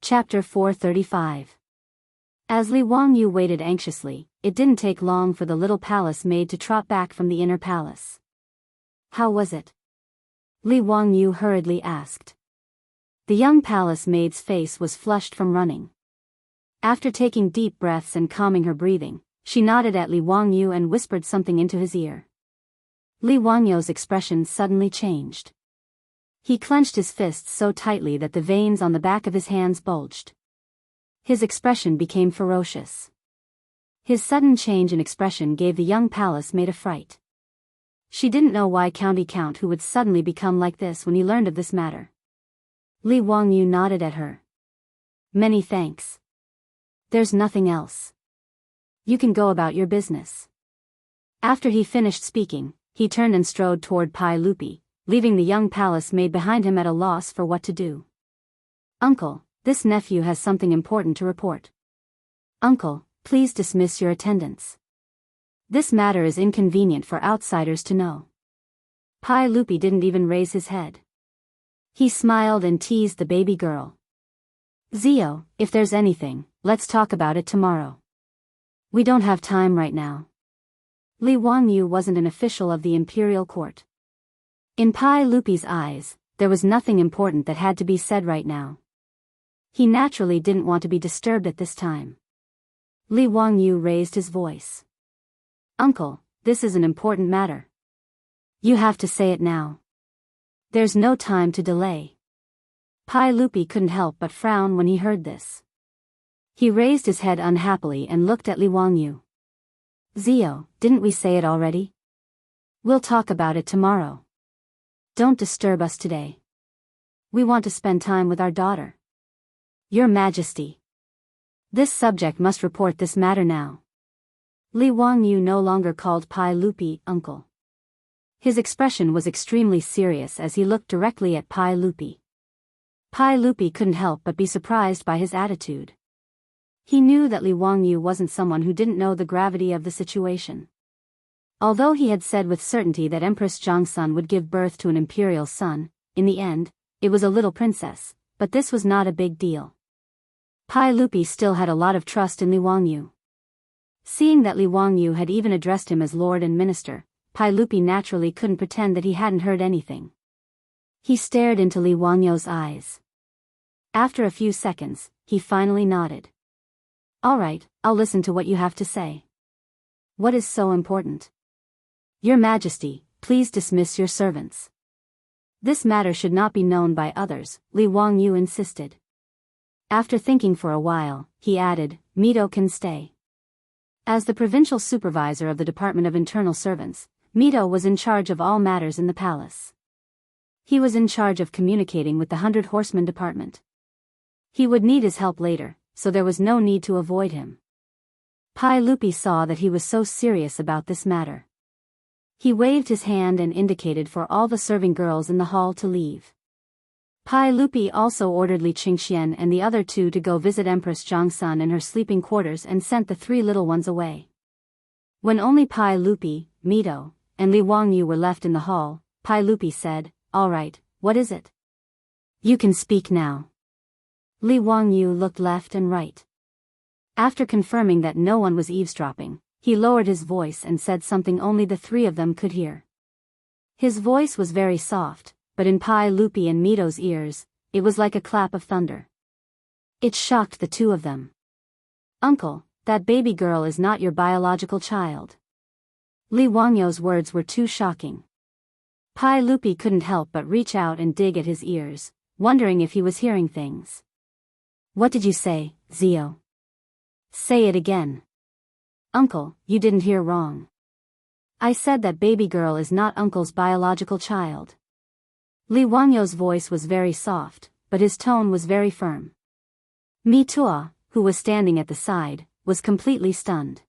Chapter 435. As Li Wangyu waited anxiously, it didn't take long for the little palace maid to trot back from the inner palace. How was it? Li Wangyu hurriedly asked. The young palace maid's face was flushed from running. After taking deep breaths and calming her breathing, she nodded at Li Wangyu and whispered something into his ear. Li Wangyu's expression suddenly changed. He clenched his fists so tightly that the veins on the back of his hands bulged. His expression became ferocious. His sudden change in expression gave the young palace maid a fright. She didn't know why County Count who would suddenly become like this when he learned of this matter. Li Wangyu nodded at her. Many thanks. There's nothing else. You can go about your business. After he finished speaking, he turned and strode toward Pai Lupi, leaving the young palace maid behind him at a loss for what to do. Uncle, this nephew has something important to report. Uncle, please dismiss your attendants. This matter is inconvenient for outsiders to know. Pai Lupi didn't even raise his head. He smiled and teased the baby girl. Zio, if there's anything, let's talk about it tomorrow. We don't have time right now. Li Wangyu wasn't an official of the imperial court. In Pai Lupi's eyes, there was nothing important that had to be said right now. He naturally didn't want to be disturbed at this time. Li Wangyu raised his voice. Uncle, this is an important matter. You have to say it now. There's no time to delay. Pai Lupi couldn't help but frown when he heard this. He raised his head unhappily and looked at Li Wangyu. Zio, didn't we say it already? We'll talk about it tomorrow. Don't disturb us today. We want to spend time with our daughter. Your Majesty. This subject must report this matter now. Li Wangyu no longer called Pai Lupi uncle. His expression was extremely serious as he looked directly at Pai Lupi. Pai Lupi couldn't help but be surprised by his attitude. He knew that Li Wangyu wasn't someone who didn't know the gravity of the situation. Although he had said with certainty that Empress Jiangsun would give birth to an imperial son, in the end, it was a little princess, but this was not a big deal. Pai Lupi still had a lot of trust in Li Wangyu. Seeing that Li Wangyu had even addressed him as lord and minister, Pai Lupi naturally couldn't pretend that he hadn't heard anything. He stared into Li Wangyu's eyes. After a few seconds, he finally nodded. All right, I'll listen to what you have to say. What is so important? Your Majesty, please dismiss your servants. This matter should not be known by others, Li Wangyu insisted. After thinking for a while, he added, Mito can stay. As the provincial supervisor of the Department of Internal Servants, Mito was in charge of all matters in the palace. He was in charge of communicating with the 100 Horsemen Department. He would need his help later, so there was no need to avoid him. Pai Lupi saw that he was so serious about this matter. He waved his hand and indicated for all the serving girls in the hall to leave. Pai Lupi also ordered Li Qingxian and the other two to go visit Empress Jiangsun in her sleeping quarters and sent the three little ones away. When only Pai Lupi, Mito, and Li Wangyu were left in the hall, Pai Lupi said, All right, what is it? You can speak now. Li Wangyu looked left and right. After confirming that no one was eavesdropping, he lowered his voice and said something only the three of them could hear. His voice was very soft, but in Pai Lupi and Mito's ears, it was like a clap of thunder. It shocked the two of them. Uncle, that baby girl is not your biological child. Li Wangyu's words were too shocking. Pai Lupi couldn't help but reach out and dig at his ears, wondering if he was hearing things. What did you say, Zio? Say it again. Uncle, you didn't hear wrong. I said that baby girl is not Uncle's biological child. Li Wangyu's voice was very soft, but his tone was very firm. Mi Tua, who was standing at the side, was completely stunned.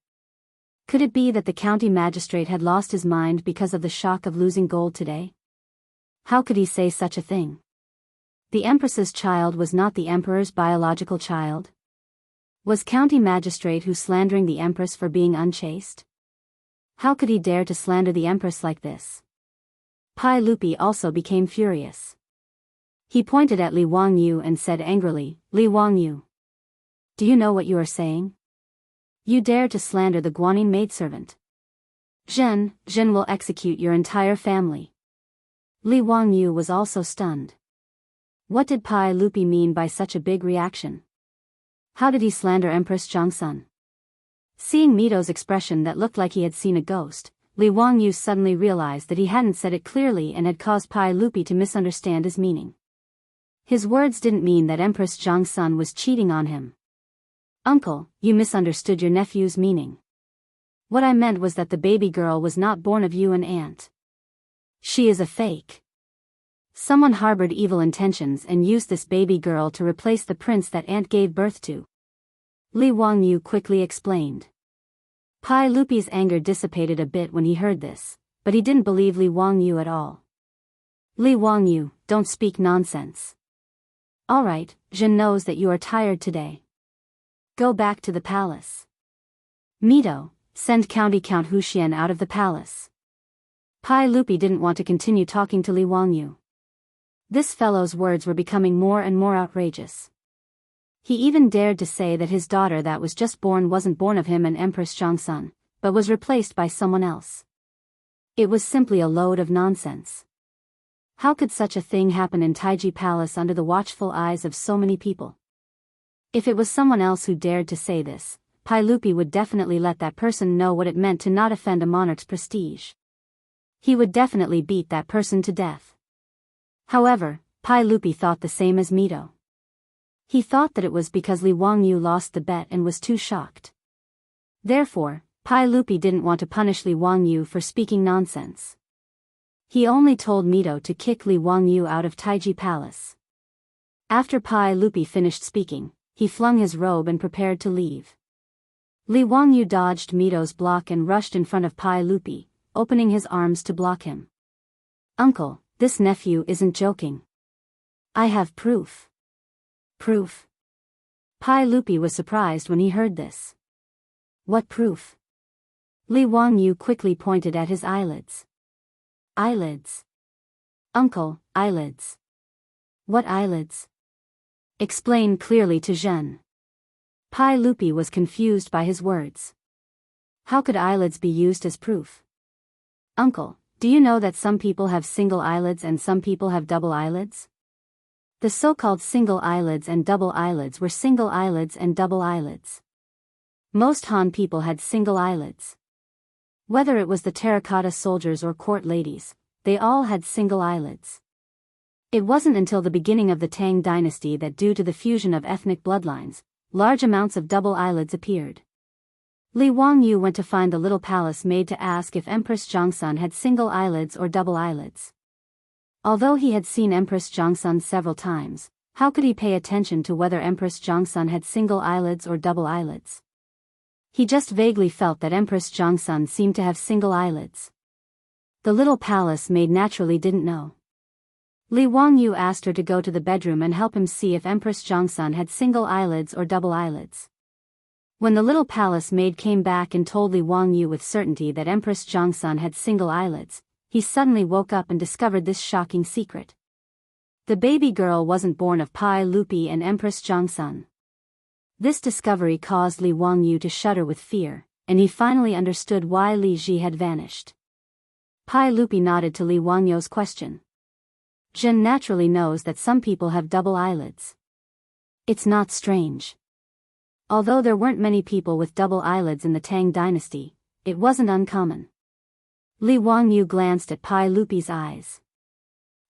Could it be that the county magistrate had lost his mind because of the shock of losing gold today? How could he say such a thing? The Empress's child was not the Emperor's biological child? Was county magistrate who slandering the Empress for being unchaste? How could he dare to slander the Empress like this? Pai Lupi also became furious. He pointed at Li Wangyu and said angrily, Li Wangyu. Do you know what you are saying? You dare to slander the Guanyin maidservant. Zhen will execute your entire family. Li Wangyu was also stunned. What did Pai Lupi mean by such a big reaction? How did he slander Empress Jiangsun? Seeing Mito's expression that looked like he had seen a ghost, Li Wangyu suddenly realized that he hadn't said it clearly and had caused Pai Lupi to misunderstand his meaning. His words didn't mean that Empress Jiangsun was cheating on him. Uncle, you misunderstood your nephew's meaning. What I meant was that the baby girl was not born of you and aunt. She is a fake. Someone harbored evil intentions and used this baby girl to replace the prince that aunt gave birth to. Li Wangyu quickly explained. Pai Lupi's anger dissipated a bit when he heard this, but he didn't believe Li Wangyu at all. Li Wangyu, don't speak nonsense. Alright, Zhen knows that you are tired today. Go back to the palace. Mito, send County Count Huxian out of the palace. Pai Lupi didn't want to continue talking to Li Wangyu. This fellow's words were becoming more and more outrageous. He even dared to say that his daughter that was just born wasn't born of him and Empress Jiangsun, but was replaced by someone else. It was simply a load of nonsense. How could such a thing happen in Taiji Palace under the watchful eyes of so many people? If it was someone else who dared to say this, Pai Lupi would definitely let that person know what it meant to not offend a monarch's prestige. He would definitely beat that person to death. However, Pai Lupi thought the same as Mito. He thought that it was because Li Wangyu lost the bet and was too shocked. Therefore, Pai Lupi didn't want to punish Li Wangyu for speaking nonsense. He only told Mito to kick Li Wangyu out of Taiji Palace. After Pai Lupi finished speaking, he flung his robe and prepared to leave. Li Wangyu dodged Mito's block and rushed in front of Pai Lupi, opening his arms to block him. Uncle, this nephew isn't joking. I have proof. Proof? Pai Lupi was surprised when he heard this. What proof? Li Wangyu quickly pointed at his eyelids. Eyelids? Uncle, eyelids. What eyelids? Explain clearly to Zhen. Pai Lupi was confused by his words. How could eyelids be used as proof? Uncle, do you know that some people have single eyelids and some people have double eyelids? The so-called single eyelids and double eyelids were single eyelids and double eyelids. Most Han people had single eyelids. Whether it was the terracotta soldiers or court ladies, they all had single eyelids. It wasn't until the beginning of the Tang dynasty that due to the fusion of ethnic bloodlines, large amounts of double eyelids appeared. Li Wangyu went to find the little palace maid to ask if Empress Jiangsun had single eyelids or double eyelids. Although he had seen Empress Jiangsun several times, how could he pay attention to whether Empress Jiangsun had single eyelids or double eyelids? He just vaguely felt that Empress Jiangsun seemed to have single eyelids. The little palace maid naturally didn't know. Li Wangyu asked her to go to the bedroom and help him see if Empress Jiangsun had single eyelids or double eyelids. When the little palace maid came back and told Li Wangyu with certainty that Empress Jiangsun had single eyelids, he suddenly woke up and discovered this shocking secret. The baby girl wasn't born of Pai Lupi and Empress Jiangsun. This discovery caused Li Wangyu to shudder with fear, and he finally understood why Li Ji had vanished. Pai Lupi nodded to Li Wangyu's question. Zhen naturally knows that some people have double eyelids. It's not strange. Although there weren't many people with double eyelids in the Tang dynasty, it wasn't uncommon. Li Wangyu glanced at Pai Lupi's eyes.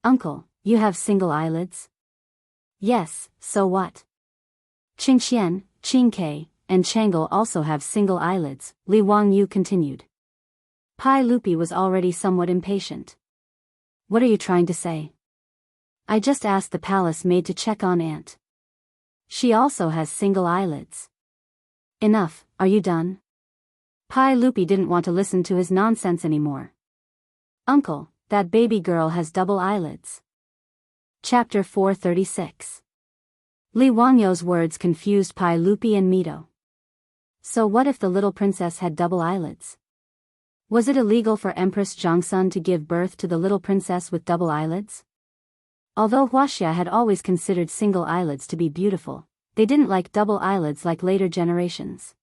Uncle, you have single eyelids? Yes, so what? Qingxian, Qingke, and Chang'e also have single eyelids, Li Wangyu continued. Pai Lupi was already somewhat impatient. What are you trying to say? I just asked the palace maid to check on Aunt. She also has single eyelids. Enough, are you done? Pai Lupi didn't want to listen to his nonsense anymore. Uncle, that baby girl has double eyelids. Chapter 436. Li Wangyu's words confused Pai Lupi and Mito. So what if the little princess had double eyelids? Was it illegal for Empress Jiangsun to give birth to the little princess with double eyelids? Although Wuxia had always considered single eyelids to be beautiful, they didn't like double eyelids like later generations.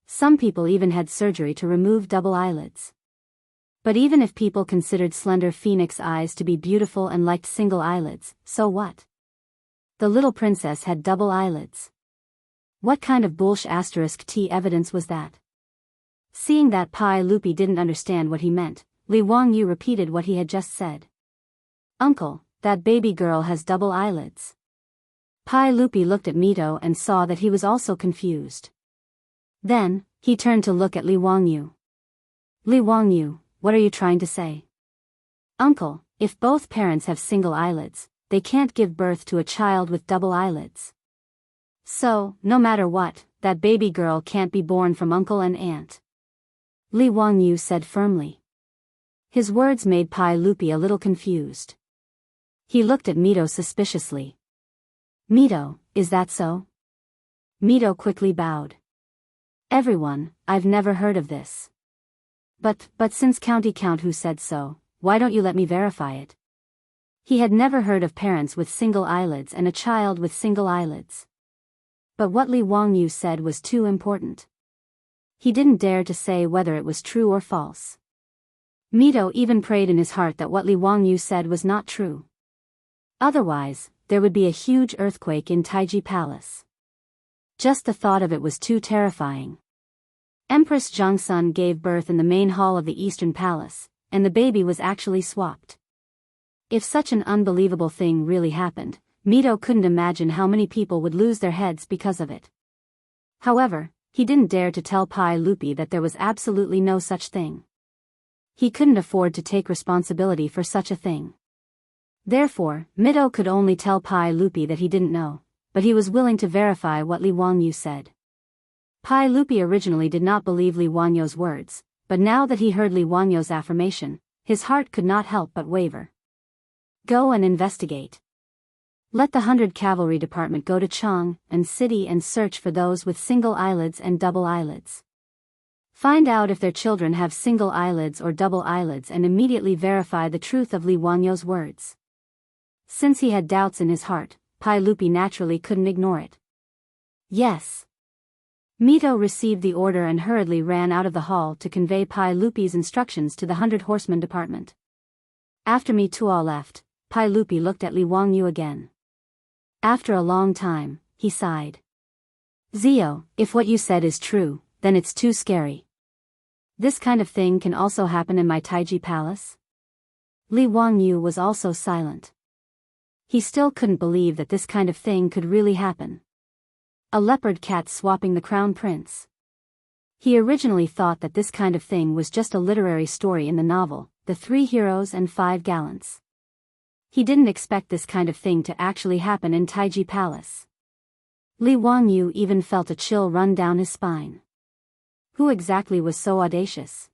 Some people even had surgery to remove double eyelids. But even if people considered slender phoenix eyes to be beautiful and liked single eyelids, so what? The little princess had double eyelids. What kind of bullsh*t evidence was that? Seeing that Pai Lupi didn't understand what he meant, Li Wangyu repeated what he had just said. Uncle, that baby girl has double eyelids. Pai Lupi looked at Mito and saw that he was also confused. Then, he turned to look at Li Wangyu. Li Wangyu, what are you trying to say? Uncle, if both parents have single eyelids, they can't give birth to a child with double eyelids. So, no matter what, that baby girl can't be born from uncle and aunt. Li Wangyu said firmly. His words made Pai Lupi a little confused. He looked at Mito suspiciously. Mito, is that so? Mito quickly bowed. Everyone, I've never heard of this. But since County Count who said so, why don't you let me verify it? He had never heard of parents with single eyelids and a child with single eyelids. But what Li Wangyu said was too important. He didn't dare to say whether it was true or false. Mito even prayed in his heart that what Li Wangyu said was not true. Otherwise, there would be a huge earthquake in Taiji Palace. Just the thought of it was too terrifying. Empress Jiangsun gave birth in the main hall of the Eastern Palace, and the baby was actually swapped. If such an unbelievable thing really happened, Mito couldn't imagine how many people would lose their heads because of it. However, he didn't dare to tell Pai Lupi that there was absolutely no such thing. He couldn't afford to take responsibility for such a thing. Therefore, Mito could only tell Pai Lupi that he didn't know, but he was willing to verify what Li Wangyu said. Pai Lupi originally did not believe Li Wangyu's words, but now that he heard Li Wangyu's affirmation, his heart could not help but waver. Go and investigate. Let the 100 Cavalry Department go to Chang and City and search for those with single eyelids and double eyelids. Find out if their children have single eyelids or double eyelids and immediately verify the truth of Li Wangyu's words. Since he had doubts in his heart, Pai Lupi naturally couldn't ignore it. Yes. Mito received the order and hurriedly ran out of the hall to convey Pai Lupi's instructions to the 100 Horsemen Department. After Mito left, Pai Lupi looked at Li Wangyu again. After a long time, he sighed. Zio, if what you said is true, then it's too scary. This kind of thing can also happen in my Taiji Palace? Li Wangyu was also silent. He still couldn't believe that this kind of thing could really happen. A leopard cat swapping the crown prince. He originally thought that this kind of thing was just a literary story in the novel, The 3 Heroes and 5 Gallants. He didn't expect this kind of thing to actually happen in Taiji Palace. Li Wangyu even felt a chill run down his spine. Who exactly was so audacious?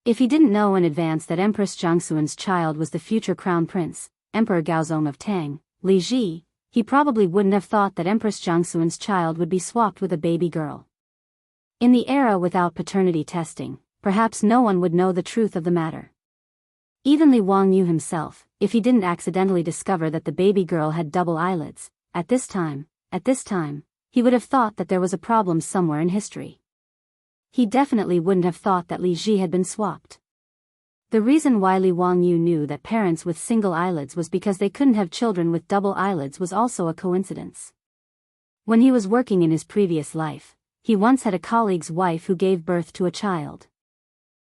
If he didn't know in advance that Empress Jiangxuan's child was the future crown prince, Emperor Gaozong of Tang, Li Ji, he probably wouldn't have thought that Empress Jiangxuan's child would be swapped with a baby girl. In the era without paternity testing, perhaps no one would know the truth of the matter. Even Li Wangyu himself, if he didn't accidentally discover that the baby girl had double eyelids, at this time, he would have thought that there was a problem somewhere in history. He definitely wouldn't have thought that Li Ji had been swapped. The reason why Li Wangyu knew that parents with single eyelids was because they couldn't have children with double eyelids was also a coincidence. When he was working in his previous life, he once had a colleague's wife who gave birth to a child.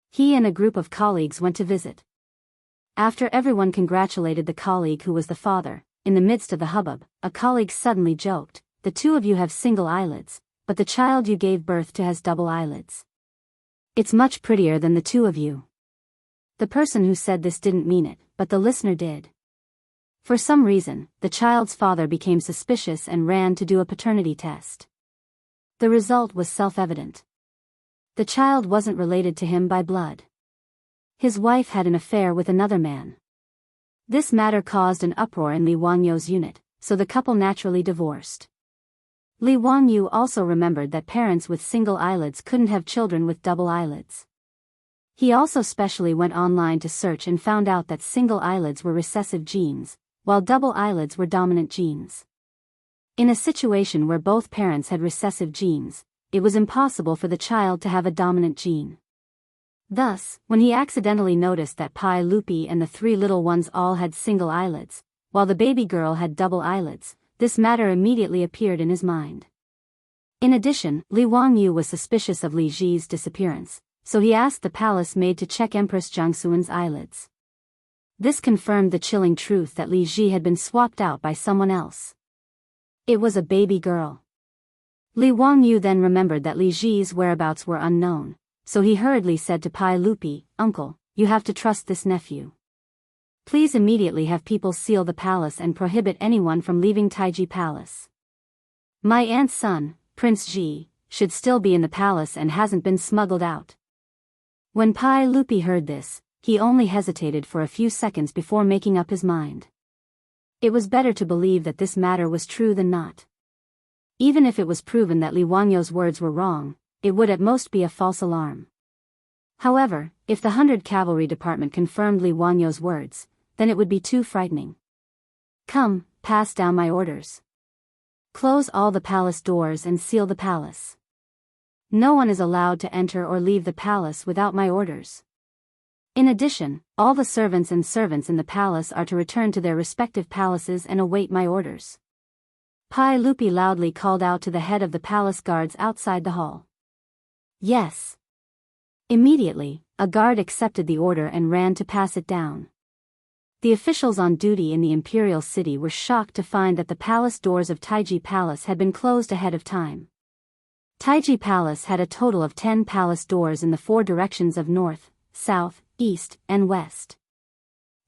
He and a group of colleagues went to visit. After everyone congratulated the colleague who was the father, in the midst of the hubbub, a colleague suddenly joked, "The two of you have single eyelids, but the child you gave birth to has double eyelids. It's much prettier than the two of you." The person who said this didn't mean it, but the listener did. For some reason, the child's father became suspicious and ran to do a paternity test. The result was self-evident. The child wasn't related to him by blood. His wife had an affair with another man. This matter caused an uproar in Li Wangyu's unit, so the couple naturally divorced. Li Wangyu also remembered that parents with single eyelids couldn't have children with double eyelids. He also specially went online to search and found out that single eyelids were recessive genes, while double eyelids were dominant genes. In a situation where both parents had recessive genes, it was impossible for the child to have a dominant gene. Thus, when he accidentally noticed that Pai Lupi and the three little ones all had single eyelids, while the baby girl had double eyelids, this matter immediately appeared in his mind. In addition, Li Wangyu was suspicious of Li Ji's disappearance, so he asked the palace maid to check Empress Jiangxuan's eyelids. This confirmed the chilling truth that Li Ji had been swapped out by someone else. It was a baby girl. Li Wangyu then remembered that Li Ji's whereabouts were unknown, so he hurriedly said to Pai Lupi, "Uncle, you have to trust this nephew. Please immediately have people seal the palace and prohibit anyone from leaving Taiji Palace. My aunt's son, Prince Ji, should still be in the palace and hasn't been smuggled out." When Pai Lupi heard this, he only hesitated for a few seconds before making up his mind. It was better to believe that this matter was true than not. Even if it was proven that Li Wangyu's words were wrong, it would at most be a false alarm. However, if the 100 Cavalry Department confirmed Li Wangyu's words, then it would be too frightening. "Come, pass down my orders. Close all the palace doors and seal the palace. No one is allowed to enter or leave the palace without my orders. In addition, all the servants in the palace are to return to their respective palaces and await my orders." Pai Lupi loudly called out to the head of the palace guards outside the hall. "Yes." Immediately, a guard accepted the order and ran to pass it down. The officials on duty in the imperial city were shocked to find that the palace doors of Taiji Palace had been closed ahead of time. Taiji Palace had a total of 10 palace doors in the 4 directions of north, south, east, and west.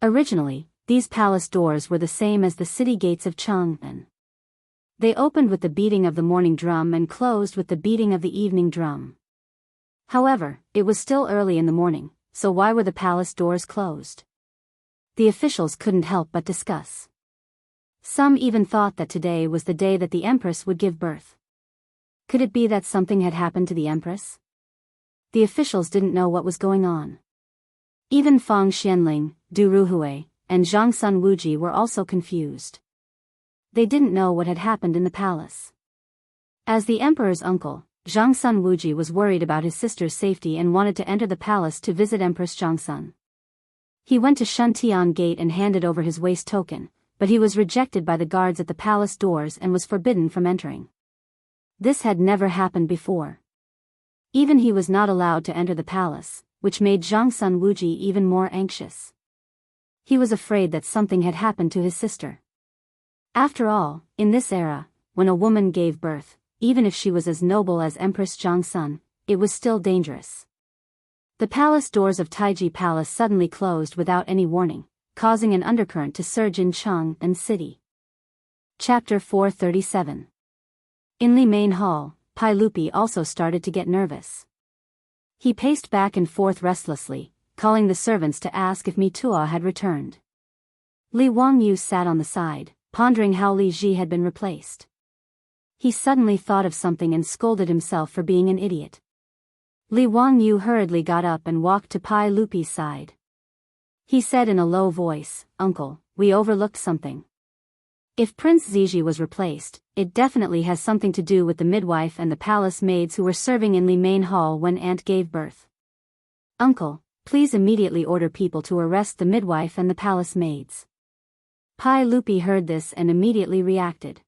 Originally, these palace doors were the same as the city gates of Chang'an. They opened with the beating of the morning drum and closed with the beating of the evening drum. However, it was still early in the morning, so why were the palace doors closed? The officials couldn't help but discuss. Some even thought that today was the day that the Empress would give birth. Could it be that something had happened to the Empress? The officials didn't know what was going on. Even Fang Xianling, Du Ruhui, and Zhang Sun Wuji were also confused. They didn't know what had happened in the palace. As the emperor's uncle, Zhang Sun Wuji was worried about his sister's safety and wanted to enter the palace to visit Empress Zhangsun. He went to Shuntian Gate and handed over his waist token, but he was rejected by the guards at the palace doors and was forbidden from entering. This had never happened before. Even he was not allowed to enter the palace, which made Zhang Sun Wuji even more anxious. He was afraid that something had happened to his sister. After all, in this era, when a woman gave birth, even if she was as noble as Empress Zhangsun, it was still dangerous. The palace doors of Taiji Palace suddenly closed without any warning, causing an undercurrent to surge in Chang'an City. Chapter 437. In Li Main Hall, Pai Lupi also started to get nervous. He paced back and forth restlessly, calling the servants to ask if Mitua had returned. Li Wangyu sat on the side, pondering how Li Ji had been replaced. He suddenly thought of something and scolded himself for being an idiot. Li Wangyu hurriedly got up and walked to Pai Lupi's side. He said in a low voice, "Uncle, we overlooked something. If Prince Ziji was replaced, it definitely has something to do with the midwife and the palace maids who were serving in Li Main Hall when Aunt gave birth. Uncle, please immediately order people to arrest the midwife and the palace maids." Pai Lupi heard this and immediately reacted.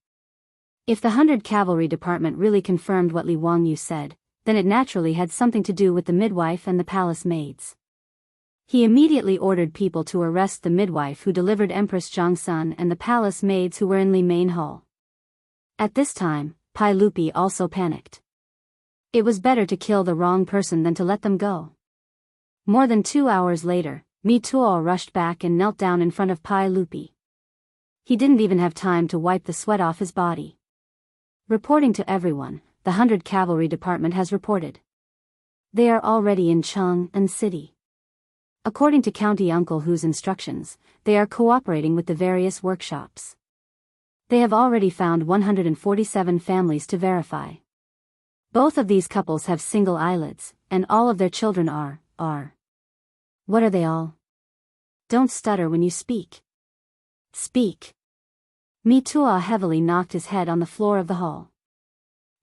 If the 100 Cavalry Department really confirmed what Li Wangyu said, then it naturally had something to do with the midwife and the palace maids. He immediately ordered people to arrest the midwife who delivered Empress Zhangsun and the palace maids who were in Li Main Hall. At this time, Pai Lupi also panicked. It was better to kill the wrong person than to let them go. More than 2 hours later, Mi Tuo rushed back and knelt down in front of Pai Lupi. He didn't even have time to wipe the sweat off his body. Reporting to everyone, the 100 Cavalry Department has reported. They are already in Chang'an City. According to County Uncle Hu's instructions, they are cooperating with the various workshops. They have already found 147 families to verify. Both of these couples have single eyelids, and all of their children are. What are they all? Don't stutter when you speak. Speak. Mitua heavily knocked his head on the floor of the hall.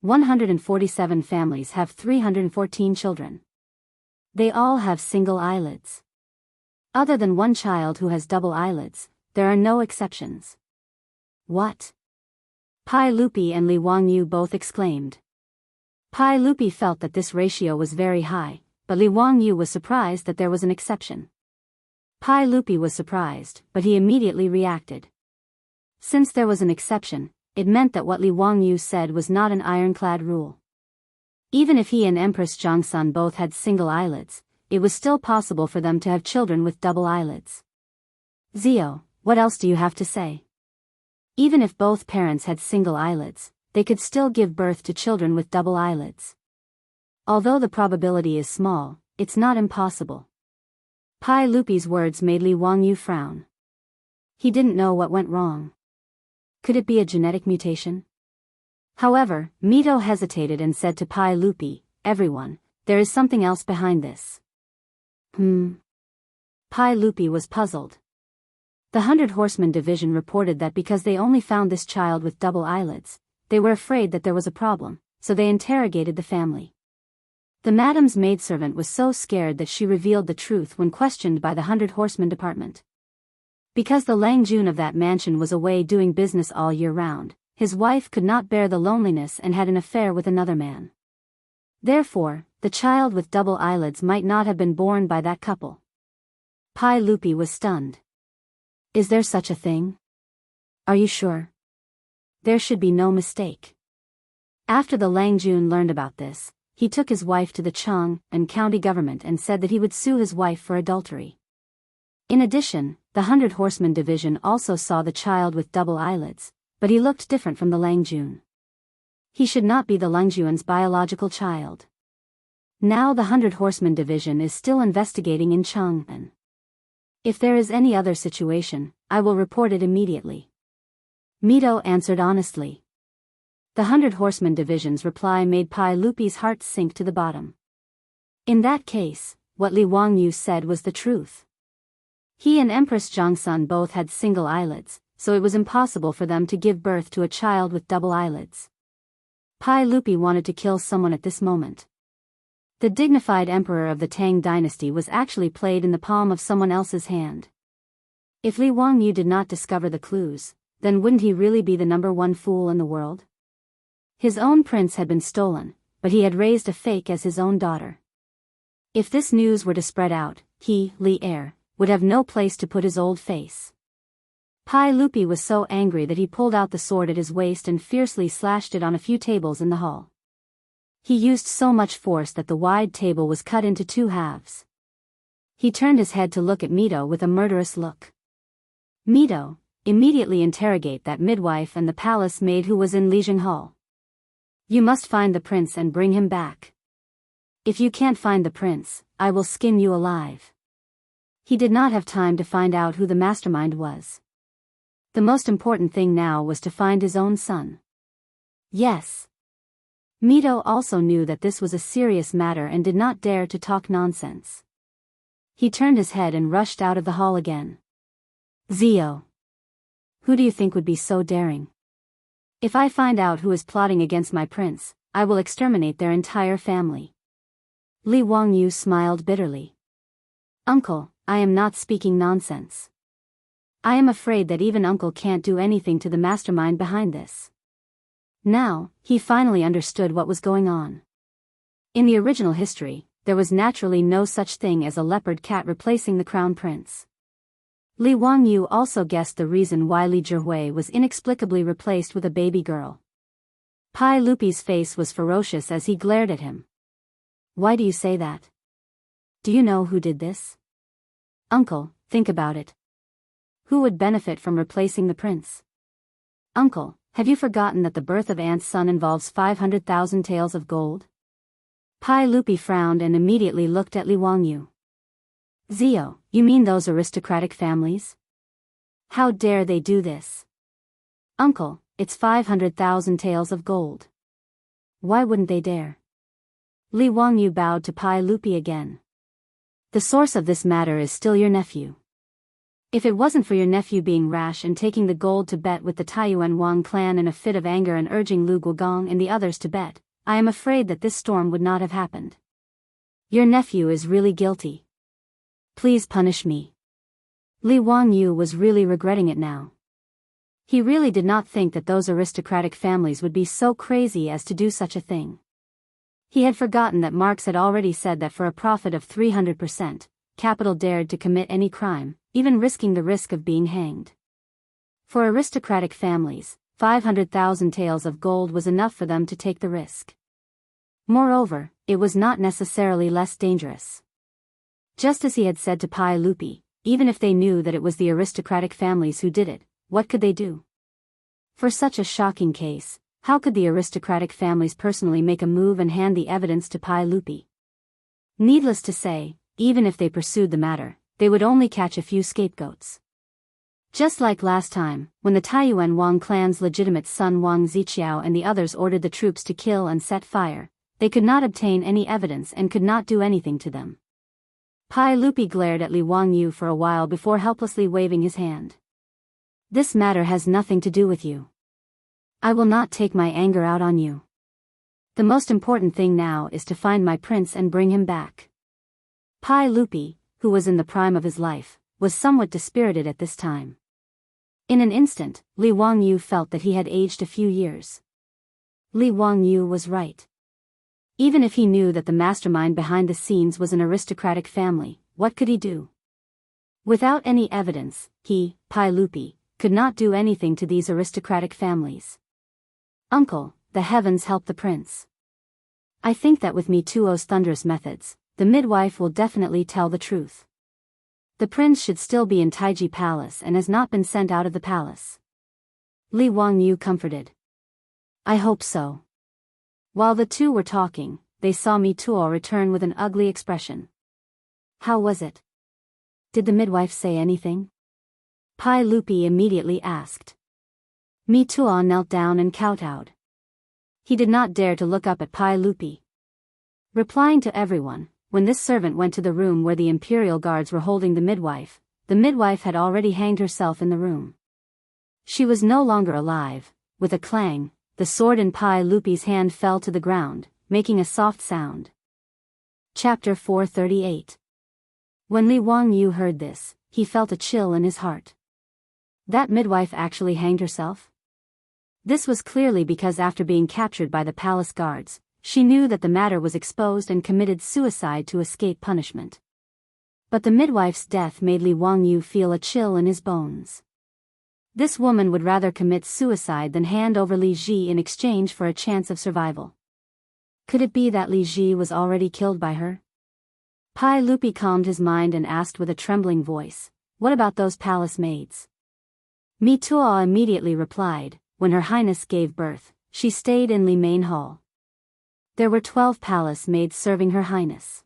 147 families have 314 children. They all have single eyelids. Other than one child who has double eyelids, there are no exceptions. What? Pai Lupi and Li Wangyu both exclaimed. Pai Lupi felt that this ratio was very high, but Li Wangyu was surprised that there was an exception. Pai Lupi was surprised, but he immediately reacted. Since there was an exception, it meant that what Li Wangyu said was not an ironclad rule. Even if he and Empress Jiangsun both had single eyelids, it was still possible for them to have children with double eyelids. Zio, what else do you have to say? Even if both parents had single eyelids, they could still give birth to children with double eyelids. Although the probability is small, it's not impossible. Pai Lupi's words made Li Wangyu frown. He didn't know what went wrong. Could it be a genetic mutation? However, Mito hesitated and said to Pai Lupi, "Everyone, there is something else behind this." Pai Lupi was puzzled. The 100 Horsemen Division reported that because they only found this child with double eyelids, they were afraid that there was a problem, so they interrogated the family. The madam's maidservant was so scared that she revealed the truth when questioned by the 100 Horsemen Department. Because the Lang Jun of that mansion was away doing business all year round, his wife could not bear the loneliness and had an affair with another man. Therefore, the child with double eyelids might not have been born by that couple. Pai Lupi was stunned. Is there such a thing? Are you sure? There should be no mistake. After the Lang Jun learned about this, he took his wife to the Chang and county government and said that he would sue his wife for adultery. In addition, the 100 Horsemen Division also saw the child with double eyelids, but he looked different from the Lang Jun. He should not be the Lang Jun's biological child. Now the 100 Horsemen Division is still investigating in Chang'an. If there is any other situation, I will report it immediately. Mito answered honestly. The 100 Horsemen Division's reply made Pai Lupi's heart sink to the bottom. In that case, what Li Wangyu said was the truth. He and Empress Jiangsun both had single eyelids, so it was impossible for them to give birth to a child with double eyelids. Pai Lupi wanted to kill someone at this moment. The dignified emperor of the Tang dynasty was actually played in the palm of someone else's hand. If Li Wangyu did not discover the clues, then wouldn't he really be the #1 fool in the world? His own prince had been stolen, but he had raised a fake as his own daughter. If this news were to spread out, he, Li Heir, would have no place to put his old face. Pai Lupi was so angry that he pulled out the sword at his waist and fiercely slashed it on a few tables in the hall. He used so much force that the wide table was cut into 2 halves. He turned his head to look at Mito with a murderous look. Mito, immediately interrogate that midwife and the palace maid who was in Lijiang Hall. You must find the prince and bring him back. If you can't find the prince, I will skin you alive. He did not have time to find out who the mastermind was. The most important thing now was to find his own son. Yes. Mito also knew that this was a serious matter and did not dare to talk nonsense. He turned his head and rushed out of the hall again. Zio. Who do you think would be so daring? If I find out who is plotting against my prince, I will exterminate their entire family. Li Wangyu smiled bitterly. Uncle, I am not speaking nonsense. I am afraid that even Uncle can't do anything to the mastermind behind this. Now, he finally understood what was going on. In the original history, there was naturally no such thing as a leopard cat replacing the crown prince. Li Wangyu also guessed the reason why Li Zhihui was inexplicably replaced with a baby girl. Pai Lupi's face was ferocious as he glared at him. Why do you say that? Do you know who did this? Uncle, think about it. Who would benefit from replacing the prince? Uncle, have you forgotten that the birth of Ant's son involves 500,000 taels of gold? Pai Lupi frowned and immediately looked at Li Wangyu. Zio, you mean those aristocratic families? How dare they do this? Uncle, it's 500,000 taels of gold. Why wouldn't they dare? Li Wangyu bowed to Pai Lupi again. The source of this matter is still your nephew. If it wasn't for your nephew being rash and taking the gold to bet with the Taiyuan Wang clan in a fit of anger and urging Lu Guogong and the others to bet, I am afraid that this storm would not have happened. Your nephew is really guilty. Please punish me. Li Wangyu was really regretting it now. He really did not think that those aristocratic families would be so crazy as to do such a thing. He had forgotten that Marx had already said that for a profit of 300%, capital dared to commit any crime, even risking the risk of being hanged. For aristocratic families, 500,000 taels of gold was enough for them to take the risk. Moreover, it was not necessarily less dangerous. Just as he had said to Pai Lupi, even if they knew that it was the aristocratic families who did it, what could they do? For such a shocking case, how could the aristocratic families personally make a move and hand the evidence to Pai Lupi? Needless to say, even if they pursued the matter, they would only catch a few scapegoats. Just like last time, when the Taiyuan Wang clan's legitimate son Wang Ziqiao and the others ordered the troops to kill and set fire, they could not obtain any evidence and could not do anything to them. Pai Lupi glared at Li Wangyu for a while before helplessly waving his hand. This matter has nothing to do with you. I will not take my anger out on you. The most important thing now is to find my prince and bring him back. Pai Lupi, who was in the prime of his life, was somewhat dispirited at this time. In an instant, Li Wangyu felt that he had aged a few years. Li Wangyu was right. Even if he knew that the mastermind behind the scenes was an aristocratic family, what could he do? Without any evidence, he, Pai Lupi, could not do anything to these aristocratic families. Uncle, the heavens help the prince. I think that with Mituo's thunderous methods, the midwife will definitely tell the truth. The prince should still be in Taiji Palace and has not been sent out of the palace. Li Wangyu comforted. I hope so. While the two were talking, they saw Mituo return with an ugly expression. How was it? Did the midwife say anything? Pai Lupi immediately asked. Mituo knelt down and kowtowed. He did not dare to look up at Pai Lupi. Replying to everyone, when this servant went to the room where the imperial guards were holding the midwife had already hanged herself in the room. She was no longer alive. With a clang, the sword in Pai Lupi's hand fell to the ground, making a soft sound. Chapter 438. When Li Wangyu heard this, he felt a chill in his heart. That midwife actually hanged herself? This was clearly because after being captured by the palace guards, she knew that the matter was exposed and committed suicide to escape punishment. But the midwife's death made Li Wangyu feel a chill in his bones. This woman would rather commit suicide than hand over Li Ji in exchange for a chance of survival. Could it be that Li Ji was already killed by her? Pai Lupi calmed his mind and asked with a trembling voice, what about those palace maids? Mituo immediately replied, when Her Highness gave birth, she stayed in Li Main Hall. There were 12 palace maids serving Her Highness.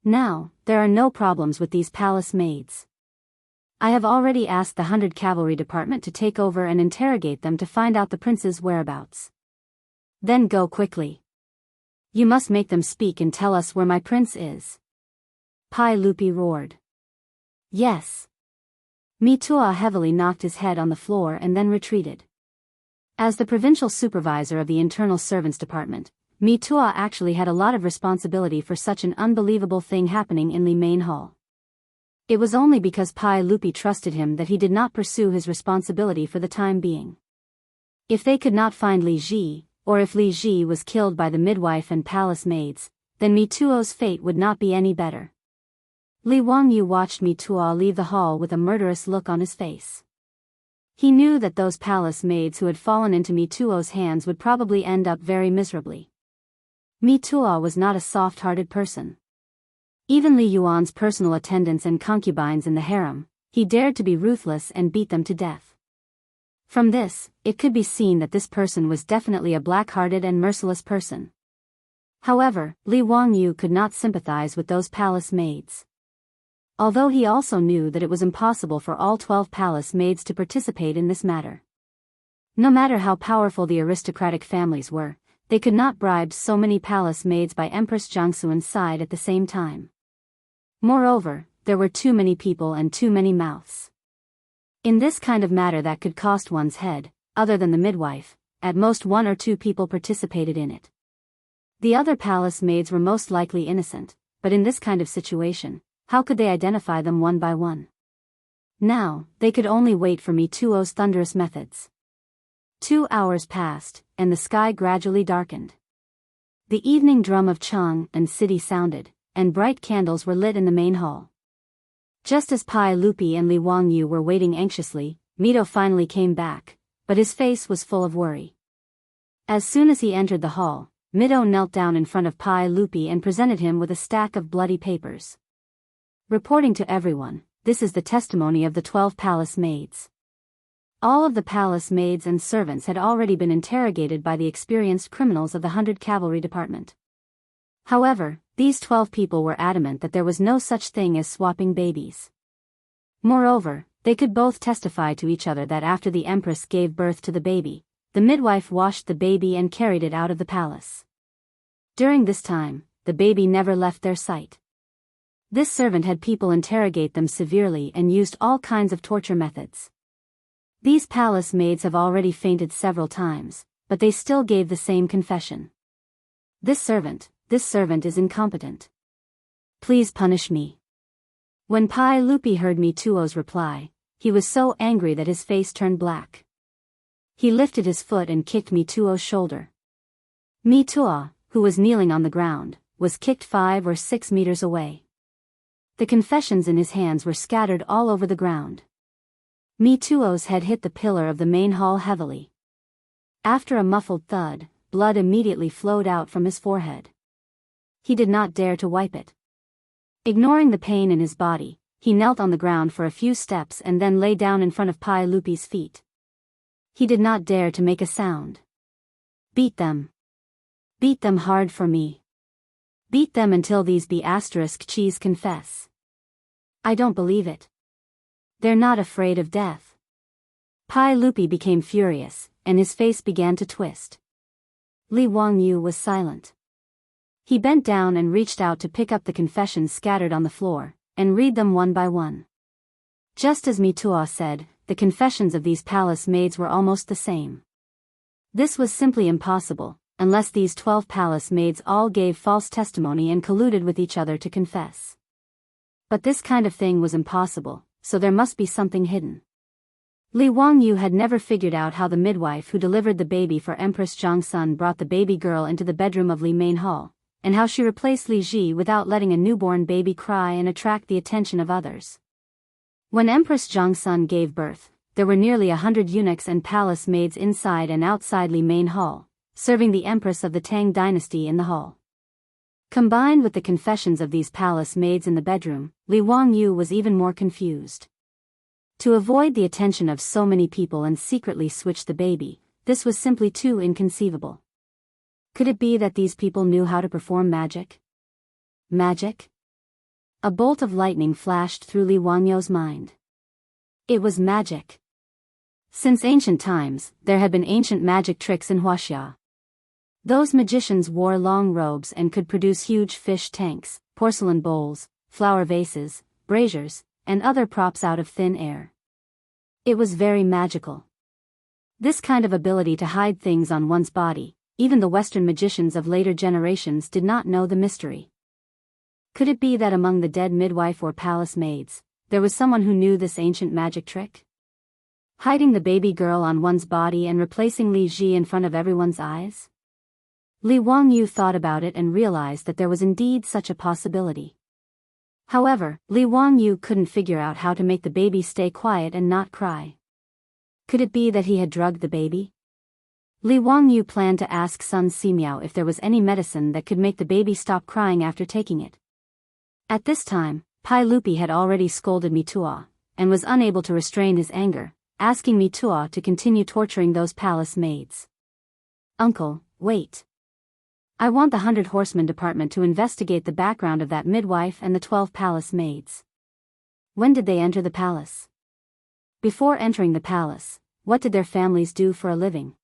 Now, there are no problems with these palace maids. I have already asked the 100 Cavalry Department to take over and interrogate them to find out the prince's whereabouts. Then go quickly. You must make them speak and tell us where my prince is. Pai Lupi roared. Yes. Mituo heavily knocked his head on the floor and then retreated. As the provincial supervisor of the Internal Servants Department, Mituo actually had a lot of responsibility for such an unbelievable thing happening in Li Main Hall. It was only because Pai Lupi trusted him that he did not pursue his responsibility for the time being. If they could not find Li Ji, or if Li Ji was killed by the midwife and palace maids, then Mituo's fate would not be any better. Li Wangyu watched Mituo leave the hall with a murderous look on his face. He knew that those palace maids who had fallen into Mituo's hands would probably end up very miserably. Mituo was not a soft-hearted person. Even Li Yuan's personal attendants and concubines in the harem, he dared to be ruthless and beat them to death. From this, it could be seen that this person was definitely a black-hearted and merciless person. However, Li Wangyu could not sympathize with those palace maids. Although he also knew that it was impossible for all 12 palace maids to participate in this matter. No matter how powerful the aristocratic families were, they could not bribe so many palace maids by Empress Jianghu's side at the same time. Moreover, there were too many people and too many mouths. In this kind of matter that could cost one's head, other than the midwife, at most 1 or 2 people participated in it. The other palace maids were most likely innocent, but in this kind of situation, how could they identify them one by one? Now, they could only wait for Mituo's thunderous methods. 2 hours passed, and the sky gradually darkened. The evening drum of Chang and city sounded, and bright candles were lit in the main hall. Just as Pai Lupi and Li Wangyu were waiting anxiously, Mito finally came back, but his face was full of worry. As soon as he entered the hall, Mito knelt down in front of Pai Lupi and presented him with a stack of bloody papers. Reporting to everyone, this is the testimony of the 12 palace maids. All of the palace maids and servants had already been interrogated by the experienced criminals of the 100 Cavalry Department. However, these 12 people were adamant that there was no such thing as swapping babies. Moreover, they could both testify to each other that after the Empress gave birth to the baby, the midwife washed the baby and carried it out of the palace. During this time, the baby never left their sight. This servant had people interrogate them severely and used all kinds of torture methods. These palace maids have already fainted several times, but they still gave the same confession. This servant is incompetent. Please punish me. When Pai Lupi heard Mituo's reply, he was so angry that his face turned black. He lifted his foot and kicked Mituo's shoulder. Mituo, who was kneeling on the ground, was kicked 5 or 6 meters away. The confessions in his hands were scattered all over the ground. Mituo's head hit the pillar of the main hall heavily. After a muffled thud, blood immediately flowed out from his forehead. He did not dare to wipe it. Ignoring the pain in his body, he knelt on the ground for a few steps and then lay down in front of Pai Lupi's feet. He did not dare to make a sound. Beat them. Beat them hard for me. Beat them until these cheese confess. I don't believe it. They're not afraid of death. Pai Lupi became furious, and his face began to twist. Li Wangyu was silent. He bent down and reached out to pick up the confessions scattered on the floor, and read them one by one. Just as Mituo said, the confessions of these palace maids were almost the same. This was simply impossible, unless these 12 palace maids all gave false testimony and colluded with each other to confess. But this kind of thing was impossible, so there must be something hidden. Li Wangyu had never figured out how the midwife who delivered the baby for Empress Jiangsun brought the baby girl into the bedroom of Li Main Hall, and how she replaced Li Ji without letting a newborn baby cry and attract the attention of others. When Empress Jiangsun gave birth, there were nearly 100 eunuchs and palace maids inside and outside Li Main Hall, serving the Empress of the Tang dynasty in the hall. Combined with the confessions of these palace maids in the bedroom, Li Wangyu was even more confused. To avoid the attention of so many people and secretly switch the baby, this was simply too inconceivable. Could it be that these people knew how to perform magic? Magic? A bolt of lightning flashed through Li Wangyu's mind. It was magic. Since ancient times, there had been ancient magic tricks in Wuxia. Those magicians wore long robes and could produce huge fish tanks, porcelain bowls, flower vases, braziers, and other props out of thin air. It was very magical. This kind of ability to hide things on one's body, even the Western magicians of later generations did not know the mystery. Could it be that among the dead midwife or palace maids, there was someone who knew this ancient magic trick? Hiding the baby girl on one's body and replacing Li Ji in front of everyone's eyes? Li Wangyu thought about it and realized that there was indeed such a possibility. However, Li Wangyu couldn't figure out how to make the baby stay quiet and not cry. Could it be that he had drugged the baby? Li Wangyu planned to ask Sun Simiao if there was any medicine that could make the baby stop crying after taking it. At this time, Pai Lupi had already scolded Mituo, and was unable to restrain his anger, asking Mituo to continue torturing those palace maids. Uncle, wait. I want the 100 Horsemen Department to investigate the background of that midwife and the 12 palace maids. When did they enter the palace? Before entering the palace, what did their families do for a living?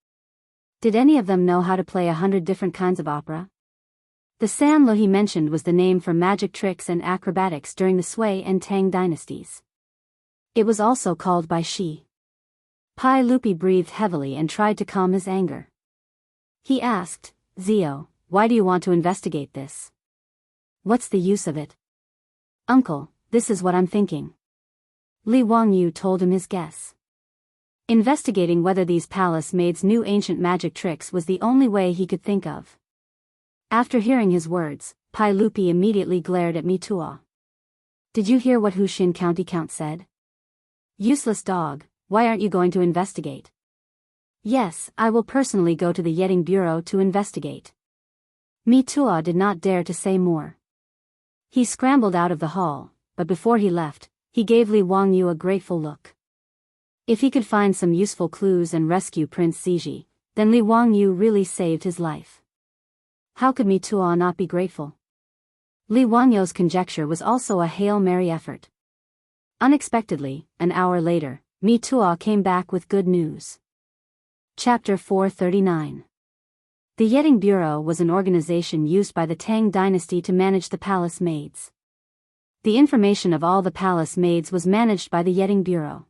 Did any of them know how to play 100 different kinds of opera? The Sanlo he mentioned was the name for magic tricks and acrobatics during the Sui and Tang dynasties. It was also called Bai Shi. Pai Lupi breathed heavily and tried to calm his anger. He asked, Zio, why do you want to investigate this? What's the use of it? Uncle, this is what I'm thinking. Li Wangyu told him his guess. Investigating whether these palace maids knew ancient magic tricks was the only way he could think of. After hearing his words, Pai Lupi immediately glared at Mitua. Did you hear what Huxin County Count said? Useless dog, why aren't you going to investigate? Yes, I will personally go to the Yetting Bureau to investigate. Mitua did not dare to say more. He scrambled out of the hall, but before he left, he gave Li Wangyu a grateful look. If he could find some useful clues and rescue Prince Ziji, then Li Wangyu really saved his life. How could Mitua not be grateful? Li Wangyu's conjecture was also a Hail Mary effort. Unexpectedly, an hour later, Mitua came back with good news. Chapter 439. The Yetting Bureau was an organization used by the Tang dynasty to manage the palace maids. The information of all the palace maids was managed by the Yetting Bureau.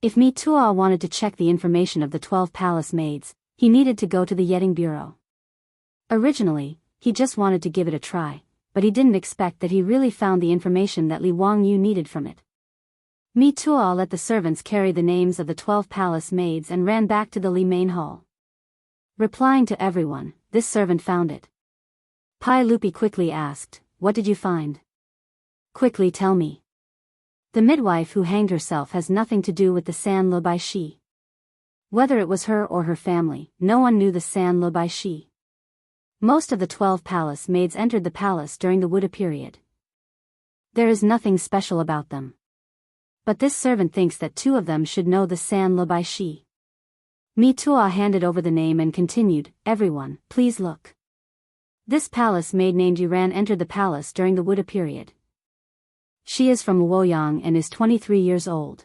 If Mitua wanted to check the information of the 12 palace maids, he needed to go to the Yetting Bureau. Originally, he just wanted to give it a try, but he didn't expect that he really found the information that Li Wangyu needed from it. Mitua let the servants carry the names of the 12 palace maids and ran back to the Li main hall. Replying to everyone, this servant found it. Pai Lupi quickly asked, What did you find? Quickly tell me. The midwife who hanged herself has nothing to do with the Sanlo Bai Shi. Whether it was her or her family, no one knew the Sanlo Bai Shi. Most of the 12 palace maids entered the palace during the Wuda period. There is nothing special about them. But this servant thinks that 2 of them should know the Sanlo Bai Shi. Mitua handed over the name and continued, Everyone, please look. This palace maid named Yuran entered the palace during the Wuda period. She is from Luoyang and is 23 years old.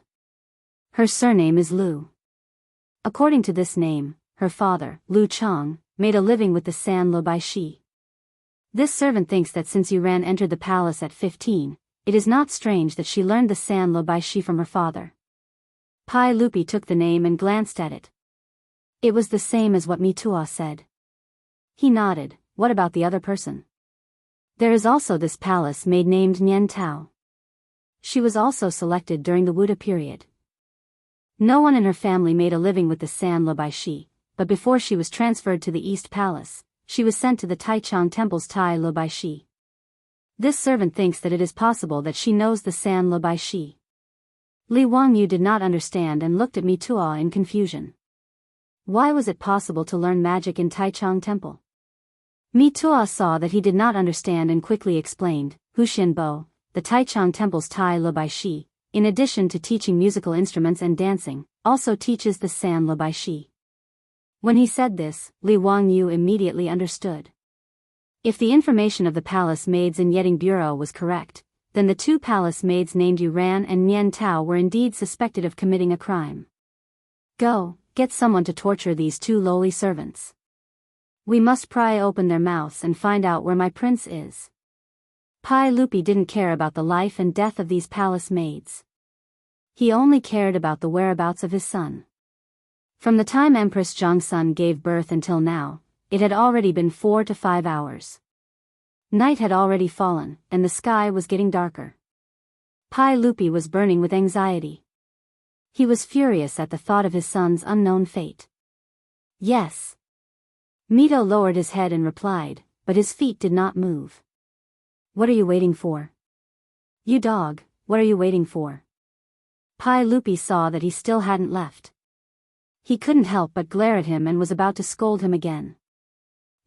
Her surname is Lu. According to this name, her father, Lu Chang, made a living with the Sanlo Bai Shi. This servant thinks that since Yuran entered the palace at 15, it is not strange that she learned the Sanlo Bai Shi from her father. Pai Lupi took the name and glanced at it. It was the same as what Mitua said. He nodded, What about the other person? There is also this palace maid named Nian Tao. She was also selected during the Wuda period. No one in her family made a living with the Sanlo Bai Shi, but before she was transferred to the East Palace, she was sent to the Taichung Temple's Tai Lo Bai Shi. This servant thinks that it is possible that she knows the Sanlo Bai Shi. Li Wangyu did not understand and looked at Mitua in confusion. Why was it possible to learn magic in Taichung Temple? Mitua saw that he did not understand and quickly explained, Huxian Bo, the Taichung Temple's Tai Lo Bai Shi, in addition to teaching musical instruments and dancing, also teaches the Sanlo Bai Shi. When he said this, Li Wangyu immediately understood. If the information of the palace maids in Yetting Bureau was correct, then the 2 palace maids named Yuran and Nian Tao were indeed suspected of committing a crime. Go, get someone to torture these 2 lowly servants. We must pry open their mouths and find out where my prince is. Pai Lupi didn't care about the life and death of these palace maids. He only cared about the whereabouts of his son. From the time Empress Zhongsun gave birth until now, it had already been 4 to 5 hours. Night had already fallen, and the sky was getting darker. Pai Lupi was burning with anxiety. He was furious at the thought of his son's unknown fate. Yes. Mito lowered his head and replied, but his feet did not move. What are you waiting for? You dog, what are you waiting for? Pai Lupi saw that he still hadn't left. He couldn't help but glare at him and was about to scold him again.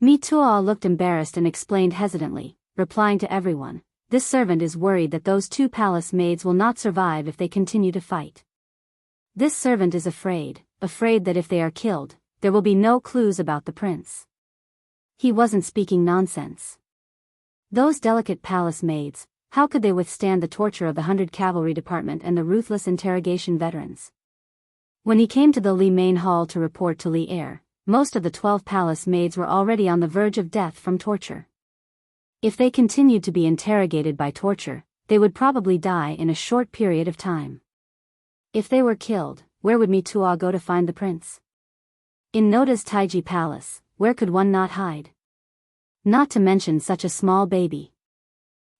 Mitua looked embarrassed and explained hesitantly, replying to everyone, This servant is worried that those 2 palace maids will not survive if they continue to fight. This servant is afraid that if they are killed, there will be no clues about the prince. He wasn't speaking nonsense. Those delicate palace maids, how could they withstand the torture of the 100 Cavalry Department and the ruthless interrogation veterans? When he came to the Li main hall to report to Li Air, most of the 12 palace maids were already on the verge of death from torture. If they continued to be interrogated by torture, they would probably die in a short period of time. If they were killed, where would Mituo go to find the prince? In Noda's Taiji palace, where could one not hide? Not to mention such a small baby.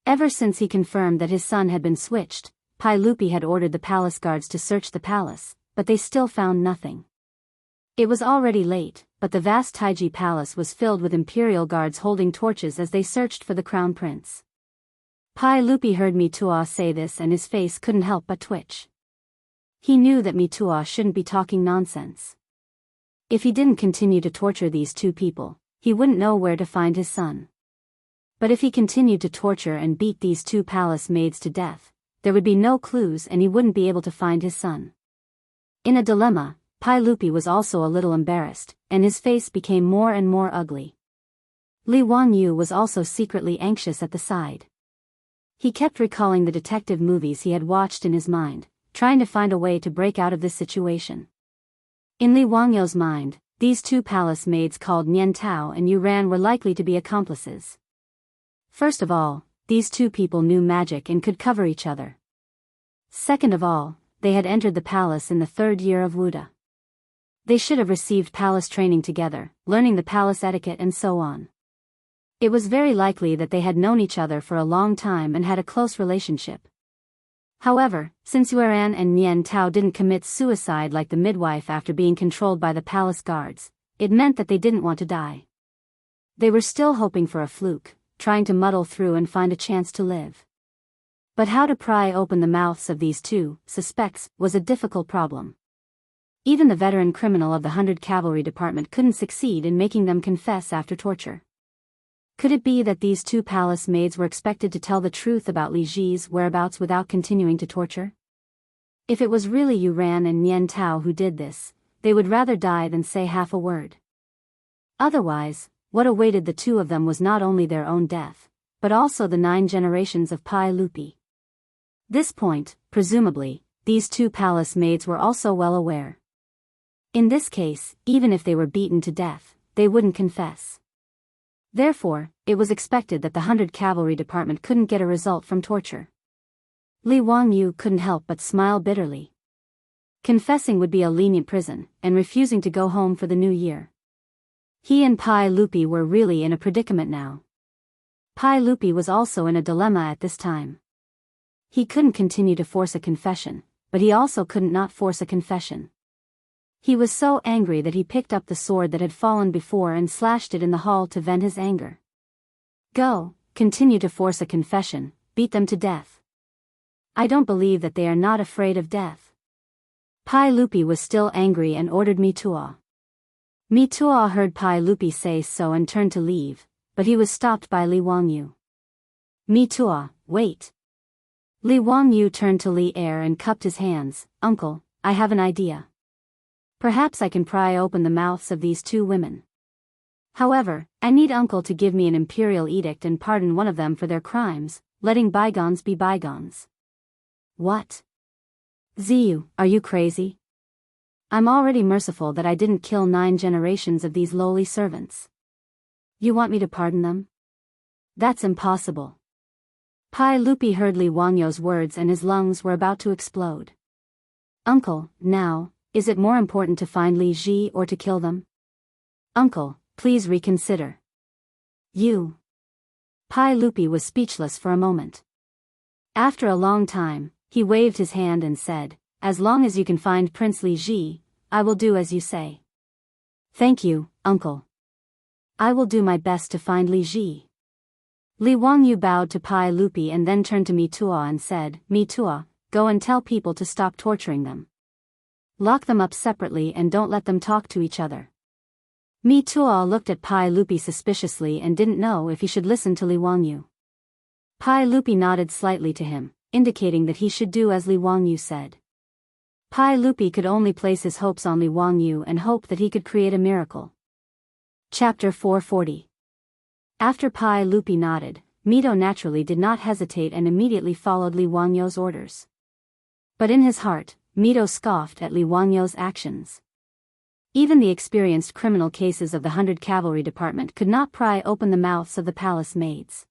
Ever since he confirmed that his son had been switched, Pai Lupi had ordered the palace guards to search the palace, but they still found nothing. It was already late, but the vast Taiji palace was filled with imperial guards holding torches as they searched for the crown prince. Pai Lupi heard Mituo say this and his face couldn't help but twitch. He knew that Mituo shouldn't be talking nonsense. If he didn't continue to torture these two people, he wouldn't know where to find his son. But if he continued to torture and beat these two palace maids to death, there would be no clues and he wouldn't be able to find his son. In a dilemma, Pai Lupi was also a little embarrassed, and his face became more and more ugly. Li Wangyu was also secretly anxious at the side. He kept recalling the detective movies he had watched in his mind, trying to find a way to break out of this situation. In Li Wangyu's mind, these two palace maids called Nian Tao and Yu Ran were likely to be accomplices. First of all, these two people knew magic and could cover each other. Second of all, they had entered the palace in the 3rd year of Wuda. They should have received palace training together, learning the palace etiquette and so on. It was very likely that they had known each other for a long time and had a close relationship. However, since Yuan and Nian Tao didn't commit suicide like the midwife after being controlled by the palace guards, it meant that they didn't want to die. They were still hoping for a fluke, trying to muddle through and find a chance to live. But how to pry open the mouths of these two suspects was a difficult problem. Even the veteran criminal of the 100 Cavalry Department couldn't succeed in making them confess after torture. Could it be that these two palace maids were expected to tell the truth about Li Ji's whereabouts without continuing to torture? If it was really Yu Ran and Nian Tao who did this, they would rather die than say half a word. Otherwise, what awaited the two of them was not only their own death, but also the 9 generations of Pai Lupi. This point, presumably, these two palace maids were also well aware. In this case, even if they were beaten to death, they wouldn't confess. Therefore, it was expected that the 100 Cavalry Department couldn't get a result from torture. Li Wangyu couldn't help but smile bitterly. Confessing would be a lenient prison, and refusing to go home for the new year. He and Pai Lupi were really in a predicament now. Pai Lupi was also in a dilemma at this time. He couldn't continue to force a confession, but he also couldn't not force a confession. He was so angry that he picked up the sword that had fallen before and slashed it in the hall to vent his anger. Go, continue to force a confession, beat them to death. I don't believe that they are not afraid of death. Pai Lupi was still angry and ordered Mituo. Mituo heard Pai Lupi say so and turned to leave, but he was stopped by Li Wangyu. Mituo, wait. Li Wangyu turned to Li Er and cupped his hands. Uncle, I have an idea. Perhaps I can pry open the mouths of these two women. However, I need Uncle to give me an imperial edict and pardon one of them for their crimes, letting bygones be bygones. What? Ziyu, are you crazy? I'm already merciful that I didn't kill 9 generations of these lowly servants. You want me to pardon them? That's impossible. Pai Lupi heard Li Wangyu's words and his lungs were about to explode. Uncle, now, is it more important to find Li Ji or to kill them? Uncle, please reconsider. You. Pai Lupi was speechless for a moment. After a long time, he waved his hand and said, as long as you can find Prince Li Ji, I will do as you say. Thank you, Uncle. I will do my best to find Li Ji. Li Wangyu bowed to Pai Lupi and then turned to Mituo and said, Mituo, go and tell people to stop torturing them. Lock them up separately and don't let them talk to each other. Mituo looked at Pai Lupi suspiciously and didn't know if he should listen to Li Wangyu. Pai Lupi nodded slightly to him, indicating that he should do as Li Wangyu said. Pai Lupi could only place his hopes on Li Wangyu and hope that he could create a miracle. Chapter 440. After Pai Lupi nodded, Mito naturally did not hesitate and immediately followed Li Wangyu's orders. But in his heart, Mito scoffed at Li Wangyu's actions. Even the experienced criminal cases of the 100 Cavalry Department could not pry open the mouths of the palace maids.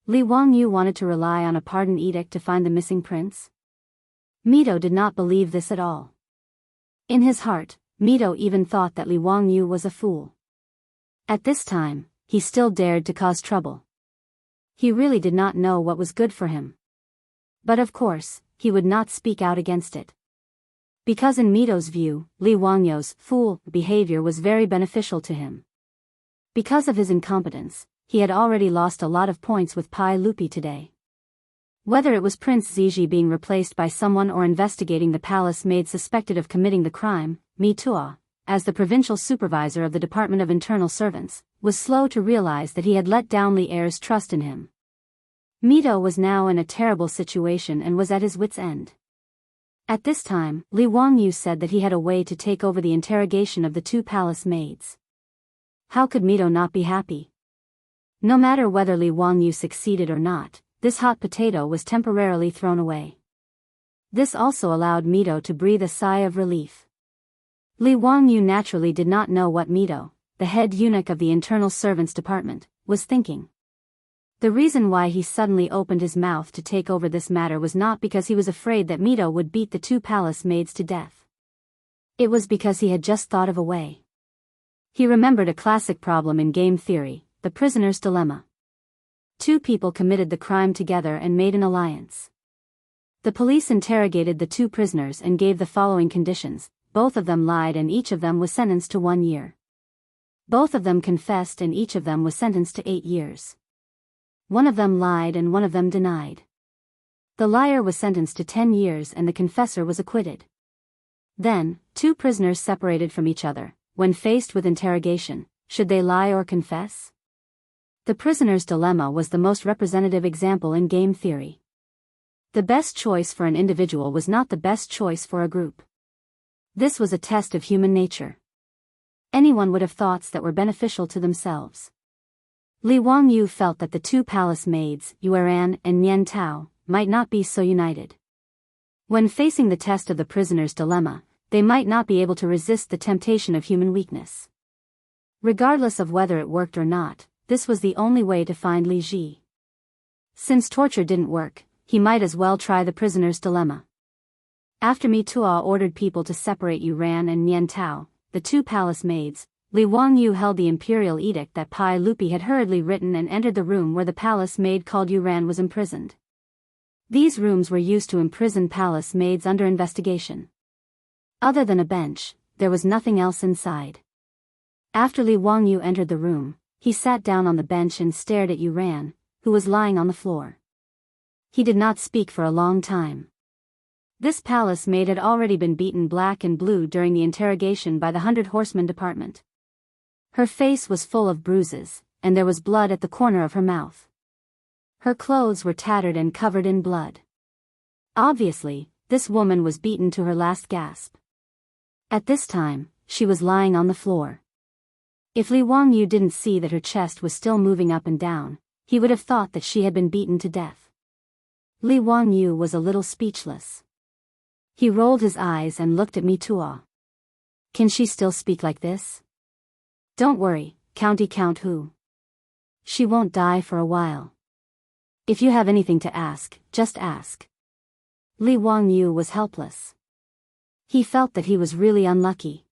Li Wangyu wanted to rely on a pardon edict to find the missing prince? Mito did not believe this at all. In his heart, Mito even thought that Li Wangyu was a fool. At this time, he still dared to cause trouble. He really did not know what was good for him. But of course, he would not speak out against it. Because in Mito's view, Li Wangyu's fool behavior was very beneficial to him. Because of his incompetence, he had already lost a lot of points with Pai Lupi today. Whether it was Prince Ziji being replaced by someone or investigating the palace maid suspected of committing the crime, Mitua, as the provincial supervisor of the Department of Internal Servants, was slow to realize that he had let down Li Er's trust in him. Mito was now in a terrible situation and was at his wit's end. At this time, Li Wangyu said that he had a way to take over the interrogation of the two palace maids. How could Mito not be happy? No matter whether Li Wangyu succeeded or not, this hot potato was temporarily thrown away. This also allowed Mito to breathe a sigh of relief. Li Wangyu naturally did not know what Mito, the head eunuch of the Internal Servants Department, was thinking. The reason why he suddenly opened his mouth to take over this matter was not because he was afraid that Mito would beat the two palace maids to death. It was because he had just thought of a way. He remembered a classic problem in game theory, the prisoner's dilemma. Two people committed the crime together and made an alliance. The police interrogated the two prisoners and gave the following conditions: both of them lied and each of them was sentenced to 1 year. Both of them confessed and each of them was sentenced to 8 years. One of them lied and one of them denied. The liar was sentenced to 10 years and the confessor was acquitted. Then, two prisoners separated from each other. When faced with interrogation, should they lie or confess? The prisoner's dilemma was the most representative example in game theory. The best choice for an individual was not the best choice for a group. This was a test of human nature. Anyone would have thoughts that were beneficial to themselves. Li Wangyu felt that the two palace maids, Yueran and Nian Tao, might not be so united. When facing the test of the prisoner's dilemma, they might not be able to resist the temptation of human weakness. Regardless of whether it worked or not, this was the only way to find Li Ji. Since torture didn't work, he might as well try the prisoner's dilemma. After Mitua ordered people to separate Yueran and Nian Tao, the two palace maids, Li Wangyu held the imperial edict that Pai Lupi had hurriedly written and entered the room where the palace maid called Yueran was imprisoned. These rooms were used to imprison palace maids under investigation. Other than a bench, there was nothing else inside. After Li Wangyu entered the room, he sat down on the bench and stared at Yueran, who was lying on the floor. He did not speak for a long time. This palace maid had already been beaten black and blue during the interrogation by the 100 Horsemen Department. Her face was full of bruises, and there was blood at the corner of her mouth. Her clothes were tattered and covered in blood. Obviously, this woman was beaten to her last gasp. At this time, she was lying on the floor. If Li Wangyu didn't see that her chest was still moving up and down, he would have thought that she had been beaten to death. Li Wangyu was a little speechless. He rolled his eyes and looked at Mitua. Can she still speak like this? Don't worry, Count Hu. She won't die for a while. If you have anything to ask, just ask. Li Wangyu was helpless. He felt that he was really unlucky.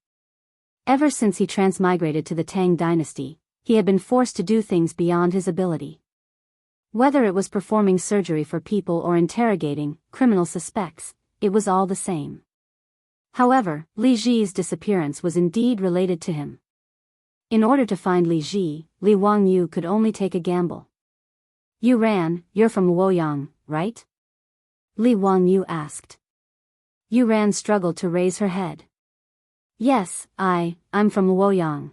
Ever since he transmigrated to the Tang dynasty, he had been forced to do things beyond his ability. Whether it was performing surgery for people or interrogating criminal suspects, it was all the same. However, Li Ji's disappearance was indeed related to him. In order to find Li Ji, Li Wangyu could only take a gamble. You're from Luoyang, right? Li Wangyu asked. Yueran struggled to raise her head. Yes, I'm from Luoyang.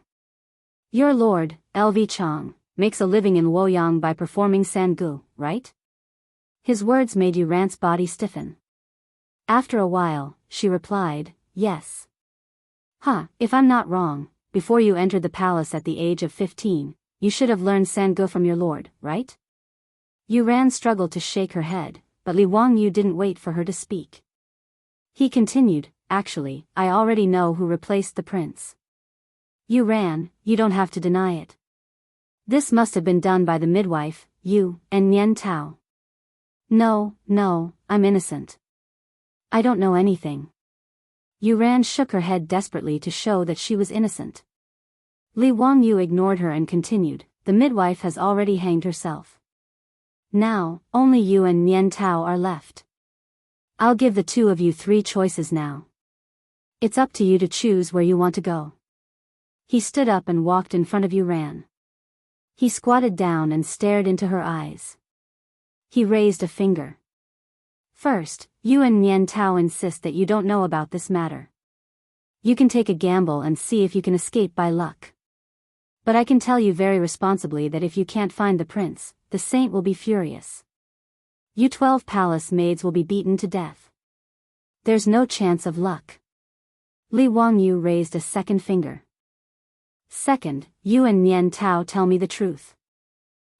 Your lord, LV Chang, makes a living in Luoyang by performing sangu, right? His words made Yueran's body stiffen. After a while, she replied, yes. If I'm not wrong, before you entered the palace at the age of 15, you should have learned sangu from your lord, right? Yueran struggled to shake her head, but Li Wangyu didn't wait for her to speak. He continued, actually, I already know who replaced the prince. Yueran, you don't have to deny it. This must have been done by the midwife, you, and Nian Tao. No, I'm innocent. I don't know anything. Yuran shook her head desperately to show that she was innocent. Li Wangyu ignored her and continued, the midwife has already hanged herself. Now, only you and Nian Tao are left. I'll give the two of you 3 choices now. It's up to you to choose where you want to go. He stood up and walked in front of Yuran. He squatted down and stared into her eyes. He raised a finger. First, you and Nian Tao insist that you don't know about this matter. You can take a gamble and see if you can escape by luck. But I can tell you very responsibly that if you can't find the prince, the saint will be furious. You 12 palace maids will be beaten to death. There's no chance of luck. Li Wangyu raised a second finger. Second, you and Nian Tao tell me the truth.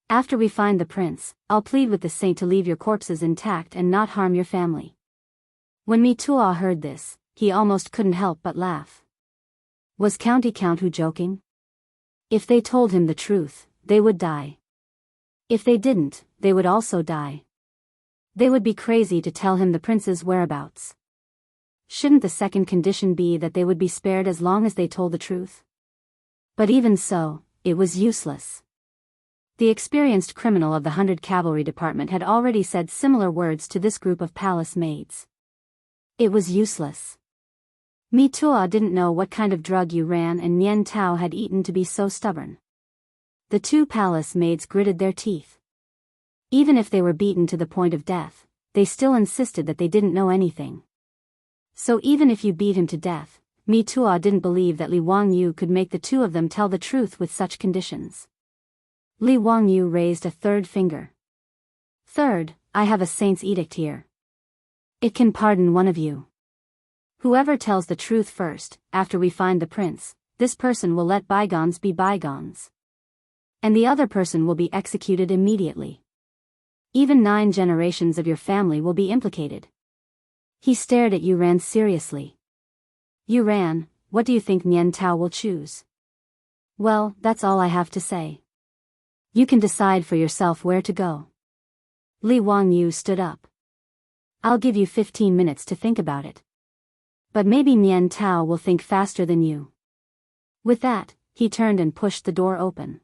After we find the prince, I'll plead with the saint to leave your corpses intact and not harm your family. When Mi Tuo heard this, he almost couldn't help but laugh. Was Count Hu joking? If they told him the truth, they would die. If they didn't, they would also die. They would be crazy to tell him the prince's whereabouts. Shouldn't the second condition be that they would be spared as long as they told the truth? But even so, it was useless. The experienced criminal of the 100 Cavalry Department had already said similar words to this group of palace maids. It was useless. Mi Tuo didn't know what kind of drug Yuran and Nian Tao had eaten to be so stubborn. The 2 palace maids gritted their teeth. Even if they were beaten to the point of death, they still insisted that they didn't know anything. So even if you beat him to death, Mi Tuo didn't believe that Li Wangyu could make the 2 of them tell the truth with such conditions. Li Wangyu raised a third finger. Third, I have a saint's edict here. It can pardon one of you. Whoever tells the truth first, after we find the prince, this person will let bygones be bygones. And the other person will be executed immediately. Even 9 generations of your family will be implicated. He stared at Yuran seriously. Yuran, what do you think Nian Tao will choose? Well, that's all I have to say. You can decide for yourself where to go. Li Wangyu stood up. I'll give you 15 minutes to think about it. But maybe Nian Tao will think faster than you. With that, he turned and pushed the door open.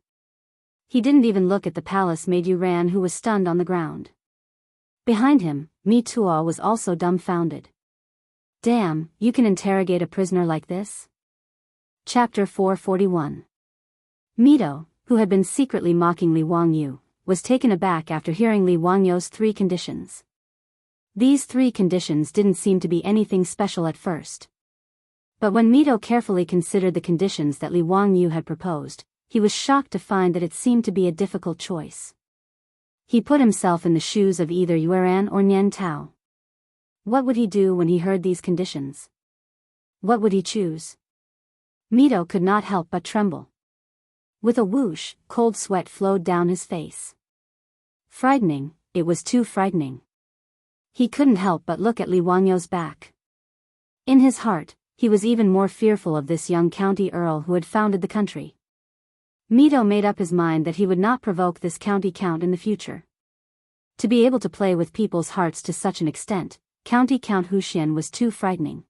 He didn't even look at the palace maid Yuran, who was stunned on the ground. Behind him, Mi Tuo was also dumbfounded. Damn, you can interrogate a prisoner like this? Chapter 441. Mito, who had been secretly mocking Li Wangyu, was taken aback after hearing Li Wangyu's 3 conditions. These 3 conditions didn't seem to be anything special at first. But when Mito carefully considered the conditions that Li Wangyu had proposed, he was shocked to find that it seemed to be a difficult choice. He put himself in the shoes of either Yuran or Nian Tao. What would he do when he heard these conditions? What would he choose? Mito could not help but tremble. With a whoosh, cold sweat flowed down his face. Frightening, it was too frightening. He couldn't help but look at Li Wangyu's back. In his heart, he was even more fearful of this young county earl who had founded the country. Mito made up his mind that he would not provoke this county count in the future. To be able to play with people's hearts to such an extent, County Count Huxian was too frightening.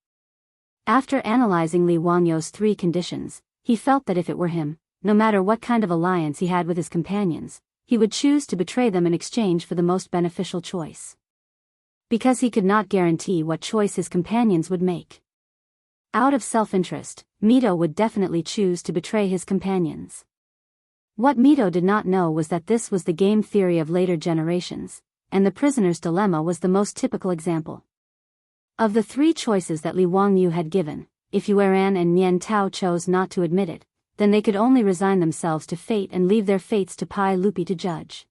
After analyzing Li Wangyu's 3 conditions, he felt that if it were him, no matter what kind of alliance he had with his companions, he would choose to betray them in exchange for the most beneficial choice. Because he could not guarantee what choice his companions would make. Out of self-interest, Mito would definitely choose to betray his companions. What Mito did not know was that this was the game theory of later generations, and the prisoner's dilemma was the most typical example. Of the 3 choices that Li Wangyu had given, if Yuran and Nian Tao chose not to admit it, then they could only resign themselves to fate and leave their fates to Pai Lupi to judge.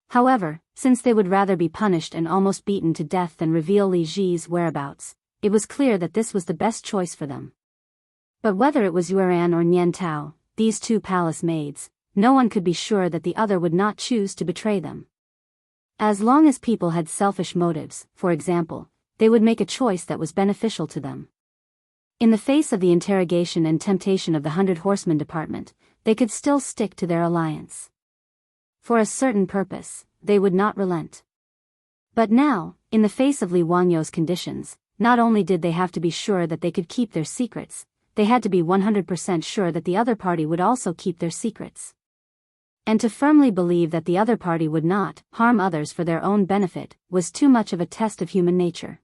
However, since they would rather be punished and almost beaten to death than reveal Li Ji's whereabouts, it was clear that this was the best choice for them. But whether it was Yuran or Nian Tao, these 2 palace maids, no one could be sure that the other would not choose to betray them. As long as people had selfish motives, for example, they would make a choice that was beneficial to them. In the face of the interrogation and temptation of the 100 Horsemen Department, they could still stick to their alliance. For a certain purpose, they would not relent. But now, in the face of Li Wangyou's conditions, not only did they have to be sure that they could keep their secrets, they had to be 100% sure that the other party would also keep their secrets. And to firmly believe that the other party would not harm others for their own benefit was too much of a test of human nature.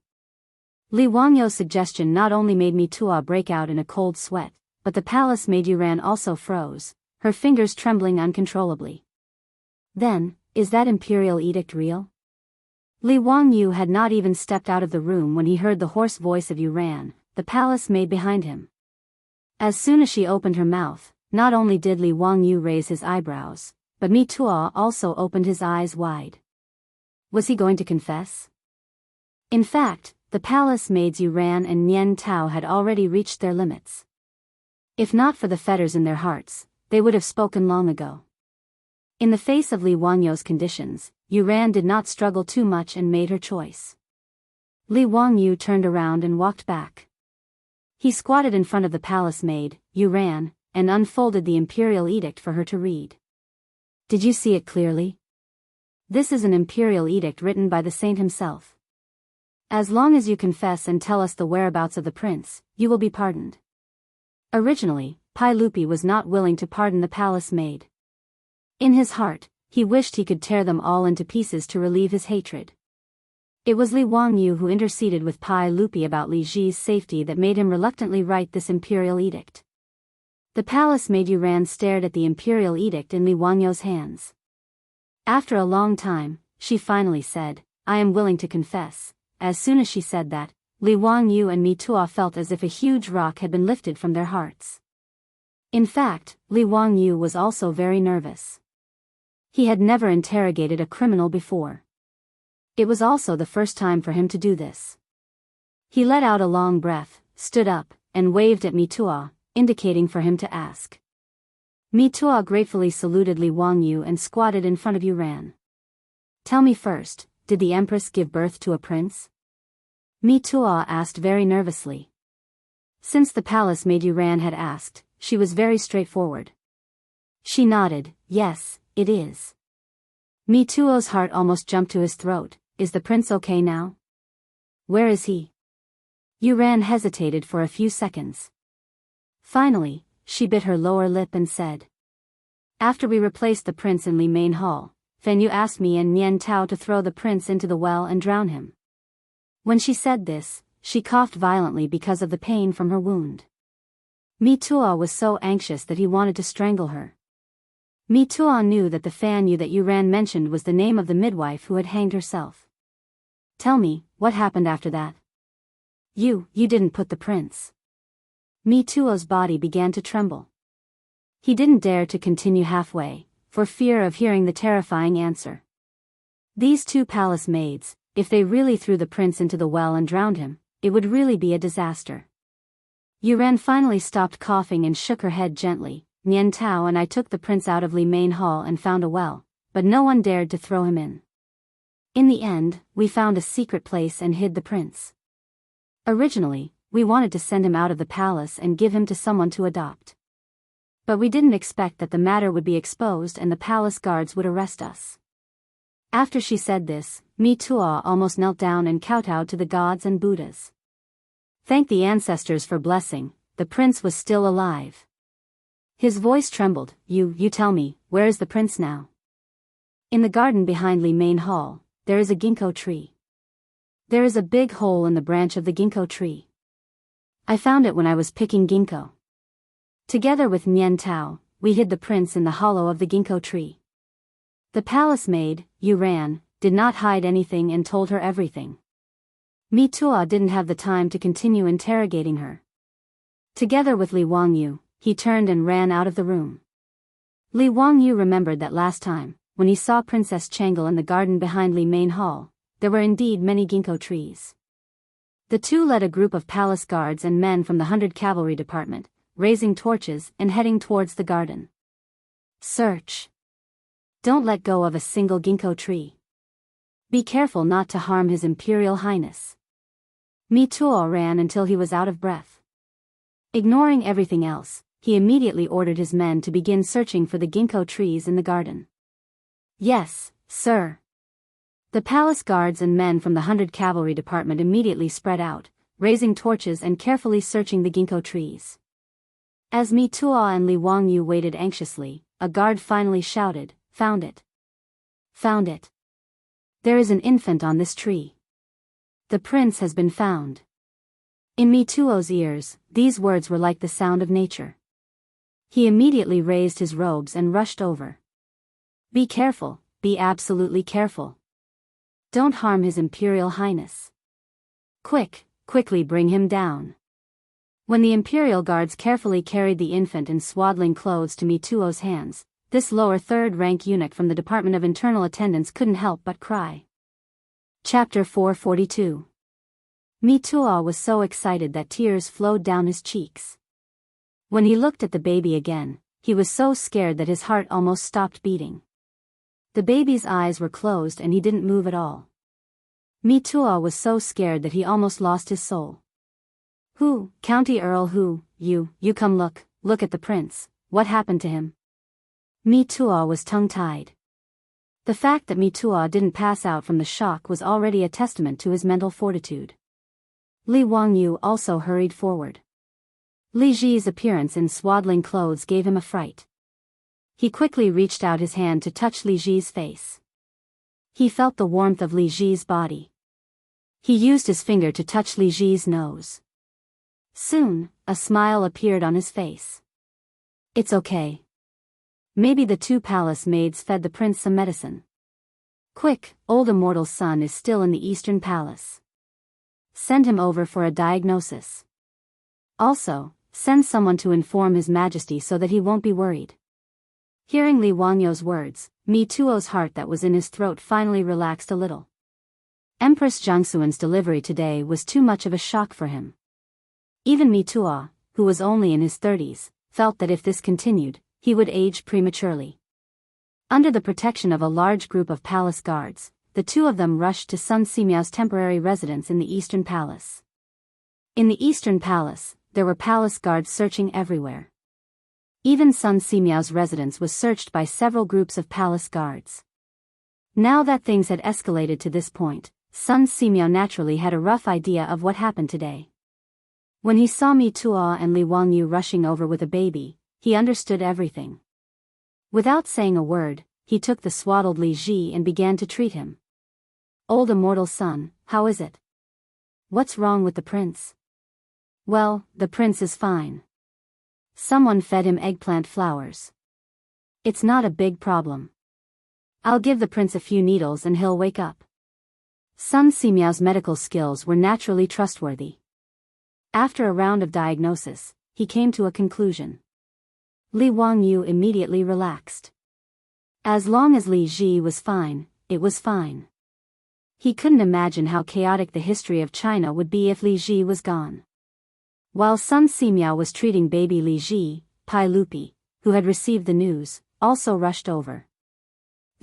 Li Wangyou's suggestion not only made Mitua break out in a cold sweat, but the palace maid Yuran also froze, her fingers trembling uncontrollably. Then, is that imperial edict real? Li Wangyu had not even stepped out of the room when he heard the hoarse voice of Yuran, the palace maid behind him. As soon as she opened her mouth, not only did Li Wangyu raise his eyebrows, but Mitua also opened his eyes wide. Was he going to confess? In fact, the palace maids Yuran and Nian Tao had already reached their limits. If not for the fetters in their hearts, they would have spoken long ago. In the face of Li Wangyou's conditions, Yuran did not struggle too much and made her choice. Li Wangyu turned around and walked back. He squatted in front of the palace maid, Yuran, and unfolded the imperial edict for her to read. Did you see it clearly? This is an imperial edict written by the saint himself. As long as you confess and tell us the whereabouts of the prince, you will be pardoned. Originally, Pai Lupi was not willing to pardon the palace maid. In his heart, he wished he could tear them all into pieces to relieve his hatred. It was Li Wangyu who interceded with Pai Lupi about Li Ji's safety that made him reluctantly write this imperial edict. The palace maid Yuran stared at the imperial edict in Li Wangyou's hands. After a long time, she finally said, I am willing to confess. As soon as she said that, Li Wangyu and Mitua felt as if a huge rock had been lifted from their hearts. In fact, Li Wangyu was also very nervous. He had never interrogated a criminal before. It was also the first time for him to do this. He let out a long breath, stood up, and waved at Mitua, indicating for him to ask. Mitua gratefully saluted Li Wangyu and squatted in front of Yuran. Tell me first, did the empress give birth to a prince? Mitua asked very nervously. Since the palace maid Yuran had asked, she was very straightforward. She nodded, yes, it is. Mituo's heart almost jumped to his throat. Is the prince okay now? Where is he? Yuran hesitated for a few seconds. Finally, she bit her lower lip and said. After we replaced the prince in Li Main Hall, Fan Yu asked me and Nian Tao to throw the prince into the well and drown him. When she said this, she coughed violently because of the pain from her wound. Mitua was so anxious that he wanted to strangle her. Mitua knew that the Fan Yu that Yuran mentioned was the name of the midwife who had hanged herself. Tell me, what happened after that? You didn't put the prince. Mituo's body began to tremble. He didn't dare to continue halfway, for fear of hearing the terrifying answer. These two palace maids, if they really threw the prince into the well and drowned him, it would really be a disaster. Yuran finally stopped coughing and shook her head gently. Nian Tao and I took the prince out of Li Main Hall and found a well, but no one dared to throw him in. In the end, we found a secret place and hid the prince. Originally, we wanted to send him out of the palace and give him to someone to adopt. But we didn't expect that the matter would be exposed and the palace guards would arrest us. After she said this, Mitua almost knelt down and kowtowed to the gods and Buddhas. Thank the ancestors for blessing, the prince was still alive. His voice trembled. You tell me, where is the prince now? In the garden behind Li Main Hall, there is a ginkgo tree. There is a big hole in the branch of the ginkgo tree. I found it when I was picking ginkgo. Together with Nian Tao, we hid the prince in the hollow of the ginkgo tree. The palace maid, Yuran, did not hide anything and told her everything. Mitua didn't have the time to continue interrogating her. Together with Li Wangyu, he turned and ran out of the room. Li Wangyu remembered that last time, when he saw Princess Changle in the garden behind Li Main Hall, there were indeed many ginkgo trees. The two led a group of palace guards and men from the 100 Cavalry Department, raising torches and heading towards the garden. Search. Don't let go of a single ginkgo tree. Be careful not to harm His Imperial Highness. Mitua ran until he was out of breath. Ignoring everything else, he immediately ordered his men to begin searching for the ginkgo trees in the garden. Yes, sir. The palace guards and men from the 100 Cavalry Department immediately spread out, raising torches and carefully searching the ginkgo trees. As Mi Tuo and Li Wangyu waited anxiously, a guard finally shouted, "Found it! Found it! There is an infant on this tree. The prince has been found." In Mi Tuo's ears, these words were like the sound of nature. He immediately raised his robes and rushed over. "Be careful, be absolutely careful. Don't harm His Imperial Highness. Quickly bring him down." When the imperial guards carefully carried the infant in swaddling clothes to Mi Tuo's hands, this lower third-rank eunuch from the Department of Internal Attendance couldn't help but cry. Chapter 442. Mi Tuo was so excited that tears flowed down his cheeks. When he looked at the baby again, he was so scared that his heart almost stopped beating. The baby's eyes were closed and he didn't move at all. Mi Tuo was so scared that he almost lost his soul. "Who, County Earl who, you come look at the prince, what happened to him?" Mi Tuo was tongue-tied. The fact that Mi Tuo didn't pass out from the shock was already a testament to his mental fortitude. Li Wangyu also hurried forward. Li Ji's appearance in swaddling clothes gave him a fright. He quickly reached out his hand to touch Li Ji's face. He felt the warmth of Li Ji's body. He used his finger to touch Li Ji's nose. Soon, a smile appeared on his face. "It's okay. Maybe the 2 palace maids fed the prince some medicine. Quick, old immortal's son is still in the Eastern Palace. Send him over for a diagnosis. Also, send someone to inform His Majesty so that he won't be worried." Hearing Li Wangyu's words, Mi Tuo's heart that was in his throat finally relaxed a little. Empress Jianghu's delivery today was too much of a shock for him. Even Mi Tuo, who was only in his 30s, felt that if this continued, he would age prematurely. Under the protection of a large group of palace guards, the 2 of them rushed to Sun Simiao's temporary residence in the Eastern Palace. In the Eastern Palace, there were palace guards searching everywhere. Even Sun Simiao's residence was searched by several groups of palace guards. Now that things had escalated to this point, Sun Simiao naturally had a rough idea of what happened today. When he saw Mi Tuo and Li Wangyu rushing over with a baby, he understood everything. Without saying a word, he took the swaddled Li Ji and began to treat him. "Old immortal son, how is it? What's wrong with the prince?" "Well, the prince is fine. Someone fed him eggplant flowers. It's not a big problem. I'll give the prince a few needles and he'll wake up." Sun Simiao's medical skills were naturally trustworthy. After a round of diagnosis, he came to a conclusion. Li Wangyu immediately relaxed. As long as Li Ji was fine, it was fine. He couldn't imagine how chaotic the history of China would be if Li Ji was gone. While Sun Simiao was treating baby Li Ji, Pai Lupi, who had received the news, also rushed over.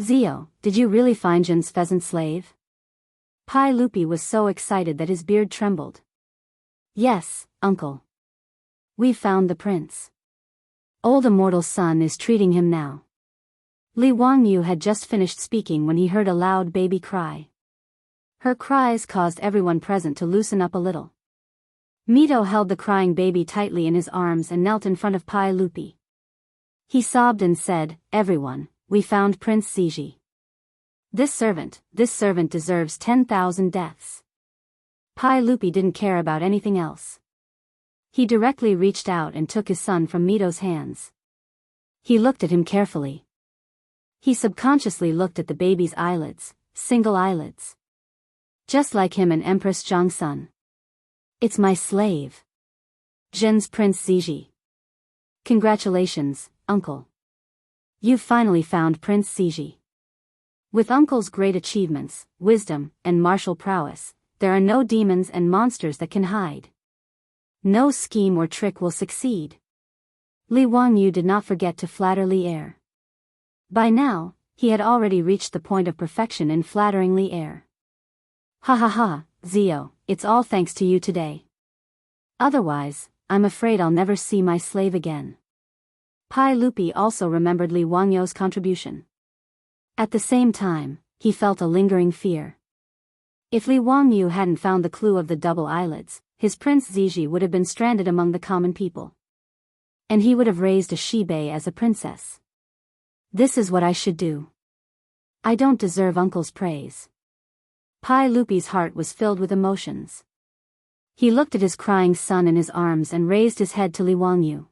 "Zio, did you really find Jin's pheasant slave?" Pai Lupi was so excited that his beard trembled. "Yes, uncle. We found the prince. Old immortal's son is treating him now." Li Wangyu had just finished speaking when he heard a loud baby cry. Her cries caused everyone present to loosen up a little. Mito held the crying baby tightly in his arms and knelt in front of Pai Lupi. He sobbed and said, "Everyone, we found Prince Ziji. This servant deserves 10,000 deaths." Pai Lupi didn't care about anything else. He directly reached out and took his son from Mito's hands. He looked at him carefully. He subconsciously looked at the baby's eyelids, single eyelids. Just like him and Empress Zhang's son. "It's my slave. Jin's Prince Ziji. Congratulations, uncle. You've finally found Prince Ziji." With uncle's great achievements, wisdom, and martial prowess, there are no demons and monsters that can hide. No scheme or trick will succeed. Li Wangyu did not forget to flatter Li Er. By now, he had already reached the point of perfection in flattering Li Er. "Ha ha ha, Zio, it's all thanks to you today. Otherwise, I'm afraid I'll never see my slave again." Pai Lupi also remembered Li Wangyou's contribution. At the same time, he felt a lingering fear. If Li Wangyou hadn't found the clue of the double eyelids, his Prince Ziji would have been stranded among the common people. And he would have raised a she-bei as a princess. This is what I should do. I don't deserve uncle's praise. Pai Lupi's heart was filled with emotions. He looked at his crying son in his arms and raised his head to Li Wangyou.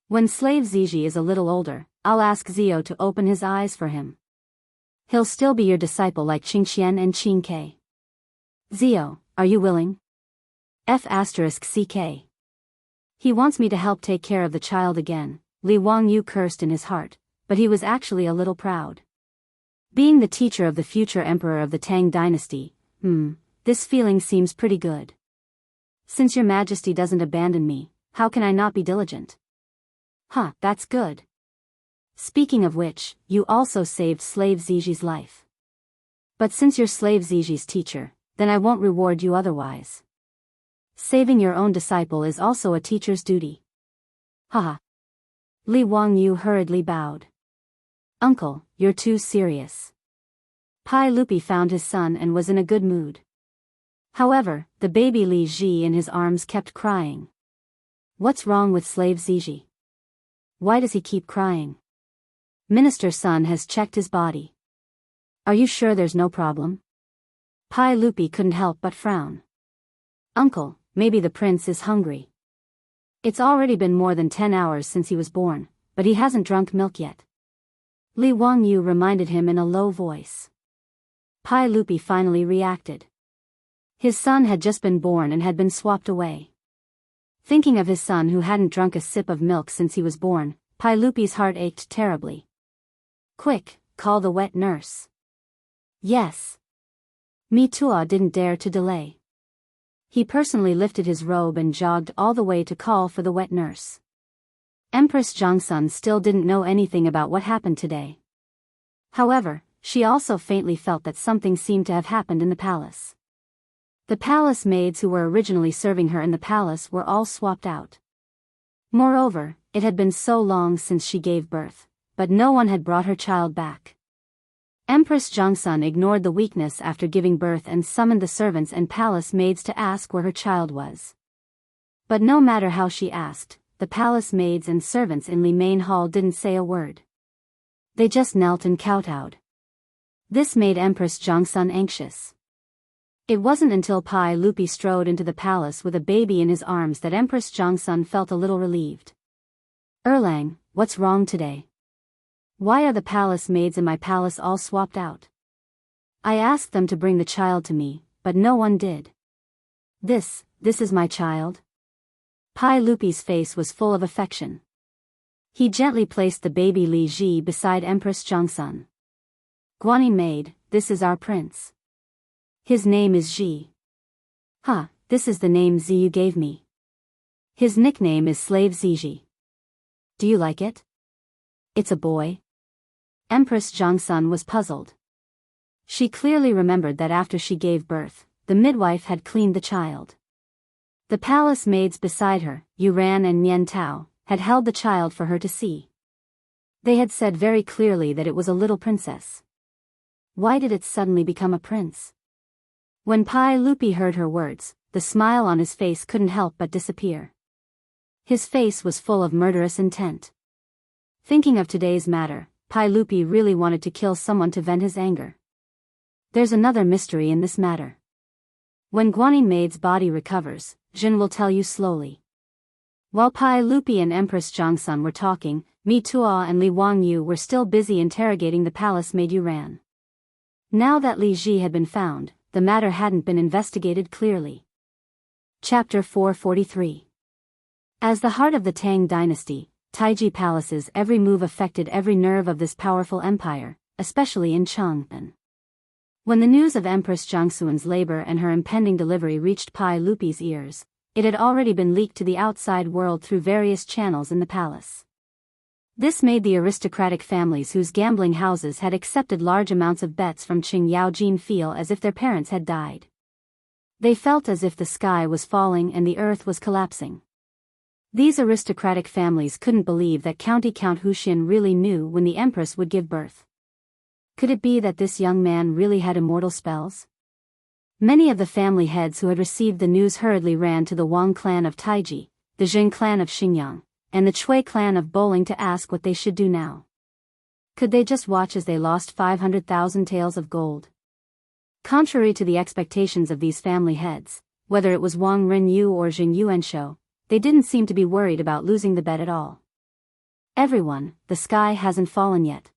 When slave Ziji is a little older, I'll ask Zio to open his eyes for him. He'll still be your disciple like Qingqian and Qingke. Zio, are you willing? F***ck. He wants me to help take care of the child again, Li Wangyou cursed in his heart, but he was actually a little proud. Being the teacher of the future emperor of the Tang dynasty, this feeling seems pretty good. Since your majesty doesn't abandon me, how can I not be diligent? That's good. Speaking of which, you also saved slave Ziji's life. But since you're slave Ziji's teacher, then I won't reward you otherwise. Saving your own disciple is also a teacher's duty. Li Wangyou hurriedly bowed. Uncle, you're too serious. Pai Lupi found his son and was in a good mood. However, the baby Li Ji in his arms kept crying. What's wrong with slave Ziji? Why does he keep crying? Minister's son has checked his body. Are you sure there's no problem? Pai Lupi couldn't help but frown. Uncle, maybe the prince is hungry. It's already been more than 10 hours since he was born, but he hasn't drunk milk yet. Li Wangyou reminded him in a low voice. Pai Lupi finally reacted. His son had just been born and had been swapped away. Thinking of his son who hadn't drunk a sip of milk since he was born, Pai Lupi's heart ached terribly. Quick, call the wet nurse. Yes. Mi Tuo didn't dare to delay. He personally lifted his robe and jogged all the way to call for the wet nurse. Empress Jiangsun still didn't know anything about what happened today. However, she also faintly felt that something seemed to have happened in the palace. The palace maids who were originally serving her in the palace were all swapped out. Moreover, it had been so long since she gave birth, but no one had brought her child back. Empress Jiangsun ignored the weakness after giving birth and summoned the servants and palace maids to ask where her child was. But no matter how she asked, the palace maids and servants in Li Main Hall didn't say a word. They just knelt and kowtowed. This made Empress Jiangsun anxious. It wasn't until Pai Lupi strode into the palace with a baby in his arms that Empress Jiangsun felt a little relieved. Erlang, what's wrong today? Why are the palace maids in my palace all swapped out? I asked them to bring the child to me, but no one did. This is my child? Pai Lupi's face was full of affection. He gently placed the baby Li Ji beside Empress Jiangsun. Guanyin maid, this is our prince. His name is Ji. This is the name Ziyu gave me. His nickname is Slave Ziji. Do you like it? It's a boy. Empress Jiangsun was puzzled. She clearly remembered that after she gave birth, the midwife had cleaned the child. The palace maids beside her, Yuran and Nian Tao, had held the child for her to see. They had said very clearly that it was a little princess. Why did it suddenly become a prince? When Pai Lupi heard her words, the smile on his face couldn't help but disappear. His face was full of murderous intent. Thinking of today's matter, Pai Lupi really wanted to kill someone to vent his anger. There's another mystery in this matter. When Guanyin maid's body recovers, Jin will tell you slowly. While Pai Lupi and Empress Jiangsun were talking, Mi Tuo and Li Wangyou were still busy interrogating the palace maid Yuran. Now that Li Ji had been found, the matter hadn't been investigated clearly. Chapter 443. As the heart of the Tang dynasty, Taiji Palace's every move affected every nerve of this powerful empire, especially in Chang'an. When the news of Empress Jiangsun's labor and her impending delivery reached Pai Lupi's ears, it had already been leaked to the outside world through various channels in the palace. This made the aristocratic families whose gambling houses had accepted large amounts of bets from Qing Yaojin feel as if their parents had died. They felt as if the sky was falling and the earth was collapsing. These aristocratic families couldn't believe that Count Huxian really knew when the empress would give birth. Could it be that this young man really had immortal spells? Many of the family heads who had received the news hurriedly ran to the Wang clan of Taiji, the Jing clan of Xinjiang, and the Chui clan of Bowling to ask what they should do now. Could they just watch as they lost 500,000 taels of gold? Contrary to the expectations of these family heads, whether it was Wang Renyu or Jing Yuanshou, they didn't seem to be worried about losing the bet at all. Everyone, the sky hasn't fallen yet.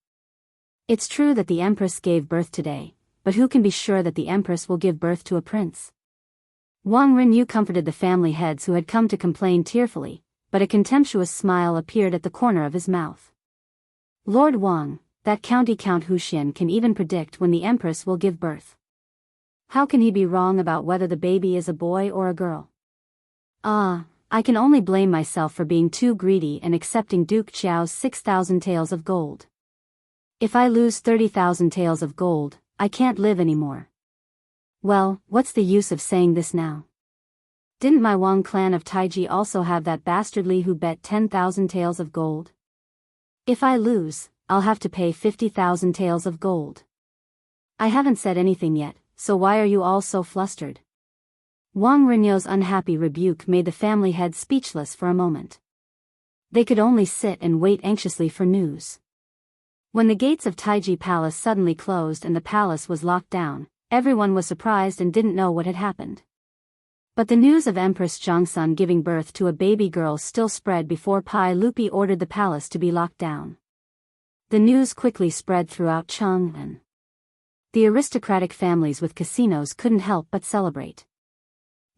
It's true that the empress gave birth today, but who can be sure that the empress will give birth to a prince? Wang Renyu comforted the family heads who had come to complain tearfully, but a contemptuous smile appeared at the corner of his mouth. Lord Wang, that Count Huxian can even predict when the empress will give birth. How can he be wrong about whether the baby is a boy or a girl? I can only blame myself for being too greedy and accepting Duke Qiao's 6,000 taels of gold. If I lose 30,000 taels of gold, I can't live anymore. Well, what's the use of saying this now? Didn't my Wang clan of Taiji also have that bastardly who bet 10,000 taels of gold? If I lose, I'll have to pay 50,000 taels of gold. I haven't said anything yet, so why are you all so flustered? Wang Renyu's unhappy rebuke made the family heads speechless for a moment. They could only sit and wait anxiously for news. When the gates of Taiji Palace suddenly closed and the palace was locked down, everyone was surprised and didn't know what had happened. But the news of Empress Zhongsun giving birth to a baby girl still spread before Pai Lupi ordered the palace to be locked down. The news quickly spread throughout Chang'an. The aristocratic families with casinos couldn't help but celebrate.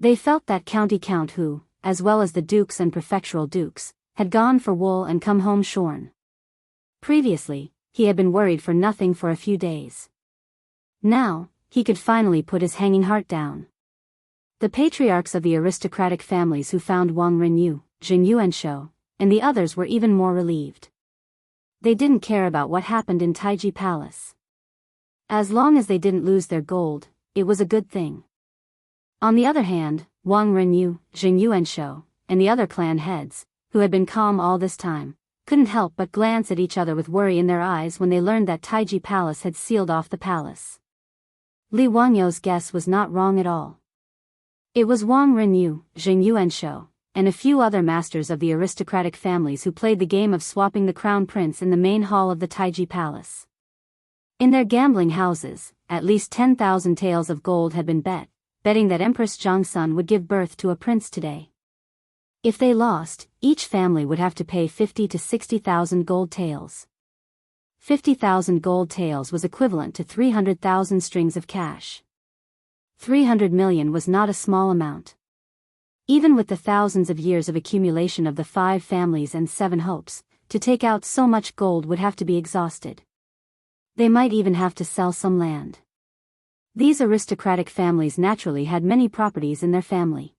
They felt that Count Hu, as well as the dukes and prefectural dukes, had gone for wool and come home shorn. Previously, he had been worried for nothing for a few days. Now, he could finally put his hanging heart down. The patriarchs of the aristocratic families who found Wang Renyu, Jing Yuanshou, and the others were even more relieved. They didn't care about what happened in Taiji Palace. As long as they didn't lose their gold, it was a good thing. On the other hand, Wang Renyu, Jing Yuanshou, and the other clan heads, who had been calm all this time, couldn't help but glance at each other with worry in their eyes when they learned that Taiji Palace had sealed off the palace. Li Wangyou's guess was not wrong at all. It was Wang Renyu, Jing Yuanshou, and a few other masters of the aristocratic families who played the game of swapping the crown prince in the main hall of the Taiji Palace. In their gambling houses, at least 10,000 taels of gold had been betting that Empress Zhongsun would give birth to a prince today. If they lost, each family would have to pay 50 to 60,000 gold taels. 50,000 gold taels was equivalent to 300,000 strings of cash. 300 million was not a small amount. Even with the thousands of years of accumulation of the 5 families and 7 hopes, to take out so much gold would have to be exhausted. They might even have to sell some land. These aristocratic families naturally had many properties in their family.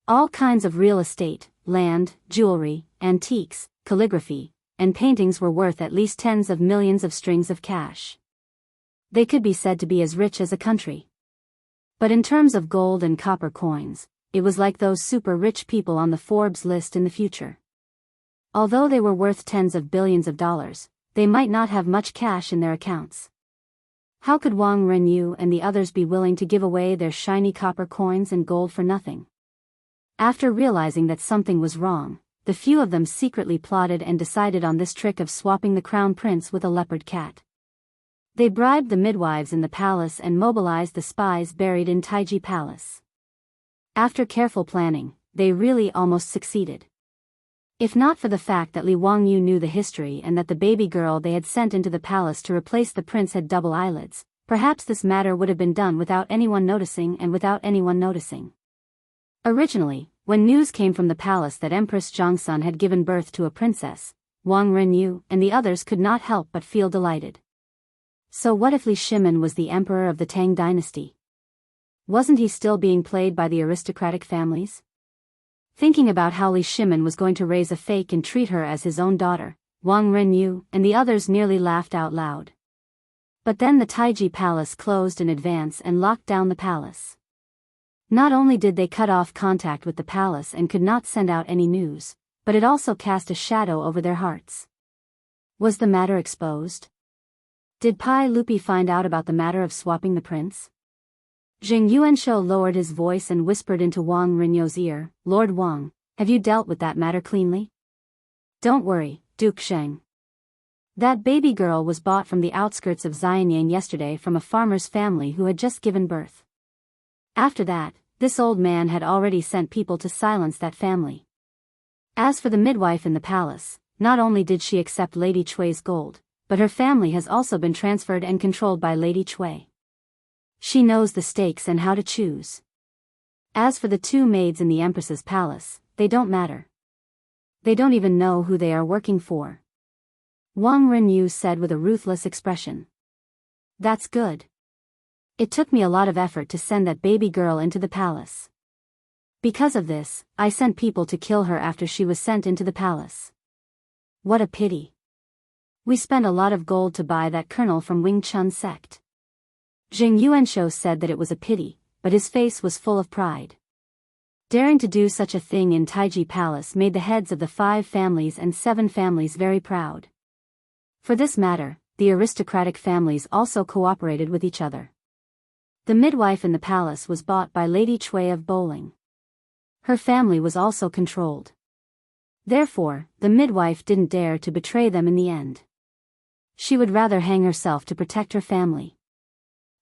All kinds of real estate, land, jewelry, antiques, calligraphy, and paintings were worth at least tens of millions of strings of cash. They could be said to be as rich as a country. But in terms of gold and copper coins, it was like those super rich people on the Forbes list in the future. Although they were worth tens of billions of dollars, they might not have much cash in their accounts. How could Wang Renyu and the others be willing to give away their shiny copper coins and gold for nothing? After realizing that something was wrong, the few of them secretly plotted and decided on this trick of swapping the crown prince with a leopard cat. They bribed the midwives in the palace and mobilized the spies buried in Taiji Palace. After careful planning, they really almost succeeded. If not for the fact that Li Wangyu knew the history and that the baby girl they had sent into the palace to replace the prince had double eyelids, perhaps this matter would have been done without anyone noticing and without anyone noticing. Originally, when news came from the palace that Empress Zhongsun had given birth to a princess, Wang Renyu and the others could not help but feel delighted. So what if Li Shimin was the emperor of the Tang dynasty? Wasn't he still being played by the aristocratic families? Thinking about how Li Shimin was going to raise a fake and treat her as his own daughter, Wang Renyu and the others nearly laughed out loud. But then the Taiji Palace closed in advance and locked down the palace. Not only did they cut off contact with the palace and could not send out any news, but it also cast a shadow over their hearts. Was the matter exposed? Did Pai Lupi find out about the matter of swapping the prince? Jing Yuanshou lowered his voice and whispered into Wang Renyou's ear, "Lord Wang, have you dealt with that matter cleanly?" "Don't worry, Duke Sheng. That baby girl was bought from the outskirts of Xianyang yesterday from a farmer's family who had just given birth. After that, this old man had already sent people to silence that family. As for the midwife in the palace, not only did she accept Lady Chui's gold, but her family has also been transferred and controlled by Lady Chui. She knows the stakes and how to choose. As for the two maids in the Empress's palace, they don't matter. They don't even know who they are working for," Wang Renyu said with a ruthless expression. "That's good. It took me a lot of effort to send that baby girl into the palace. Because of this, I sent people to kill her after she was sent into the palace. What a pity. We spent a lot of gold to buy that colonel from Wing Chun sect." Jing Yuanshou said that it was a pity, but his face was full of pride. Daring to do such a thing in Taiji Palace made the heads of the 5 families and 7 families very proud. For this matter, the aristocratic families also cooperated with each other. The midwife in the palace was bought by Lady Chui of Bowling. Her family was also controlled. Therefore, the midwife didn't dare to betray them in the end. She would rather hang herself to protect her family.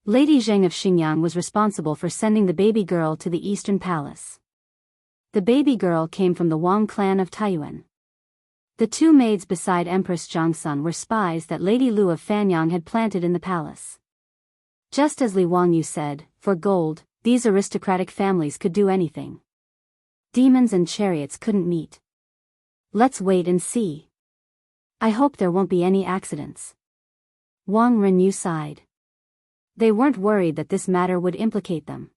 Lady Zheng of Xinjiang was responsible for sending the baby girl to the Eastern Palace. The baby girl came from the Wang clan of Taiyuan. The 2 maids beside Empress Zhangsun were spies that Lady Lu of Fanyang had planted in the palace. Just as Li Wangyu said, for gold, these aristocratic families could do anything. Demons and chariots couldn't meet. Let's wait and see. I hope there won't be any accidents. Wang Renyu sighed. They weren't worried that this matter would implicate them.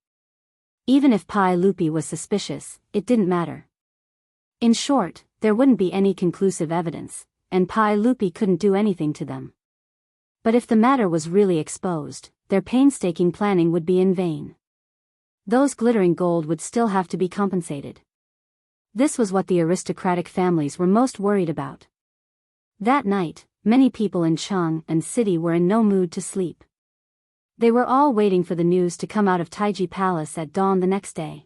Even if Pai Lupi was suspicious, it didn't matter. In short, there wouldn't be any conclusive evidence, and Pai Lupi couldn't do anything to them. But if the matter was really exposed, their painstaking planning would be in vain. Those glittering gold would still have to be compensated. This was what the aristocratic families were most worried about. That night, many people in Chang and city were in no mood to sleep. They were all waiting for the news to come out of Taiji Palace at dawn the next day.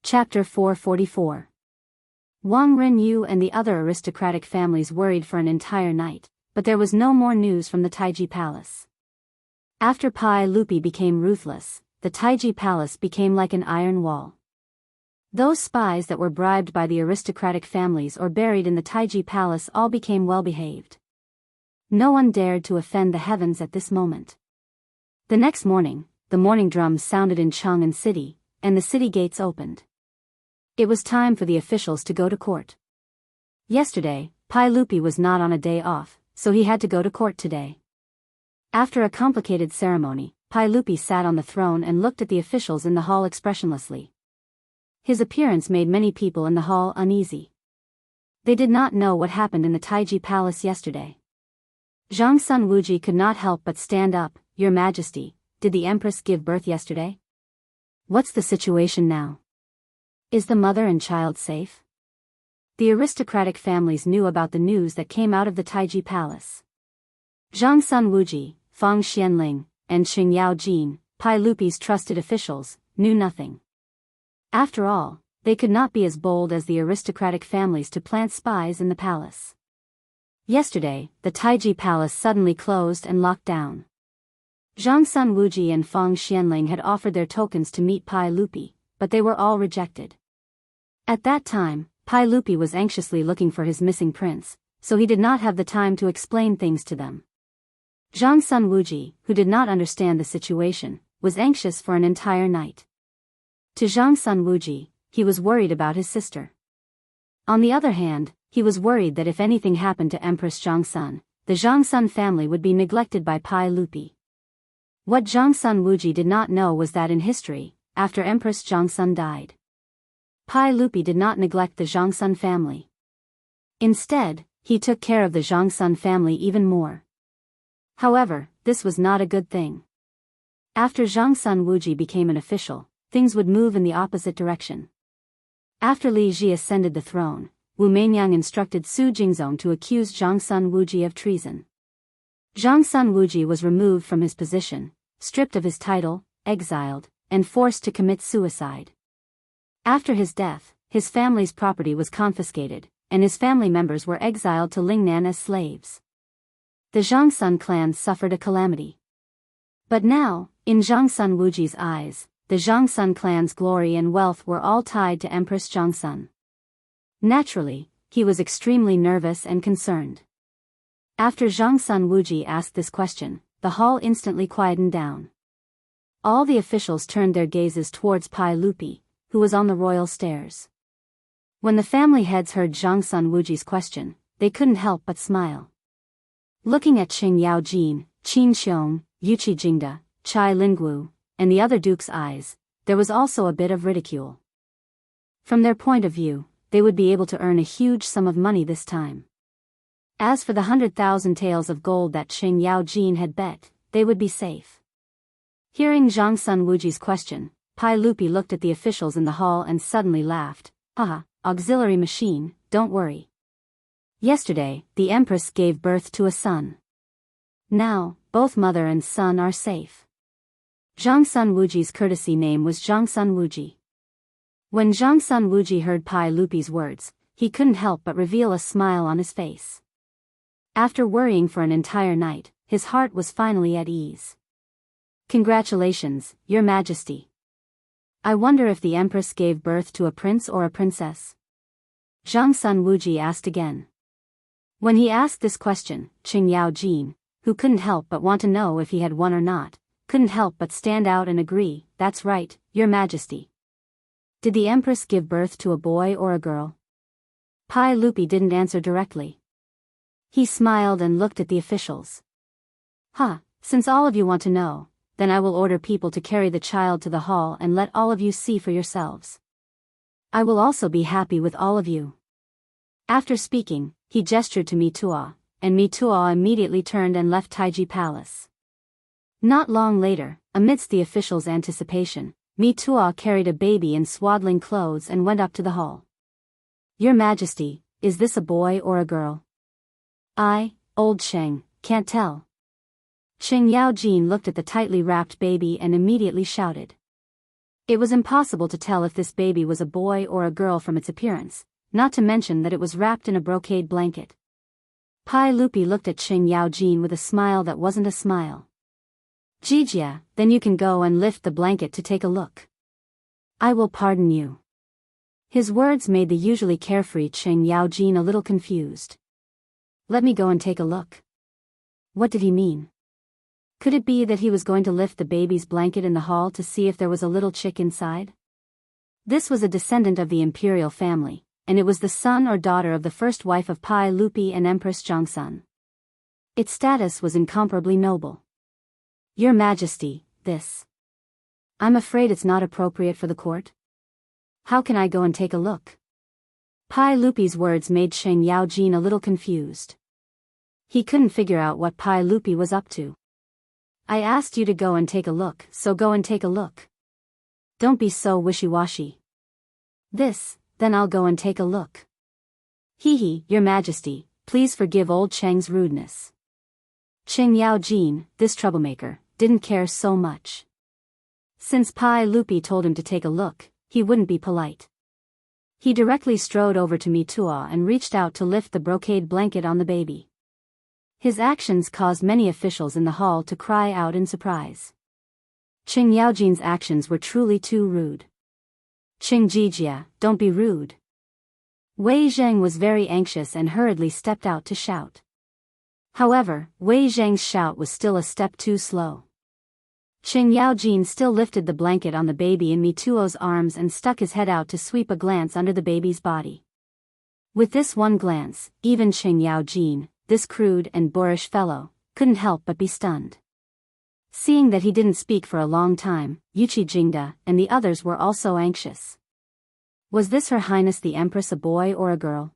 Chapter 444. Wang Renyu and the other aristocratic families worried for an entire night, but there was no more news from the Taiji Palace. After Pai Lupi became ruthless, the Taiji Palace became like an iron wall. Those spies that were bribed by the aristocratic families or buried in the Taiji Palace all became well-behaved. No one dared to offend the heavens at this moment. The next morning, the morning drums sounded in Chang'an City, and the city gates opened. It was time for the officials to go to court. Yesterday, Pai Lupi was not on a day off, so he had to go to court today. After a complicated ceremony, Pai Lupi sat on the throne and looked at the officials in the hall expressionlessly. His appearance made many people in the hall uneasy. They did not know what happened in the Taiji Palace yesterday. Zhang Sun Wuji could not help but stand up. "Your Majesty, did the Empress give birth yesterday? What's the situation now? Is the mother and child safe?" The aristocratic families knew about the news that came out of the Taiji Palace. Zhang Sun Wuji, Fang Xianling, and Qing Yao Jin, Pai Lupi's trusted officials, knew nothing. After all, they could not be as bold as the aristocratic families to plant spies in the palace. Yesterday, the Taiji Palace suddenly closed and locked down. Zhang Sun Wuji and Fang Xianling had offered their tokens to meet Pai Lupi, but they were all rejected. At that time, Pai Lupi was anxiously looking for his missing prince, so he did not have the time to explain things to them. Zhang Sun Wuji, who did not understand the situation, was anxious for an entire night. To Zhang Sun Wuji, he was worried about his sister. On the other hand, he was worried that if anything happened to Empress Zhangsun, the Zhangsun family would be neglected by Pai Lupi. What Zhang Sun Wuji did not know was that in history, after Empress Zhangsun died, Pai Lupi did not neglect the Zhangsun family. Instead, he took care of the Zhangsun family even more. However, this was not a good thing. After Zhang Sun Wuji became an official, things would move in the opposite direction. After Li Ji ascended the throne, Wu Meinyang instructed Su Jingzong to accuse Zhang Sun Wuji of treason. Zhang Sun Wuji was removed from his position, stripped of his title, exiled, and forced to commit suicide. After his death, his family's property was confiscated, and his family members were exiled to Lingnan as slaves. The Zhang Sun clan suffered a calamity. But now, in Zhang Sun Wuji's eyes, the Zhang Sun clan's glory and wealth were all tied to Empress Zhang Sun. Naturally, he was extremely nervous and concerned. After Zhang Sun Wuji asked this question, the hall instantly quietened down. All the officials turned their gazes towards Pai Lupi, who was on the royal stairs. When the family heads heard Zhang Sun Wuji's question, they couldn't help but smile. Looking at Qing Yaojin, Qin Xiong, Yuqi Jingda, Chai Lingwu, and the other duke's eyes, there was also a bit of ridicule. From their point of view, they would be able to earn a huge sum of money this time. As for the 100,000 taels of gold that Qing Yaojin had bet, they would be safe. Hearing Zhang Sun Wuji's question, Pai Lupi looked at the officials in the hall and suddenly laughed. Haha, auxiliary machine, don't worry. Yesterday, the Empress gave birth to a son. Now, both mother and son are safe. Zhang Sun Wuji's courtesy name was Zhang Sun Wuji. When Zhang Sun Wuji heard Pai Lupi's words, he couldn't help but reveal a smile on his face. After worrying for an entire night, his heart was finally at ease. Congratulations, Your Majesty. I wonder if the Empress gave birth to a prince or a princess? Zhang Sun Wuji asked again. When he asked this question, Qing Yaojin, who couldn't help but want to know if he had won or not, couldn't help but stand out and agree, that's right, Your Majesty. Did the Empress give birth to a boy or a girl? Pai Lupi didn't answer directly. He smiled and looked at the officials. Since all of you want to know, then I will order people to carry the child to the hall and let all of you see for yourselves. I will also be happy with all of you. After speaking, he gestured to Mituo, and Mituo immediately turned and left Taiji Palace. Not long later, amidst the officials' anticipation, Mituo carried a baby in swaddling clothes and went up to the hall. Your Majesty, is this a boy or a girl? I, old Sheng, can't tell. Qing Yaojin looked at the tightly wrapped baby and immediately shouted. It was impossible to tell if this baby was a boy or a girl from its appearance, not to mention that it was wrapped in a brocade blanket. Pai Lupi looked at Qing Yaojin with a smile that wasn't a smile. Jijia, then you can go and lift the blanket to take a look. I will pardon you. His words made the usually carefree Qing Yaojin a little confused. Let me go and take a look. What did he mean? Could it be that he was going to lift the baby's blanket in the hall to see if there was a little chick inside? This was a descendant of the imperial family, and it was the son or daughter of the first wife of Pai Lupi and Empress Zhang Sun. Its status was incomparably noble. Your Majesty, this. I'm afraid it's not appropriate for the court. How can I go and take a look? Pai Lupi's words made Qing Yaojin a little confused. He couldn't figure out what Pai Lupi was up to. I asked you to go and take a look, so go and take a look. Don't be so wishy-washy. Then I'll go and take a look. Your Majesty, please forgive old Cheng's rudeness. Qing Yaojin, this troublemaker, didn't care so much. Since Pai Lupi told him to take a look, he wouldn't be polite. He directly strode over to Mituo and reached out to lift the brocade blanket on the baby. His actions caused many officials in the hall to cry out in surprise. Qing Yaojin's actions were truly too rude. Qing Jijia, don't be rude. Wei Zheng was very anxious and hurriedly stepped out to shout. However, Wei Zheng's shout was still a step too slow. Qing Yaojin still lifted the blanket on the baby in Mituo's arms and stuck his head out to sweep a glance under the baby's body. With this one glance, even Qing Yaojin, this crude and boorish fellow, couldn't help but be stunned. Seeing that he didn't speak for a long time, Yuqi Jingda and the others were also anxious. Was this Her Highness the Empress a boy or a girl?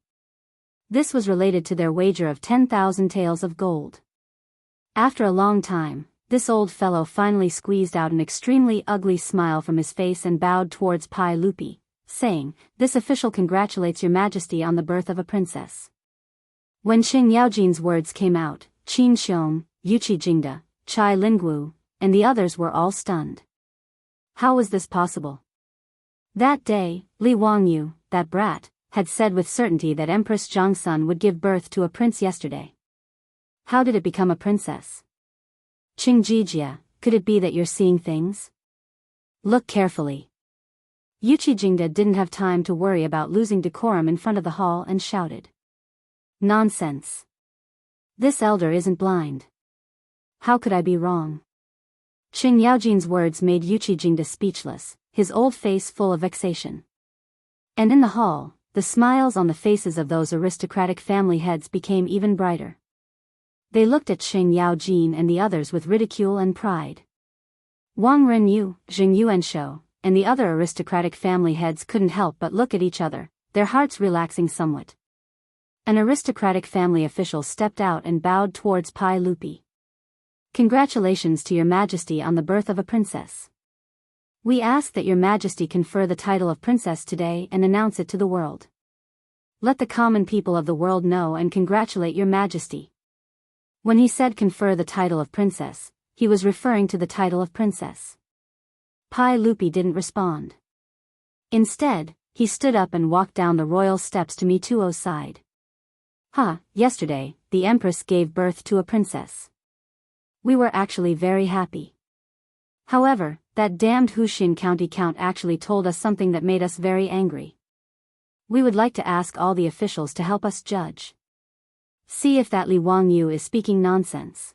This was related to their wager of 10,000 taels of gold. After a long time, This old fellow finally squeezed out an extremely ugly smile from his face and bowed towards Pai Lupi, saying, "This official congratulates your majesty on the birth of a princess." When Qing Yaojin's words came out, Qin Xiong, Yuqi Jingde, Chai Lingwu, and the others were all stunned. How was this possible? That day, Li Wangyu, that brat, had said with certainty that Empress Zhongsun would give birth to a prince yesterday. How did it become a princess? Qing Jijia, could it be that you're seeing things? Look carefully. Yuqi Jingde didn't have time to worry about losing decorum in front of the hall and shouted. Nonsense. This elder isn't blind. How could I be wrong? Qing Yaojin's words made Yuqi Jingde speechless, his old face full of vexation. And in the hall, the smiles on the faces of those aristocratic family heads became even brighter. They looked at Qing Yaojin and the others with ridicule and pride. Wang Renyu, Jing Yuanshou, and the other aristocratic family heads couldn't help but look at each other, their hearts relaxing somewhat. An aristocratic family official stepped out and bowed towards Pai Lupi. Congratulations to your majesty on the birth of a princess. We ask that your majesty confer the title of princess today and announce it to the world. Let the common people of the world know and congratulate your majesty. When he said confer the title of princess, he was referring to the title of princess. Pai Lupi didn't respond. Instead, he stood up and walked down the royal steps to Mituo's side. Yesterday, the empress gave birth to a princess. We were actually very happy. However, that damned Huxin County Count actually told us something that made us very angry. We would like to ask all the officials to help us judge. See if that Li Wangyu is speaking nonsense.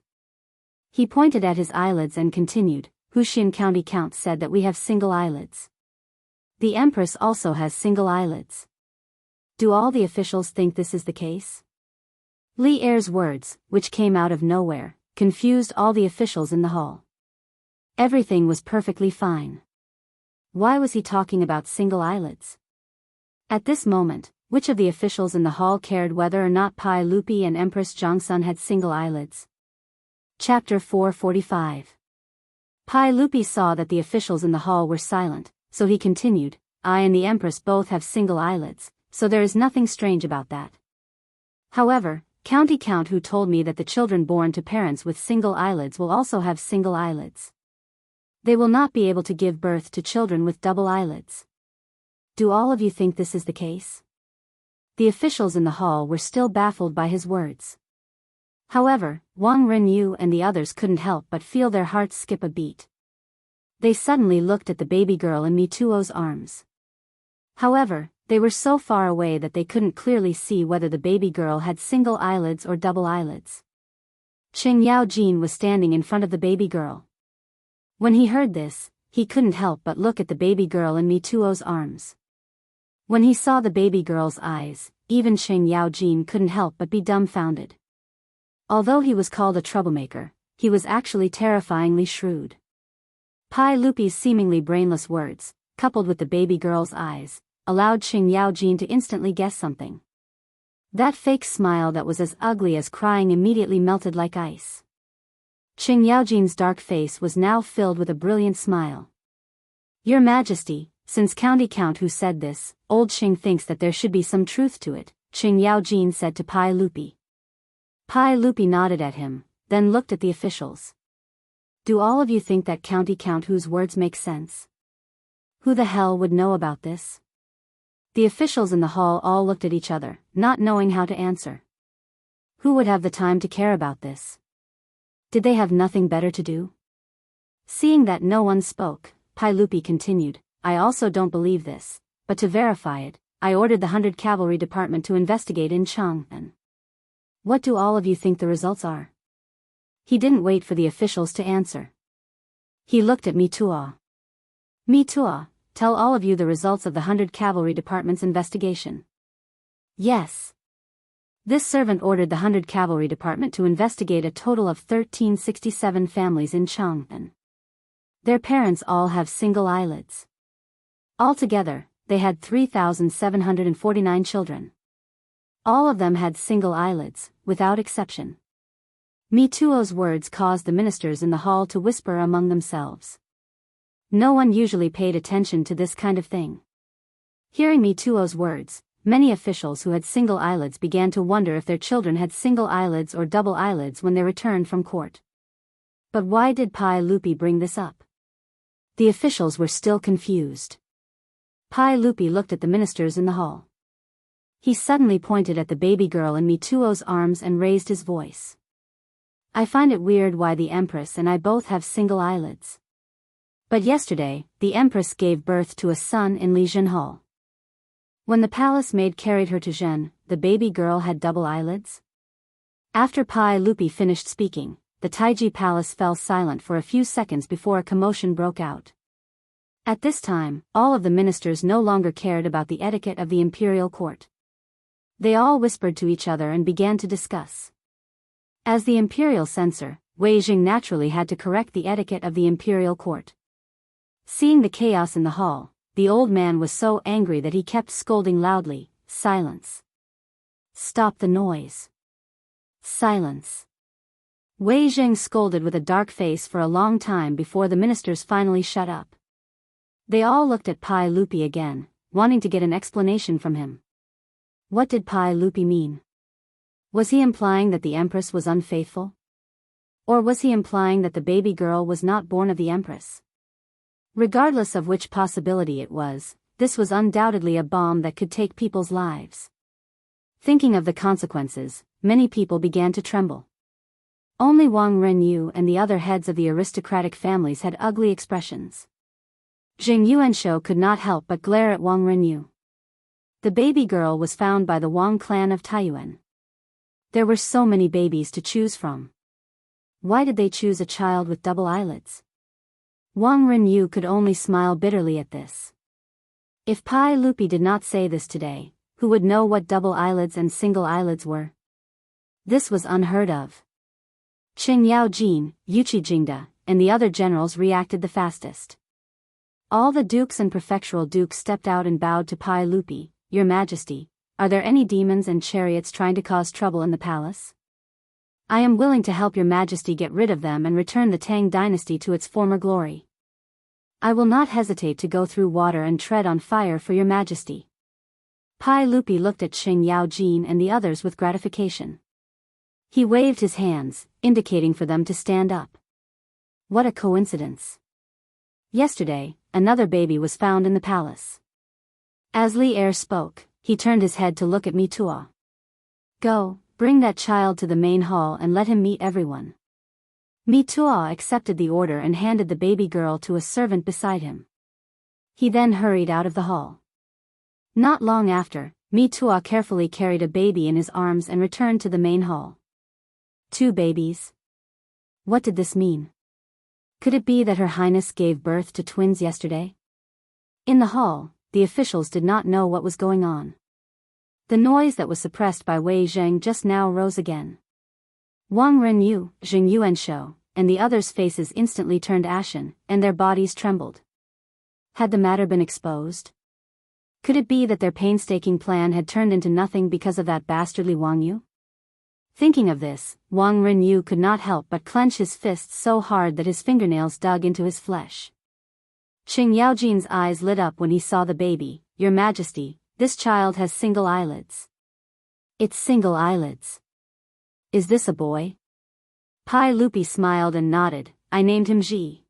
He pointed at his eyelids and continued, Huxin County Count said that we have single eyelids. The empress also has single eyelids. Do all the officials think this is the case? Li Er's words, which came out of nowhere, confused all the officials in the hall. Everything was perfectly fine. Why was he talking about single eyelids? At this moment, which of the officials in the hall cared whether or not Pai Lupi and Empress Zhongsun had single eyelids? Chapter 445. Pai Lupi saw that the officials in the hall were silent, so he continued, I and the Empress both have single eyelids, so there is nothing strange about that. However, County Count who told me that the children born to parents with single eyelids will also have single eyelids. They will not be able to give birth to children with double eyelids. Do all of you think this is the case? The officials in the hall were still baffled by his words. However, Wang Renyu and the others couldn't help but feel their hearts skip a beat. They suddenly looked at the baby girl in Mituo's arms. However, they were so far away that they couldn't clearly see whether the baby girl had single eyelids or double eyelids. Qing Yaojin was standing in front of the baby girl. When he heard this, he couldn't help but look at the baby girl in Mituo's arms. When he saw the baby girl's eyes, even Qing Yaojin couldn't help but be dumbfounded. Although he was called a troublemaker, he was actually terrifyingly shrewd. Pai Lupi's seemingly brainless words, coupled with the baby girl's eyes, allowed Qing Yaojin to instantly guess something. That fake smile that was as ugly as crying immediately melted like ice. Qing Yaojin's dark face was now filled with a brilliant smile. Your Majesty, since County Count who said this, old Qing thinks that there should be some truth to it, Qing Yaojin said to Pai Lupi. Pai Lupi nodded at him, then looked at the officials. Do all of you think that County Count whose words make sense? Who the hell would know about this? The officials in the hall all looked at each other, not knowing how to answer. Who would have the time to care about this? Did they have nothing better to do? Seeing that no one spoke, Pai Lupi continued, I also don't believe this, but to verify it, I ordered the 100 Cavalry Department to investigate in Chang'an. What do all of you think the results are? He didn't wait for the officials to answer. He looked at Mituo. Mituo, tell all of you the results of the 100 Cavalry Department's investigation. Yes. This servant ordered the 100 Cavalry Department to investigate a total of 1367 families in Chang'an. Their parents all have single eyelids. Altogether, they had 3,749 children. All of them had single eyelids, without exception. Mituo's words caused the ministers in the hall to whisper among themselves. No one usually paid attention to this kind of thing. Hearing Mituo's words, many officials who had single eyelids began to wonder if their children had single eyelids or double eyelids when they returned from court. But why did Pai Lupi bring this up? The officials were still confused. Pai Lupi looked at the ministers in the hall. He suddenly pointed at the baby girl in Mituo's arms and raised his voice. I find it weird why the Empress and I both have single eyelids. But yesterday, the Empress gave birth to a son in Lijun Hall. When the palace maid carried her to Zhen, the baby girl had double eyelids? After Pai Lupi finished speaking, the Taiji palace fell silent for a few seconds before a commotion broke out. At this time, all of the ministers no longer cared about the etiquette of the imperial court. They all whispered to each other and began to discuss. As the imperial censor, Wei Jing naturally had to correct the etiquette of the imperial court. Seeing the chaos in the hall, the old man was so angry that he kept scolding loudly, "Silence! Stop the noise! Silence!" Wei Jing scolded with a dark face for a long time before the ministers finally shut up. They all looked at Pai Lupi again, wanting to get an explanation from him. What did Pai Lupi mean? Was he implying that the Empress was unfaithful? Or was he implying that the baby girl was not born of the Empress? Regardless of which possibility it was, this was undoubtedly a bomb that could take people's lives. Thinking of the consequences, many people began to tremble. Only Wang Renyu and the other heads of the aristocratic families had ugly expressions. Jing Yuanshou could not help but glare at Wang Renyu. The baby girl was found by the Wang clan of Taiyuan. There were so many babies to choose from. Why did they choose a child with double eyelids? Wang Renyu could only smile bitterly at this. If Pai Lupi did not say this today, who would know what double eyelids and single eyelids were? This was unheard of. Qing Yaojin, Yuchi Jingda, and the other generals reacted the fastest. All the dukes and prefectural dukes stepped out and bowed to Pai Lupi. Your Majesty, are there any demons and chariots trying to cause trouble in the palace? I am willing to help your Majesty get rid of them and return the Tang dynasty to its former glory. I will not hesitate to go through water and tread on fire for your Majesty. Pai Lupi looked at Qing Yaojin and the others with gratification. He waved his hands, indicating for them to stand up. What a coincidence. Yesterday, another baby was found in the palace. As Li Er spoke, he turned his head to look at Mituo. Go, bring that child to the main hall and let him meet everyone. Mituo accepted the order and handed the baby girl to a servant beside him. He then hurried out of the hall. Not long after, Mituo carefully carried a baby in his arms and returned to the main hall. 2 babies? What did this mean? Could it be that Her Highness gave birth to twins yesterday? In the hall, the officials did not know what was going on. The noise that was suppressed by Wei Zheng just now rose again. Wang Renyu, Jing Yuanshou, and the others' faces instantly turned ashen, and their bodies trembled. Had the matter been exposed? Could it be that their painstaking plan had turned into nothing because of that bastardly Wang Yu? Thinking of this, Wang Renyu could not help but clench his fists so hard that his fingernails dug into his flesh. Qing Yaojin's eyes lit up when he saw the baby. Your Majesty, this child has single eyelids. It's single eyelids. Is this a boy? Pai Lupi smiled and nodded. I named him Ji.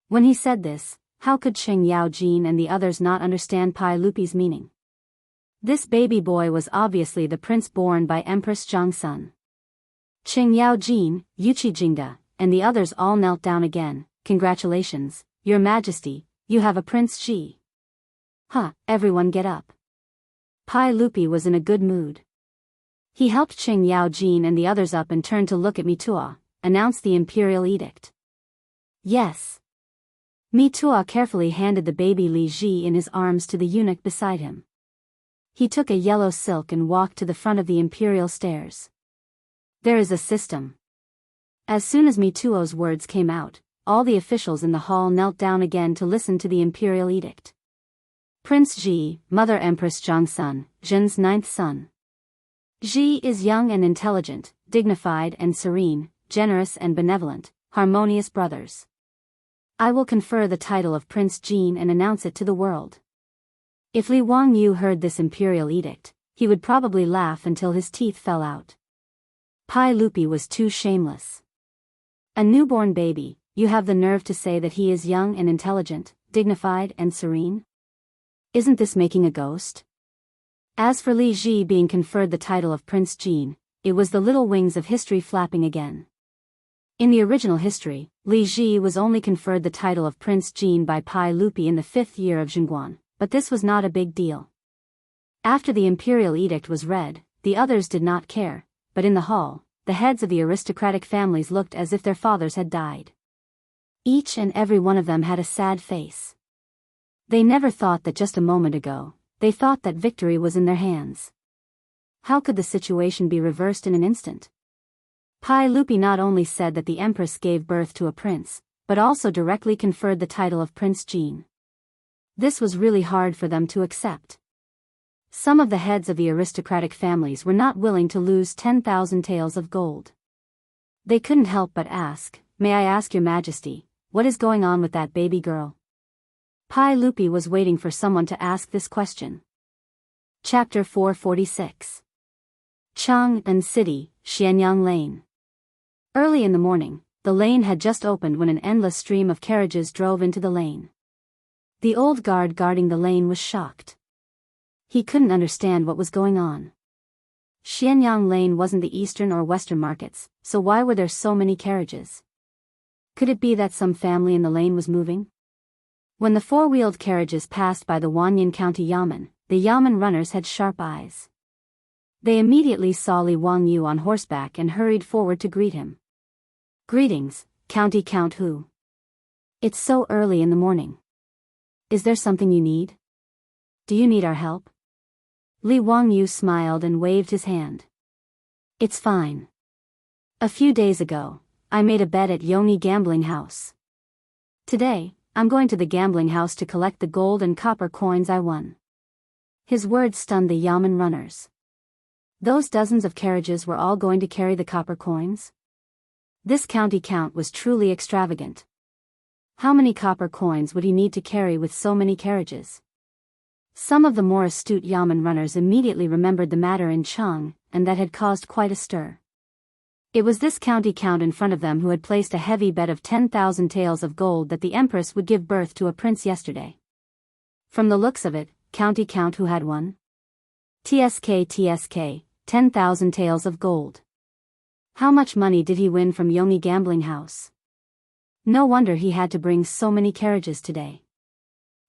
When he said this, how could Qing Yaojin and the others not understand Pai Lupi's meaning? This baby boy was obviously the prince born by Empress Jiangsun. Qing Yaojin, Yuchi Jingda, and the others all knelt down again. Congratulations, Your Majesty, you have a Prince Ji. Everyone get up. Pai Lupi was in a good mood. He helped Qing Yaojin and the others up and turned to look at Mituo, announced the imperial edict. Yes. Mituo carefully handed the baby Li Ji in his arms to the eunuch beside him. He took a yellow silk and walked to the front of the imperial stairs. There is a system. As soon as Mituo's words came out, all the officials in the hall knelt down again to listen to the imperial edict. Prince Ji, Mother Empress Jiangsun, Zhen's 9th son. Ji is young and intelligent, dignified and serene, generous and benevolent, harmonious brothers. I will confer the title of Prince Jin and announce it to the world. If Li Wangyu heard this imperial edict, he would probably laugh until his teeth fell out. Pai Lupi was too shameless. A newborn baby, you have the nerve to say that he is young and intelligent, dignified and serene? Isn't this making a ghost? As for Li Ji being conferred the title of Prince Jin, it was the little wings of history flapping again. In the original history, Li Ji was only conferred the title of Prince Jin by Pai Lupi in the 5th year of Zhongguan, but this was not a big deal. After the imperial edict was read, the others did not care, but in the hall, the heads of the aristocratic families looked as if their fathers had died. Each and every one of them had a sad face. They never thought that just a moment ago, they thought that victory was in their hands. How could the situation be reversed in an instant? Pai Lupi not only said that the empress gave birth to a prince, but also directly conferred the title of Prince Jin. This was really hard for them to accept. Some of the heads of the aristocratic families were not willing to lose 10,000 taels of gold. They couldn't help but ask, "May I ask your majesty, what is going on with that baby girl?" Pai Lupi was waiting for someone to ask this question. Chapter 446. Chang'an City, Xianyang Lane. Early in the morning, the lane had just opened when an endless stream of carriages drove into the lane. The old guard guarding the lane was shocked. He couldn't understand what was going on. Xianyang Lane wasn't the eastern or western markets, so why were there so many carriages? Could it be that some family in the lane was moving? When the four-wheeled carriages passed by the Wanyan County Yamen, the Yamen runners had sharp eyes. They immediately saw Li Wangyu on horseback and hurried forward to greet him. "Greetings, County Count Hu. It's so early in the morning. Is there something you need? Do you need our help?" Li Wangyu smiled and waved his hand. "It's fine. A few days ago, I made a bet at Yongyi Gambling House. Today, I'm going to the gambling house to collect the gold and copper coins I won." His words stunned the Yamen runners. Those dozens of carriages were all going to carry the copper coins? This county count was truly extravagant. How many copper coins would he need to carry with so many carriages? Some of the more astute Yamen runners immediately remembered the matter in Chang, and that had caused quite a stir. It was this county count in front of them who had placed a heavy bet of 10,000 taels of gold that the empress would give birth to a prince yesterday. From the looks of it, county count who had won? TSK, 10,000 taels of gold. How much money did he win from Yongyi Gambling House? No wonder he had to bring so many carriages today.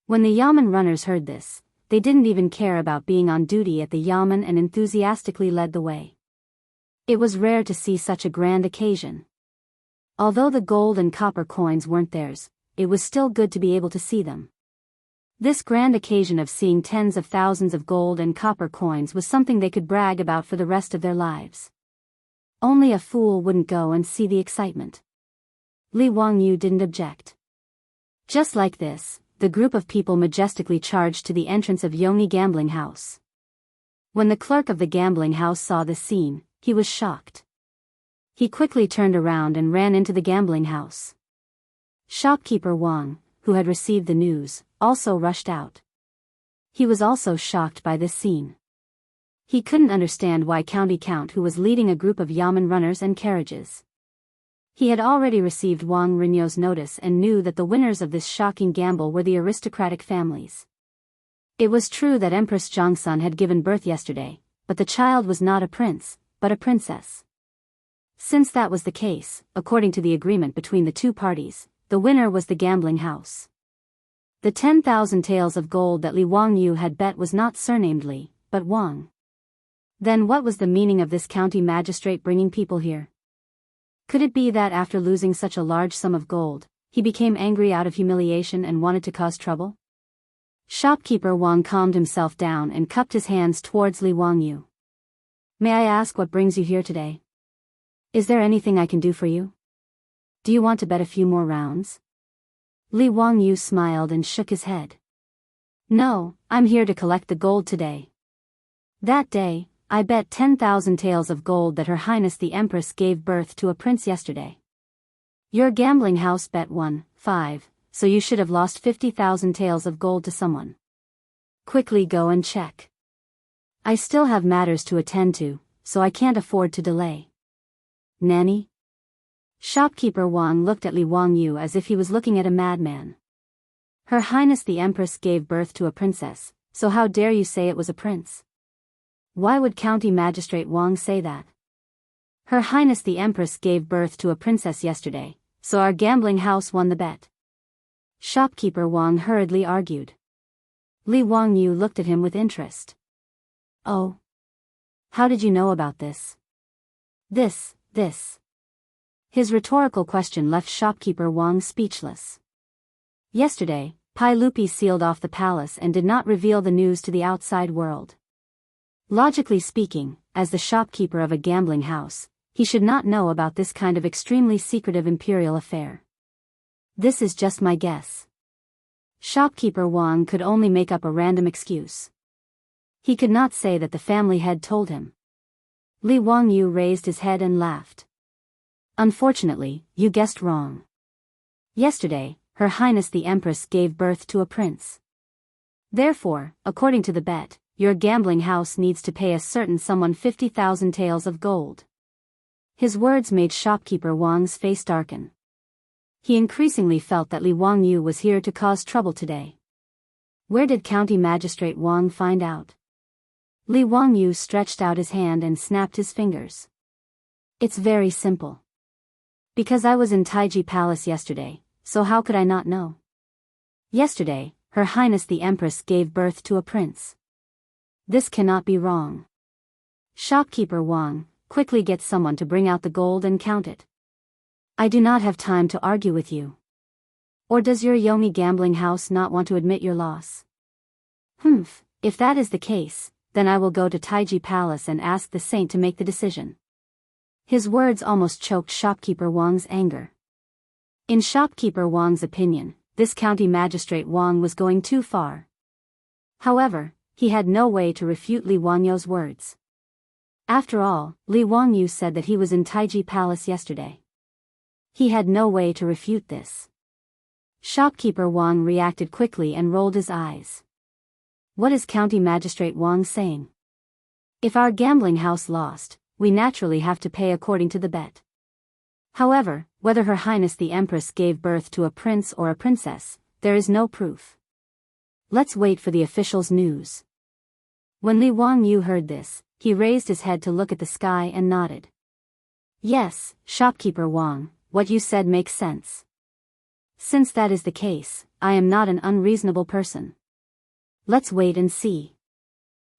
When the Yamen runners heard this, they didn't even care about being on duty at the Yamen and enthusiastically led the way. It was rare to see such a grand occasion. Although the gold and copper coins weren't theirs, it was still good to be able to see them. This grand occasion of seeing tens of thousands of gold and copper coins was something they could brag about for the rest of their lives. Only a fool wouldn't go and see the excitement. Li Wangyu didn't object. Just like this, the group of people majestically charged to the entrance of Yongyi Gambling House. When the clerk of the gambling house saw this scene, he was shocked. He quickly turned around and ran into the gambling house. Shopkeeper Wang, who had received the news, also rushed out. He was also shocked by this scene. He couldn't understand why County Count who was leading a group of Yamen runners and carriages. He had already received Wang Rinyo's notice and knew that the winners of this shocking gamble were the aristocratic families. It was true that Empress Zhongsun had given birth yesterday, but the child was not a prince, but a princess. Since that was the case, according to the agreement between the two parties, the winner was the gambling house. The 10,000 taels of gold that Li Wangyu had bet was not surnamed Li, but Wang. Then what was the meaning of this county magistrate bringing people here? Could it be that after losing such a large sum of gold, he became angry out of humiliation and wanted to cause trouble? Shopkeeper Wang calmed himself down and cupped his hands towards Li Wangyu. "May I ask what brings you here today? Is there anything I can do for you? Do you want to bet a few more rounds?" Li Wangyu smiled and shook his head. "No, I'm here to collect the gold today. That day, I bet 10,000 taels of gold that Her Highness the Empress gave birth to a prince yesterday. Your gambling house bet 1.5, so you should have lost 50,000 taels of gold to someone. Quickly go and check. I still have matters to attend to, so I can't afford to delay. Nanny? Shopkeeper Wang looked at Li Wangyu as if he was looking at a madman. Her Highness the Empress gave birth to a princess, so how dare you say it was a prince? Why would County Magistrate Wang say that? Her Highness the Empress gave birth to a princess yesterday, so our gambling house won the bet. Shopkeeper Wang hurriedly argued. Li Wangyu looked at him with interest. Oh. How did you know about this? This. His rhetorical question left Shopkeeper Wang speechless. Yesterday, Pai Lupi sealed off the palace and did not reveal the news to the outside world. Logically speaking, as the shopkeeper of a gambling house, he should not know about this kind of extremely secretive imperial affair. This is just my guess. Shopkeeper Wang could only make up a random excuse. He could not say that the family head told him. Li Wangyu raised his head and laughed. Unfortunately, you guessed wrong. Yesterday, Her Highness the Empress gave birth to a prince. Therefore, according to the bet, your gambling house needs to pay a certain someone 50,000 taels of gold. His words made Shopkeeper Wang's face darken. He increasingly felt that Li Wangyu was here to cause trouble today. Where did County Magistrate Wang find out? Li Wangyu stretched out his hand and snapped his fingers. It's very simple. Because I was in Taiji Palace yesterday, so how could I not know? Yesterday, Her Highness the Empress gave birth to a prince. This cannot be wrong. Shopkeeper Wang, quickly get someone to bring out the gold and count it. I do not have time to argue with you. Or does your Yomi gambling house not want to admit your loss? If that is the case, then I will go to Taiji Palace and ask the saint to make the decision. His words almost choked Shopkeeper Wang's anger. In Shopkeeper Wang's opinion, this County Magistrate Wang was going too far. However, he had no way to refute Li Wangyu's words. After all, Li Wangyu said that he was in Taiji Palace yesterday. He had no way to refute this. Shopkeeper Wang reacted quickly and rolled his eyes. What is County Magistrate Wang saying? If our gambling house lost, we naturally have to pay according to the bet. However, whether Her Highness the Empress gave birth to a prince or a princess, there is no proof. Let's wait for the official's news. When Li Wangyu heard this, he raised his head to look at the sky and nodded. Yes, Shopkeeper Wang, what you said makes sense. Since that is the case, I am not an unreasonable person. Let's wait and see.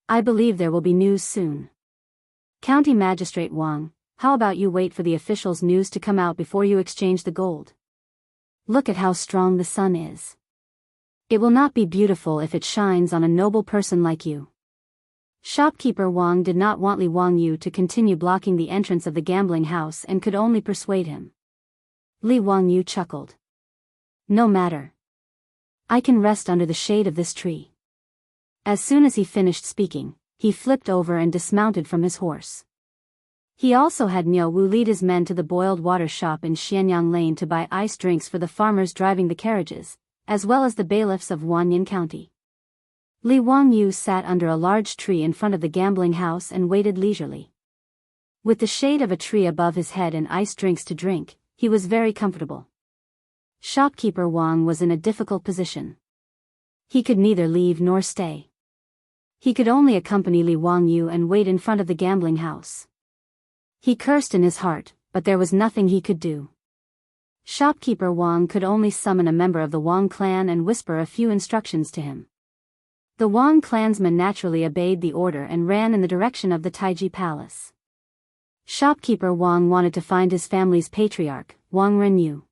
I believe there will be news soon. County Magistrate Wang, how about you wait for the official's news to come out before you exchange the gold? Look at how strong the sun is. It will not be beautiful if it shines on a noble person like you. Shopkeeper Wang did not want Li Wangyu to continue blocking the entrance of the gambling house and could only persuade him. Li Wangyu chuckled. No matter. I can rest under the shade of this tree. As soon as he finished speaking, he flipped over and dismounted from his horse. He also had Niu Wu lead his men to the boiled water shop in Xianyang Lane to buy ice drinks for the farmers driving the carriages, as well as the bailiffs of Wanyan County. Li Wangyu sat under a large tree in front of the gambling house and waited leisurely. With the shade of a tree above his head and ice drinks to drink, he was very comfortable. Shopkeeper Wang was in a difficult position. He could neither leave nor stay. He could only accompany Li Wangyu and wait in front of the gambling house. He cursed in his heart, but there was nothing he could do. Shopkeeper Wang could only summon a member of the Wang clan and whisper a few instructions to him. The Wang clansmen naturally obeyed the order and ran in the direction of the Taiji Palace. Shopkeeper Wang wanted to find his family's patriarch, Wang Renyu.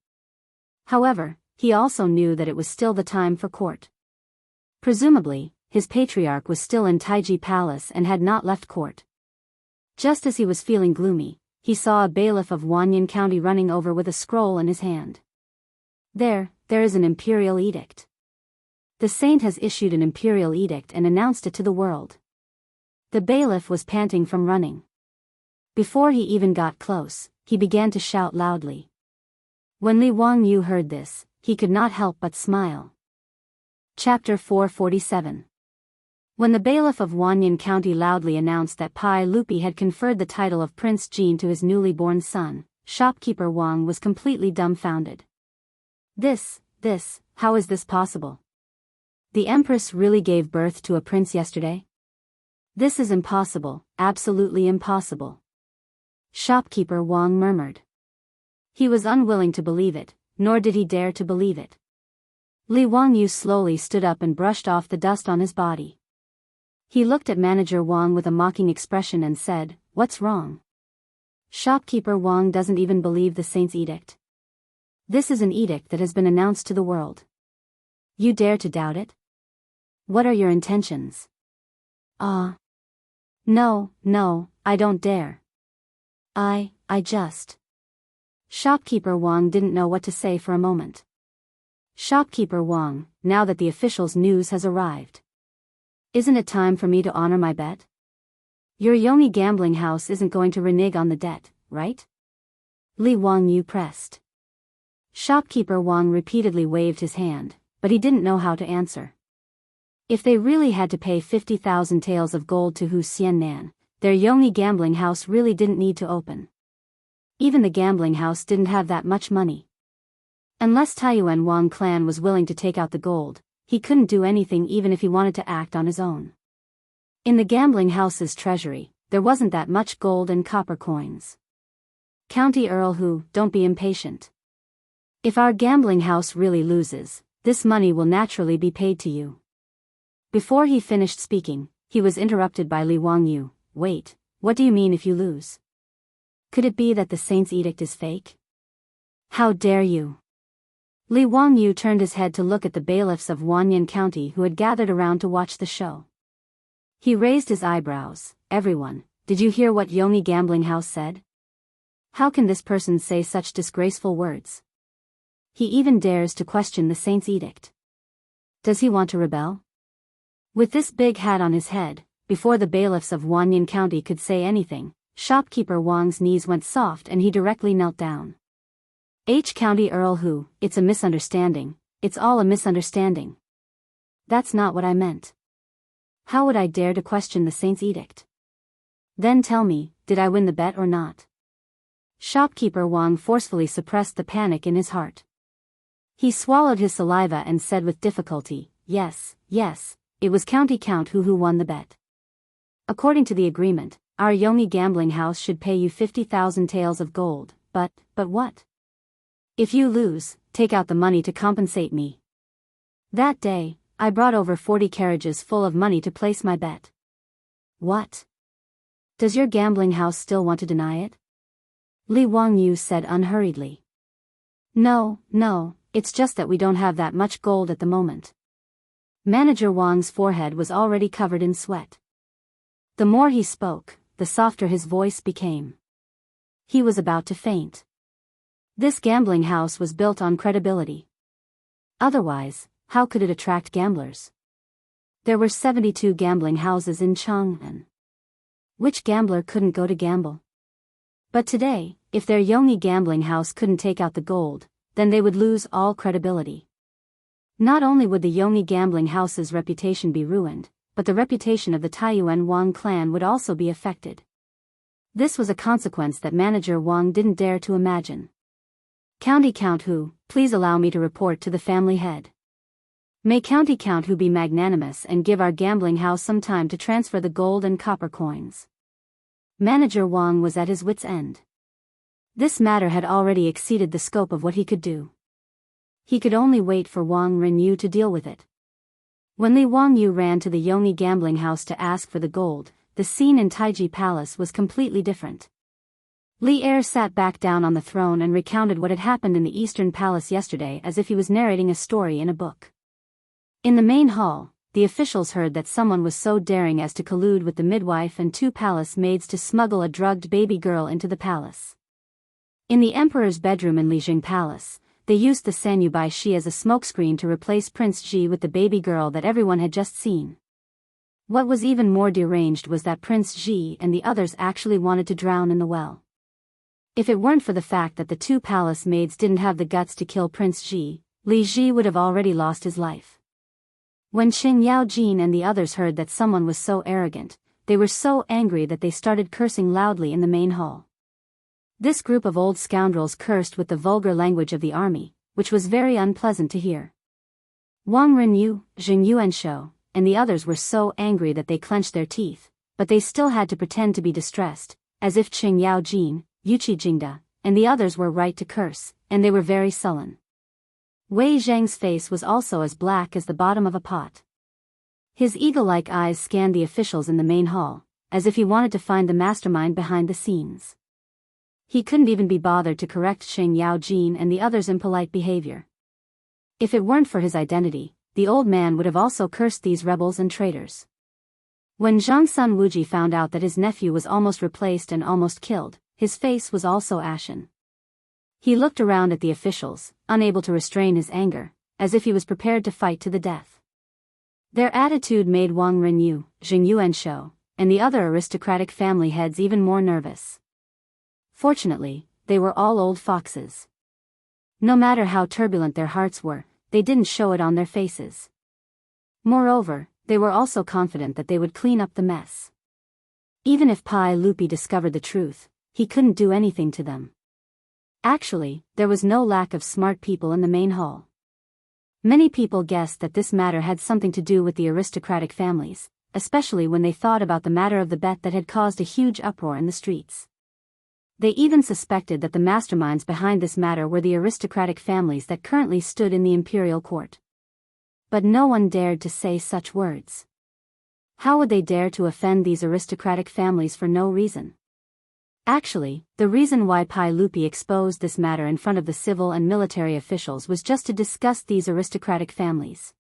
However, he also knew that it was still the time for court. Presumably, his patriarch was still in Taiji Palace and had not left court. Just as he was feeling gloomy, he saw a bailiff of Wanyan County running over with a scroll in his hand. There is an imperial edict. The saint has issued an imperial edict and announced it to the world. The bailiff was panting from running. Before he even got close, he began to shout loudly. When Li Wangyu heard this, he could not help but smile. Chapter 447. When the bailiff of Wanyan County loudly announced that Pai Lupi had conferred the title of Prince Jin to his newly born son, shopkeeper Wang was completely dumbfounded. How is this possible? The empress really gave birth to a prince yesterday? This is impossible, absolutely impossible. Shopkeeper Wang murmured. He was unwilling to believe it, nor did he dare to believe it. Li Wangyu slowly stood up and brushed off the dust on his body. He looked at manager Wang with a mocking expression and said, "What's wrong?" Shopkeeper Wang doesn't even believe the saint's edict. This is an edict that has been announced to the world. You dare to doubt it? What are your intentions? No, I don't dare. I just... Shopkeeper Wang didn't know what to say for a moment. Shopkeeper Wang, now that the official's news has arrived. Isn't it time for me to honor my bet? Your Yongyi gambling house isn't going to renege on the debt, right? Li Wangyu pressed. Shopkeeper Wang repeatedly waved his hand, but he didn't know how to answer. If they really had to pay 50,000 taels of gold to Hu Xiannan, their Yongyi gambling house really didn't need to open. Even the gambling house didn't have that much money. Unless Taiyuan Wang clan was willing to take out the gold, he couldn't do anything even if he wanted to act on his own. In the gambling house's treasury, there wasn't that much gold and copper coins. County Earl Hu, don't be impatient. If our gambling house really loses, this money will naturally be paid to you. Before he finished speaking, he was interrupted by Li Wangyu. Wait, what do you mean if you lose? Could it be that the saint's edict is fake? How dare you? Li Wangyu turned his head to look at the bailiffs of Wanyan County who had gathered around to watch the show. He raised his eyebrows. Everyone, did you hear what Yongyi gambling house said? How can this person say such disgraceful words? He even dares to question the saint's edict. Does he want to rebel? With this big hat on his head, before the bailiffs of Wanyan County could say anything, shopkeeper Wang's knees went soft and he directly knelt down. County Earl Hu, it's a misunderstanding, it's all a misunderstanding. That's not what I meant. How would I dare to question the saint's edict? Then tell me, did I win the bet or not? Shopkeeper Wang forcefully suppressed the panic in his heart. He swallowed his saliva and said with difficulty, yes, it was County Count who won the bet. According to the agreement, our Yongyi gambling house should pay you 50,000 taels of gold, but what? If you lose, take out the money to compensate me. That day, I brought over 40 carriages full of money to place my bet. What? Does your gambling house still want to deny it? Li Wangyu said unhurriedly. No, it's just that we don't have that much gold at the moment. Manager Wang's forehead was already covered in sweat. The more he spoke, the softer his voice became. He was about to faint. This gambling house was built on credibility. Otherwise, how could it attract gamblers? There were 72 gambling houses in Chang'an. Which gambler couldn't go to gamble? But today, if their Yongyi gambling house couldn't take out the gold, then they would lose all credibility. Not only would the Yongyi gambling house's reputation be ruined, but the reputation of the Taiyuan Wang clan would also be affected. This was a consequence that manager Wang didn't dare to imagine. County Count Hu, please allow me to report to the family head. May County Count Hu be magnanimous and give our gambling house some time to transfer the gold and copper coins. Manager Wang was at his wit's end. This matter had already exceeded the scope of what he could do. He could only wait for Wang Renyu to deal with it. When Li Wangyu ran to the Yongyi gambling house to ask for the gold, the scene in Taiji Palace was completely different. Li Er sat back down on the throne and recounted what had happened in the Eastern Palace yesterday as if he was narrating a story in a book. In the main hall, the officials heard that someone was so daring as to collude with the midwife and 2 palace maids to smuggle a drugged baby girl into the palace. In the emperor's bedroom in Lijing Palace, they used the Sanyubai Shi as a smokescreen to replace Prince Ji with the baby girl that everyone had just seen. What was even more deranged was that Prince Ji and the others actually wanted to drown in the well. If it weren't for the fact that the two palace maids didn't have the guts to kill Prince Ji, Li Ji would have already lost his life. When Qing Yaojin and the others heard that someone was so arrogant, they were so angry that they started cursing loudly in the main hall. This group of old scoundrels cursed with the vulgar language of the army, which was very unpleasant to hear. Wang Renyu, Jing Yuanshou, and the others were so angry that they clenched their teeth, but they still had to pretend to be distressed, as if Qing Yaojin, Yuqi Jingda, and the others were right to curse, and they were very sullen. Wei Zhang's face was also as black as the bottom of a pot. His eagle-like eyes scanned the officials in the main hall, as if he wanted to find the mastermind behind the scenes. He couldn't even be bothered to correct Qing Yaojin and the others' impolite behavior. If it weren't for his identity, the old man would have also cursed these rebels and traitors. When Zhang Sun Wuji found out that his nephew was almost replaced and almost killed, his face was also ashen. He looked around at the officials, unable to restrain his anger, as if he was prepared to fight to the death. Their attitude made Wang Renyu, Jing Yuanshou, and the other aristocratic family heads even more nervous. Fortunately, they were all old foxes. No matter how turbulent their hearts were, they didn't show it on their faces. Moreover, they were also confident that they would clean up the mess. Even if Pai Lupi discovered the truth, he couldn't do anything to them. Actually, there was no lack of smart people in the main hall. Many people guessed that this matter had something to do with the aristocratic families, especially when they thought about the matter of the bet that had caused a huge uproar in the streets. They even suspected that the masterminds behind this matter were the aristocratic families that currently stood in the imperial court. But no one dared to say such words. How would they dare to offend these aristocratic families for no reason? Actually, the reason why Pai Lupi exposed this matter in front of the civil and military officials was just to disgust these aristocratic families.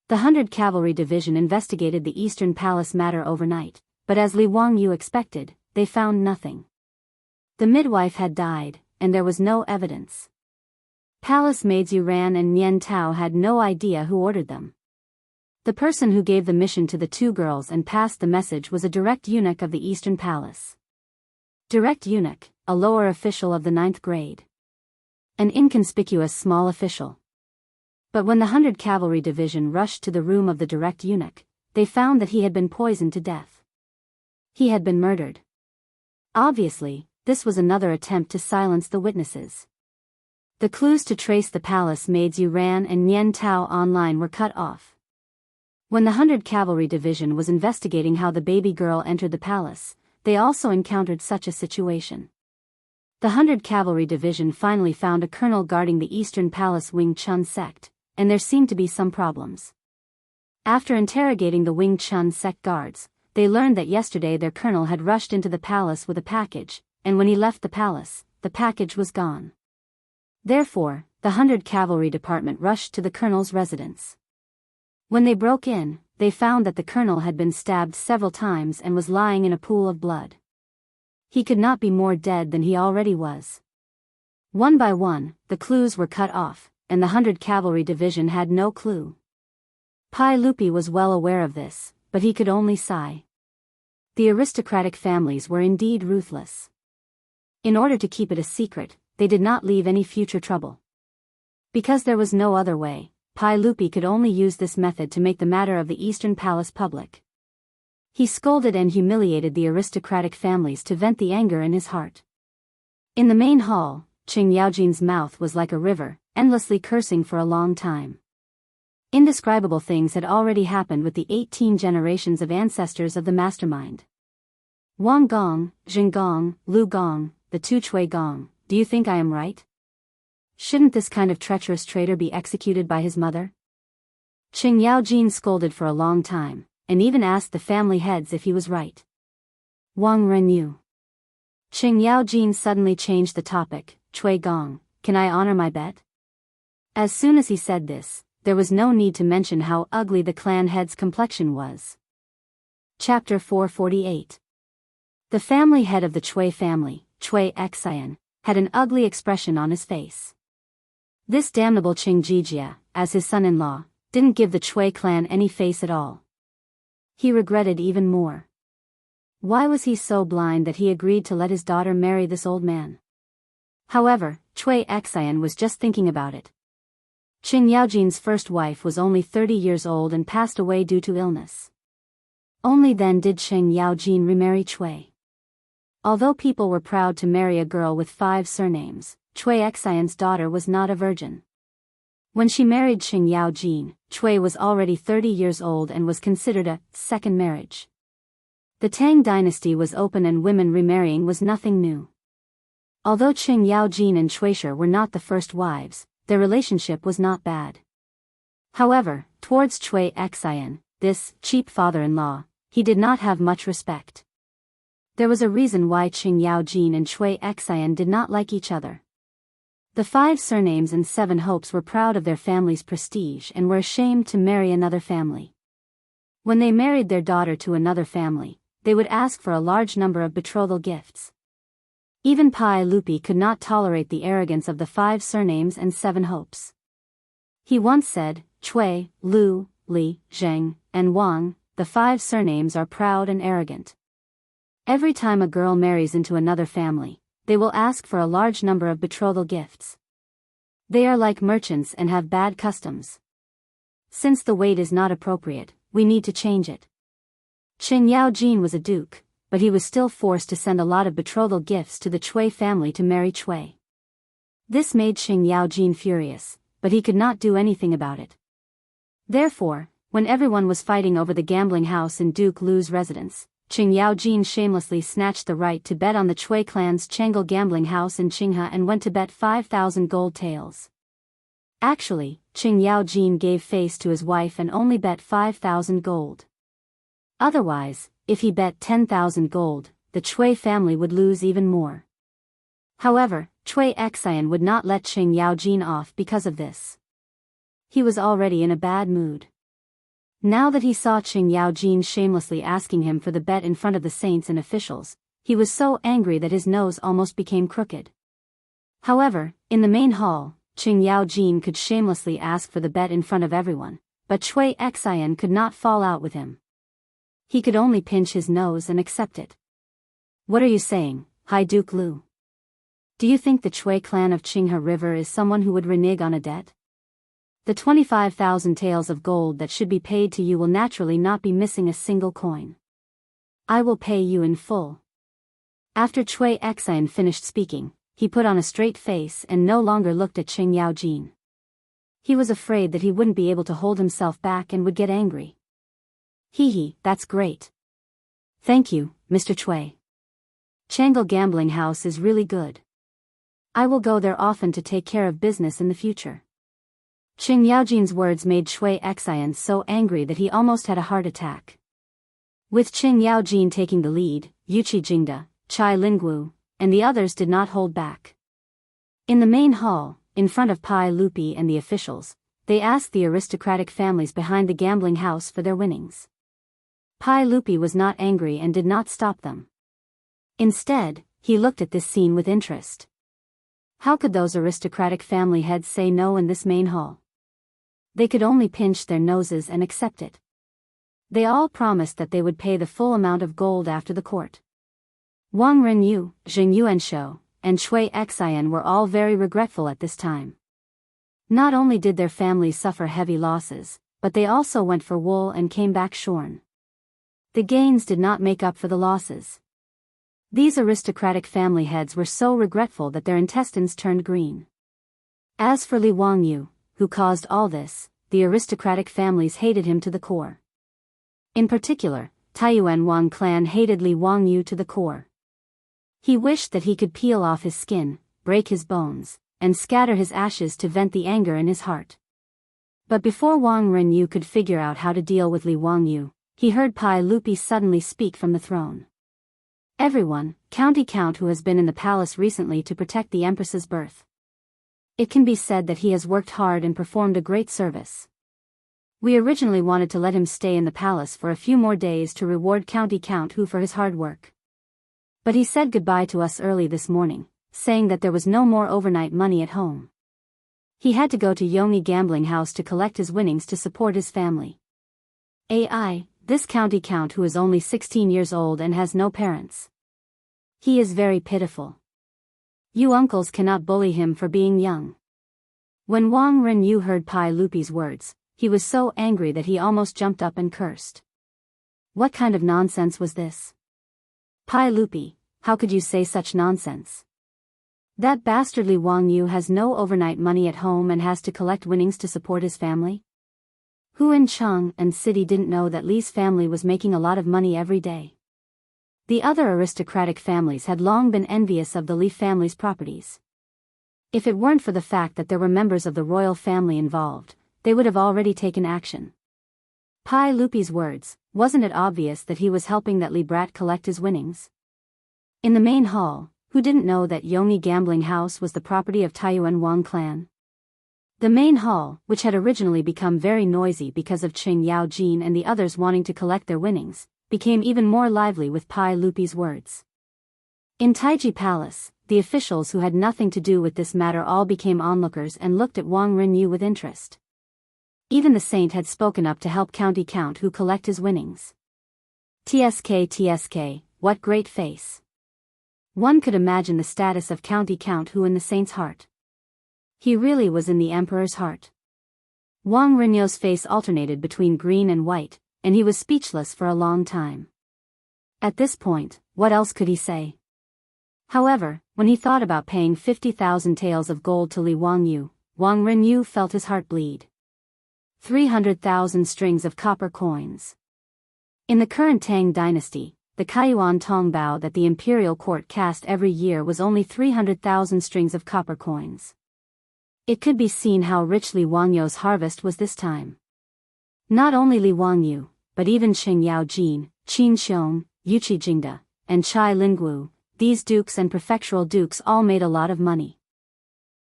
The 100 Cavalry Division investigated the Eastern Palace matter overnight, but as Li Wangyu expected, they found nothing. The midwife had died, and there was no evidence. Palace maids Yuran and Nian Tao had no idea who ordered them. The person who gave the mission to the two girls and passed the message was a direct eunuch of the Eastern Palace. Direct eunuch, a lower official of the 9th grade. An inconspicuous small official. But when the 100 Cavalry Division rushed to the room of the direct eunuch, they found that he had been poisoned to death. He had been murdered. Obviously, this was another attempt to silence the witnesses. The clues to trace the palace maids Yuran and Nian Tao online were cut off. When the 100 Cavalry Division was investigating how the baby girl entered the palace, they also encountered such a situation. The 100 Cavalry Division finally found a colonel guarding the Eastern Palace Wing Chun sect, and there seemed to be some problems. After interrogating the Wing Chun sect guards, they learned that yesterday their colonel had rushed into the palace with a package, and when he left the palace, the package was gone. Therefore, the 100 Cavalry Department rushed to the colonel's residence. When they broke in, they found that the colonel had been stabbed several times and was lying in a pool of blood. He could not be more dead than he already was. One by one, the clues were cut off, and the 100 Cavalry Division had no clue. Pai Lupi was well aware of this, but he could only sigh. The aristocratic families were indeed ruthless. In order to keep it a secret, they did not leave any future trouble. Because there was no other way, Pai Lupi could only use this method to make the matter of the Eastern Palace public. He scolded and humiliated the aristocratic families to vent the anger in his heart. In the main hall, Qing Yaojin's mouth was like a river, endlessly cursing for a long time. Indescribable things had already happened with the 18 generations of ancestors of the mastermind. Wang Gong, Jing Gong, Lu Gong, the two Chui Gong, do you think I am right? Shouldn't this kind of treacherous traitor be executed by his mother? Qing Yaojin scolded for a long time, and even asked the family heads if he was right. Wang Renyu. Qing Yaojin suddenly changed the topic. Chui Gong, can I honor my bet? As soon as he said this, there was no need to mention how ugly the clan head's complexion was. Chapter 448. The family head of the Chui family, Chui Xian, had an ugly expression on his face. This damnable Qing Jijia, as his son-in-law, didn't give the Chui clan any face at all. He regretted even more. Why was he so blind that he agreed to let his daughter marry this old man? However, Cui Xian was just thinking about it. Qing Yaojin's first wife was only 30 years old and passed away due to illness. Only then did Qing Yaojin remarry Cui. Although people were proud to marry a girl with 5 surnames, Cui Xian's daughter was not a virgin. When she married Qing Yaojin, Cui was already 30 years old and was considered a second marriage. The Tang dynasty was open and women remarrying was nothing new. Although Qing Yaojin and Cuisher were not the first wives, their relationship was not bad. However, towards Cui Xian, this cheap father-in-law, he did not have much respect. There was a reason why Qing Yaojin and Cui Xian did not like each other. The 5 surnames and 7 hopes were proud of their family's prestige and were ashamed to marry another family. When they married their daughter to another family, they would ask for a large number of betrothal gifts. Even Pai Lupi could not tolerate the arrogance of the 5 surnames and 7 hopes. He once said, Cui, Lu, Li, Zheng, and Wang, the 5 surnames are proud and arrogant. Every time a girl marries into another family, they will ask for a large number of betrothal gifts. They are like merchants and have bad customs. Since the weight is not appropriate, we need to change it. Qing Yaojin was a duke, but he was still forced to send a lot of betrothal gifts to the Cui family to marry Cui. This made Qing Yaojin furious, but he could not do anything about it. Therefore, when everyone was fighting over the gambling house in Duke Lu's residence, Qing Yaojin shamelessly snatched the right to bet on the Cui clan's Chang'e gambling house in Qinghe and went to bet 5,000 gold taels. Actually, Qing Yaojin gave face to his wife and only bet 5,000 gold. Otherwise, if he bet 10,000 gold, the Cui family would lose even more. However, Cui Xian would not let Qing Yaojin off because of this. He was already in a bad mood. Now that he saw Qing Yaojin shamelessly asking him for the bet in front of the saints and officials, he was so angry that his nose almost became crooked. However, in the main hall, Qing Yaojin could shamelessly ask for the bet in front of everyone, but Cui Xian could not fall out with him. He could only pinch his nose and accept it. What are you saying, High Duke Lu? Do you think the Cui clan of Qinghe River is someone who would renege on a debt? The 25,000 taels of gold that should be paid to you will naturally not be missing a single coin. I will pay you in full. After Cui Xian finished speaking, he put on a straight face and no longer looked at Qing Yaojin. He was afraid that he wouldn't be able to hold himself back and would get angry. Hee, that's great. Thank you, Mr. Cui. Chang'e gambling house is really good. I will go there often to take care of business in the future. Qing Yaojin's words made Cui Xian so angry that he almost had a heart attack. With Qing Yaojin taking the lead, Yuqi Jingde, Chai Lingwu, and the others did not hold back. In the main hall, in front of Pai Lupi and the officials, they asked the aristocratic families behind the gambling house for their winnings. Pai Lupi was not angry and did not stop them. Instead, he looked at this scene with interest. How could those aristocratic family heads say no in this main hall? They could only pinch their noses and accept it. They all promised that they would pay the full amount of gold after the court. Wang Renyu, Jing Yuanshou, and Cui Xian were all very regretful at this time. Not only did their families suffer heavy losses, but they also went for wool and came back shorn. The gains did not make up for the losses. These aristocratic family heads were so regretful that their intestines turned green. As for Li Wangyu, who caused all this, the aristocratic families hated him to the core. In particular, Taiyuan Wang clan hated Li Wangyu to the core. He wished that he could peel off his skin, break his bones, and scatter his ashes to vent the anger in his heart. But before Wang Renyu could figure out how to deal with Li Wangyu, he heard Pai Lupi suddenly speak from the throne. Everyone, County Count who has been in the palace recently to protect the Empress's birth. It can be said that he has worked hard and performed a great service. We originally wanted to let him stay in the palace for a few more days to reward County Count Hu for his hard work. But he said goodbye to us early this morning, saying that there was no more overnight money at home. He had to go to Yongyi gambling house to collect his winnings to support his family. AI, this county count who is only 16 years old and has no parents. He is very pitiful. You uncles cannot bully him for being young." When Wang Renyu heard Pai Lupi's words, he was so angry that he almost jumped up and cursed. What kind of nonsense was this? Pai Lupi, how could you say such nonsense? That bastardly Wang Yu has no overnight money at home and has to collect winnings to support his family? Who in Chang and City didn't know that Li's family was making a lot of money every day? The other aristocratic families had long been envious of the Li family's properties. If it weren't for the fact that there were members of the royal family involved, they would have already taken action. Pai Lupi's words, wasn't it obvious that he was helping that Li brat collect his winnings? In the main hall, who didn't know that Yongyi gambling house was the property of Taiyuan Wang clan? The main hall, which had originally become very noisy because of Qing Yao Jin and the others wanting to collect their winnings, became even more lively with Pai Lupi's words. In Taiji Palace, the officials who had nothing to do with this matter all became onlookers and looked at Wang Renyu with interest. Even the saint had spoken up to help County Count who collect his winnings. TSK, what great face. One could imagine the status of County Count who in the saint's heart. He really was in the emperor's heart. Wang Renyu's face alternated between green and white, and he was speechless for a long time. At this point, what else could he say? However, when he thought about paying 50,000 taels of gold to Li Wangyu, Wang Renyu felt his heart bleed. 300,000 strings of copper coins. In the current Tang dynasty, the Kaiyuan Tongbao that the imperial court cast every year was only 300,000 strings of copper coins. It could be seen how rich Li Wangyu's harvest was this time. Not only Li Wangyu, but even Qing Yao Jin, Qin Xiong, Yuqi Jingda, and Chai Linggu, these dukes and prefectural dukes all made a lot of money.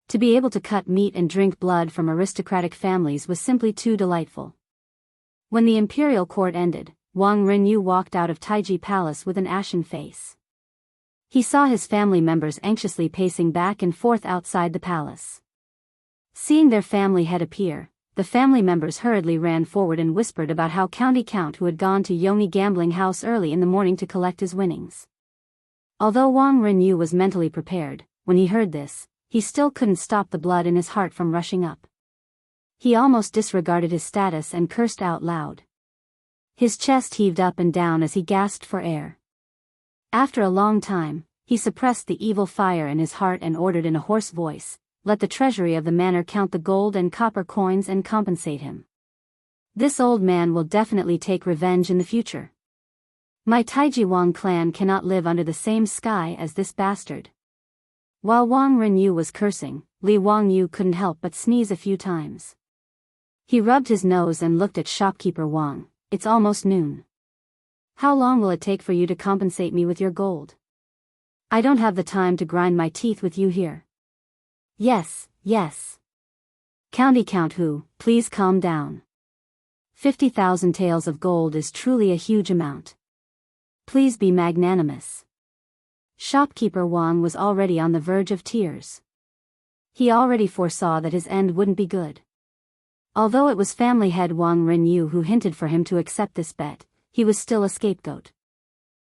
To be able to cut meat and drink blood from aristocratic families was simply too delightful. When the imperial court ended, Wang Renyu walked out of Taiji Palace with an ashen face. He saw his family members anxiously pacing back and forth outside the palace. Seeing their family head appear, the family members hurriedly ran forward and whispered about how County Count who had gone to Yongyi gambling house early in the morning to collect his winnings. Although Wang Renyu was mentally prepared, when he heard this, he still couldn't stop the blood in his heart from rushing up. He almost disregarded his status and cursed out loud. His chest heaved up and down as he gasped for air. After a long time, he suppressed the evil fire in his heart and ordered in a hoarse voice, "Let the treasury of the manor count the gold and copper coins and compensate him. This old man will definitely take revenge in the future. My Taiji Wang clan cannot live under the same sky as this bastard." While Wang Renyu was cursing, Li Wangyu couldn't help but sneeze a few times. He rubbed his nose and looked at shopkeeper Wang. "It's almost noon. How long will it take for you to compensate me with your gold? I don't have the time to grind my teeth with you here." Yes. County Count who, please calm down. 50,000 taels of gold is truly a huge amount. Please be magnanimous. Shopkeeper Wang was already on the verge of tears. He already foresaw that his end wouldn't be good. Although it was family head Wang Renyu who hinted for him to accept this bet, he was still a scapegoat.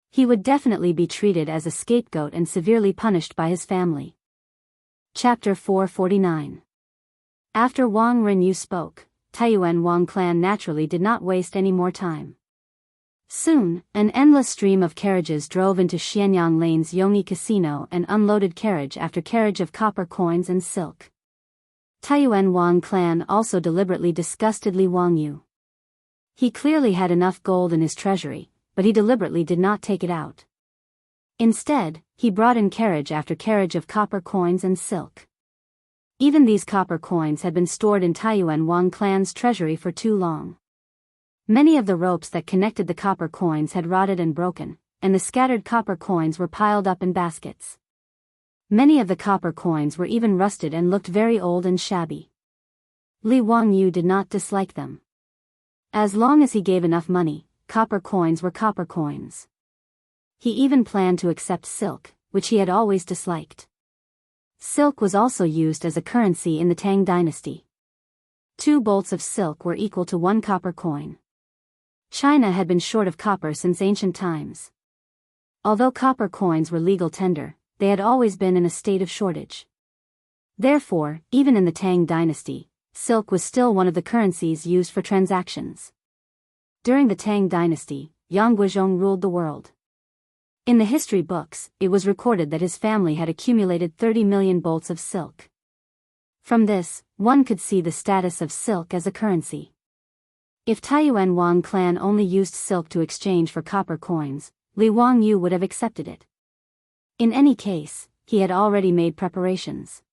He would definitely be treated as a scapegoat and severely punished by his family. Chapter 449. After Wang Renyu spoke, Taiyuan Wang clan naturally did not waste any more time. Soon, an endless stream of carriages drove into Xianyang Lane's Yongyi Casino and unloaded carriage after carriage of copper coins and silk. Taiyuan Wang clan also deliberately disgusted Li Wangyu. He clearly had enough gold in his treasury, but he deliberately did not take it out. Instead, he brought in carriage after carriage of copper coins and silk. Even these copper coins had been stored in Taiyuan Wang clan's treasury for too long. Many of the ropes that connected the copper coins had rotted and broken, and the scattered copper coins were piled up in baskets. Many of the copper coins were even rusted and looked very old and shabby. Li Wangyu did not dislike them. As long as he gave enough money, copper coins were copper coins. He even planned to accept silk, which he had always disliked. Silk was also used as a currency in the Tang dynasty. 2 bolts of silk were equal to 1 copper coin. China had been short of copper since ancient times. Although copper coins were legal tender, they had always been in a state of shortage. Therefore, even in the Tang dynasty, silk was still one of the currencies used for transactions. During the Tang dynasty, Yang Guizhong ruled the world. In the history books, it was recorded that his family had accumulated 30 million bolts of silk. From this, one could see the status of silk as a currency. If Taiyuan Wang clan only used silk to exchange for copper coins, Li Wangyu would have accepted it. In any case, he had already made preparations.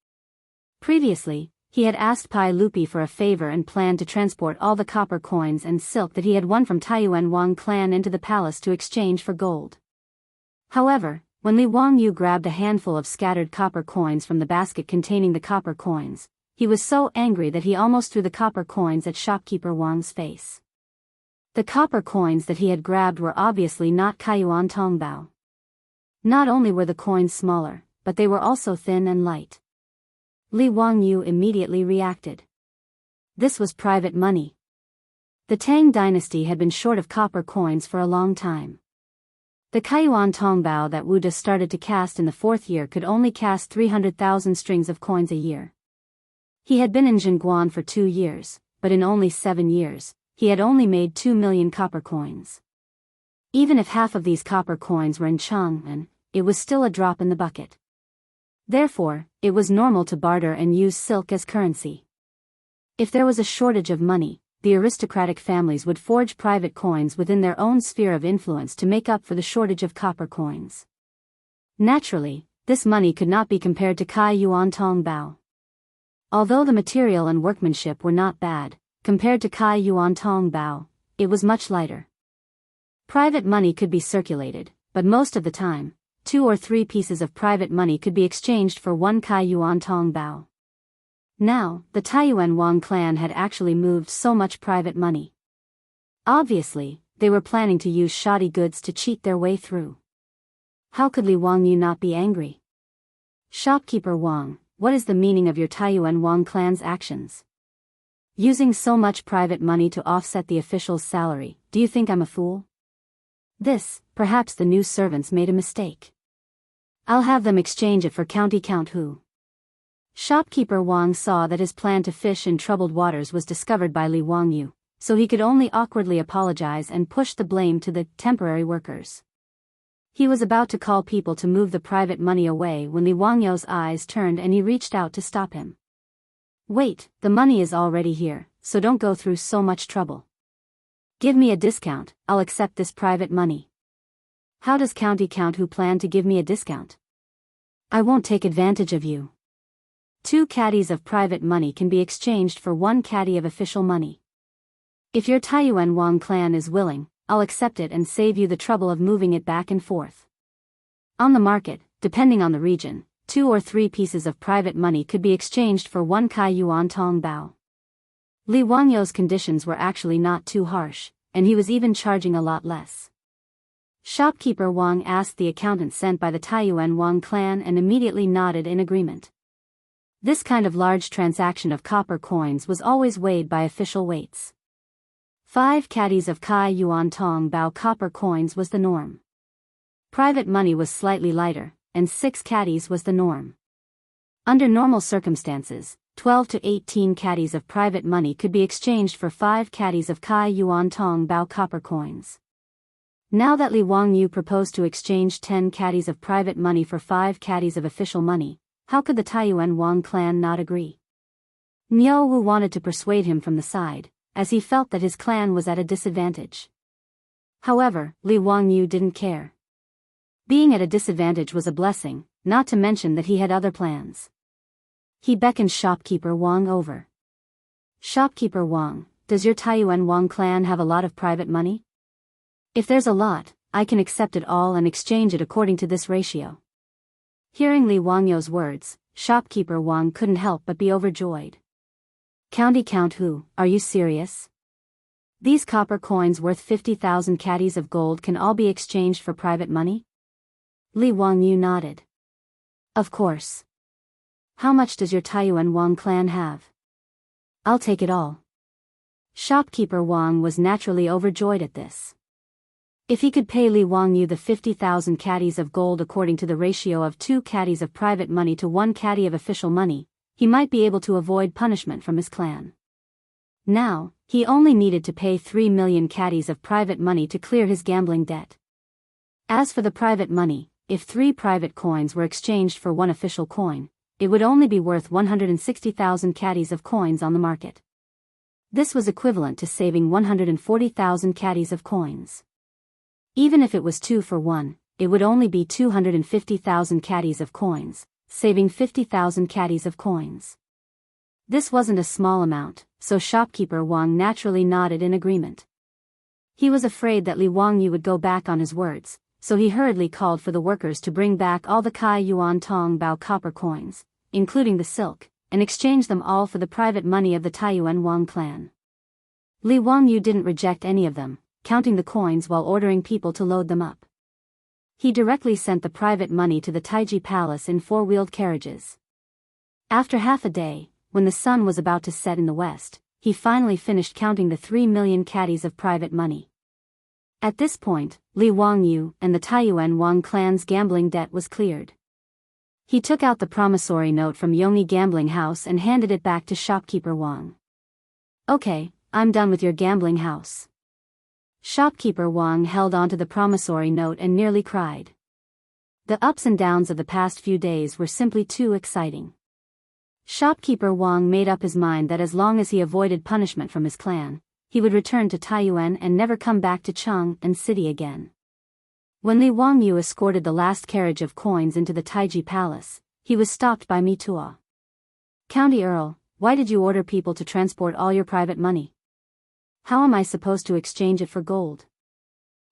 Previously, he had asked Pai Lupi for a favor and planned to transport all the copper coins and silk that he had won from Taiyuan Wang clan into the palace to exchange for gold. However, when Li Wangyu grabbed a handful of scattered copper coins from the basket containing the copper coins, he was so angry that he almost threw the copper coins at shopkeeper Wang's face. The copper coins that he had grabbed were obviously not Kaiyuan Tongbao. Not only were the coins smaller, but they were also thin and light. Li Wangyu immediately reacted. This was private money. The Tang dynasty had been short of copper coins for a long time. The Kaiyuan Tongbao that Wu De started to cast in the 4th year could only cast 300,000 strings of coins a year. He had been in Jianghu for 2 years, but in only 7 years, he had only made 2 million copper coins. Even if half of these copper coins were in Chang'an, it was still a drop in the bucket. Therefore, it was normal to barter and use silk as currency. If there was a shortage of money, the aristocratic families would forge private coins within their own sphere of influence to make up for the shortage of copper coins. Naturally, this money could not be compared to Kai Yuan Tong Bao. Although the material and workmanship were not bad, compared to Kai Yuan Tong Bao, it was much lighter. Private money could be circulated, but most of the time, 2 or 3 pieces of private money could be exchanged for 1 Kai Yuan Tong Bao. Now, the Taiyuan Wang clan had actually moved so much private money. Obviously, they were planning to use shoddy goods to cheat their way through. How could Li Wangyu not be angry? Shopkeeper Wang, what is the meaning of your Taiyuan Wang clan's actions? Using so much private money to offset the official's salary, do you think I'm a fool? Perhaps the new servants made a mistake. I'll have them exchange it for County Count Hu. Shopkeeper Wang saw that his plan to fish in troubled waters was discovered by Li Wangyu, so he could only awkwardly apologize and push the blame to the temporary workers. He was about to call people to move the private money away when Li Wangyu's eyes turned and he reached out to stop him. Wait, the money is already here, so don't go through so much trouble. Give me a discount, I'll accept this private money. How does County Count Hu plan to give me a discount? I won't take advantage of you. 2 caddies of private money can be exchanged for 1 caddy of official money. If your Taiyuan Wang clan is willing, I'll accept it and save you the trouble of moving it back and forth. On the market, depending on the region, 2 or 3 pieces of private money could be exchanged for 1 Kai Yuan Tong Bao. Li Wangyu's conditions were actually not too harsh, and he was even charging a lot less. Shopkeeper Wang asked the accountant sent by the Taiyuan Wang clan and immediately nodded in agreement. This kind of large transaction of copper coins was always weighed by official weights. 5 caddies of Kai Yuan Tong Bao copper coins was the norm. Private money was slightly lighter, and 6 caddies was the norm. Under normal circumstances, 12 to 18 caddies of private money could be exchanged for 5 caddies of Kai Yuan Tong Bao copper coins. Now that Li Wangyu proposed to exchange 10 caddies of private money for 5 caddies of official money, how could the Taiyuan Wang clan not agree? Niao Wu wanted to persuade him from the side, as he felt that his clan was at a disadvantage. However, Li Wangyu didn't care. Being at a disadvantage was a blessing, not to mention that he had other plans. He beckoned Shopkeeper Wang over. Shopkeeper Wang, does your Taiyuan Wang clan have a lot of private money? If there's a lot, I can accept it all and exchange it according to this ratio. Hearing Li Wangyu's words, Shopkeeper Wang couldn't help but be overjoyed. County Count Hu, are you serious? These copper coins worth 50,000 caddies of gold can all be exchanged for private money? Li Wangyu nodded. Of course. How much does your Taiyuan Wang clan have? I'll take it all. Shopkeeper Wang was naturally overjoyed at this. If he could pay Li Wangyu the 50,000 caddies of gold according to the ratio of 2 caddies of private money to 1 caddy of official money, he might be able to avoid punishment from his clan. Now, he only needed to pay 3 million caddies of private money to clear his gambling debt. As for the private money, if 3 private coins were exchanged for 1 official coin, it would only be worth 160,000 caddies of coins on the market. This was equivalent to saving 140,000 caddies of coins. Even if it was 2 for 1, it would only be 250,000 caddies of coins, saving 50,000 caddies of coins. This wasn't a small amount, so shopkeeper Wang naturally nodded in agreement. He was afraid that Li Wangyu would go back on his words, so he hurriedly called for the workers to bring back all the Kai Yuan Tong Bao copper coins, including the silk, and exchange them all for the private money of the Taiyuan Wang clan. Li Wangyu didn't reject any of them, counting the coins while ordering people to load them up. He directly sent the private money to the Taiji Palace in 4-wheeled carriages. After half a day, when the sun was about to set in the west, he finally finished counting the 3 million caddies of private money. At this point, Li Wangyu and the Taiyuan Wang clan's gambling debt was cleared. He took out the promissory note from Yongyi Gambling House and handed it back to shopkeeper Wang. "Okay, I'm done with your gambling house." Shopkeeper Wang held onto the promissory note and nearly cried. The ups and downs of the past few days were simply too exciting. Shopkeeper Wang made up his mind that as long as he avoided punishment from his clan, he would return to Taiyuan and never come back to Cheng'an City again. When Li Wangyu escorted the last carriage of coins into the Taiji Palace, he was stopped by Mitua. "County Earl, why did you order people to transport all your private money? How am I supposed to exchange it for gold?"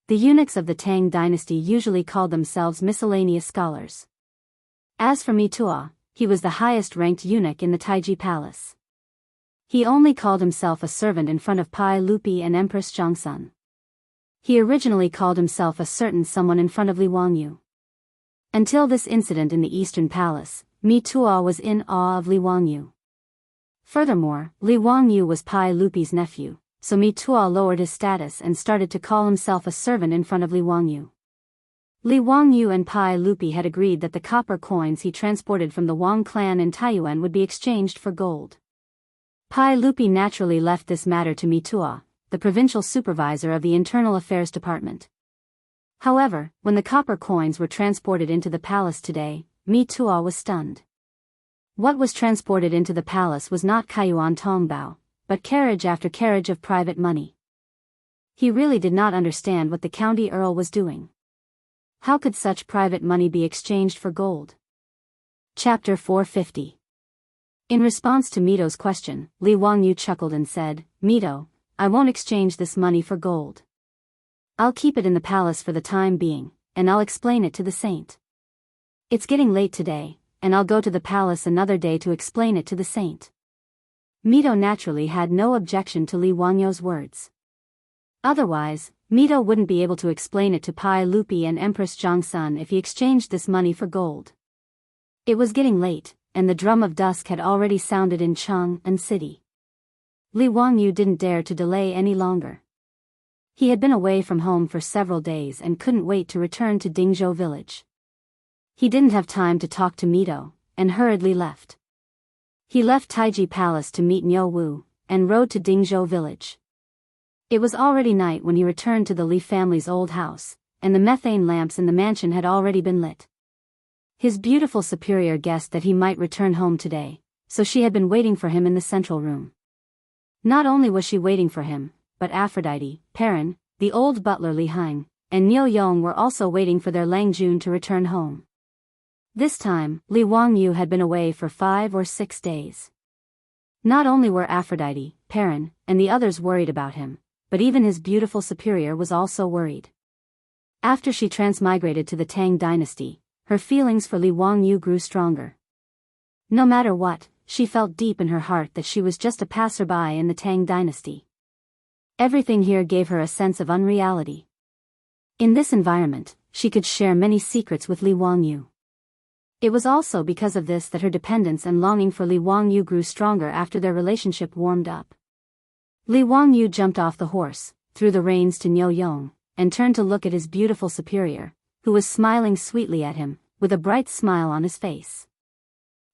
The eunuchs of the Tang dynasty usually called themselves miscellaneous scholars. As for Mitua, he was the highest-ranked eunuch in the Taiji Palace. He only called himself a servant in front of Pai Lupi and Empress Zhongsun. He originally called himself a certain someone in front of Li Wangyu. Until this incident in the Eastern Palace, Mitua was in awe of Li Wangyu. Furthermore, Li Wangyu was Pai Lupi's nephew, so Mitua lowered his status and started to call himself a servant in front of Li Wangyu. Li Wangyu and Pai Lupi had agreed that the copper coins he transported from the Wang clan in Taiyuan would be exchanged for gold. Pai Lupi naturally left this matter to Mitua, the provincial supervisor of the Internal Affairs Department. However, when the copper coins were transported into the palace today, Mitua was stunned. What was transported into the palace was not Kaiyuan Tongbao, but carriage after carriage of private money. He really did not understand what the county earl was doing. How could such private money be exchanged for gold? Chapter 450. In response to Mito's question, Li Wangyu chuckled and said, "Mito, I won't exchange this money for gold. I'll keep it in the palace for the time being, and I'll explain it to the saint. It's getting late today, and I'll go to the palace another day to explain it to the saint." Mito naturally had no objection to Li Wangyu's words. Otherwise, Mito wouldn't be able to explain it to Pai Lupi and Empress Zhongsun if he exchanged this money for gold. It was getting late, and the drum of dusk had already sounded in Cheng'an City. Li Wangyu didn't dare to delay any longer. He had been away from home for several days and couldn't wait to return to Dingzhou village. He didn't have time to talk to Mito, and hurriedly left. He left Taiji Palace to meet Niu Wu, and rode to Dingzhou village. It was already night when he returned to the Li family's old house, and the methane lamps in the mansion had already been lit. His beautiful superior guessed that he might return home today, so she had been waiting for him in the central room. Not only was she waiting for him, but Aphrodite, Perrin, the old butler Li Heng, and Niu Yong were also waiting for their Lang Jun to return home. This time, Li Wangyu had been away for 5 or 6 days. Not only were Aphrodite, Perrin, and the others worried about him, but even his beautiful superior was also worried. After she transmigrated to the Tang dynasty, her feelings for Li Wangyu grew stronger. No matter what, she felt deep in her heart that she was just a passerby in the Tang dynasty. Everything here gave her a sense of unreality. In this environment, she could share many secrets with Li Wangyu. It was also because of this that her dependence and longing for Li Wangyu grew stronger after their relationship warmed up. Li Wangyu jumped off the horse, threw the reins to Niu Yong, and turned to look at his beautiful superior, who was smiling sweetly at him, with a bright smile on his face.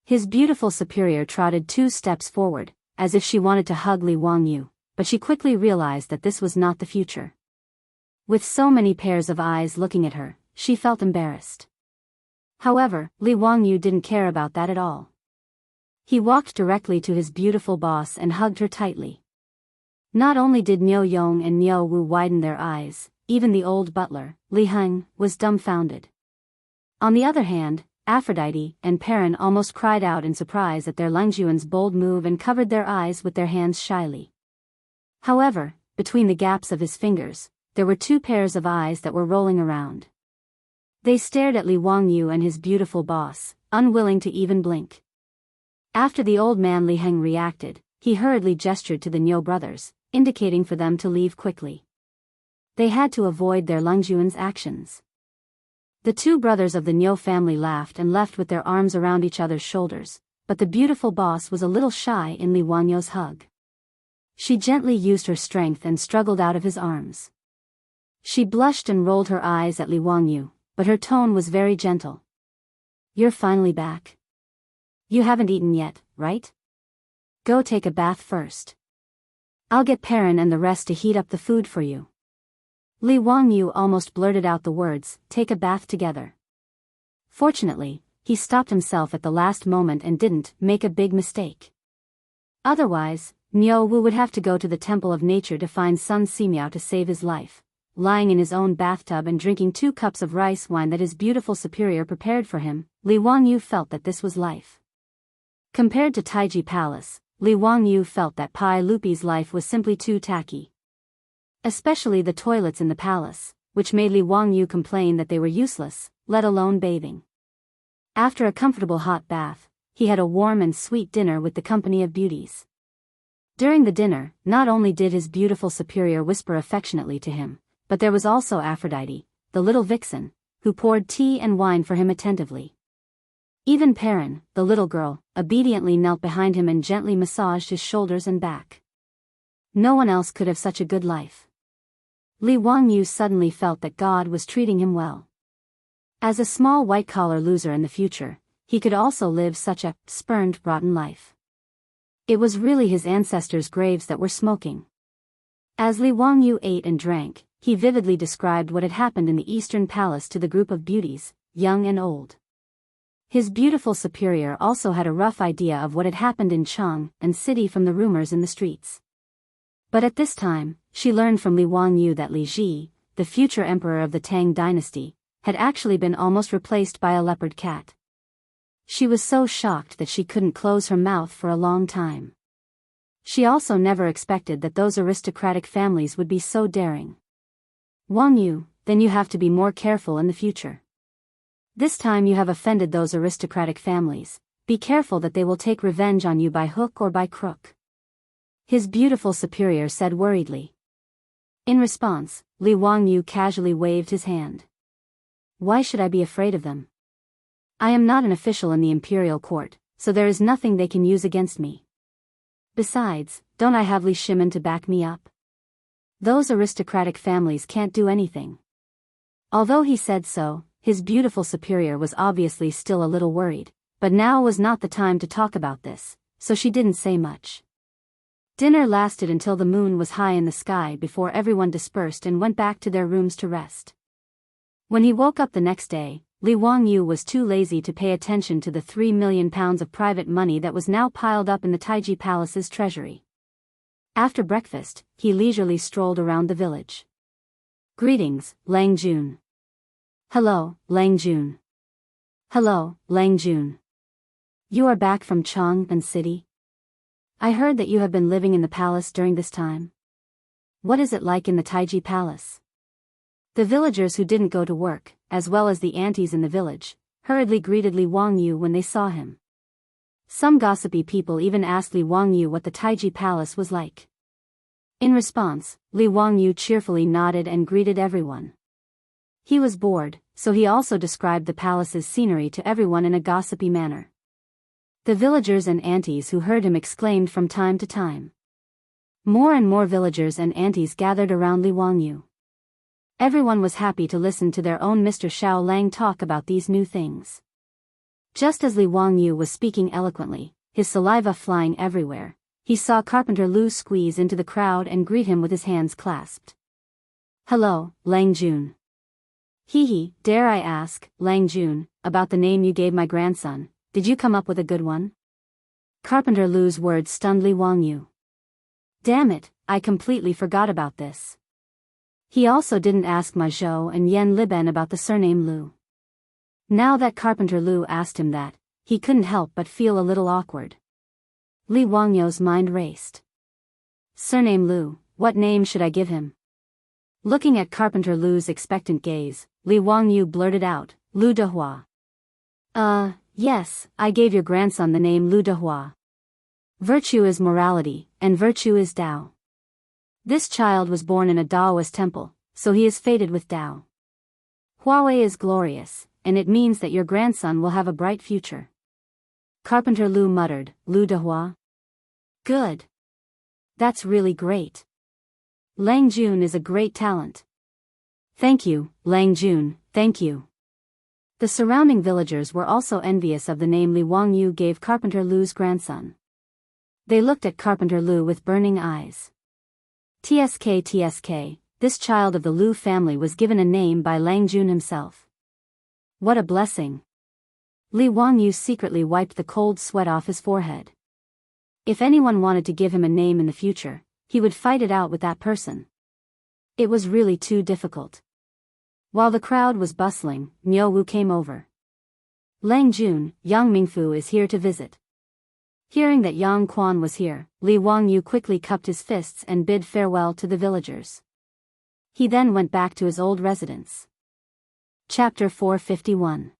His beautiful superior trotted 2 steps forward, as if she wanted to hug Li Wangyu, but she quickly realized that this was not the future. With so many pairs of eyes looking at her, she felt embarrassed. However, Li Wangyu didn't care about that at all. He walked directly to his beautiful boss and hugged her tightly. Not only did Niu Yong and Niu Wu widen their eyes, even the old butler, Li Heng, was dumbfounded. On the other hand, Aphrodite and Perrin almost cried out in surprise at their Lingjuan's bold move and covered their eyes with their hands shyly. However, between the gaps of his fingers, there were 2 pairs of eyes that were rolling around. They stared at Li Wangyu and his beautiful boss, unwilling to even blink. After the old man Li Heng reacted, he hurriedly gestured to the Niu brothers, indicating for them to leave quickly. They had to avoid their Lingjuan's actions. The 2 brothers of the Niu family laughed and left with their arms around each other's shoulders, but the beautiful boss was a little shy in Li Wangyu's hug. She gently used her strength and struggled out of his arms. She blushed and rolled her eyes at Li Wangyu, but her tone was very gentle. "You're finally back. You haven't eaten yet, right? Go take a bath first. I'll get Perrin and the rest to heat up the food for you." Li Wangyu almost blurted out the words, "take a bath together." Fortunately, he stopped himself at the last moment and didn't make a big mistake. Otherwise, Niu Wu would have to go to the Temple of Nature to find Sun Simiao to save his life, lying in his own bathtub and drinking 2 cups of rice wine that his beautiful superior prepared for him. Li Wangyu felt that this was life. Compared to Taiji Palace, Li Wangyu felt that Pai Lupi's life was simply too tacky. Especially the toilets in the palace, which made Li Wangyu complain that they were useless, let alone bathing. After a comfortable hot bath, he had a warm and sweet dinner with the company of beauties. During the dinner, not only did his beautiful superior whisper affectionately to him, but there was also Aphrodite, the little vixen, who poured tea and wine for him attentively. Even Perrin, the little girl, obediently knelt behind him and gently massaged his shoulders and back. No one else could have such a good life. Li Wangyu suddenly felt that God was treating him well. As a small white-collar loser in the future, he could also live such a spurned, rotten life. It was really his ancestors' graves that were smoking. As Li Wangyu ate and drank, he vividly described what had happened in the Eastern Palace to the group of beauties, young and old. His beautiful superior also had a rough idea of what had happened in Chang and city from the rumors in the streets. But at this time, she learned from Li Wangyu that Li Ji, the future emperor of the Tang dynasty, had actually been almost replaced by a leopard cat. She was so shocked that she couldn't close her mouth for a long time. She also never expected that those aristocratic families would be so daring. "Wangyu, then you have to be more careful in the future. This time you have offended those aristocratic families. Be careful that they will take revenge on you by hook or by crook," his beautiful superior said worriedly. In response, Li Wangyu casually waved his hand. "Why should I be afraid of them? I am not an official in the imperial court, so there is nothing they can use against me. Besides, don't I have Li Shimen to back me up? Those aristocratic families can't do anything." Although he said so, his beautiful superior was obviously still a little worried, but now was not the time to talk about this, so she didn't say much. Dinner lasted until the moon was high in the sky before everyone dispersed and went back to their rooms to rest. When he woke up the next day, Li Wangyu was too lazy to pay attention to the 3 million pounds of private money that was now piled up in the Taiji Palace's treasury. After breakfast, he leisurely strolled around the village. "Greetings, Lang Jun." "Hello, Lang Jun." "Hello, Lang Jun. You are back from Chang'an City? I heard that you have been living in the palace during this time. What is it like in the Taiji Palace?" The villagers who didn't go to work, as well as the aunties in the village, hurriedly greeted Li Wangyu when they saw him. Some gossipy people even asked Li Wangyu what the Taiji Palace was like. In response, Li Wangyu cheerfully nodded and greeted everyone. He was bored, so he also described the palace's scenery to everyone in a gossipy manner. The villagers and aunties who heard him exclaimed from time to time, More and more villagers and aunties gathered around Li Wangyu. Everyone was happy to listen to their own Mr. Xiao Lang talk about these new things. Just as Li Wangyu was speaking eloquently, his saliva flying everywhere, he saw Carpenter Lu squeeze into the crowd and greet him with his hands clasped. "Hello, Lang Jun." "Hee, dare I ask, Lang Jun, about the name you gave my grandson, did you come up with a good one?" Carpenter Lu's words stunned Li Wangyu. "Damn it, I completely forgot about this." He also didn't ask Ma Zhou and Yan Liben about the surname Lu. Now that Carpenter Lu asked him that, he couldn't help but feel a little awkward. Li Wangyu's mind raced. Surname Lu, what name should I give him? Looking at Carpenter Lu's expectant gaze, Li Wangyu blurted out, "Lu Dehua." Yes, I gave your grandson the name Lu Dehua. Virtue is morality, and virtue is Tao. This child was born in a Taoist temple, so he is fated with Tao. Huawei is glorious, and it means that your grandson will have a bright future. Carpenter Lu muttered, "Lu Dehua? Good. That's really great. Lang Jun is a great talent." "Thank you, Lang Jun, thank you." The surrounding villagers were also envious of the name Li Wangyu gave Carpenter Lu's grandson. They looked at Carpenter Lu with burning eyes. TSK, this child of the Lu family was given a name by Lang Jun himself. What a blessing. Li Wangyu secretly wiped the cold sweat off his forehead. If anyone wanted to give him a name in the future, he would fight it out with that person. It was really too difficult. While the crowd was bustling, Miao Wu came over. "Lang Jun, Yang Mingfu is here to visit." Hearing that Yang Quan was here, Li Wangyu quickly cupped his fists and bid farewell to the villagers. He then went back to his old residence. Chapter 451.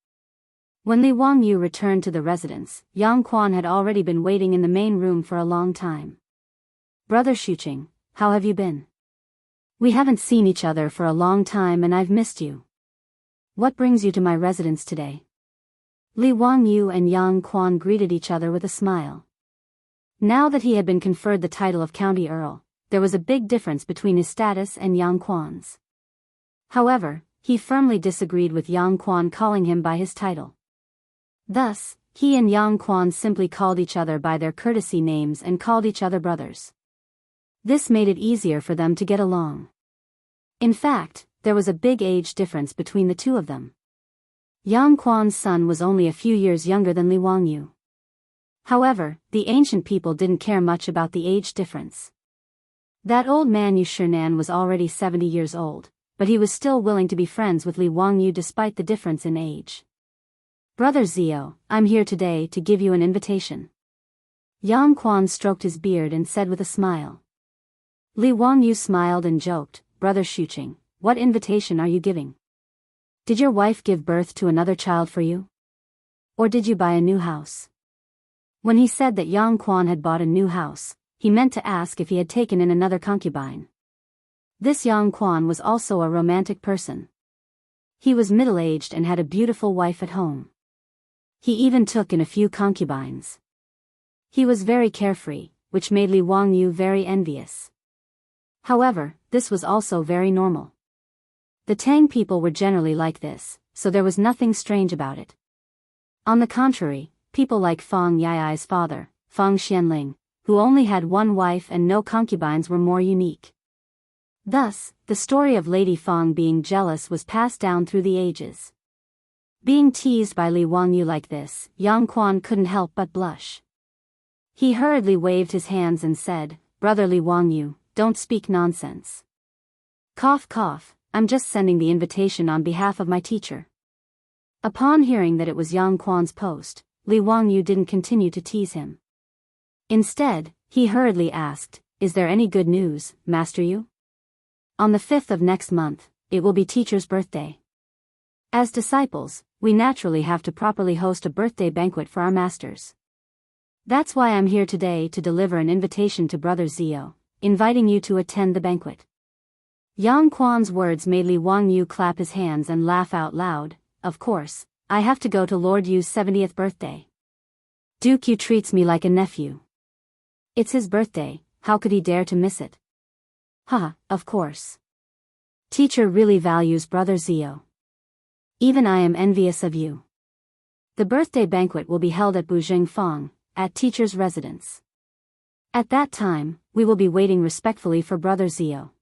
When Li Wangyu returned to the residence, Yang Quan had already been waiting in the main room for a long time. "Brother Shuqing, how have you been? We haven't seen each other for a long time and I've missed you. What brings you to my residence today?" Li Wangyu and Yang Quan greeted each other with a smile. Now that he had been conferred the title of County Earl, there was a big difference between his status and Yang Quan's. However, he firmly disagreed with Yang Quan calling him by his title. Thus, he and Yang Quan simply called each other by their courtesy names and called each other brothers. This made it easier for them to get along. In fact, there was a big age difference between the two of them. Yang Quan's son was only a few years younger than Li Wangyu. However, the ancient people didn't care much about the age difference. That old man Yu Shinan was already 70 years old, but he was still willing to be friends with Li Wangyu despite the difference in age. "Brother Zio, I'm here today to give you an invitation." Yang Quan stroked his beard and said with a smile. Li Wangyu smiled and joked, "Brother Shuqing, what invitation are you giving? Did your wife give birth to another child for you? Or did you buy a new house?" When he said that Yang Quan had bought a new house, he meant to ask if he had taken in another concubine. This Yang Quan was also a romantic person. He was middle-aged and had a beautiful wife at home. He even took in a few concubines. He was very carefree, which made Li Wangyu very envious. However, this was also very normal. The Tang people were generally like this, so there was nothing strange about it. On the contrary, people like Fang Yai's father, Fang Xianling, who only had one wife and no concubines, were more unique. Thus, the story of Lady Fang being jealous was passed down through the ages. Being teased by Li Wangyu like this, Yang Quan couldn't help but blush. He hurriedly waved his hands and said, "Brother Li Wangyu, don't speak nonsense. Cough cough, I'm just sending the invitation on behalf of my teacher." Upon hearing that it was Yang Quan's post, Li Wangyu didn't continue to tease him. Instead, he hurriedly asked, "Is there any good news, Master Yu? On the 5th of next month, it will be teacher's birthday. As disciples, we naturally have to properly host a birthday banquet for our masters. That's why I'm here today to deliver an invitation to Brother Zio, inviting you to attend the banquet." Yang Quan's words made Li Wangyu clap his hands and laugh out loud. "Of course, I have to go to Lord Yu's 70th birthday. Duke Yu treats me like a nephew. It's his birthday, how could he dare to miss it? Haha, of course. Teacher really values Brother Zio. Even I am envious of you. The birthday banquet will be held at Bujingfang, at teacher's residence. At that time, we will be waiting respectfully for Brother Zio.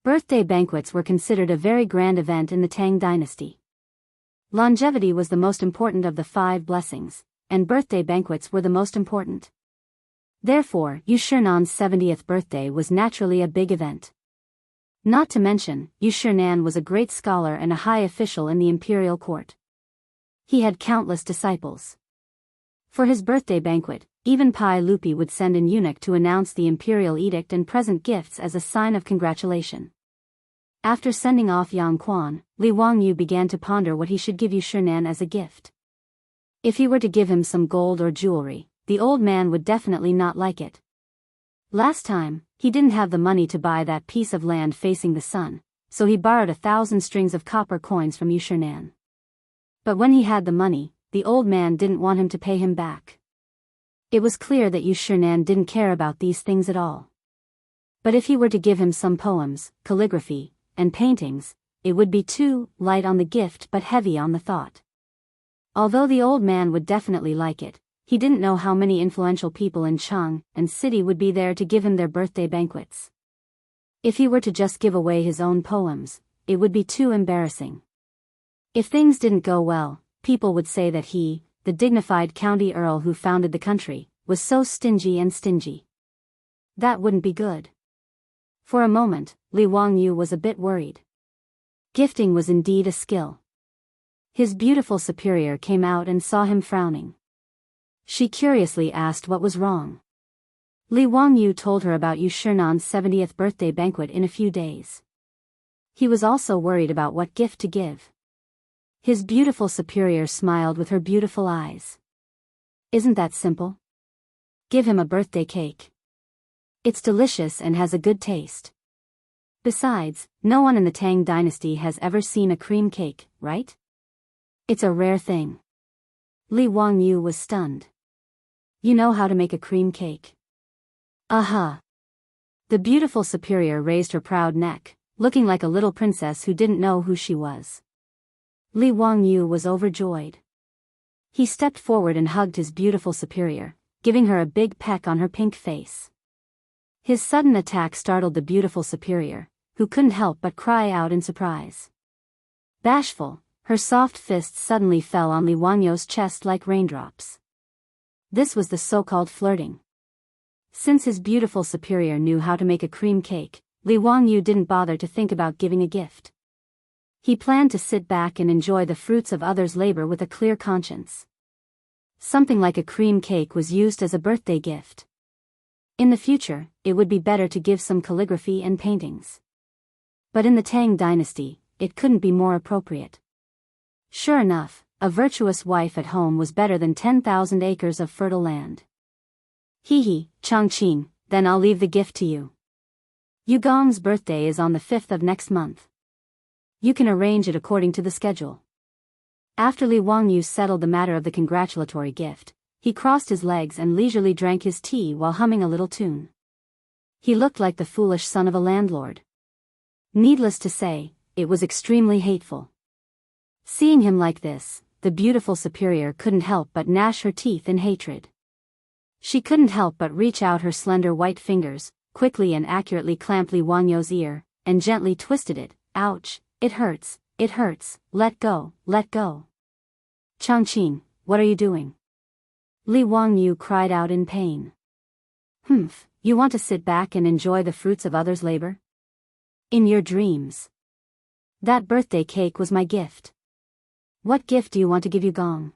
Birthday banquets were considered a very grand event in the Tang dynasty. Longevity was the most important of the 5 blessings, and birthday banquets were the most important. Therefore, Yu Shernan's 70th birthday was naturally a big event. Not to mention, Yu Shernan was a great scholar and a high official in the imperial court. He had countless disciples. For his birthday banquet, even Pai Lupi would send an eunuch to announce the imperial edict and present gifts as a sign of congratulation. After sending off Yang Quan, Li Wangyu began to ponder what he should give Yu Shernan as a gift. If he were to give him some gold or jewelry, the old man would definitely not like it. Last time, he didn't have the money to buy that piece of land facing the sun, so he borrowed 1,000 strings of copper coins from Yu Shernan. But when he had the money, the old man didn't want him to pay him back. It was clear that Yu Shernan didn't care about these things at all. But if he were to give him some poems, calligraphy, and paintings, it would be too light on the gift but heavy on the thought. Although the old man would definitely like it, he didn't know how many influential people in Chang and city would be there to give him their birthday banquets. If he were to just give away his own poems, it would be too embarrassing. If things didn't go well, people would say that he, the dignified county earl who founded the country, was so stingy and stingy. That wouldn't be good. For a moment, Li Wangyu was a bit worried. Gifting was indeed a skill. His beautiful superior came out and saw him frowning. She curiously asked what was wrong. Li Wangyu told her about Yu Shernan's 70th birthday banquet in a few days. He was also worried about what gift to give. His beautiful superior smiled with her beautiful eyes. Isn't that simple? Give him a birthday cake. It's delicious and has a good taste. Besides, no one in the Tang dynasty has ever seen a cream cake, right? It's a rare thing. Li Wangyu was stunned. You know how to make a cream cake? Uh-huh. The beautiful superior raised her proud neck, looking like a little princess who didn't know who she was. Li Wangyu was overjoyed. He stepped forward and hugged his beautiful superior, giving her a big peck on her pink face. His sudden attack startled the beautiful superior, who couldn't help but cry out in surprise. Bashful, her soft fists suddenly fell on Li Wangyu's chest like raindrops. This was the so-called flirting. Since his beautiful superior knew how to make a cream cake, Li Wangyu didn't bother to think about giving a gift. He planned to sit back and enjoy the fruits of others' labor with a clear conscience. Something like a cream cake was used as a birthday gift. In the future, it would be better to give some calligraphy and paintings. But in the Tang dynasty, it couldn't be more appropriate. Sure enough, a virtuous wife at home was better than 10,000 acres of fertile land. Hee, Changqing, then I'll leave the gift to you. Yu Gong's birthday is on the 5th of next month. You can arrange it according to the schedule. After Li Wangyu settled the matter of the congratulatory gift, he crossed his legs and leisurely drank his tea while humming a little tune. He looked like the foolish son of a landlord. Needless to say, it was extremely hateful. Seeing him like this, the beautiful superior couldn't help but gnash her teeth in hatred. She couldn't help but reach out her slender white fingers, quickly and accurately clamped Li Wangyu's ear, and gently twisted it. Ouch, it hurts, let go, let go. Changqing, what are you doing? Li Wangyu cried out in pain. Humph, you want to sit back and enjoy the fruits of others' labor? In your dreams. That birthday cake was my gift. What gift do you want to give Yu Gong?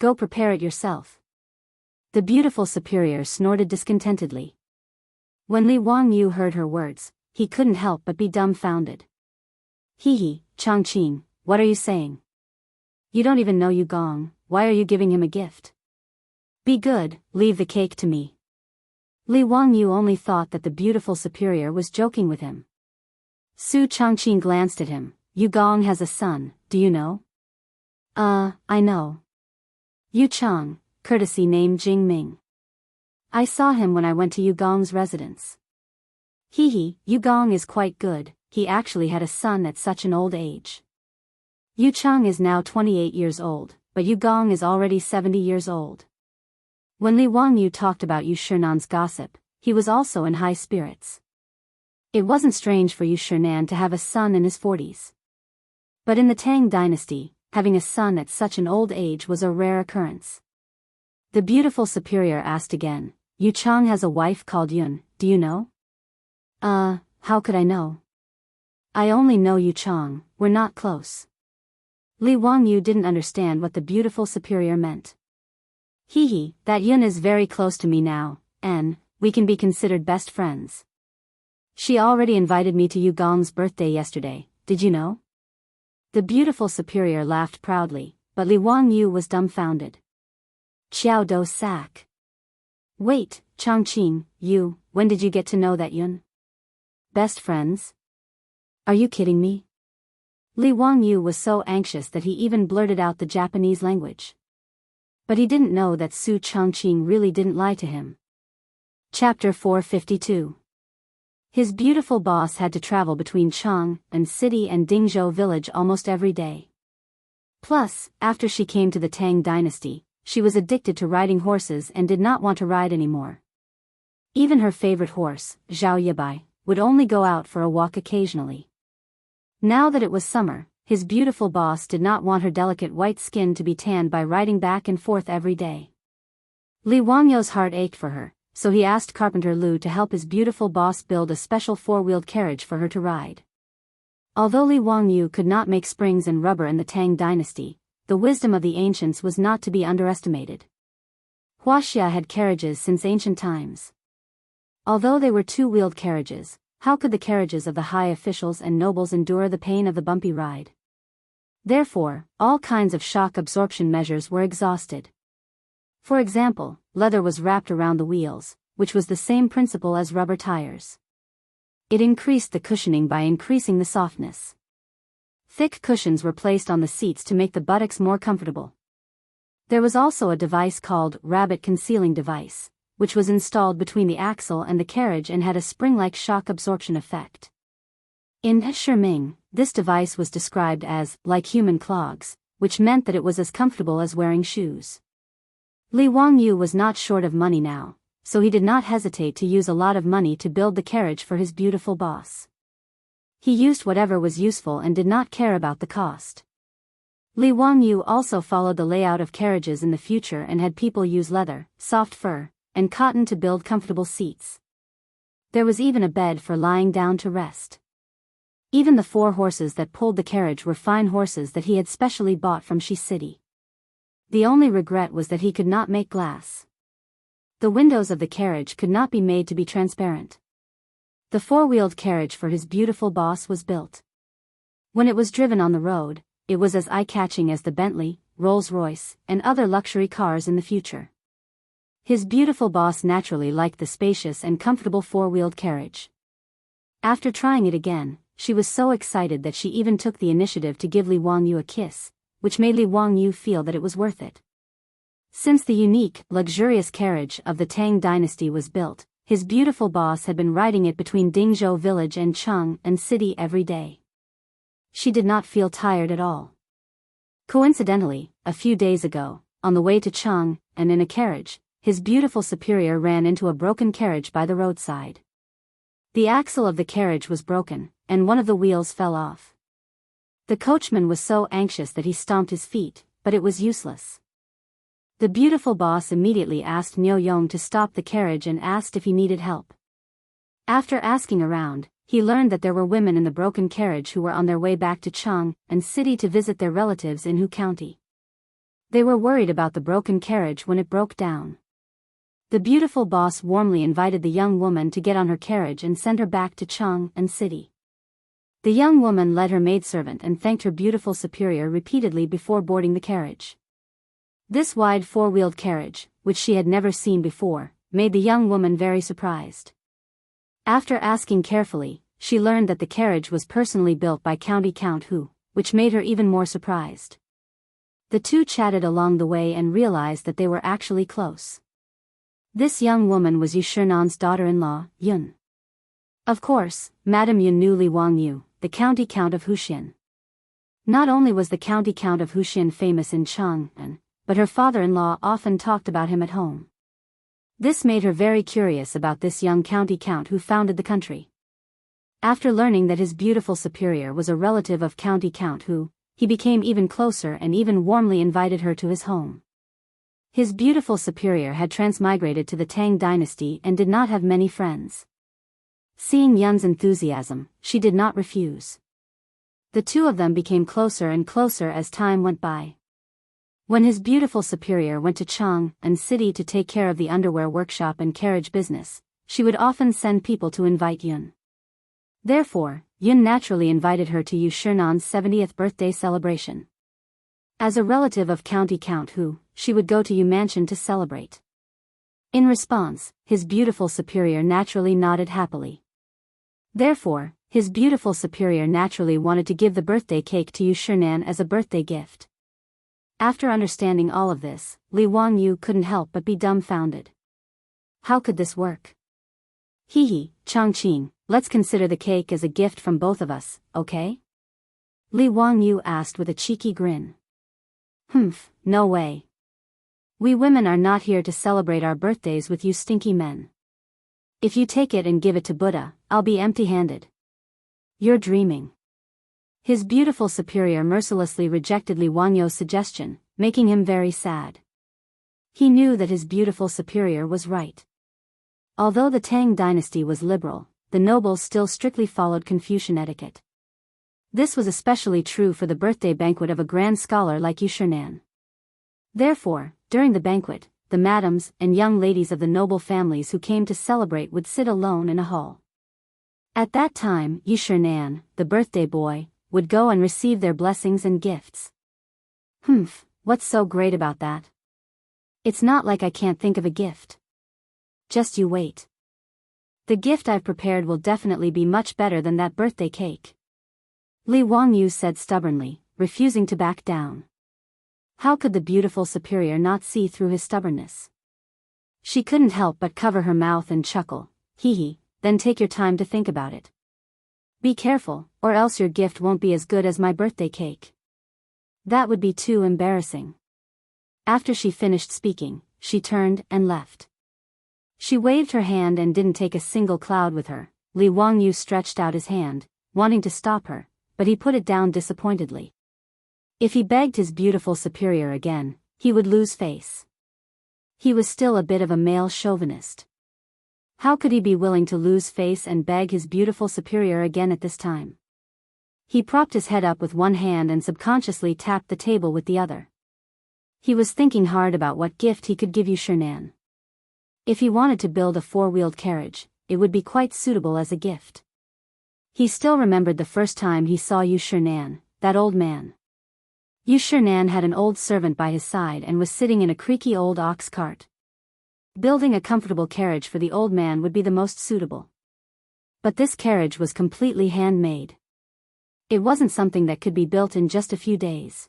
Go prepare it yourself. The beautiful superior snorted discontentedly. When Li Wangyu heard her words, he couldn't help but be dumbfounded. Hee, Changqing, what are you saying? You don't even know Yu Gong, why are you giving him a gift? Be good, leave the cake to me. Li Wangyu only thought that the beautiful superior was joking with him. Su Changqing glanced at him. Yu Gong has a son, do you know? I know. Yu Chang, courtesy named Jing Ming. I saw him when I went to Yu Gong's residence. Yu Gong is quite good, he actually had a son at such an old age. Yu Cheng is now 28 years old, but Yu Gong is already 70 years old. When Li Wangyu talked about Yu Shernan's gossip, he was also in high spirits. It wasn't strange for Yu Shernan to have a son in his 40s. But in the Tang dynasty, having a son at such an old age was a rare occurrence. The beautiful superior asked again, Yu Cheng has a wife called Yun, do you know? How could I know? I only know Yu Cheng, we're not close. Li Wangyu didn't understand what the beautiful superior meant. That Yun is very close to me now, and we can be considered best friends. She already invited me to Yu Gong's birthday yesterday, did you know? The beautiful superior laughed proudly, but Li Wangyu was dumbfounded. Qiao Do Sak. Wait, Chongqing, when did you get to know that Yun? Best friends? Are you kidding me? Li Wangyu was so anxious that he even blurted out the Japanese language. But he didn't know that Su Chongqing really didn't lie to him. Chapter 452. His beautiful boss had to travel between Chang and city and Dingzhou village almost every day. Plus, after she came to the Tang dynasty, she was addicted to riding horses and did not want to ride anymore. Even her favorite horse, Zhao Yibai, would only go out for a walk occasionally. Now that it was summer, his beautiful boss did not want her delicate white skin to be tanned by riding back and forth every day. Li Wangyu's heart ached for her, so he asked Carpenter Lu to help his beautiful boss build a special four-wheeled carriage for her to ride. Although Li Wangyu could not make springs and rubber in the Tang dynasty, the wisdom of the ancients was not to be underestimated. Wuxia had carriages since ancient times. Although they were two-wheeled carriages, how could the carriages of the high officials and nobles endure the pain of the bumpy ride? Therefore, all kinds of shock absorption measures were exhausted. For example, leather was wrapped around the wheels, which was the same principle as rubber tires. It increased the cushioning by increasing the softness. Thick cushions were placed on the seats to make the buttocks more comfortable. There was also a device called rabbit concealing device, which was installed between the axle and the carriage and had a spring-like shock absorption effect. In Shiming, this device was described as like human clogs, which meant that it was as comfortable as wearing shoes. Li Wangyu was not short of money now, so he did not hesitate to use a lot of money to build the carriage for his beautiful boss. He used whatever was useful and did not care about the cost. Li Wangyu also followed the layout of carriages in the future and had people use leather, soft fur, and cotton to build comfortable seats. There was even a bed for lying down to rest. Even the 4 horses that pulled the carriage were fine horses that he had specially bought from Shi City. The only regret was that he could not make glass. The windows of the carriage could not be made to be transparent. The 4-wheeled carriage for his beautiful boss was built. When it was driven on the road, it was as eye-catching as the Bentley, Rolls-Royce, and other luxury cars in the future. His beautiful boss naturally liked the spacious and comfortable 4-wheeled carriage. After trying it again, she was so excited that she even took the initiative to give Li Wangyu a kiss, which made Li Wangyu feel that it was worth it. Since the unique, luxurious carriage of the Tang dynasty was built, his beautiful boss had been riding it between Dingzhou village and Cheng and city every day. She did not feel tired at all. Coincidentally, a few days ago, on the way to Cheng, and in a carriage, his beautiful superior ran into a broken carriage by the roadside. The axle of the carriage was broken, and one of the wheels fell off. The coachman was so anxious that he stomped his feet, but it was useless. The beautiful boss immediately asked Niu Yong to stop the carriage and asked if he needed help. After asking around, he learned that there were women in the broken carriage who were on their way back to Cheng and city to visit their relatives in Hu County. They were worried about the broken carriage when it broke down. The beautiful boss warmly invited the young woman to get on her carriage and send her back to Cheng and city. The young woman led her maidservant and thanked her beautiful superior repeatedly before boarding the carriage. This wide 4-wheeled carriage, which she had never seen before, made the young woman very surprised. After asking carefully, she learned that the carriage was personally built by County Count Hu, which made her even more surprised. The two chatted along the way and realized that they were actually close. This young woman was Yu Shernan's daughter-in-law, Yun. Of course, Madame Yun knew Li Wangyu, the county count of Huxian. Not only was the county count of Huxian famous in Chang'an, but her father-in-law often talked about him at home. This made her very curious about this young county count who founded the country. After learning that his beautiful superior was a relative of county count Hu, he became even closer and even warmly invited her to his home. His beautiful superior had transmigrated to the Tang dynasty and did not have many friends. Seeing Yun's enthusiasm, she did not refuse. The two of them became closer and closer as time went by. When his beautiful superior went to Chang'an city to take care of the underwear workshop and carriage business, she would often send people to invite Yun. Therefore, Yun naturally invited her to Yu Shernan's 70th birthday celebration. As a relative of county count Hu, she would go to Yu mansion to celebrate. In response, his beautiful superior naturally nodded happily. Therefore, his beautiful superior naturally wanted to give the birthday cake to Yu Shernan as a birthday gift. After understanding all of this, Li Wangyu couldn't help but be dumbfounded. How could this work? Hee, Changqing, let's consider the cake as a gift from both of us, okay? Li Wangyu asked with a cheeky grin. No way. We women are not here to celebrate our birthdays with you stinky men. If you take it and give it to Buddha, I'll be empty-handed. You're dreaming. His beautiful superior mercilessly rejected Li Wangyu's suggestion, making him very sad. He knew that his beautiful superior was right. Although the Tang dynasty was liberal, the nobles still strictly followed Confucian etiquette. This was especially true for the birthday banquet of a grand scholar like Yu Shernan. Therefore, during the banquet, the madams and young ladies of the noble families who came to celebrate would sit alone in a hall. At that time, Yu Shernan, the birthday boy, would go and receive their blessings and gifts. What's so great about that? It's not like I can't think of a gift. Just you wait. The gift I've prepared will definitely be much better than that birthday cake. Li Wangyu said stubbornly, refusing to back down. How could the beautiful superior not see through his stubbornness? She couldn't help but cover her mouth and chuckle. Then take your time to think about it. Be careful, or else your gift won't be as good as my birthday cake. That would be too embarrassing. After she finished speaking, she turned and left. She waved her hand and didn't take a single cloud with her. Li Wangyu stretched out his hand, wanting to stop her, but he put it down disappointedly. If he begged his beautiful superior again, he would lose face. He was still a bit of a male chauvinist. How could he be willing to lose face and beg his beautiful superior again at this time? He propped his head up with one hand and subconsciously tapped the table with the other. He was thinking hard about what gift he could give Yu Shernan. If he wanted to build a four-wheeled carriage, it would be quite suitable as a gift. He still remembered the first time he saw Yu Shernan, that old man. Yu Shernan had an old servant by his side and was sitting in a creaky old ox cart. Building a comfortable carriage for the old man would be the most suitable. But this carriage was completely handmade. It wasn't something that could be built in just a few days.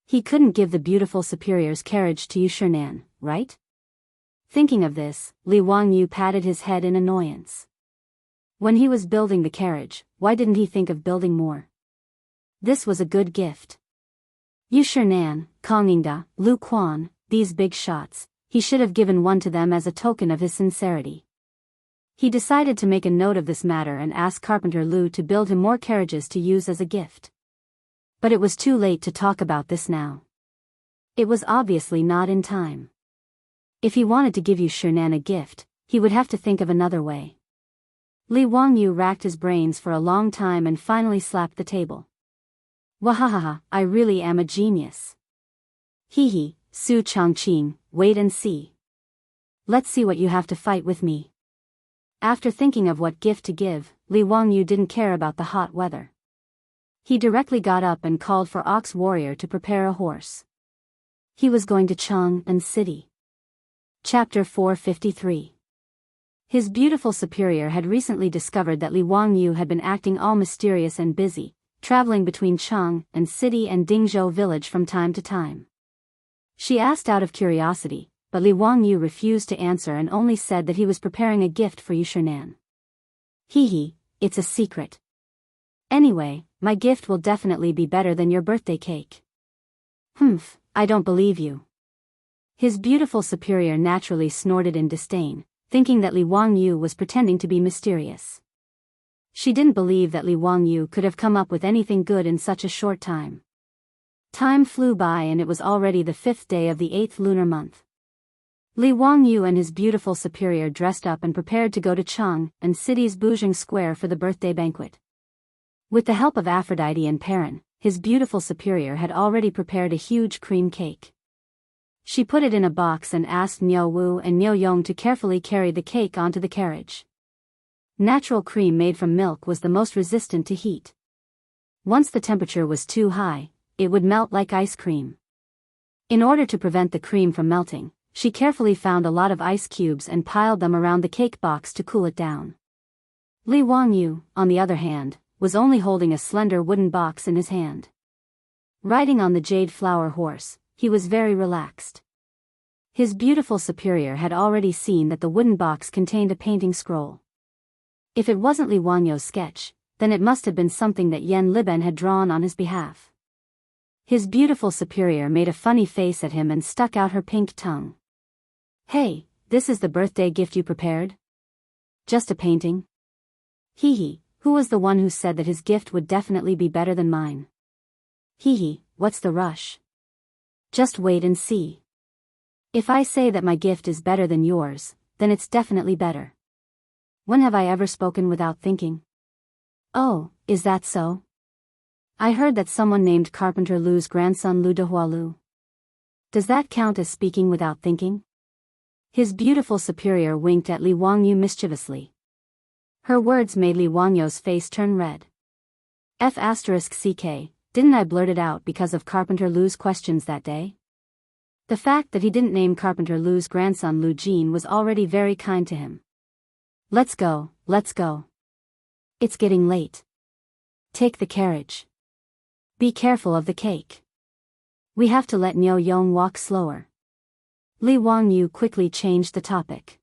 He couldn't give the beautiful superior's carriage to Yu Shernan, right? Thinking of this, Li Wangyu patted his head in annoyance. When he was building the carriage, why didn't he think of building more? This was a good gift. Yu Shernan, Kongyingda, Lu Quan, these big shots, he should have given one to them as a token of his sincerity. He decided to make a note of this matter and ask Carpenter Lu to build him more carriages to use as a gift. But it was too late to talk about this now. It was obviously not in time. If he wanted to give Yu Shernan a gift, he would have to think of another way. Li Wangyu racked his brains for a long time and finally slapped the table. Wahahaha, I really am a genius. Su Changqing, wait and see. Let's see what you have to fight with me. After thinking of what gift to give, Li Wangyu didn't care about the hot weather. He directly got up and called for Ox Warrior to prepare a horse. He was going to Chang'an City. Chapter 453. His beautiful superior had recently discovered that Li Wangyu had been acting all mysterious and busy, traveling between Chang'an City and Dingzhou village from time to time. She asked out of curiosity, but Li Wangyu refused to answer and only said that he was preparing a gift for Yu Shernan. Hee, it's a secret. Anyway, my gift will definitely be better than your birthday cake. Humph, I don't believe you. His beautiful superior naturally snorted in disdain, thinking that Li Wangyu was pretending to be mysterious. She didn't believe that Li Wangyu could have come up with anything good in such a short time. Time flew by and it was already the 5th day of the 8th lunar month. Li Wangyu and his beautiful superior dressed up and prepared to go to Chang and city's Bujing Square for the birthday banquet. With the help of Aphrodite and Perrin, his beautiful superior had already prepared a huge cream cake. She put it in a box and asked Niu Wu and Niu Yong to carefully carry the cake onto the carriage. Natural cream made from milk was the most resistant to heat. Once the temperature was too high, it would melt like ice cream. In order to prevent the cream from melting, she carefully found a lot of ice cubes and piled them around the cake box to cool it down. Li Wangyu, on the other hand, was only holding a slender wooden box in his hand. Riding on the jade flower horse, he was very relaxed. His beautiful superior had already seen that the wooden box contained a painting scroll. If it wasn't Li Wangyu's sketch, then it must have been something that Yan Liben had drawn on his behalf. His beautiful superior made a funny face at him and stuck out her pink tongue. Hey, this is the birthday gift you prepared? Just a painting? Hee, who was the one who said that his gift would definitely be better than mine? Hee, what's the rush? Just wait and see. If I say that my gift is better than yours, then it's definitely better. When have I ever spoken without thinking? Oh, is that so? I heard that someone named Carpenter Lu's grandson Lu Dehua Lu. Does that count as speaking without thinking? His beautiful superior winked at Li Wangyu mischievously. Her words made Li Wangyu's face turn red. F***ck, didn't I blurt it out because of Carpenter Lu's questions that day? The fact that he didn't name Carpenter Lu's grandson Lu Jin was already very kind to him. Let's go, let's go. It's getting late. Take the carriage. Be careful of the cake. We have to let Niu Yong walk slower. Li Wangyu quickly changed the topic.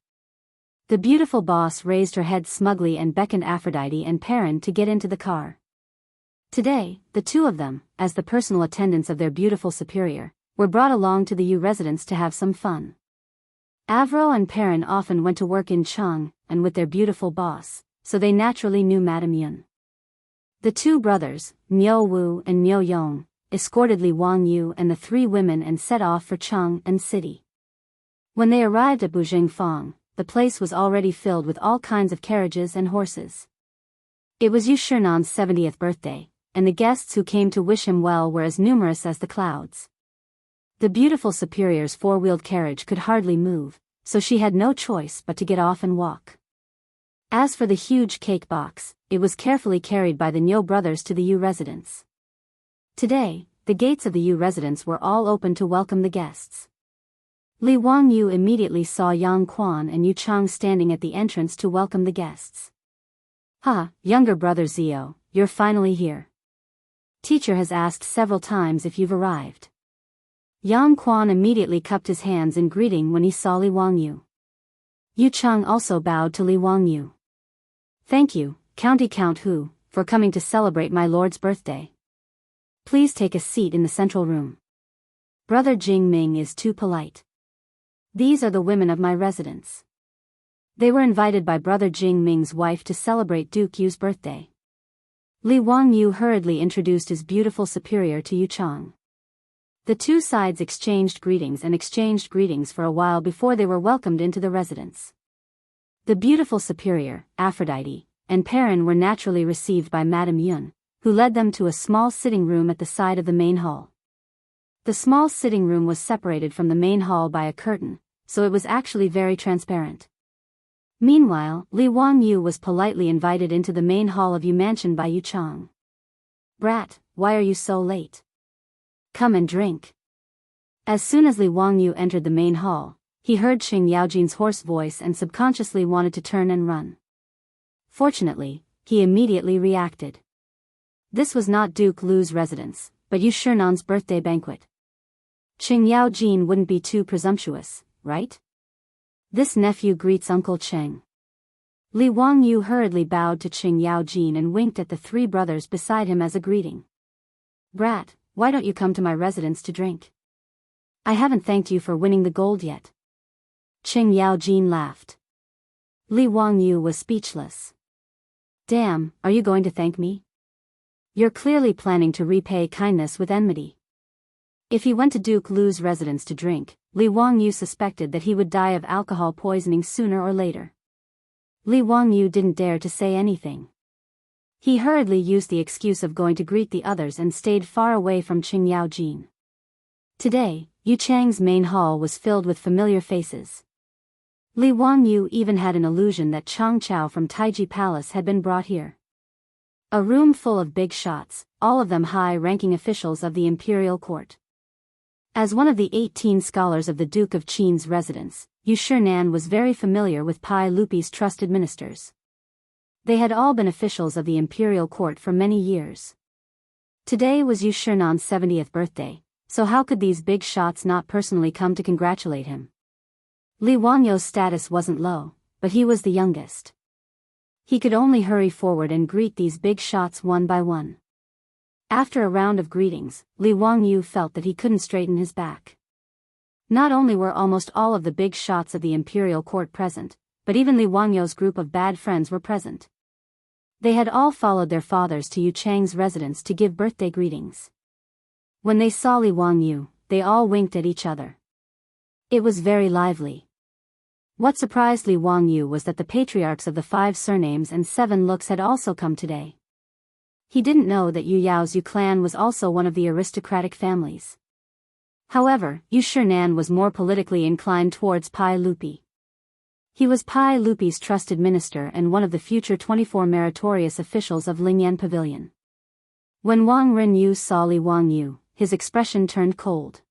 The beautiful boss raised her head smugly and beckoned Aphrodite and Perrin to get into the car. Today, the two of them, as the personal attendants of their beautiful superior, were brought along to the Yu residence to have some fun. Avro and Perrin often went to work in Chang and with their beautiful boss, so they naturally knew Madame Yun. The two brothers, Niu Wu and Niu Yong, escorted Li Wangyu and the three women and set off for Chang and city. When they arrived at Bujingfang, the place was already filled with all kinds of carriages and horses. It was Yu Shernan's 70th birthday, and the guests who came to wish him well were as numerous as the clouds. The beautiful superior's four-wheeled carriage could hardly move, so she had no choice but to get off and walk. As for the huge cake box, it was carefully carried by the Niu brothers to the Yu residence. Today, the gates of the Yu residence were all open to welcome the guests. Li Wangyu immediately saw Yang Quan and Yu Chang standing at the entrance to welcome the guests. Ha, younger brother Zio, you're finally here. Teacher has asked several times if you've arrived. Yang Quan immediately cupped his hands in greeting when he saw Li Wangyu. Yu Chang also bowed to Li Wangyu. Thank you, County Count Hu, for coming to celebrate my lord's birthday. Please take a seat in the central room. Brother Jing Ming is too polite. These are the women of my residence. They were invited by Brother Jing Ming's wife to celebrate Duke Yu's birthday. Li Wangyu hurriedly introduced his beautiful superior to Yu Chang. The two sides exchanged greetings for a while before they were welcomed into the residence. The beautiful superior, Aphrodite, and Perrin were naturally received by Madame Yun, who led them to a small sitting room at the side of the main hall. The small sitting room was separated from the main hall by a curtain, so it was actually very transparent. Meanwhile, Li Wangyu was politely invited into the main hall of Yu Mansion by Yu Chang. Brat, why are you so late? Come and drink. As soon as Li Wangyu entered the main hall, he heard Xing Yaojin's hoarse voice and subconsciously wanted to turn and run. Fortunately, he immediately reacted. This was not Duke Lu's residence, but Yu Shernan's birthday banquet. Xing Yaojin wouldn't be too presumptuous, right? This nephew greets Uncle Cheng. Li Wangyu hurriedly bowed to Qing Yaojin and winked at the three brothers beside him as a greeting. Brat, why don't you come to my residence to drink? I haven't thanked you for winning the gold yet. Qing Yaojin laughed. Li Wangyu was speechless. Damn, are you going to thank me? You're clearly planning to repay kindness with enmity. If he went to Duke Lu's residence to drink, Li Wangyu suspected that he would die of alcohol poisoning sooner or later. Li Wangyu didn't dare to say anything. He hurriedly used the excuse of going to greet the others and stayed far away from Qing Yaojin. Today, Yu Chang's main hall was filled with familiar faces. Li Wangyu even had an illusion that Chang Chao from Taiji Palace had been brought here. A room full of big shots, all of them high-ranking officials of the imperial court. As one of the 18 scholars of the Duke of Qin's residence, Yu Shinan was very familiar with Pai Lupi's trusted ministers. They had all been officials of the imperial court for many years. Today was Yu Shinan's 70th birthday, so how could these big shots not personally come to congratulate him? Li Wangyu's status wasn't low, but he was the youngest. He could only hurry forward and greet these big shots one by one. After a round of greetings, Li Wangyu felt that he couldn't straighten his back. Not only were almost all of the big shots of the imperial court present, but even Li Wangyu's group of bad friends were present. They had all followed their fathers to Yu Chang's residence to give birthday greetings. When they saw Li Wangyu, they all winked at each other. It was very lively. What surprised Li Wangyu was that the patriarchs of the 5 surnames and 7 looks had also come today. He didn't know that Yu Yao's Yu clan was also one of the aristocratic families. However, Yu Shinan was more politically inclined towards Pai Lupi. He was Pai Lupi's trusted minister and one of the future 24 meritorious officials of Lingyan Pavilion. When Wang Renyu saw Li Wangyu, his expression turned cold.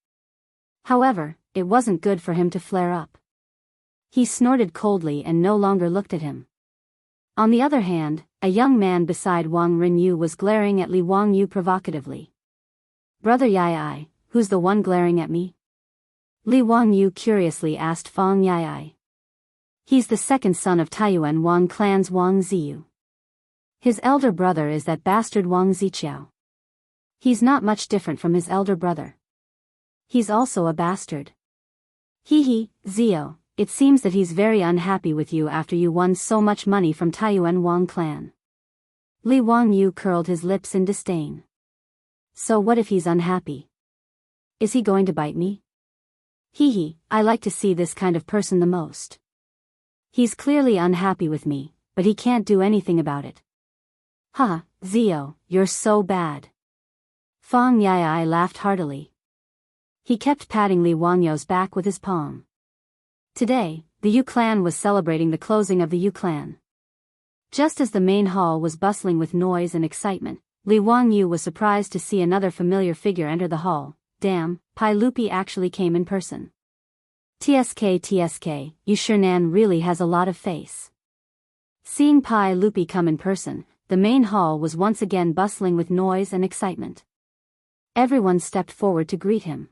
However, it wasn't good for him to flare up. He snorted coldly and no longer looked at him. On the other hand, a young man beside Wang Renyu was glaring at Li Wangyu provocatively. Brother Yai, who's the one glaring at me? Li Wangyu curiously asked Fang Yai. He's the second son of Taiyuan Wang clan's Wang Ziyu. His elder brother is that bastard Wang Ziqiao. He's not much different from his elder brother. He's also a bastard. Hee, Zio. It seems that he's very unhappy with you after you won so much money from Taiyuan Wang clan. Li Wangyu curled his lips in disdain. So what if he's unhappy? Is he going to bite me? I like to see this kind of person the most. He's clearly unhappy with me, but he can't do anything about it. Ha, Zio, you're so bad. Fang Yai laughed heartily. He kept patting Li Wangyu's back with his palm. Today, the Yu clan was celebrating the closing of the Yu clan. Just as the main hall was bustling with noise and excitement, Li Wangyu was surprised to see another familiar figure enter the hall. Damn, Pai Lupi actually came in person. TSK, Yu Shinan really has a lot of face. Seeing Pai Lupi come in person, the main hall was once again bustling with noise and excitement. Everyone stepped forward to greet him.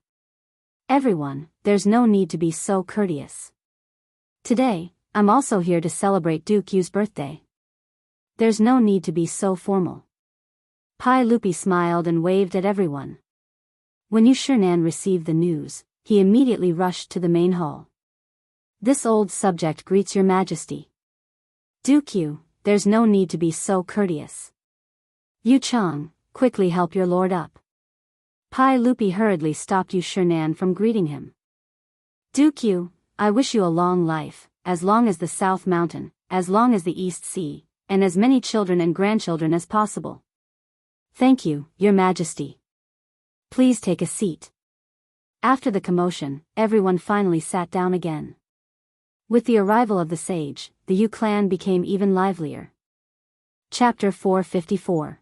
Everyone, there's no need to be so courteous. Today, I'm also here to celebrate Duke Yu's birthday. There's no need to be so formal. Pai Lupi smiled and waved at everyone. When Yu Shinan received the news, he immediately rushed to the main hall. This old subject greets your majesty. Duke Yu, there's no need to be so courteous. Yu Chang, quickly help your lord up. Pai Lupi hurriedly stopped Yu Shinan from greeting him. Duke Yu, I wish you a long life, as long as the South Mountain, as long as the East Sea, and as many children and grandchildren as possible. Thank you, your majesty. Please take a seat. After the commotion, everyone finally sat down again. With the arrival of the sage, the Yu clan became even livelier. Chapter 454.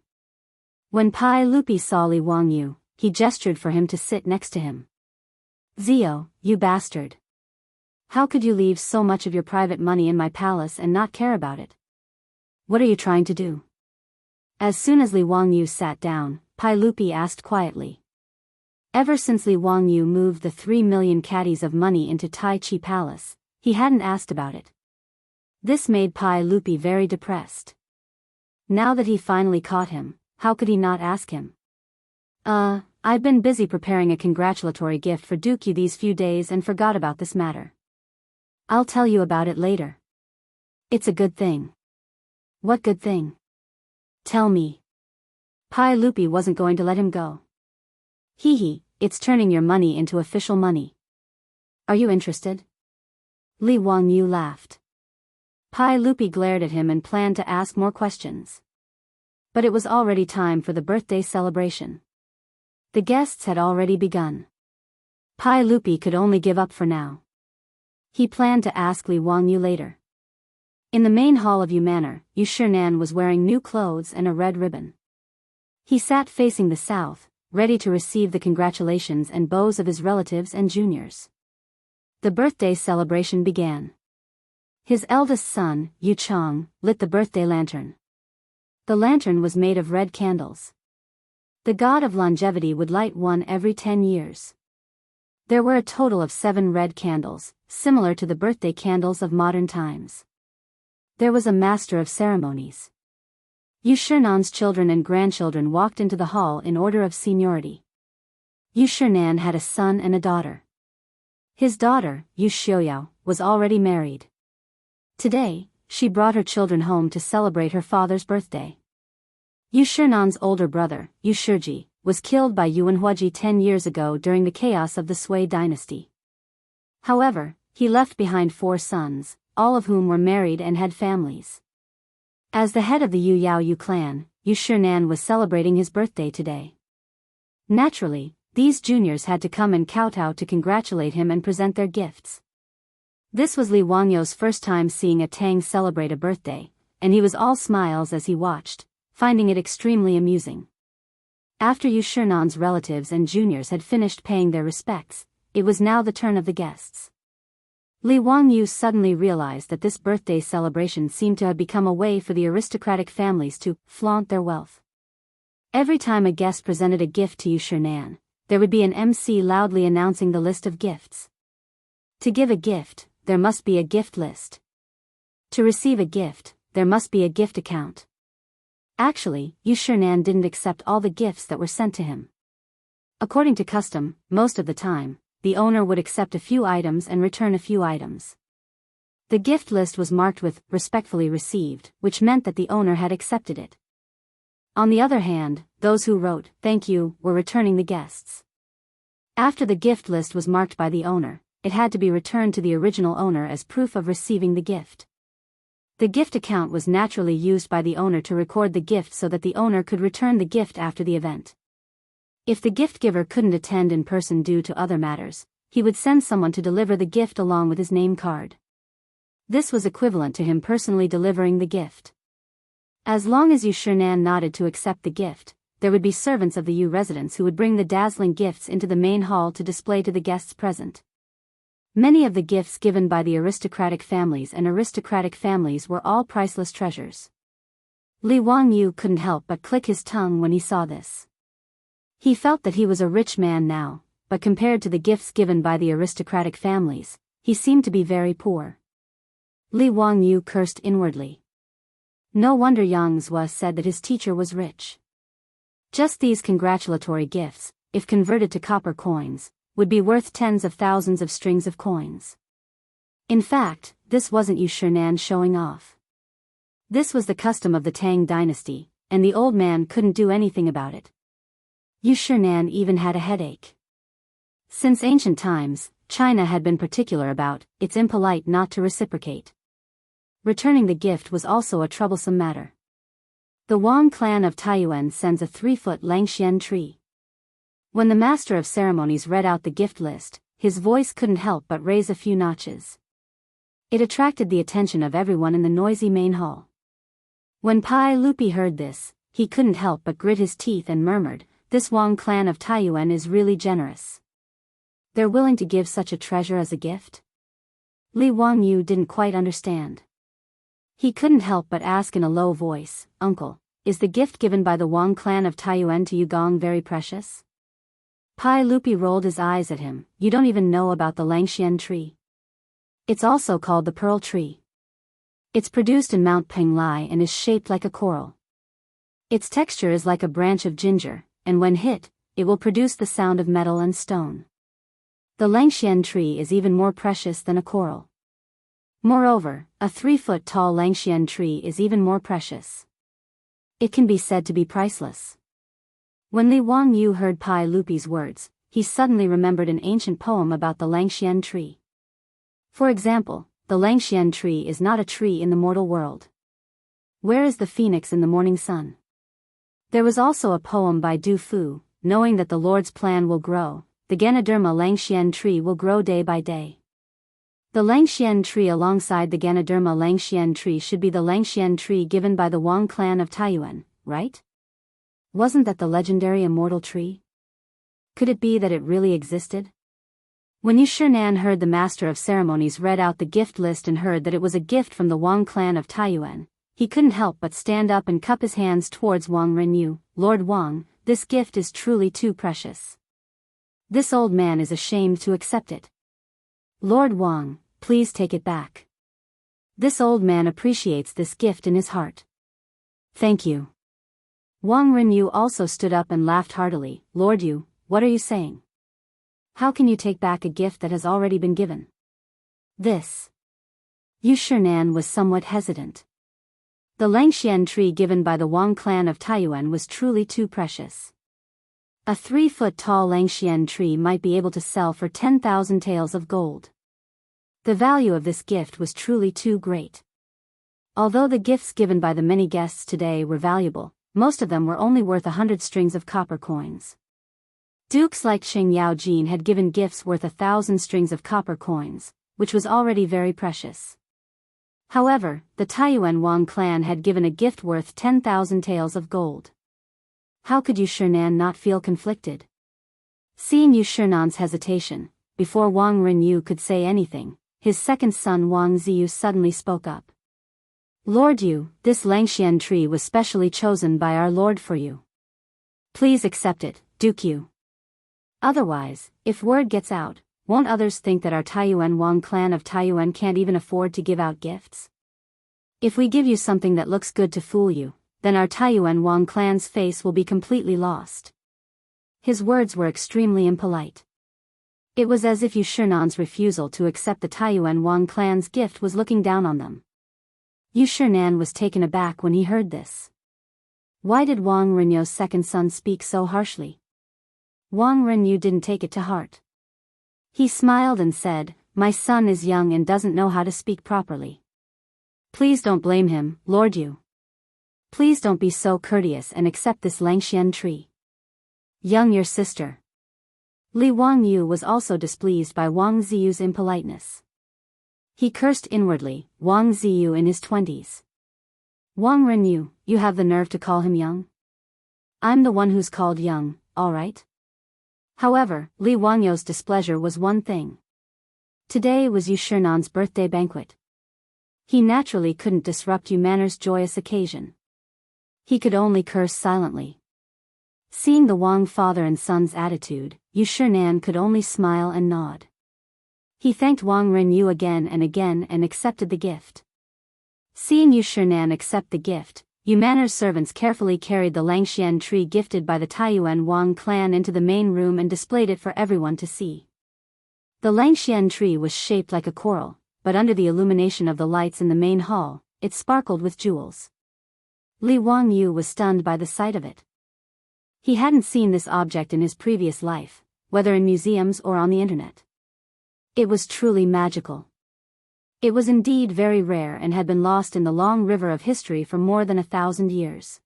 When Pai Lupi saw Li Wangyu, he gestured for him to sit next to him. Zio, you bastard. How could you leave so much of your private money in my palace and not care about it? What are you trying to do? As soon as Li Wangyu sat down, Pai Lupi asked quietly. Ever since Li Wangyu moved the 3 million caddies of money into Tai Chi Palace, he hadn't asked about it. This made Pai Lupi very depressed. Now that he finally caught him, how could he not ask him? I've been busy preparing a congratulatory gift for Dukyu these few days and forgot about this matter. I'll tell you about it later. It's a good thing. What good thing? Tell me. Pai Lupi wasn't going to let him go. Hee, it's turning your money into official money. Are you interested? Li Wangyu laughed. Pai Lupi glared at him and planned to ask more questions. But it was already time for the birthday celebration. The guests had already begun. Pai Lupi could only give up for now. He planned to ask Li Wangyu later. In the main hall of Yu Manor, Yu Shinan was wearing new clothes and a red ribbon. He sat facing the south, ready to receive the congratulations and bows of his relatives and juniors. The birthday celebration began. His eldest son, Yu Chang, lit the birthday lantern. The lantern was made of red candles. The god of longevity would light one every 10 years. There were a total of 7 red candles, similar to the birthday candles of modern times. There was a master of ceremonies. Yu Shinan's children and grandchildren walked into the hall in order of seniority. Yu Shinan had a son and a daughter. His daughter, Yu Xiaoyao, was already married. Today, she brought her children home to celebrate her father's birthday. Yu Shinan's older brother, Yu Shiji, was killed by Yuan Huaji 10 years ago during the chaos of the Sui dynasty. However, he left behind 4 sons, all of whom were married and had families. As the head of the Yu Yao Yu clan, Yu Shinan was celebrating his birthday today. Naturally, these juniors had to come and kowtow to congratulate him and present their gifts. This was Li Wangyu's first time seeing a Tang celebrate a birthday, and he was all smiles as he watched, finding it extremely amusing. After Yu Shinan's relatives and juniors had finished paying their respects, it was now the turn of the guests. Li Wangyu suddenly realized that this birthday celebration seemed to have become a way for the aristocratic families to flaunt their wealth. Every time a guest presented a gift to Yu Shinan, there would be an MC loudly announcing the list of gifts. To give a gift, there must be a gift list. To receive a gift, there must be a gift account. Actually, Yu Shinan didn't accept all the gifts that were sent to him. According to custom, most of the time, the owner would accept a few items and return a few items. The gift list was marked with "respectfully received," which meant that the owner had accepted it. On the other hand, those who wrote "thank you" were returning the guests. After the gift list was marked by the owner, it had to be returned to the original owner as proof of receiving the gift. The gift account was naturally used by the owner to record the gift so that the owner could return the gift after the event. If the gift giver couldn't attend in person due to other matters, he would send someone to deliver the gift along with his name card. This was equivalent to him personally delivering the gift. As long as Yu Shinan nodded to accept the gift, there would be servants of the Yu residents who would bring the dazzling gifts into the main hall to display to the guests present. Many of the gifts given by the aristocratic families were all priceless treasures. Li Wangyu couldn't help but click his tongue when he saw this. He felt that he was a rich man now, but compared to the gifts given by the aristocratic families, he seemed to be very poor. Li Wangyu cursed inwardly. No wonder Yang Zhua said that his teacher was rich. Just these congratulatory gifts, if converted to copper coins, would be worth tens of thousands of strings of coins. In fact, this wasn't Yu Shinan showing off. This was the custom of the Tang dynasty, and the old man couldn't do anything about it. Yu Shinan even had a headache. Since ancient times, China had been particular about it's impolite not to reciprocate. Returning the gift was also a troublesome matter. The Wang clan of Taiyuan sends a 3-foot Langxian tree. When the master of ceremonies read out the gift list, his voice couldn't help but raise a few notches. It attracted the attention of everyone in the noisy main hall. When Pai Lupi heard this, he couldn't help but grit his teeth and murmured, "This Wang clan of Taiyuan is really generous. They're willing to give such a treasure as a gift?" Li Wangyu didn't quite understand. He couldn't help but ask in a low voice, "Uncle, is the gift given by the Wang clan of Taiyuan to Yugong very precious?" Pai Lupi rolled his eyes at him. You don't even know about the Langxian tree. It's also called the pearl tree. It's produced in Mount Penglai and is shaped like a coral. Its texture is like a branch of ginger, and when hit, it will produce the sound of metal and stone. The Langxian tree is even more precious than a coral. Moreover, a 3-foot tall Langxian tree is even more precious. It can be said to be priceless. When Li Wangyu heard Pai Lupi's words, he suddenly remembered an ancient poem about the Langxian tree. For example, the Langxian tree is not a tree in the mortal world. Where is the phoenix in the morning sun? There was also a poem by Du Fu, knowing that the Lord's plan will grow, the Ganoderma Langxian tree will grow day by day. The Langxian tree alongside the Ganoderma Langxian tree should be the Langxian tree given by the Wang clan of Taiyuan, right? Wasn't that the legendary immortal tree? Could it be that it really existed? When Yu Shinan heard the master of ceremonies read out the gift list and heard that it was a gift from the Wang clan of Taiyuan, he couldn't help but stand up and cup his hands towards Wang Renyu. Lord Wang, this gift is truly too precious. This old man is ashamed to accept it. Lord Wang, please take it back. This old man appreciates this gift in his heart. Thank you. Wang Renyu also stood up and laughed heartily. Lord Yu, what are you saying? How can you take back a gift that has already been given? This. Yu Shinan was somewhat hesitant. The Langxian tree given by the Wang clan of Taiyuan was truly too precious. A 3-foot tall Langxian tree might be able to sell for 10,000 taels of gold. The value of this gift was truly too great. Although the gifts given by the many guests today were valuable, most of them were only worth 100 strings of copper coins. Dukes like Sheng Yaojin had given gifts worth 1,000 strings of copper coins, which was already very precious. However, the Taiyuan Wang clan had given a gift worth 10,000 taels of gold. How could Yu Shinan not feel conflicted? Seeing Yu Shinan's hesitation, before Wang Renyu could say anything, his second son Wang Ziyu suddenly spoke up. Lord Yu, this Langxian tree was specially chosen by our Lord for you. Please accept it, Duke Yu. Otherwise, if word gets out, won't others think that our Taiyuan Wang clan of Taiyuan can't even afford to give out gifts? If we give you something that looks good to fool you, then our Taiyuan Wang clan's face will be completely lost. His words were extremely impolite. It was as if Yu Shinan's refusal to accept the Taiyuan Wang clan's gift was looking down on them. Yu Shinan was taken aback when he heard this. Why did Wang Renyu's second son speak so harshly? Wang Renyu didn't take it to heart. He smiled and said, My son is young and doesn't know how to speak properly. Please don't blame him, Lord Yu. Please don't be so courteous and accept this Langxian tree. Young your sister. Li Wangyu was also displeased by Wang Ziyu's impoliteness. He cursed inwardly, Wang Ziyu in his 20s. Wang Renyu, you have the nerve to call him young? I'm the one who's called young, all right? However, Li Wangyu's displeasure was one thing. Today was Yu Shinan's birthday banquet. He naturally couldn't disrupt Yu Manor's joyous occasion. He could only curse silently. Seeing the Wang father and son's attitude, Yu Shinan could only smile and nod. He thanked Wang Renyu again and accepted the gift. Seeing Yu Shinan accept the gift, Yu Manor's servants carefully carried the Langxian tree gifted by the Taiyuan Wang clan into the main room and displayed it for everyone to see. The Langxian tree was shaped like a coral, but under the illumination of the lights in the main hall, it sparkled with jewels. Li Wangyu was stunned by the sight of it. He hadn't seen this object in his previous life, whether in museums or on the internet. It was truly magical. It was indeed very rare and had been lost in the long river of history for more than 1,000 years.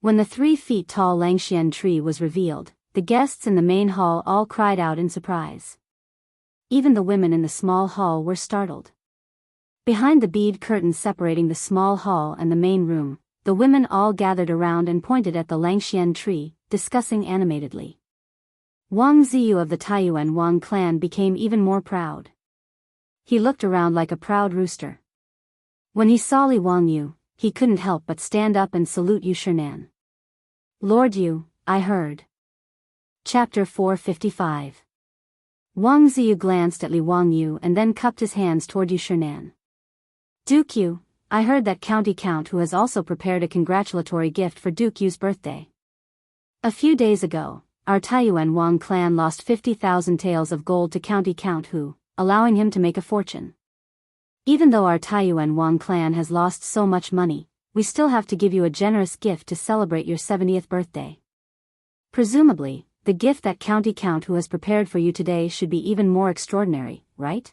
When the 3-feet-tall Langxian tree was revealed, the guests in the main hall all cried out in surprise. Even the women in the small hall were startled. Behind the bead curtain separating the small hall and the main room, the women all gathered around and pointed at the Langxian tree, discussing animatedly. Wang Ziyu of the Taiyuan Wang clan became even more proud. He looked around like a proud rooster. When he saw Li Wangyu, he couldn't help but stand up and salute Yu Shinan. Lord Yu, I heard. Chapter 455. Wang Ziyu glanced at Li Wangyu and then cupped his hands toward Yu Shinan. Duke Yu, I heard that County Count Hu has also prepared a congratulatory gift for Duke Yu's birthday. A few days ago, our Taiyuan Wang clan lost 50,000 taels of gold to County Count Hu, allowing him to make a fortune. Even though our Taiyuan Wang clan has lost so much money, we still have to give you a generous gift to celebrate your 70th birthday. Presumably, the gift that County Count Hu has prepared for you today should be even more extraordinary, right?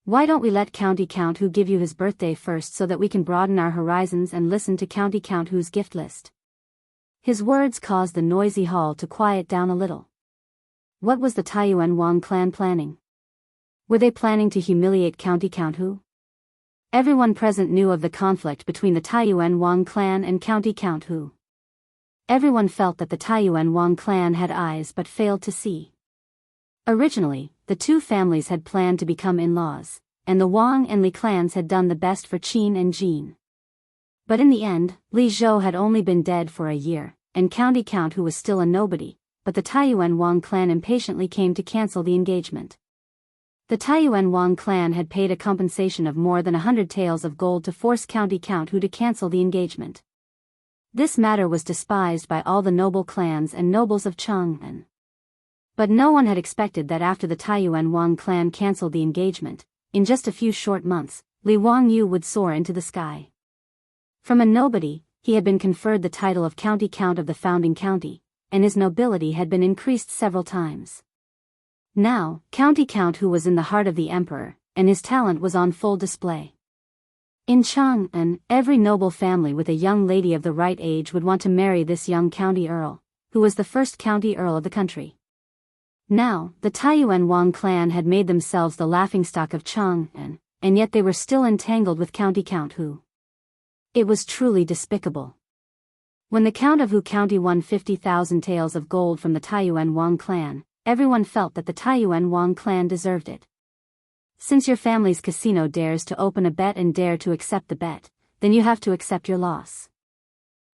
Why don't we let County Count Hu give you his birthday first so that we can broaden our horizons and listen to County Count Hu's gift list? His words caused the noisy hall to quiet down a little. What was the Taiyuan Wang clan planning? Were they planning to humiliate County Count Hu? Everyone present knew of the conflict between the Taiyuan Wang clan and County Count Hu. Everyone felt that the Taiyuan Wang clan had eyes but failed to see. Originally, the two families had planned to become in-laws, and the Wang and Li clans had done the best for Qin and Jin. But in the end, Li Zhou had only been dead for a year, and County Count Hu was still a nobody, but the Taiyuan Wang clan impatiently came to cancel the engagement. The Taiyuan Wang clan had paid a compensation of more than 100 taels of gold to force County Count Hu to cancel the engagement. This matter was despised by all the noble clans and nobles of Chang'an. But no one had expected that after the Taiyuan Wang clan cancelled the engagement, in just a few short months, Li Wangyu would soar into the sky. From a nobody, he had been conferred the title of County Count of the founding county, and his nobility had been increased several times. Now, County Count Hu was in the heart of the emperor, and his talent was on full display. In Chang'an, every noble family with a young lady of the right age would want to marry this young county earl, who was the first county earl of the country. Now, the Taiyuan Wang clan had made themselves the laughingstock of Chang'an, and yet they were still entangled with County Count Hu. It was truly despicable. When the Count of Hu County won 50,000 taels of gold from the Taiyuan Wang clan, everyone felt that the Taiyuan Wang clan deserved it. Since your family's casino dares to open a bet and dare to accept the bet, then you have to accept your loss.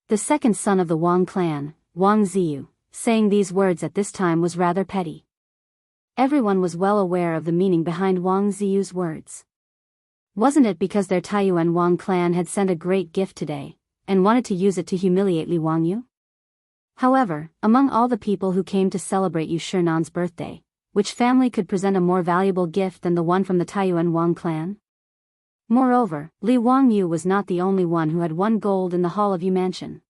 The second son of the Wang clan, Wang Ziyu, saying these words at this time was rather petty. Everyone was well aware of the meaning behind Wang Ziyu's words. Wasn't it because their Taiyuan Wang clan had sent a great gift today, and wanted to use it to humiliate Li Wangyu? However, among all the people who came to celebrate Yu Shinan's birthday, which family could present a more valuable gift than the one from the Taiyuan Wang clan? Moreover, Li Wangyu was not the only one who had won gold in the Hall of Yu Mansion.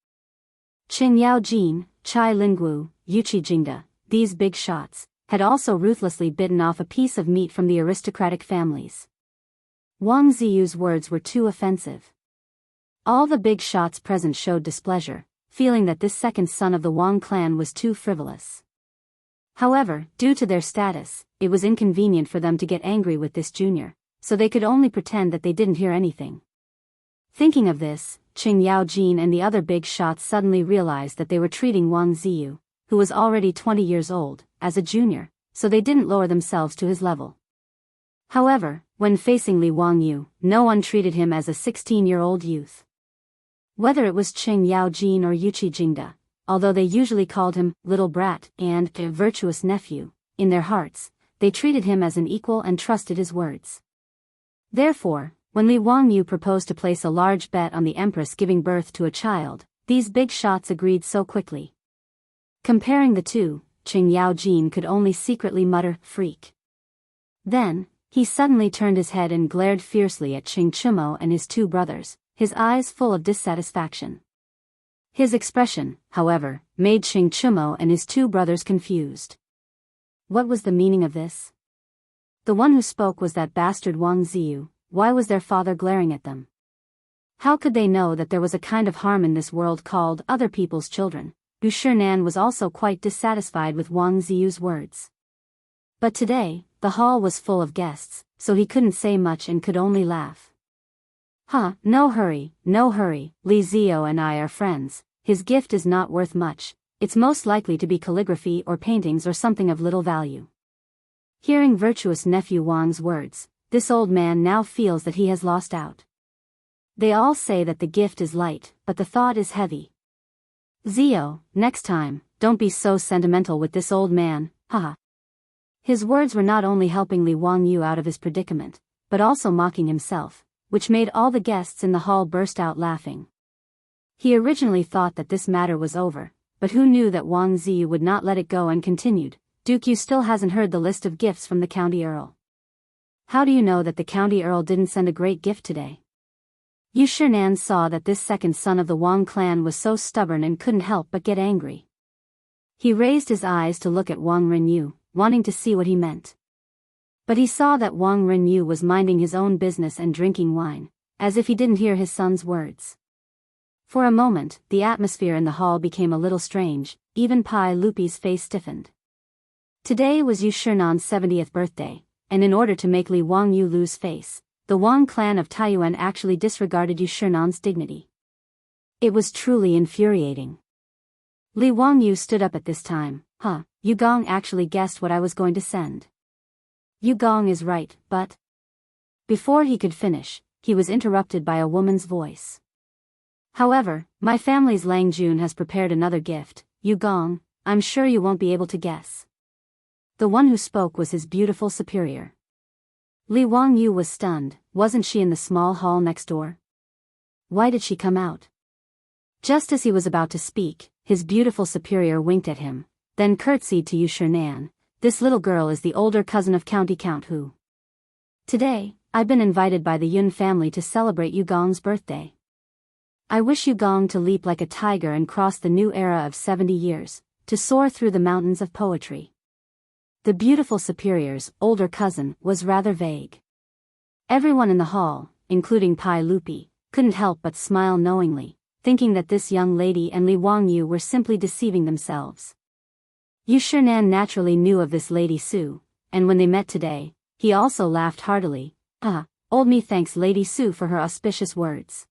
Qing Yaojin, Chai Linggu, Yuqi Jingda, these big shots, had also ruthlessly bitten off a piece of meat from the aristocratic families. Wang Ziyu's words were too offensive. All the big shots present showed displeasure, feeling that this second son of the Wang clan was too frivolous. However, due to their status, it was inconvenient for them to get angry with this junior, so they could only pretend that they didn't hear anything. Thinking of this, Qing Yaojin and the other big shots suddenly realized that they were treating Wang Ziyu, who was already 20 years old, as a junior, so they didn't lower themselves to his level. However, when facing Li Wangyu, no one treated him as a 16-year-old youth. Whether it was Qing Yaojin or Yuqi Jingda, although they usually called him little brat and a virtuous nephew, in their hearts, they treated him as an equal and trusted his words. Therefore, when Li Wangyu proposed to place a large bet on the empress giving birth to a child, these big shots agreed so quickly. Comparing the two, Qing Yaojin could only secretly mutter, "Freak." Then, he suddenly turned his head and glared fiercely at Qing Chumo and his two brothers, his eyes full of dissatisfaction. His expression, however, made Qing Chumo and his two brothers confused. What was the meaning of this? The one who spoke was that bastard Wang Ziyu. Why was their father glaring at them? How could they know that there was a kind of harm in this world called other people's children? Yu Shinan was also quite dissatisfied with Wang Ziyu's words. But today, the hall was full of guests, so he couldn't say much and could only laugh. No hurry, no hurry, Li Ziyu and I are friends. His gift is not worth much, it's most likely to be calligraphy or paintings or something of little value. Hearing virtuous nephew Wang's words, this old man now feels that he has lost out. They all say that the gift is light, but the thought is heavy. Zio, next time, don't be so sentimental with this old man, haha. His words were not only helping Li Wangyu out of his predicament, but also mocking himself, which made all the guests in the hall burst out laughing. He originally thought that this matter was over, but who knew that Wang Ziyu would not let it go and continued, Duke, you still hasn't heard the list of gifts from the county earl. How do you know that the county earl didn't send a great gift today? Yu Shinan saw that this second son of the Wang clan was so stubborn and couldn't help but get angry. He raised his eyes to look at Wang Renyu, wanting to see what he meant. But he saw that Wang Renyu was minding his own business and drinking wine, as if he didn't hear his son's words. For a moment, the atmosphere in the hall became a little strange, even Pai Lupi's face stiffened. Today was Yu Shinan's 70th birthday, and in order to make Li Wangyu lose face, the Wang clan of Taiyuan actually disregarded Yu Shinan's dignity. It was truly infuriating. Li Wangyu stood up at this time. Yu Gong actually guessed what I was going to send. Yu Gong is right, but... Before he could finish, he was interrupted by a woman's voice. However, my family's Lang Jun has prepared another gift, Yu Gong, I'm sure you won't be able to guess. The one who spoke was his beautiful superior. Li Wangyu was stunned. Wasn't she in the small hall next door? Why did she come out? Just as he was about to speak, his beautiful superior winked at him, then curtsied to Yu Shinan. This little girl is the older cousin of County Count Hu. Today, I've been invited by the Yun family to celebrate Yu Gong's birthday. I wish Yu Gong to leap like a tiger and cross the new era of 70 years, to soar through the mountains of poetry. The beautiful superior's older cousin was rather vague. Everyone in the hall, including Pai Lupi, couldn't help but smile knowingly, thinking that this young lady and Li Wangyu were simply deceiving themselves. Yu Shinan naturally knew of this Lady Su, and when they met today, he also laughed heartily. Old me thanks Lady Su for her auspicious words.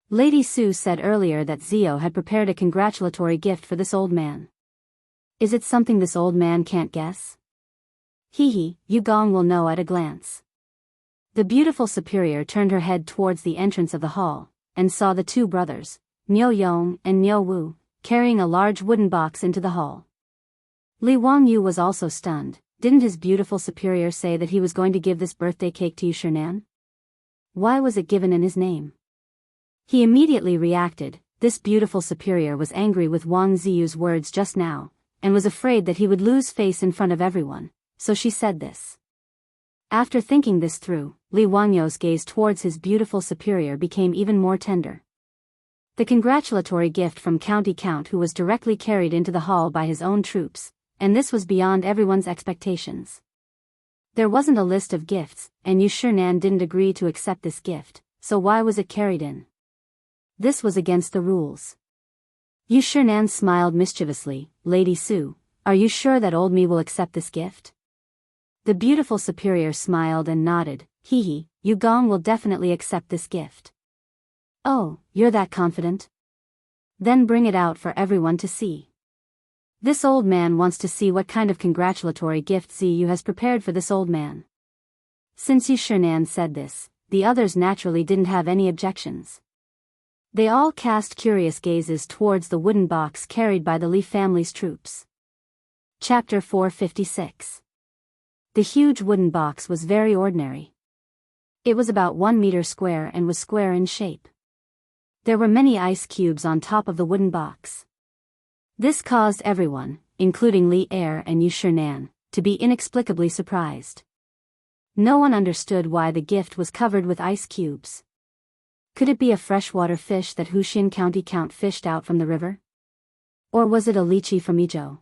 Lady Su said earlier that Zio had prepared a congratulatory gift for this old man. Is it something this old man can't guess? Yu Gong will know at a glance. The beautiful superior turned her head towards the entrance of the hall, and saw the two brothers, Niu Yong and Niu Wu, carrying a large wooden box into the hall. Li Wangyu was also stunned. Didn't his beautiful superior say that he was going to give this birthday cake to Yu Shinan? Why was it given in his name? He immediately reacted. This beautiful superior was angry with Wang Ziyu's words just now, and was afraid that he would lose face in front of everyone, so she said this. After thinking this through, Li Wangyu's gaze towards his beautiful superior became even more tender. The congratulatory gift from County Count Hu was directly carried into the hall by his own troops, and this was beyond everyone's expectations. There wasn't a list of gifts, and Yu Shinan didn't agree to accept this gift, so why was it carried in? This was against the rules. Yu Shinan smiled mischievously. Lady Su, are you sure that old me will accept this gift? The beautiful superior smiled and nodded. Yu Gong will definitely accept this gift. Oh, you're that confident? Then bring it out for everyone to see. This old man wants to see what kind of congratulatory gift Ziyu has prepared for this old man. Since Yu Shinan said this, the others naturally didn't have any objections. They all cast curious gazes towards the wooden box carried by the Li family's troops. Chapter 456. The huge wooden box was very ordinary. It was about 1 meter square and was square in shape. There were many ice cubes on top of the wooden box. This caused everyone, including Li Er and Yu Shinan, to be inexplicably surprised. No one understood why the gift was covered with ice cubes. Could it be a freshwater fish that Huxian County Count fished out from the river? Or was it a lychee from Yizhou?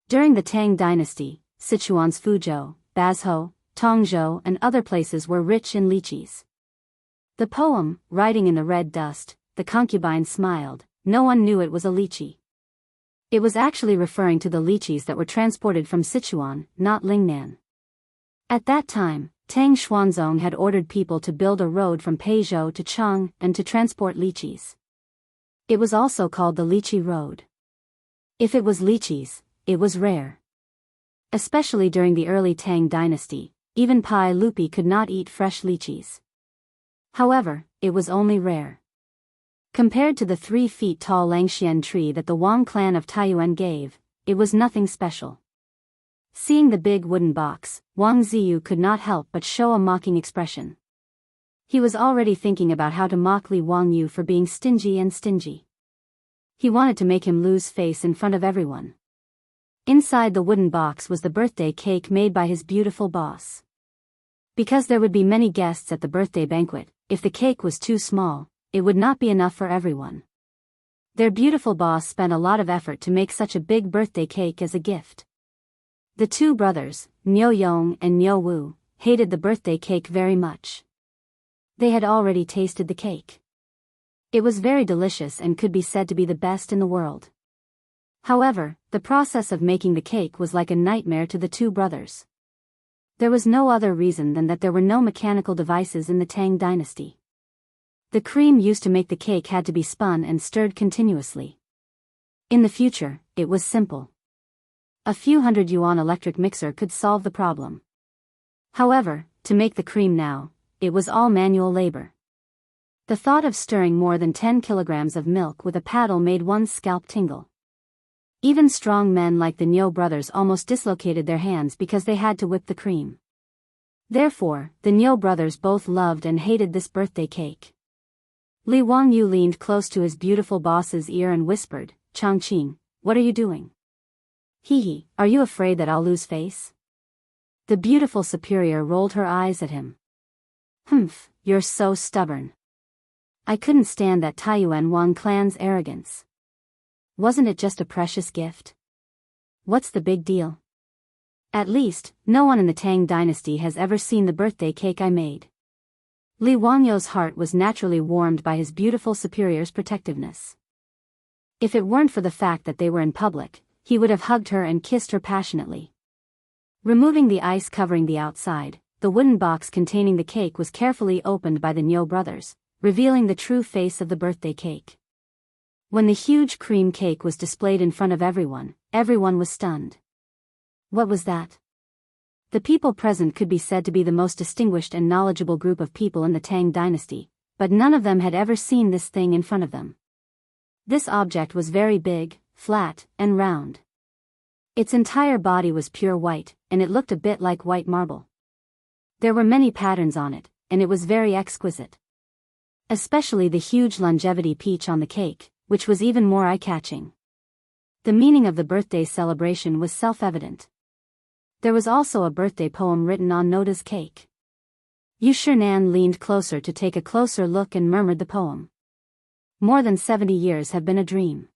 During the Tang dynasty, Sichuan's Fuzhou, Bazhou, Tongzhou and other places were rich in lychees. The poem, Riding in the Red Dust, the concubine smiled. No one knew it was a lychee. It was actually referring to the lychees that were transported from Sichuan, not Lingnan. At that time, Tang Xuanzong had ordered people to build a road from Peizhou to Chang and to transport lychees. It was also called the Lychee Road. If it was lychees, it was rare. Especially during the early Tang dynasty, even Pai Lupi could not eat fresh lychees. However, it was only rare. Compared to the 3 feet tall Langxian tree that the Wang clan of Taiyuan gave, it was nothing special. Seeing the big wooden box, Wang Ziyu could not help but show a mocking expression. He was already thinking about how to mock Li Wangyu for being stingy. He wanted to make him lose face in front of everyone. Inside the wooden box was the birthday cake made by his beautiful boss. Because there would be many guests at the birthday banquet, if the cake was too small, it would not be enough for everyone. Their beautiful boss spent a lot of effort to make such a big birthday cake as a gift. The 2 brothers, Niu Yong and Niu Wu, hated the birthday cake very much. They had already tasted the cake. It was very delicious and could be said to be the best in the world. However, the process of making the cake was like a nightmare to the 2 brothers. There was no other reason than that there were no mechanical devices in the Tang dynasty. The cream used to make the cake had to be spun and stirred continuously. In the future, it was simple. A few hundred yuan electric mixer could solve the problem. However, to make the cream now, it was all manual labor. The thought of stirring more than 10 kilograms of milk with a paddle made one's scalp tingle. Even strong men like the Niu brothers almost dislocated their hands because they had to whip the cream. Therefore, the Niu brothers both loved and hated this birthday cake. Li Wangyu leaned close to his beautiful boss's ear and whispered, "Changqing, what are you doing? Hee, are you afraid that I'll lose face?" The beautiful superior rolled her eyes at him. "Humph, you're so stubborn. I couldn't stand that Taiyuan Wang clan's arrogance. Wasn't it just a precious gift? What's the big deal? At least, no one in the Tang dynasty has ever seen the birthday cake I made." Li Wangyu's heart was naturally warmed by his beautiful superior's protectiveness. If it weren't for the fact that they were in public, he would have hugged her and kissed her passionately. Removing the ice covering the outside, the wooden box containing the cake was carefully opened by the Niu brothers, revealing the true face of the birthday cake. When the huge cream cake was displayed in front of everyone, everyone was stunned. What was that? The people present could be said to be the most distinguished and knowledgeable group of people in the Tang dynasty, but none of them had ever seen this thing in front of them. This object was very big, flat, and round. Its entire body was pure white, and it looked a bit like white marble. There were many patterns on it, and it was very exquisite. Especially the huge longevity peach on the cake, which was even more eye-catching. The meaning of the birthday celebration was self-evident. There was also a birthday poem written on Noda's cake. Yu Shinan leaned closer to take a closer look and murmured the poem. More than 70 years have been a dream.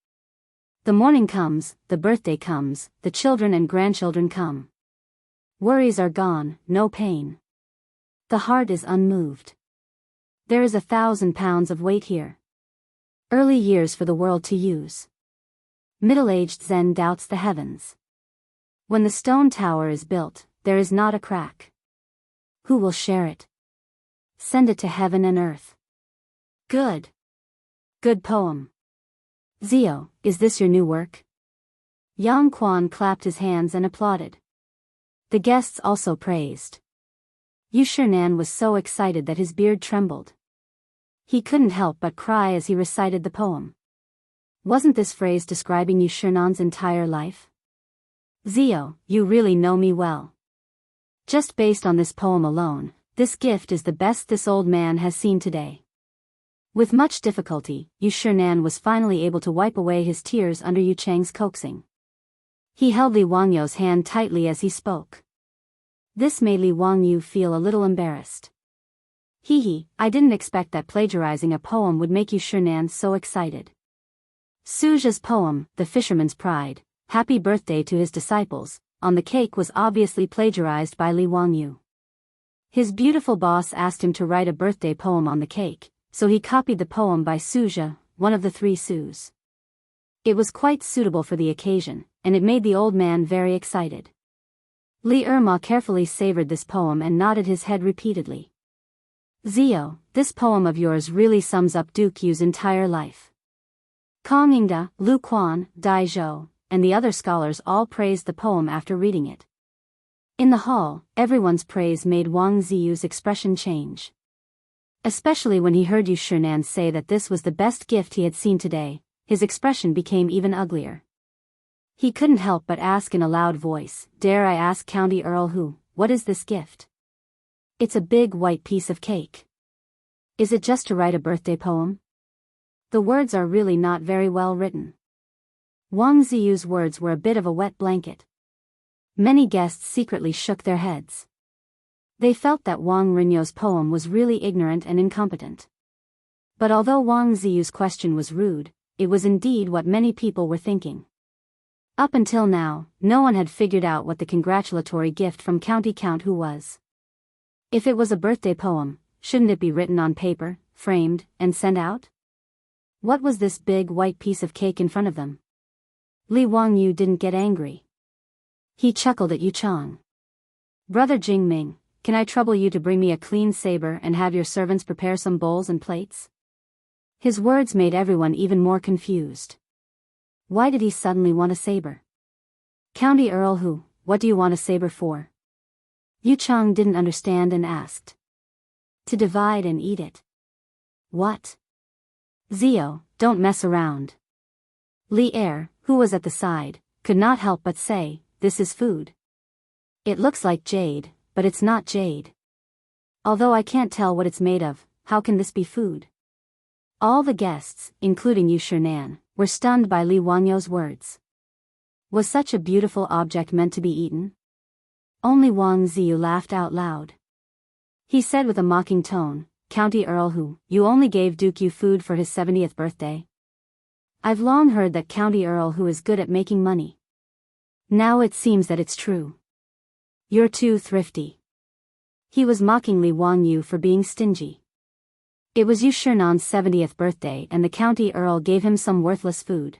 The morning comes, the birthday comes, the children and grandchildren come. Worries are gone, no pain. The heart is unmoved. There is 1,000 pounds of weight here. Early years for the world to use. Middle-aged Zen doubts the heavens. When the stone tower is built, there is not a crack. Who will share it? Send it to heaven and earth. Good. Good poem. Zio, is this your new work? Yang Quan clapped his hands and applauded. The guests also praised. Yu Shinan was so excited that his beard trembled. He couldn't help but cry as he recited the poem. Wasn't this phrase describing Yu Shinan's entire life? Zio, you really know me well. Just based on this poem alone, this gift is the best this old man has seen today. With much difficulty, Yu Shinan was finally able to wipe away his tears under Yu Chang's coaxing. He held Li Wangyu's hand tightly as he spoke. This made Li Wangyu feel a little embarrassed. I didn't expect that plagiarizing a poem would make Yu Shinan so excited. Suja's poem, The Fisherman's Pride, Happy Birthday to his disciples, on the cake was obviously plagiarized by Li Wangyu. His beautiful boss asked him to write a birthday poem on the cake, so he copied the poem by Suja, one of the 3 Sus. It was quite suitable for the occasion, and it made the old man very excited. Li Erma carefully savored this poem and nodded his head repeatedly. Zio, this poem of yours really sums up Duke Yu's entire life. Kong Yingda, Lu Quan, Dai Zhou, and the other scholars all praised the poem after reading it. In the hall, everyone's praise made Wang Ziyu's expression change. Especially when he heard Yu Shinan say that this was the best gift he had seen today, his expression became even uglier. He couldn't help but ask in a loud voice, "Dare I ask County Earl Hu, what is this gift?" "It's a big white piece of cake." "Is it just to write a birthday poem?" "The words are really not very well written." Wang Ziyu's words were a bit of a wet blanket. Many guests secretly shook their heads. They felt that Wang Rinyo's poem was really ignorant and incompetent. But although Wang Ziyu's question was rude, it was indeed what many people were thinking. Up until now, no one had figured out what the congratulatory gift from County Count Hu was. If it was a birthday poem, shouldn't it be written on paper, framed, and sent out? What was this big white piece of cake in front of them? Li Wangyu didn't get angry. He chuckled at Yu Chang. "Brother Jingming, can I trouble you to bring me a clean saber and have your servants prepare some bowls and plates?" His words made everyone even more confused. Why did he suddenly want a saber? "County Earl Hu, what do you want a saber for?" Yu Chang didn't understand and asked. "To divide and eat it." "What?" "Zio, don't mess around." Li Er, who was at the side, could not help but say, "This is food. It looks like jade, but it's not jade. Although I can't tell what it's made of, how can this be food?" All the guests, including Yu Shinan, were stunned by Li Wangyu's words. Was such a beautiful object meant to be eaten? Only Wang Ziyu laughed out loud. He said with a mocking tone, "County Earl Hu, you only gave Duke Yu food for his 70th birthday? I've long heard that County Earl Hu is good at making money. Now it seems that it's true. You're too thrifty." He was mocking Li Wangyu for being stingy. It was Yu Shinan's 70th birthday and the county earl gave him some worthless food.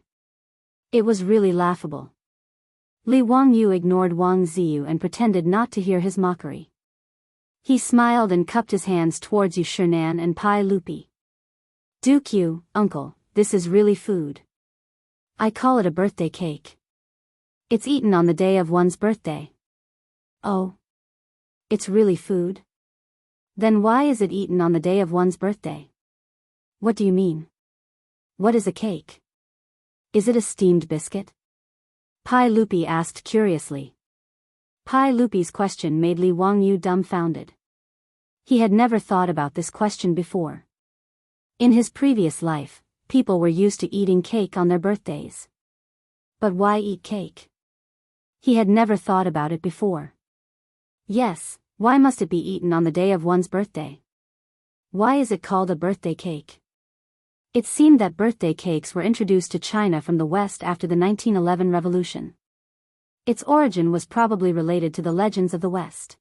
It was really laughable. Li Wangyu ignored Wang Ziyu and pretended not to hear his mockery. He smiled and cupped his hands towards Yu Shinan and Pai Lupi. "Duke Yu, uncle, this is really food. I call it a birthday cake. It's eaten on the day of one's birthday." "Oh. It's really food? Then why is it eaten on the day of one's birthday?" "What do you mean? What is a cake? Is it a steamed biscuit?" Pai Lupi asked curiously. Pai Lupi's question made Li Wangyu dumbfounded. He had never thought about this question before. In his previous life, people were used to eating cake on their birthdays. But why eat cake? He had never thought about it before. Yes, why must it be eaten on the day of one's birthday? Why is it called a birthday cake? It seemed that birthday cakes were introduced to China from the West after the 1911 revolution. Its origin was probably related to the legends of the West.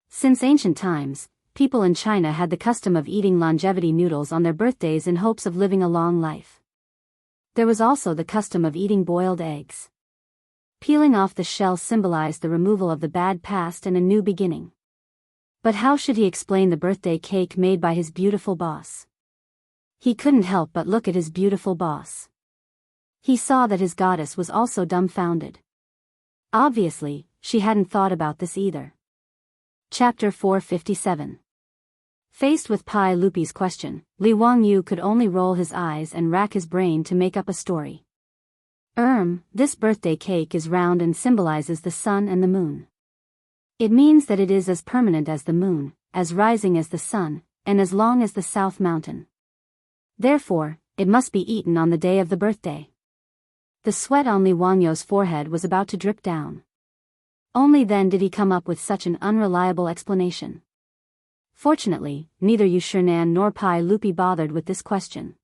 Since ancient times, people in China had the custom of eating longevity noodles on their birthdays in hopes of living a long life. There was also the custom of eating boiled eggs. Peeling off the shell symbolized the removal of the bad past and a new beginning. But how should he explain the birthday cake made by his beautiful boss? He couldn't help but look at his beautiful boss. He saw that his goddess was also dumbfounded. Obviously, she hadn't thought about this either. Chapter 457. Faced with Pai Lupi's question, Li Wangyu could only roll his eyes and rack his brain to make up a story. This birthday cake is round and symbolizes the sun and the moon. It means that it is as permanent as the moon, as rising as the sun, and as long as the South Mountain. Therefore, it must be eaten on the day of the birthday. The sweat on Li Wangyu's forehead was about to drip down. Only then did he come up with such an unreliable explanation. Fortunately, neither Yu Shinan nor Pai Lupi bothered with this question.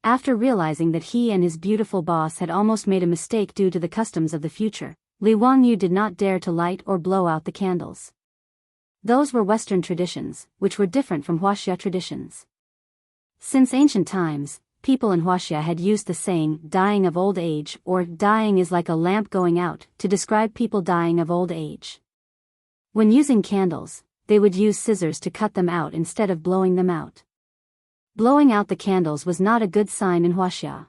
After realizing that he and his beautiful boss had almost made a mistake due to the customs of the future, Li Wangyu did not dare to light or blow out the candles. Those were Western traditions, which were different from Wuxia traditions. Since ancient times, people in Wuxia had used the saying, dying of old age, or dying is like a lamp going out, to describe people dying of old age. When using candles, they would use scissors to cut them out instead of blowing them out. Blowing out the candles was not a good sign in Wuxia.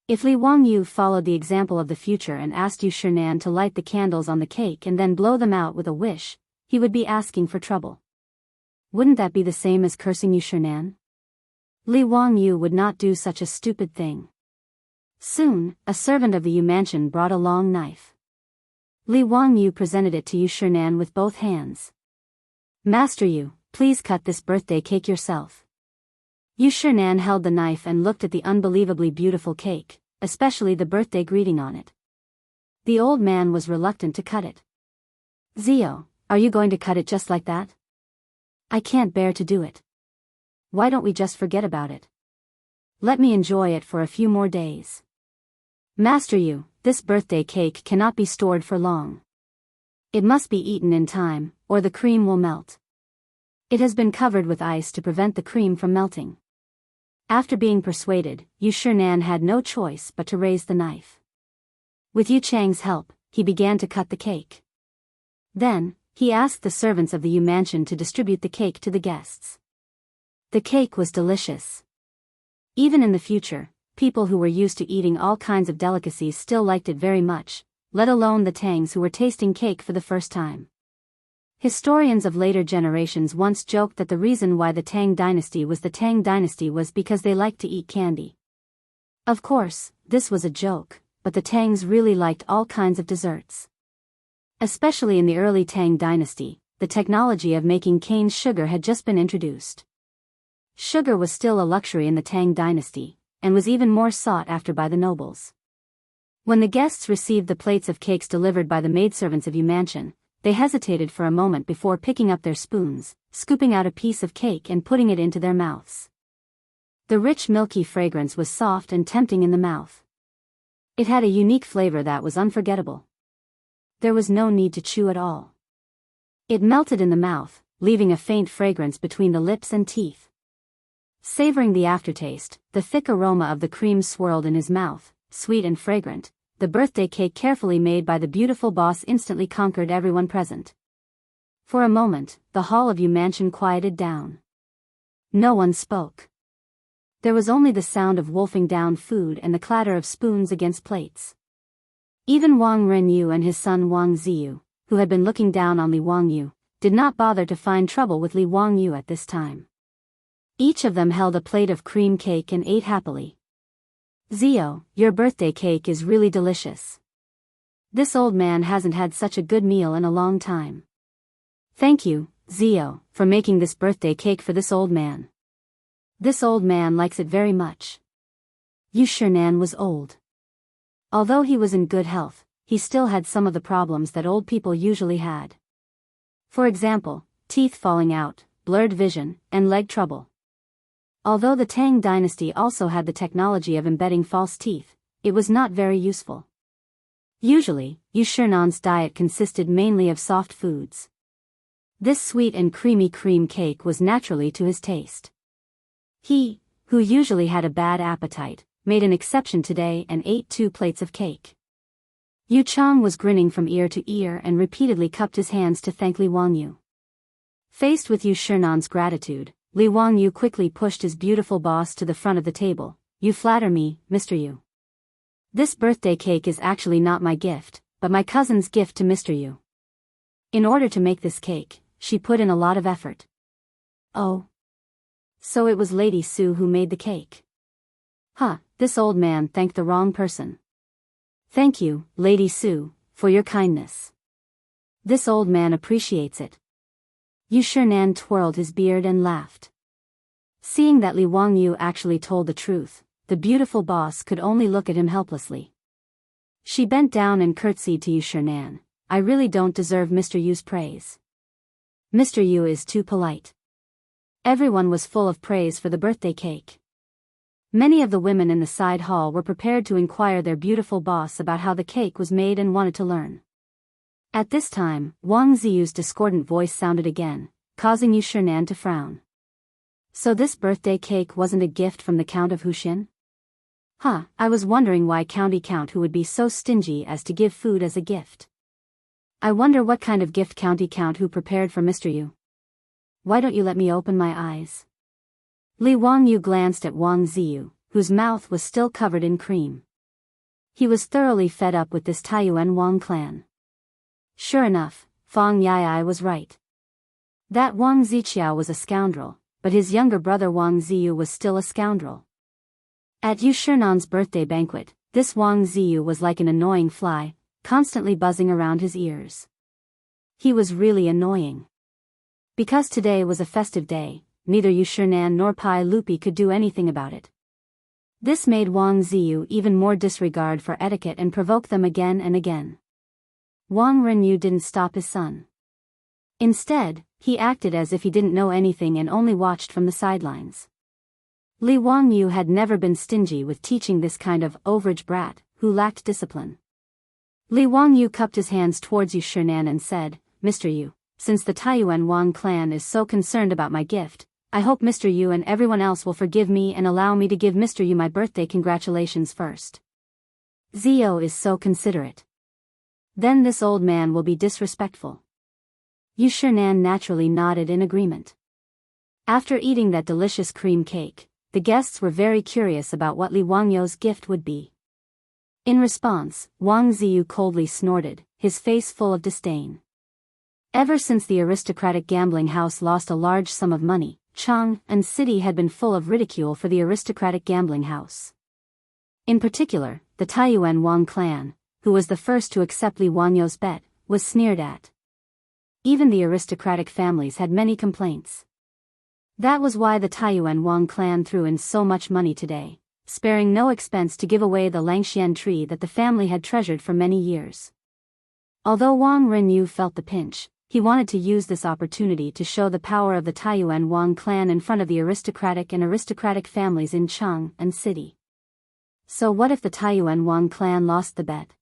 If Li Wangyu followed the example of the future and asked Yu Shinan to light the candles on the cake and then blow them out with a wish, he would be asking for trouble. Wouldn't that be the same as cursing Yu Shinan? Li Wangyu would not do such a stupid thing. Soon, a servant of the Yu mansion brought a long knife. Li Wangyu presented it to Yu Shinan with both hands. Master Yu, please cut this birthday cake yourself. Yu Shinan held the knife and looked at the unbelievably beautiful cake, especially the birthday greeting on it. The old man was reluctant to cut it. Zio, are you going to cut it just like that? I can't bear to do it. Why don't we just forget about it? Let me enjoy it for a few more days. Master Yu, this birthday cake cannot be stored for long. It must be eaten in time, or the cream will melt. It has been covered with ice to prevent the cream from melting. After being persuaded, Yu Shinan had no choice but to raise the knife. With Yu Chang's help, he began to cut the cake. Then, he asked the servants of the Yu mansion to distribute the cake to the guests. The cake was delicious. Even in the future, people who were used to eating all kinds of delicacies still liked it very much, let alone the Tangs who were tasting cake for the first time. Historians of later generations once joked that the reason why the Tang dynasty was the Tang dynasty was because they liked to eat candy. Of course, this was a joke, but the Tangs really liked all kinds of desserts. Especially in the early Tang dynasty, the technology of making cane sugar had just been introduced. Sugar was still a luxury in the Tang dynasty, and was even more sought after by the nobles. When the guests received the plates of cakes delivered by the maidservants of Yu mansion, they hesitated for a moment before picking up their spoons, scooping out a piece of cake and putting it into their mouths. The rich milky fragrance was soft and tempting in the mouth. It had a unique flavor that was unforgettable. There was no need to chew at all. It melted in the mouth, leaving a faint fragrance between the lips and teeth. Savoring the aftertaste, the thick aroma of the cream swirled in his mouth, sweet and fragrant. The birthday cake carefully made by the beautiful boss instantly conquered everyone present. For a moment, the hall of Yu mansion quieted down. No one spoke. There was only the sound of wolfing down food and the clatter of spoons against plates. Even Wang Renyu and his son Wang Ziyu, who had been looking down on Li Wangyu, did not bother to find trouble with Li Wangyu at this time. Each of them held a plate of cream cake and ate happily. Zio, your birthday cake is really delicious. This old man hasn't had such a good meal in a long time. Thank you, Zio, for making this birthday cake for this old man. This old man likes it very much. Yu Shinan was old. Although he was in good health, he still had some of the problems that old people usually had. For example, teeth falling out, blurred vision, and leg trouble. Although the Tang dynasty also had the technology of embedding false teeth, it was not very useful. Usually, Yu Shinan's diet consisted mainly of soft foods. This sweet and creamy cream cake was naturally to his taste. He, who usually had a bad appetite, made an exception today and ate 2 plates of cake. Yu Chang was grinning from ear to ear and repeatedly cupped his hands to thank Li Wangyu. Faced with Yu Shinan's gratitude, Li Wangyu quickly pushed his beautiful boss to the front of the table. You flatter me, Mr. Yu. This birthday cake is actually not my gift, but my cousin's gift to Mr. Yu. In order to make this cake, she put in a lot of effort. Oh. So it was Lady Su who made the cake. Huh, this old man thanked the wrong person. Thank you, Lady Su, for your kindness. This old man appreciates it. Yu Shinan twirled his beard and laughed. Seeing that Li Wangyu actually told the truth, the beautiful boss could only look at him helplessly. She bent down and curtsied to Yu Shinan. I really don't deserve Mr. Yu's praise. Mr. Yu is too polite. Everyone was full of praise for the birthday cake. Many of the women in the side hall were prepared to inquire their beautiful boss about how the cake was made and wanted to learn. At this time, Wang Ziyu's discordant voice sounded again, causing Yu Shinan to frown. So this birthday cake wasn't a gift from the Count of Huxin? Huh, I was wondering why County Count Hu would be so stingy as to give food as a gift. I wonder what kind of gift County Count Hu prepared for Mr. Yu. Why don't you let me open my eyes? Li Wangyu glanced at Wang Ziyu, whose mouth was still covered in cream. He was thoroughly fed up with this Taiyuan Wang clan. Sure enough, Fang Yai was right. That Wang Ziqiao was a scoundrel, but his younger brother Wang Ziyu was still a scoundrel. At Yu Shernan's birthday banquet, this Wang Ziyu was like an annoying fly, constantly buzzing around his ears. He was really annoying. Because today was a festive day, neither Yu Shernan nor Pai Lupi could do anything about it. This made Wang Ziyu even more disregard for etiquette and provoke them again and again. Wang Renyu didn't stop his son. Instead, he acted as if he didn't know anything and only watched from the sidelines. Li Wangyu had never been stingy with teaching this kind of overage brat, who lacked discipline. Li Wangyu cupped his hands towards Yu Shernan and said, "Mr. Yu, since the Taiyuan Wang clan is so concerned about my gift, I hope Mr. Yu and everyone else will forgive me and allow me to give Mr. Yu my birthday congratulations first. Zio is so considerate. Then this old man will be disrespectful." Yu Shernan naturally nodded in agreement. After eating that delicious cream cake, the guests were very curious about what Li Wangyu's gift would be. In response, Wang Ziyu coldly snorted, his face full of disdain. Ever since the aristocratic gambling house lost a large sum of money, Chang and city had been full of ridicule for the aristocratic gambling house. In particular, the Taiyuan Wang clan, who was the first to accept Li Wangyu's bet, was sneered at. Even the aristocratic families had many complaints. That was why the Taiyuan Wang clan threw in so much money today, sparing no expense to give away the Langxian tree that the family had treasured for many years. Although Wang Renyu felt the pinch, he wanted to use this opportunity to show the power of the Taiyuan Wang clan in front of the aristocratic families in Chang and city. So what if the Taiyuan Wang clan lost the bet?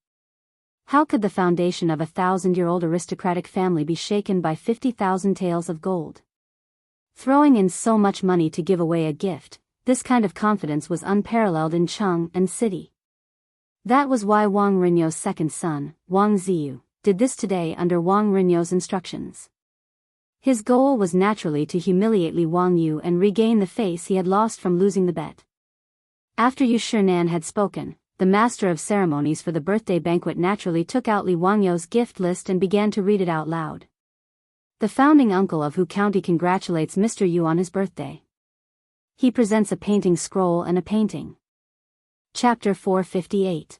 How could the foundation of a 1,000-year-old aristocratic family be shaken by 50,000 taels of gold? Throwing in so much money to give away a gift, this kind of confidence was unparalleled in Chang and city. That was why Wang Renyu's second son, Wang Ziyu, did this today under Wang Renyu's instructions. His goal was naturally to humiliate Li Wangyu and regain the face he had lost from losing the bet. After Yu Shernan had spoken, the master of ceremonies for the birthday banquet naturally took out Li Wangyu's gift list and began to read it out loud. The founding uncle of Hu County congratulates Mr. Yu on his birthday. He presents a painting scroll and a painting. Chapter 458.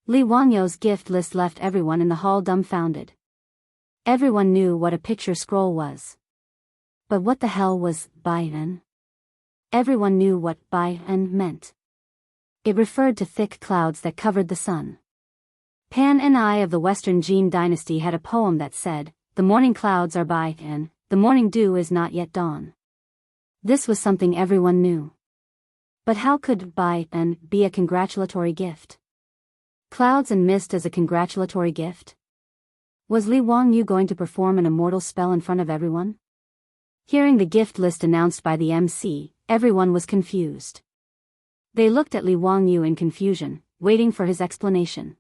Li Wangyu's gift list left everyone in the hall dumbfounded. Everyone knew what a picture scroll was. But what the hell was Biyao? Everyone knew what Biyao meant. It referred to thick clouds that covered the sun. Pan and I of the Western Jin dynasty had a poem that said, "The morning clouds are Biyao, the morning dew is not yet dawn." This was something everyone knew. But how could Biyao be a congratulatory gift? Clouds and mist as a congratulatory gift? Was Li Wangyu going to perform an immortal spell in front of everyone? Hearing the gift list announced by the MC, everyone was confused. They looked at Li Wangyu in confusion, waiting for his explanation.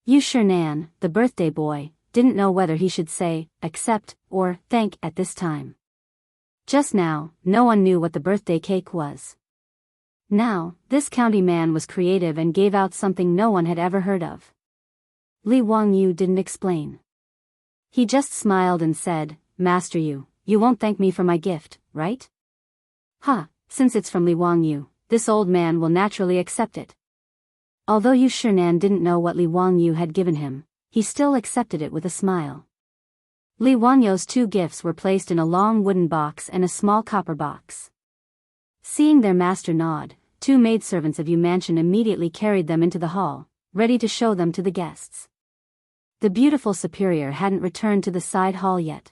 Yu Shernan, the birthday boy, didn't know whether he should say, accept, or thank at this time. Just now, no one knew what the birthday cake was. Now, this county man was creative and gave out something no one had ever heard of. Li Wangyu didn't explain. He just smiled and said, "Master Yu, you won't thank me for my gift, right?" Since it's from Li Wangyu, this old man will naturally accept it. Although Yu Shernan didn't know what Li Wangyu had given him, he still accepted it with a smile. Li Wangyu's two gifts were placed in a long wooden box and a small copper box. Seeing their master nod, two maidservants of Yu Mansion immediately carried them into the hall, ready to show them to the guests. The beautiful superior hadn't returned to the side hall yet.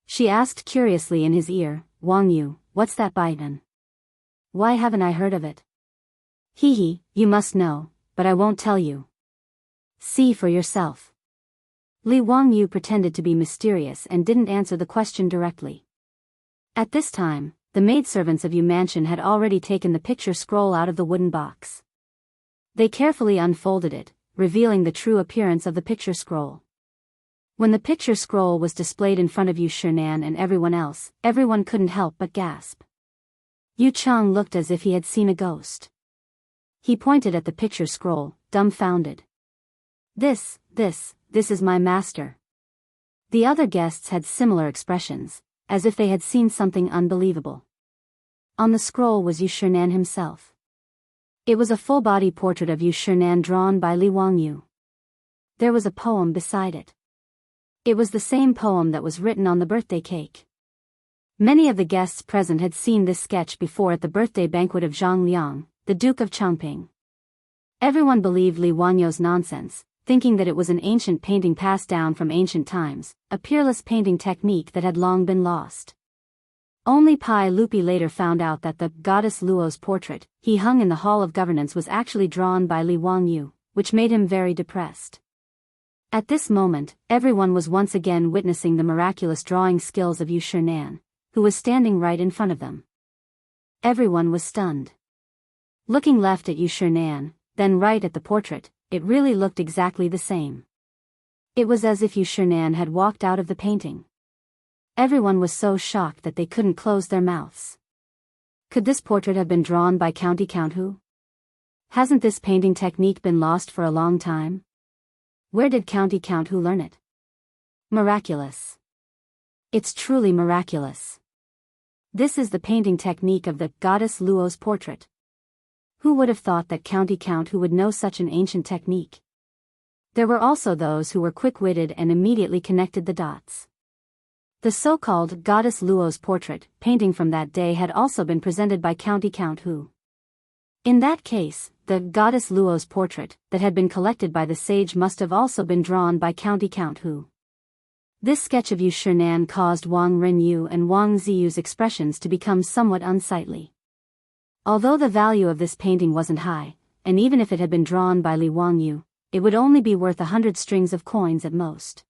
She asked curiously in his ear, "Wangyu, what's that Biyao? Why haven't I heard of it?" "Hee, you must know, but I won't tell you. See for yourself." Li Wangyu pretended to be mysterious and didn't answer the question directly. At this time, the maidservants of Yu Mansion had already taken the picture scroll out of the wooden box. They carefully unfolded it, revealing the true appearance of the picture scroll. When the picture scroll was displayed in front of Yu Shernan and everyone else, everyone couldn't help but gasp. Yu Chang looked as if he had seen a ghost. He pointed at the picture scroll, dumbfounded. This is my master. The other guests had similar expressions, as if they had seen something unbelievable. On the scroll was Yu Shinan himself. It was a full-body portrait of Yu Shinan drawn by Li Wangyu. There was a poem beside it. It was the same poem that was written on the birthday cake. Many of the guests present had seen this sketch before at the birthday banquet of Zhang Liang, the Duke of Chongping. Everyone believed Li Wangyu's nonsense, thinking that it was an ancient painting passed down from ancient times, a peerless painting technique that had long been lost. Only Pai Lupi later found out that the goddess Luo's portrait he hung in the Hall of Governance was actually drawn by Li Wangyu, which made him very depressed. At this moment, everyone was once again witnessing the miraculous drawing skills of Yu Shinan, who was standing right in front of them. Everyone was stunned. Looking left at Yu Shinan, then right at the portrait, it really looked exactly the same. It was as if Yu Shinan had walked out of the painting. Everyone was so shocked that they couldn't close their mouths. Could this portrait have been drawn by Count Hu? Hasn't this painting technique been lost for a long time? Where did Count Hu learn it? Miraculous. It's truly miraculous. This is the painting technique of the goddess Luo's portrait. Who would have thought that Count Hu would know such an ancient technique? There were also those who were quick-witted and immediately connected the dots. The so-called goddess Luo's portrait painting from that day had also been presented by Count Hu. In that case, the goddess Luo's portrait that had been collected by the sage must have also been drawn by Count Hu. This sketch of Yu Shinan caused Wang Renyu and Wang Ziyu's expressions to become somewhat unsightly. Although the value of this painting wasn't high, and even if it had been drawn by Li Wangyu, it would only be worth 100 strings of coins at most.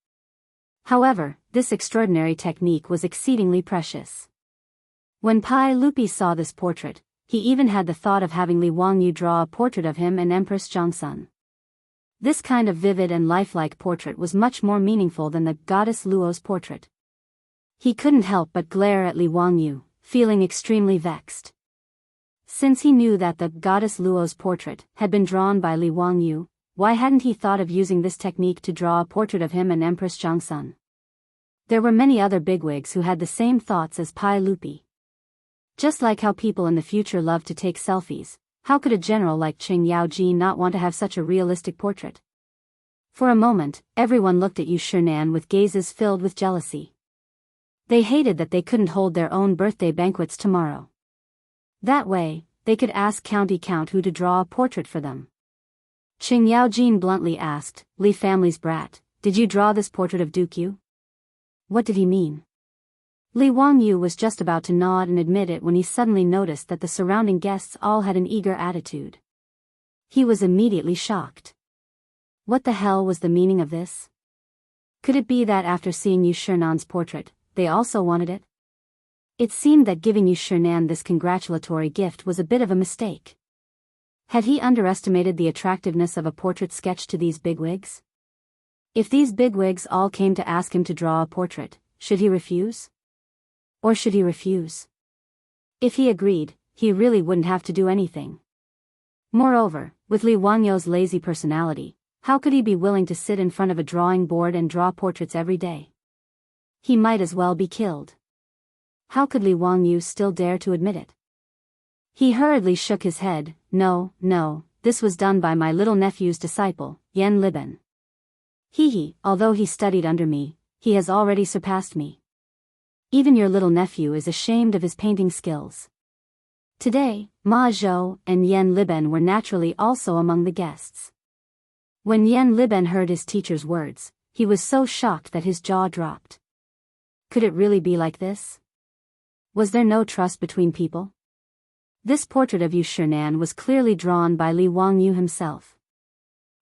However, this extraordinary technique was exceedingly precious. When Pai Lupi saw this portrait, he even had the thought of having Li Wangyu draw a portrait of him and Empress Zhongsun. This kind of vivid and lifelike portrait was much more meaningful than the goddess Luo's portrait. He couldn't help but glare at Li Wangyu, feeling extremely vexed. Since he knew that the goddess Luo's portrait had been drawn by Li Wangyu, why hadn't he thought of using this technique to draw a portrait of him and Empress Zhongsun? There were many other bigwigs who had the same thoughts as Pai Lupi. Just like how people in the future love to take selfies, how could a general like Qing Yaoji not want to have such a realistic portrait? For a moment, everyone looked at Yu Shinan with gazes filled with jealousy. They hated that they couldn't hold their own birthday banquets tomorrow. That way, they could ask Count Hu to draw a portrait for them. Qing Yaojin bluntly asked, Li family's brat, did you draw this portrait of Duke Yu? What did he mean? Li Wangyu was just about to nod and admit it when he suddenly noticed that the surrounding guests all had an eager attitude. He was immediately shocked. What the hell was the meaning of this? Could it be that after seeing Yu Shinan's portrait, they also wanted it? It seemed that giving Yu Shinan this congratulatory gift was a bit of a mistake. Had he underestimated the attractiveness of a portrait sketch to these bigwigs? If these bigwigs all came to ask him to draw a portrait, should he refuse? Or should he refuse? If he agreed, he really wouldn't have to do anything. Moreover, with Li Wangyu's lazy personality, how could he be willing to sit in front of a drawing board and draw portraits every day? He might as well be killed. How could Li Wangyu still dare to admit it? He hurriedly shook his head. No, this was done by my little nephew's disciple, Yan Liben. Although he studied under me, he has already surpassed me. Even your little nephew is ashamed of his painting skills. Today, Ma Zhou and Yan Liben were naturally also among the guests. When Yan Liben heard his teacher's words, he was so shocked that his jaw dropped. Could it really be like this? Was there no trust between people? This portrait of Yu Shinan was clearly drawn by Li Wangyu himself.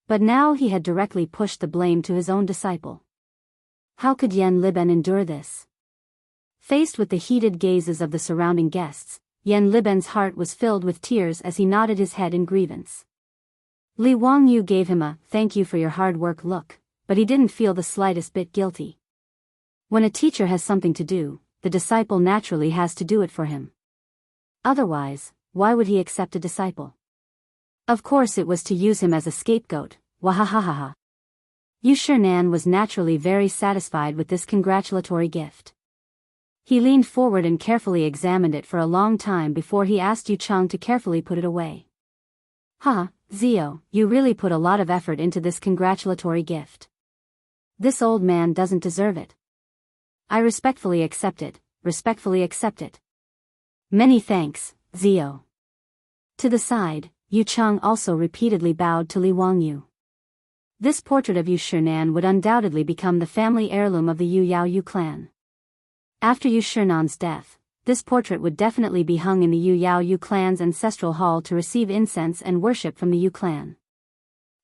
But now he had directly pushed the blame to his own disciple. How could Yan Liben endure this? Faced with the heated gazes of the surrounding guests, Yan Liben's heart was filled with tears as he nodded his head in grievance. Li Wangyu gave him a "thank you for your hard work" look, but he didn't feel the slightest bit guilty. When a teacher has something to do, the disciple naturally has to do it for him. Otherwise, why would he accept a disciple? Of course it was to use him as a scapegoat, wahahaha. Yu Shinan was naturally very satisfied with this congratulatory gift. He leaned forward and carefully examined it for a long time before he asked Yu Cheng to carefully put it away. "Ha, Zio, you really put a lot of effort into this congratulatory gift. This old man doesn't deserve it. I respectfully accept it, respectfully accept it. Many thanks, Zio." To the side, Yu Cheng also repeatedly bowed to Li Wangyu. This portrait of Yu Shinan would undoubtedly become the family heirloom of the Yu Yaoyu clan. After Yu Shinan's death, this portrait would definitely be hung in the Yu Yaoyu clan's ancestral hall to receive incense and worship from the Yu clan.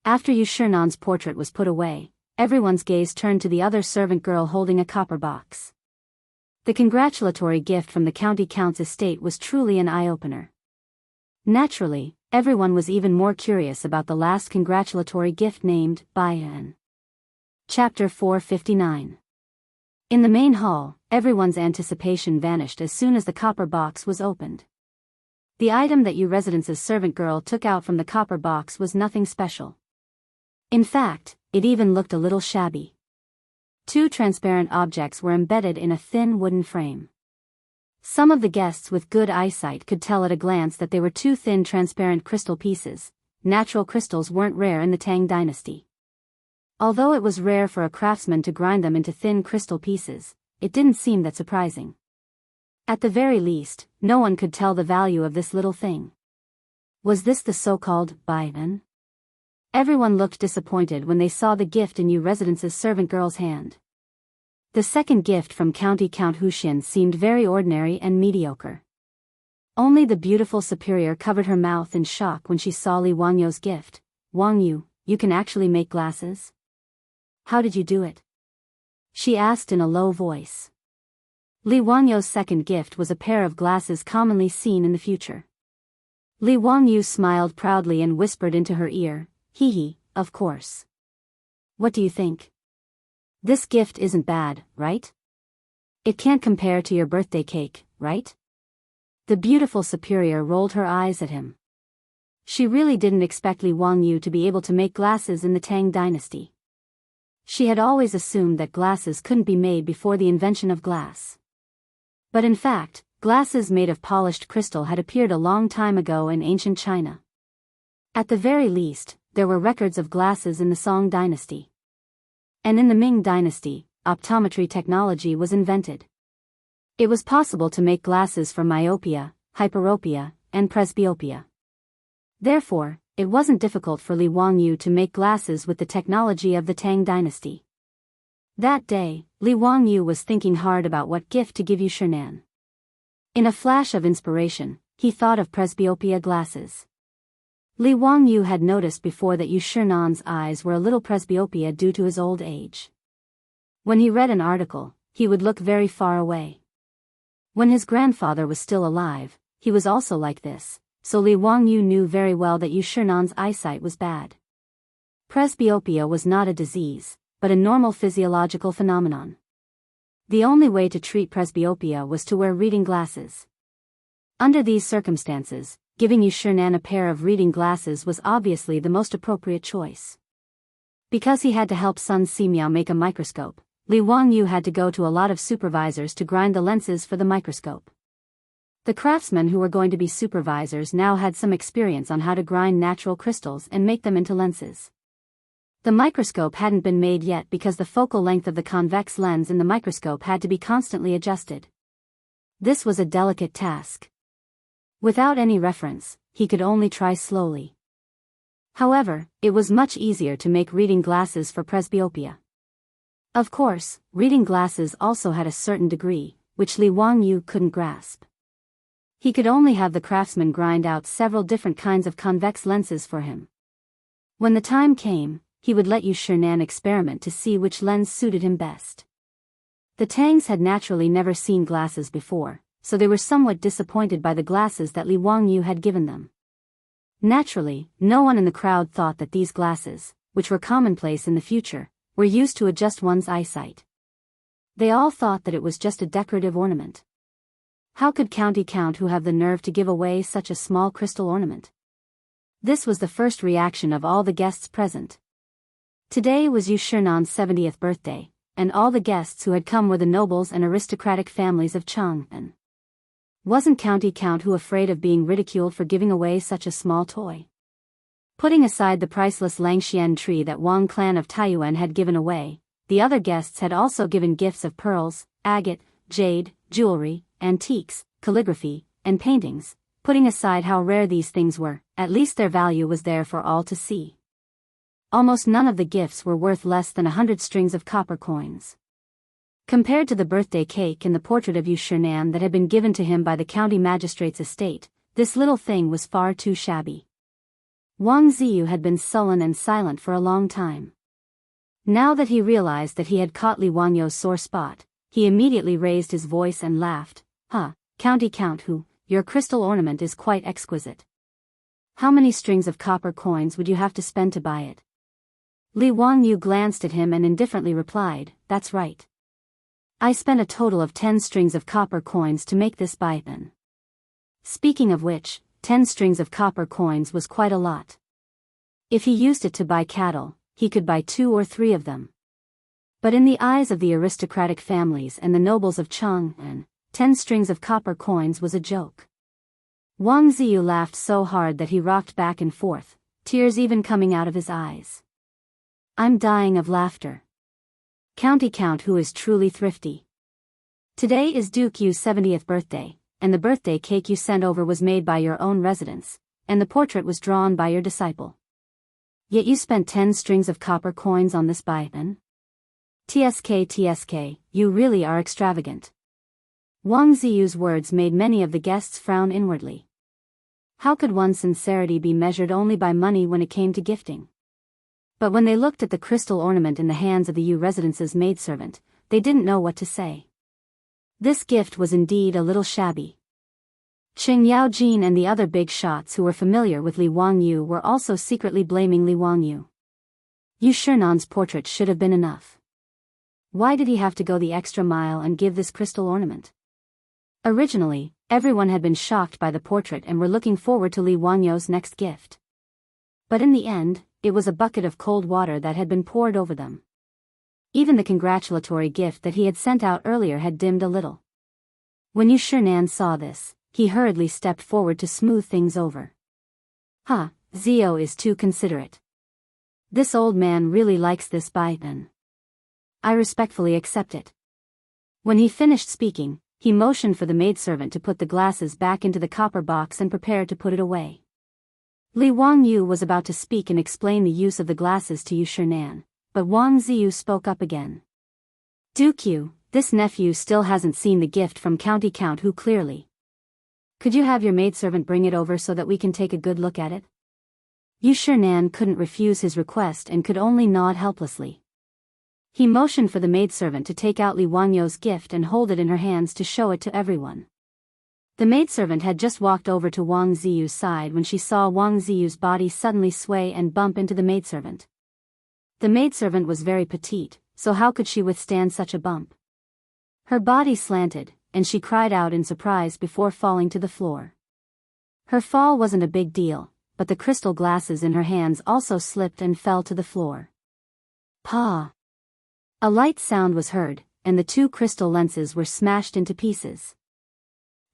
After Yu Shinan's portrait was put away, everyone's gaze turned to the other servant girl holding a copper box. The congratulatory gift from the county count's estate was truly an eye-opener. Naturally, everyone was even more curious about the last congratulatory gift named Biyao. Chapter 459. In the main hall, everyone's anticipation vanished as soon as the copper box was opened. The item that Yu Residence's servant girl took out from the copper box was nothing special. In fact, it even looked a little shabby. Two transparent objects were embedded in a thin wooden frame. Some of the guests with good eyesight could tell at a glance that they were two thin transparent crystal pieces. Natural crystals weren't rare in the Tang dynasty. Although it was rare for a craftsman to grind them into thin crystal pieces, it didn't seem that surprising. At the very least, no one could tell the value of this little thing. Was this the so-called Biyao? Everyone looked disappointed when they saw the gift in Yu Residence's servant girl's hand. The second gift from County Count Huxian seemed very ordinary and mediocre. Only the beautiful superior covered her mouth in shock when she saw Li Wangyu's gift. "Wangyu, you can actually make glasses? How did you do it?" she asked in a low voice. Li Wangyu's second gift was a pair of glasses commonly seen in the future. Li Wangyu smiled proudly and whispered into her ear, "Hee hee, of course. What do you think? This gift isn't bad, right? It can't compare to your birthday cake, right?" The beautiful superior rolled her eyes at him. She really didn't expect Li Wangyu to be able to make glasses in the Tang dynasty. She had always assumed that glasses couldn't be made before the invention of glass. But in fact, glasses made of polished crystal had appeared a long time ago in ancient China. At the very least, there were records of glasses in the Song dynasty. And in the Ming dynasty, optometry technology was invented. It was possible to make glasses for myopia, hyperopia, and presbyopia. Therefore, it wasn't difficult for Li Wangyu to make glasses with the technology of the Tang dynasty. That day, Li Wangyu was thinking hard about what gift to give Yu Shinan. In a flash of inspiration, he thought of presbyopia glasses. Li Wangyu had noticed before that Yu Shinan's eyes were a little presbyopia due to his old age. When he read an article, he would look very far away. When his grandfather was still alive, he was also like this, so Li Wangyu knew very well that Yu Shinan's eyesight was bad. Presbyopia was not a disease, but a normal physiological phenomenon. The only way to treat presbyopia was to wear reading glasses. Under these circumstances, giving Yu Shinan a pair of reading glasses was obviously the most appropriate choice. Because he had to help Sun Simiao make a microscope, Li Wangyu had to go to a lot of supervisors to grind the lenses for the microscope. The craftsmen who were going to be supervisors now had some experience on how to grind natural crystals and make them into lenses. The microscope hadn't been made yet because the focal length of the convex lens in the microscope had to be constantly adjusted. This was a delicate task. Without any reference, he could only try slowly. However, it was much easier to make reading glasses for presbyopia. Of course, reading glasses also had a certain degree, which Li Wangyu couldn't grasp. He could only have the craftsman grind out several different kinds of convex lenses for him. When the time came, he would let Yu Shinan experiment to see which lens suited him best. The Tangs had naturally never seen glasses before, so they were somewhat disappointed by the glasses that Li Wangyu had given them. Naturally, no one in the crowd thought that these glasses, which were commonplace in the future, were used to adjust one's eyesight. They all thought that it was just a decorative ornament. How could County Count who have the nerve to give away such a small crystal ornament? This was the first reaction of all the guests present. Today was Yu Shernan's 70th birthday, and all the guests who had come were the nobles and aristocratic families of Chang'an. Wasn't County Count Hu afraid of being ridiculed for giving away such a small toy? Putting aside the priceless Langxian tree that Wang clan of Taiyuan had given away, the other guests had also given gifts of pearls, agate, jade, jewelry, antiques, calligraphy, and paintings. Putting aside how rare these things were, at least their value was there for all to see. Almost none of the gifts were worth less than 100 strings of copper coins. Compared to the birthday cake and the portrait of Yu Shernan that had been given to him by the county magistrate's estate, this little thing was far too shabby. Wang Ziyu had been sullen and silent for a long time. Now that he realized that he had caught Li Wangyo's sore spot, he immediately raised his voice and laughed. County Count Hu, your crystal ornament is quite exquisite. How many strings of copper coins would you have to spend to buy it? Li Wangyu glanced at him and indifferently replied, that's right. I spent a total of 10 strings of copper coins to make this baipan. Speaking of which, 10 strings of copper coins was quite a lot. If he used it to buy cattle, he could buy 2 or 3 of them. But in the eyes of the aristocratic families and the nobles of Chang'an, 10 strings of copper coins was a joke. Wang Ziyu laughed so hard that he rocked back and forth, tears even coming out of his eyes. I'm dying of laughter. County Count Hu is truly thrifty. Today is Duke Yu's 70th birthday, and the birthday cake you sent over was made by your own residence, and the portrait was drawn by your disciple. Yet you spent 10 strings of copper coins on this baipan? TSK, you really are extravagant. Wang Ziyu's words made many of the guests frown inwardly. How could one's sincerity be measured only by money when it came to gifting? But when they looked at the crystal ornament in the hands of the Yu residence's maidservant, they didn't know what to say. This gift was indeed a little shabby. Qing Yaojin and the other big shots who were familiar with Li Wangyu were also secretly blaming Li Wangyu. Yu Shernan's portrait should have been enough. Why did he have to go the extra mile and give this crystal ornament? Originally, everyone had been shocked by the portrait and were looking forward to Li Wangyu's next gift. But in the end, it was a bucket of cold water that had been poured over them. Even the congratulatory gift that he had sent out earlier had dimmed a little. When Yu Shernan saw this, he hurriedly stepped forward to smooth things over. Zio is too considerate. This old man really likes this baipan. I respectfully accept it. When he finished speaking, he motioned for the maidservant to put the glasses back into the copper box and prepared to put it away. Li Wangyu was about to speak and explain the use of the glasses to Yu Shernan, but Wang Ziyu spoke up again. Duke Yu, this nephew still hasn't seen the gift from County Count Hu clearly. Could you have your maidservant bring it over so that we can take a good look at it? Yu Shernan couldn't refuse his request and could only nod helplessly. He motioned for the maidservant to take out Li Wangyu's gift and hold it in her hands to show it to everyone. The maidservant had just walked over to Wang Ziyu's side when she saw Wang Ziyu's body suddenly sway and bump into the maidservant. The maidservant was very petite, so how could she withstand such a bump? Her body slanted, and she cried out in surprise before falling to the floor. Her fall wasn't a big deal, but the crystal glasses in her hands also slipped and fell to the floor. Pa! A light sound was heard, and the 2 crystal lenses were smashed into pieces.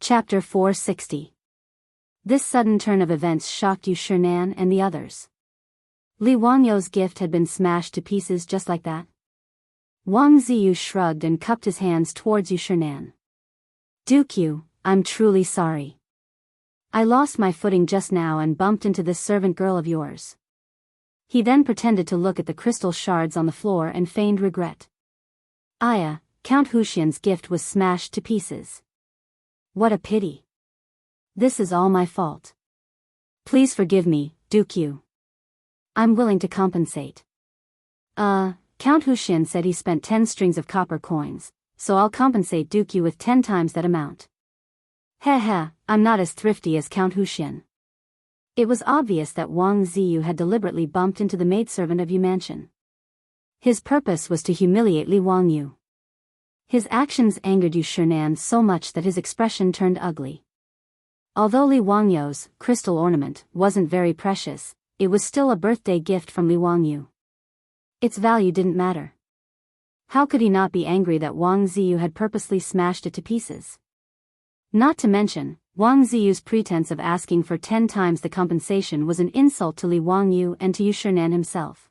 Chapter 460. This sudden turn of events shocked Yu Shernan and the others. Li Wangyu's gift had been smashed to pieces just like that. Wang Ziyu shrugged and cupped his hands towards Yu Shernan. Duke Yu, I'm truly sorry. I lost my footing just now and bumped into this servant girl of yours. He then pretended to look at the crystal shards on the floor and feigned regret. Aya, Count Huxian's gift was smashed to pieces. What a pity. This is all my fault. Please forgive me, Duke Yu. I'm willing to compensate. Count Huxian said he spent 10 strings of copper coins, so I'll compensate Duke Yu with 10 times that amount. I'm not as thrifty as Count Huxian. It was obvious that Wang Ziyu had deliberately bumped into the maidservant of Yu Mansion. His purpose was to humiliate Li Wangyu. His actions angered Yu Shernan so much that his expression turned ugly. Although Li Wangyu's crystal ornament wasn't very precious, it was still a birthday gift from Li Wangyu. Its value didn't matter. How could he not be angry that Wang Ziyu had purposely smashed it to pieces? Not to mention, Wang Ziyu's pretense of asking for 10 times the compensation was an insult to Li Wangyu and to Yu Shinan himself.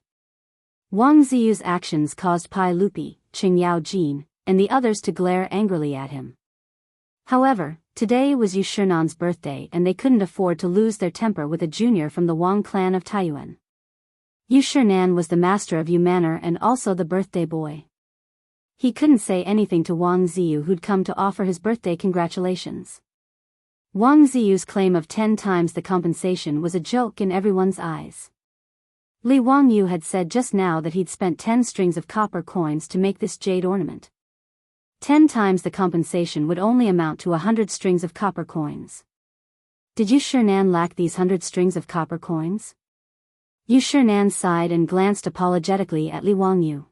Wang Ziyu's actions caused Pai Lupi, Qing Yao Jin, and the others to glare angrily at him. However, today was Yu Shinan's birthday and they couldn't afford to lose their temper with a junior from the Wang clan of Taiyuan. Yu Shinan was the master of Yu Manor and also the birthday boy. He couldn't say anything to Wang Ziyu, who'd come to offer his birthday congratulations. Wang Ziyu's claim of 10 times the compensation was a joke in everyone's eyes. Li Wangyu had said just now that he'd spent 10 strings of copper coins to make this jade ornament. 10 times the compensation would only amount to 100 strings of copper coins. Did Yu Shinan lack these 100 strings of copper coins? Yu Shinan sighed and glanced apologetically at Li Wangyu.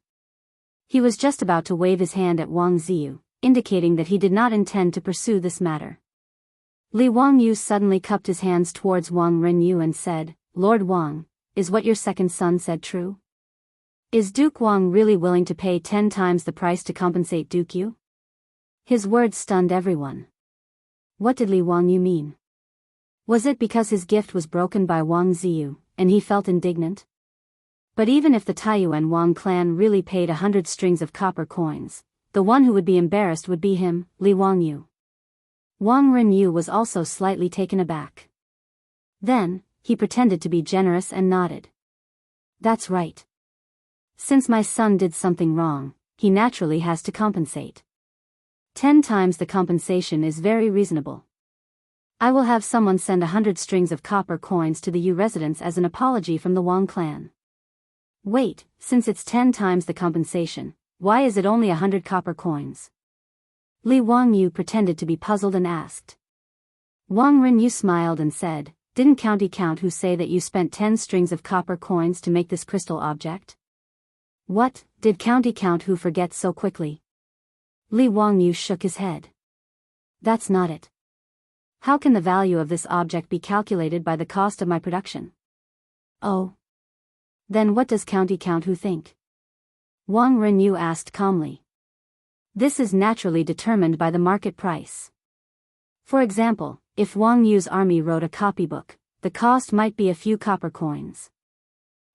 He was just about to wave his hand at Wang Ziyu, indicating that he did not intend to pursue this matter. Li Wangyu suddenly cupped his hands towards Wang Renyu and said, "Lord Wang, is what your second son said true? Is Duke Wang really willing to pay 10 times the price to compensate Duke Yu?" His words stunned everyone. What did Li Wangyu mean? Was it because his gift was broken by Wang Ziyu, and he felt indignant? But even if the Taiyuan Wang clan really paid 100 strings of copper coins, the one who would be embarrassed would be him, Li Wangyu. Wang Renyu was also slightly taken aback. Then, he pretended to be generous and nodded. That's right. Since my son did something wrong, he naturally has to compensate. 10 times the compensation is very reasonable. I will have someone send 100 strings of copper coins to the Yu residence as an apology from the Wang clan. Wait, since it's 10 times the compensation, why is it only 100 copper coins? Li Wangyu pretended to be puzzled and asked. Wang Renyu smiled and said, "Didn't County Count who say that you spent 10 strings of copper coins to make this crystal object?" What, did County Count who forget so quickly? Li Wangyu shook his head. That's not it. How can the value of this object be calculated by the cost of my production? Oh. Then what does County Count who think? Wang Renyu asked calmly. This is naturally determined by the market price. For example, if Wang Yu's army wrote a copybook, the cost might be a few copper coins.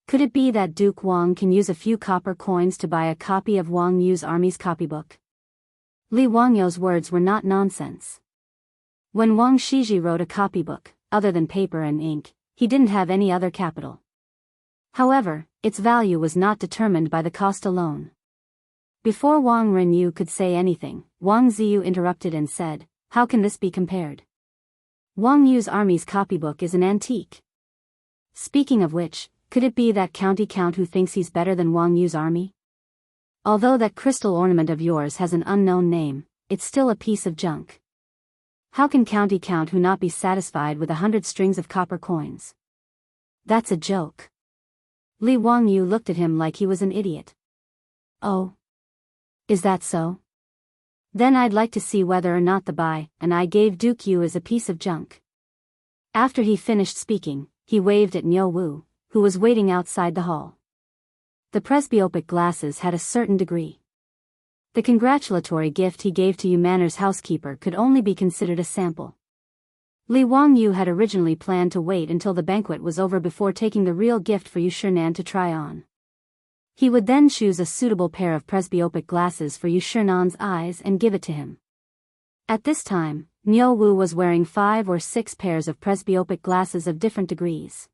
Could it be that Duke Wang can use a few copper coins to buy a copy of Wang Yu's army's copybook? Li Wangyu's words were not nonsense. When Wang Shiji wrote a copybook, other than paper and ink, he didn't have any other capital. However, its value was not determined by the cost alone. Before Wang Renyu could say anything, Wang Ziyu interrupted and said, "How can this be compared? Wang Yu's army's copybook is an antique. Speaking of which, could it be that County Count who thinks he's better than Wang Yu's army? Although that crystal ornament of yours has an unknown name, it's still a piece of junk. How can County Count who not be satisfied with 100 strings of copper coins? That's a joke." Li Wangyu looked at him like he was an idiot. Oh. Is that so? Then I'd like to see whether or not the buy and I gave Duke Yu is a piece of junk. After he finished speaking, he waved at Niu Wu, who was waiting outside the hall. The presbyopic glasses had a certain degree. The congratulatory gift he gave to Yu Manor's housekeeper could only be considered a sample. Li Wangyu had originally planned to wait until the banquet was over before taking the real gift for Yu Shinan to try on. He would then choose a suitable pair of presbyopic glasses for Yu Shinan's eyes and give it to him. At this time, Niu Wu was wearing 5 or 6 pairs of presbyopic glasses of different degrees.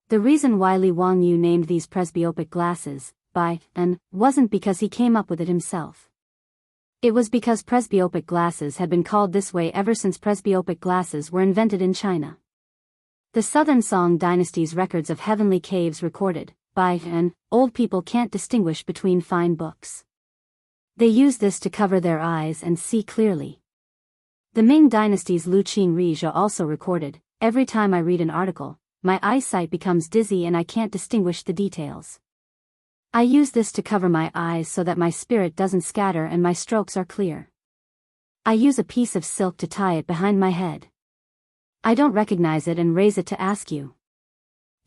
The reason why Li Wangyu named these presbyopic glasses, by, and, wasn't because he came up with it himself. It was because presbyopic glasses had been called this way ever since presbyopic glasses were invented in China. The Southern Song dynasty's records of heavenly caves recorded, by, and, old people can't distinguish between fine books. They use this to cover their eyes and see clearly. The Ming dynasty's Lu Qing Rizha also recorded, every time I read an article, my eyesight becomes dizzy and I can't distinguish the details. I use this to cover my eyes so that my spirit doesn't scatter and my strokes are clear. I use a piece of silk to tie it behind my head. I don't recognize it and raise it to ask you.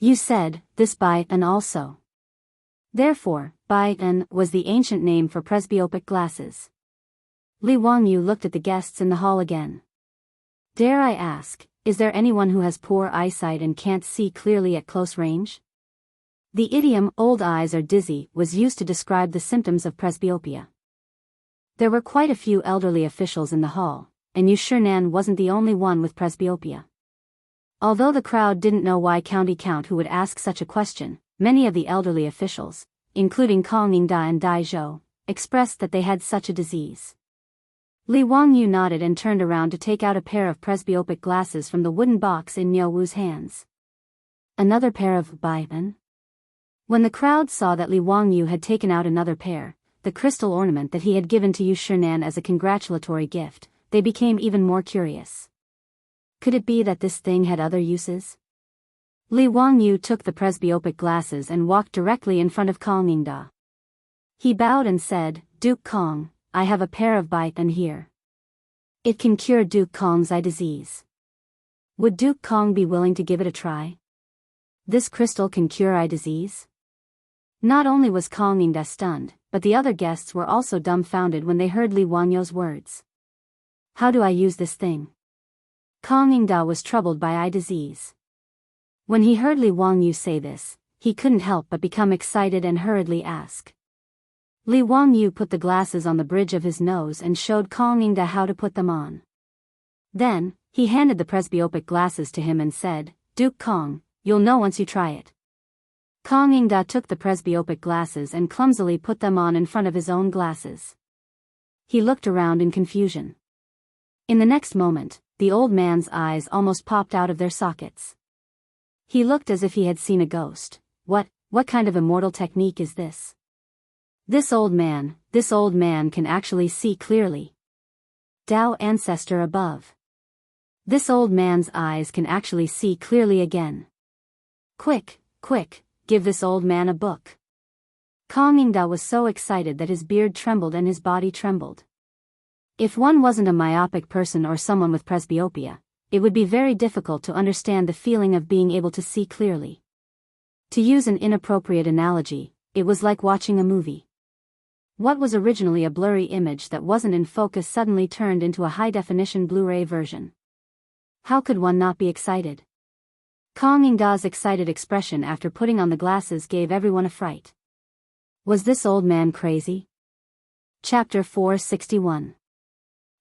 You said, this by, and also. Therefore, Biyao was the ancient name for presbyopic glasses. Li Wangyu looked at the guests in the hall again. Dare I ask, is there anyone who has poor eyesight and can't see clearly at close range? The idiom, old eyes are dizzy, was used to describe the symptoms of presbyopia. There were quite a few elderly officials in the hall, and Yu Shinan wasn't the only one with presbyopia. Although the crowd didn't know why County Count who would ask such a question, many of the elderly officials, including Kong Ningda and Dai Zhou, expressed that they had such a disease. Li Wangyu nodded and turned around to take out a pair of presbyopic glasses from the wooden box in Miao Wu's hands. Another pair of Biyao? When the crowd saw that Li Wangyu had taken out another pair, the crystal ornament that he had given to Yu Shinan as a congratulatory gift, they became even more curious. Could it be that this thing had other uses? Li Wangyu took the presbyopic glasses and walked directly in front of Kong Ningda. He bowed and said, Duke Kong, I have a pair of Biyao here. It can cure Duke Kong's eye disease. Would Duke Kong be willing to give it a try? This crystal can cure eye disease? Not only was Kong Ningda stunned, but the other guests were also dumbfounded when they heard Li Wangyu's words. How do I use this thing? Kong Ningda was troubled by eye disease. When he heard Li Wangyu say this, he couldn't help but become excited and hurriedly ask. Li Wangyu put the glasses on the bridge of his nose and showed Kong Ningda how to put them on. Then, he handed the presbyopic glasses to him and said, Duke Kong, you'll know once you try it. Kong Ningda took the presbyopic glasses and clumsily put them on in front of his own glasses. He looked around in confusion. In the next moment, the old man's eyes almost popped out of their sockets. He looked as if he had seen a ghost. What kind of immortal technique is this? This old man can actually see clearly. Tao ancestor above. This old man's eyes can actually see clearly again. Quick, give this old man a book. Kong Ningda was so excited that his beard trembled and his body trembled. If one wasn't a myopic person or someone with presbyopia, it would be very difficult to understand the feeling of being able to see clearly. To use an inappropriate analogy, it was like watching a movie. What was originally a blurry image that wasn't in focus suddenly turned into a high-definition Blu-ray version. How could one not be excited? Kong Ningda's excited expression after putting on the glasses gave everyone a fright. Was this old man crazy? Chapter 461.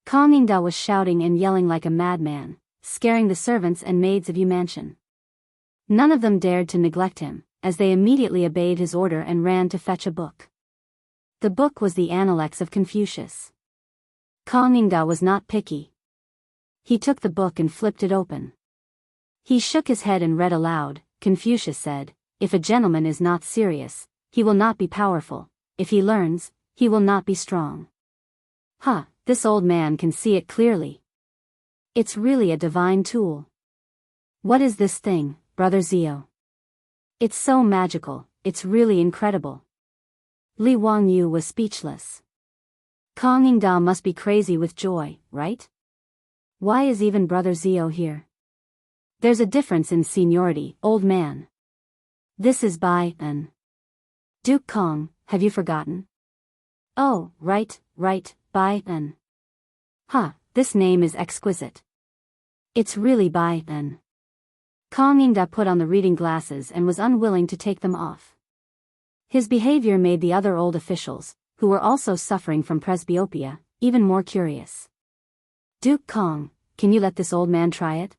Kong Ningda was shouting and yelling like a madman, scaring the servants and maids of Yu Mansion. None of them dared to neglect him, as they immediately obeyed his order and ran to fetch a book. The book was the Analects of Confucius. Kong Ningda was not picky. He took the book and flipped it open. He shook his head and read aloud. Confucius said, "If a gentleman is not serious, he will not be powerful. If he learns, he will not be strong." This old man can see it clearly. It's really a divine tool. What is this thing, Brother Zio? It's so magical, it's really incredible. Li Wangyu was speechless. Kong Ningda must be crazy with joy, right? Why is even Brother Zio here? There's a difference in seniority, old man. This is Biyao. Duke Kong, have you forgotten? Oh, right, Biyao. This name is exquisite. It's really Biyao. Kong Ningda put on the reading glasses and was unwilling to take them off. His behavior made the other old officials, who were also suffering from presbyopia, even more curious. Duke Kong, can you let this old man try it?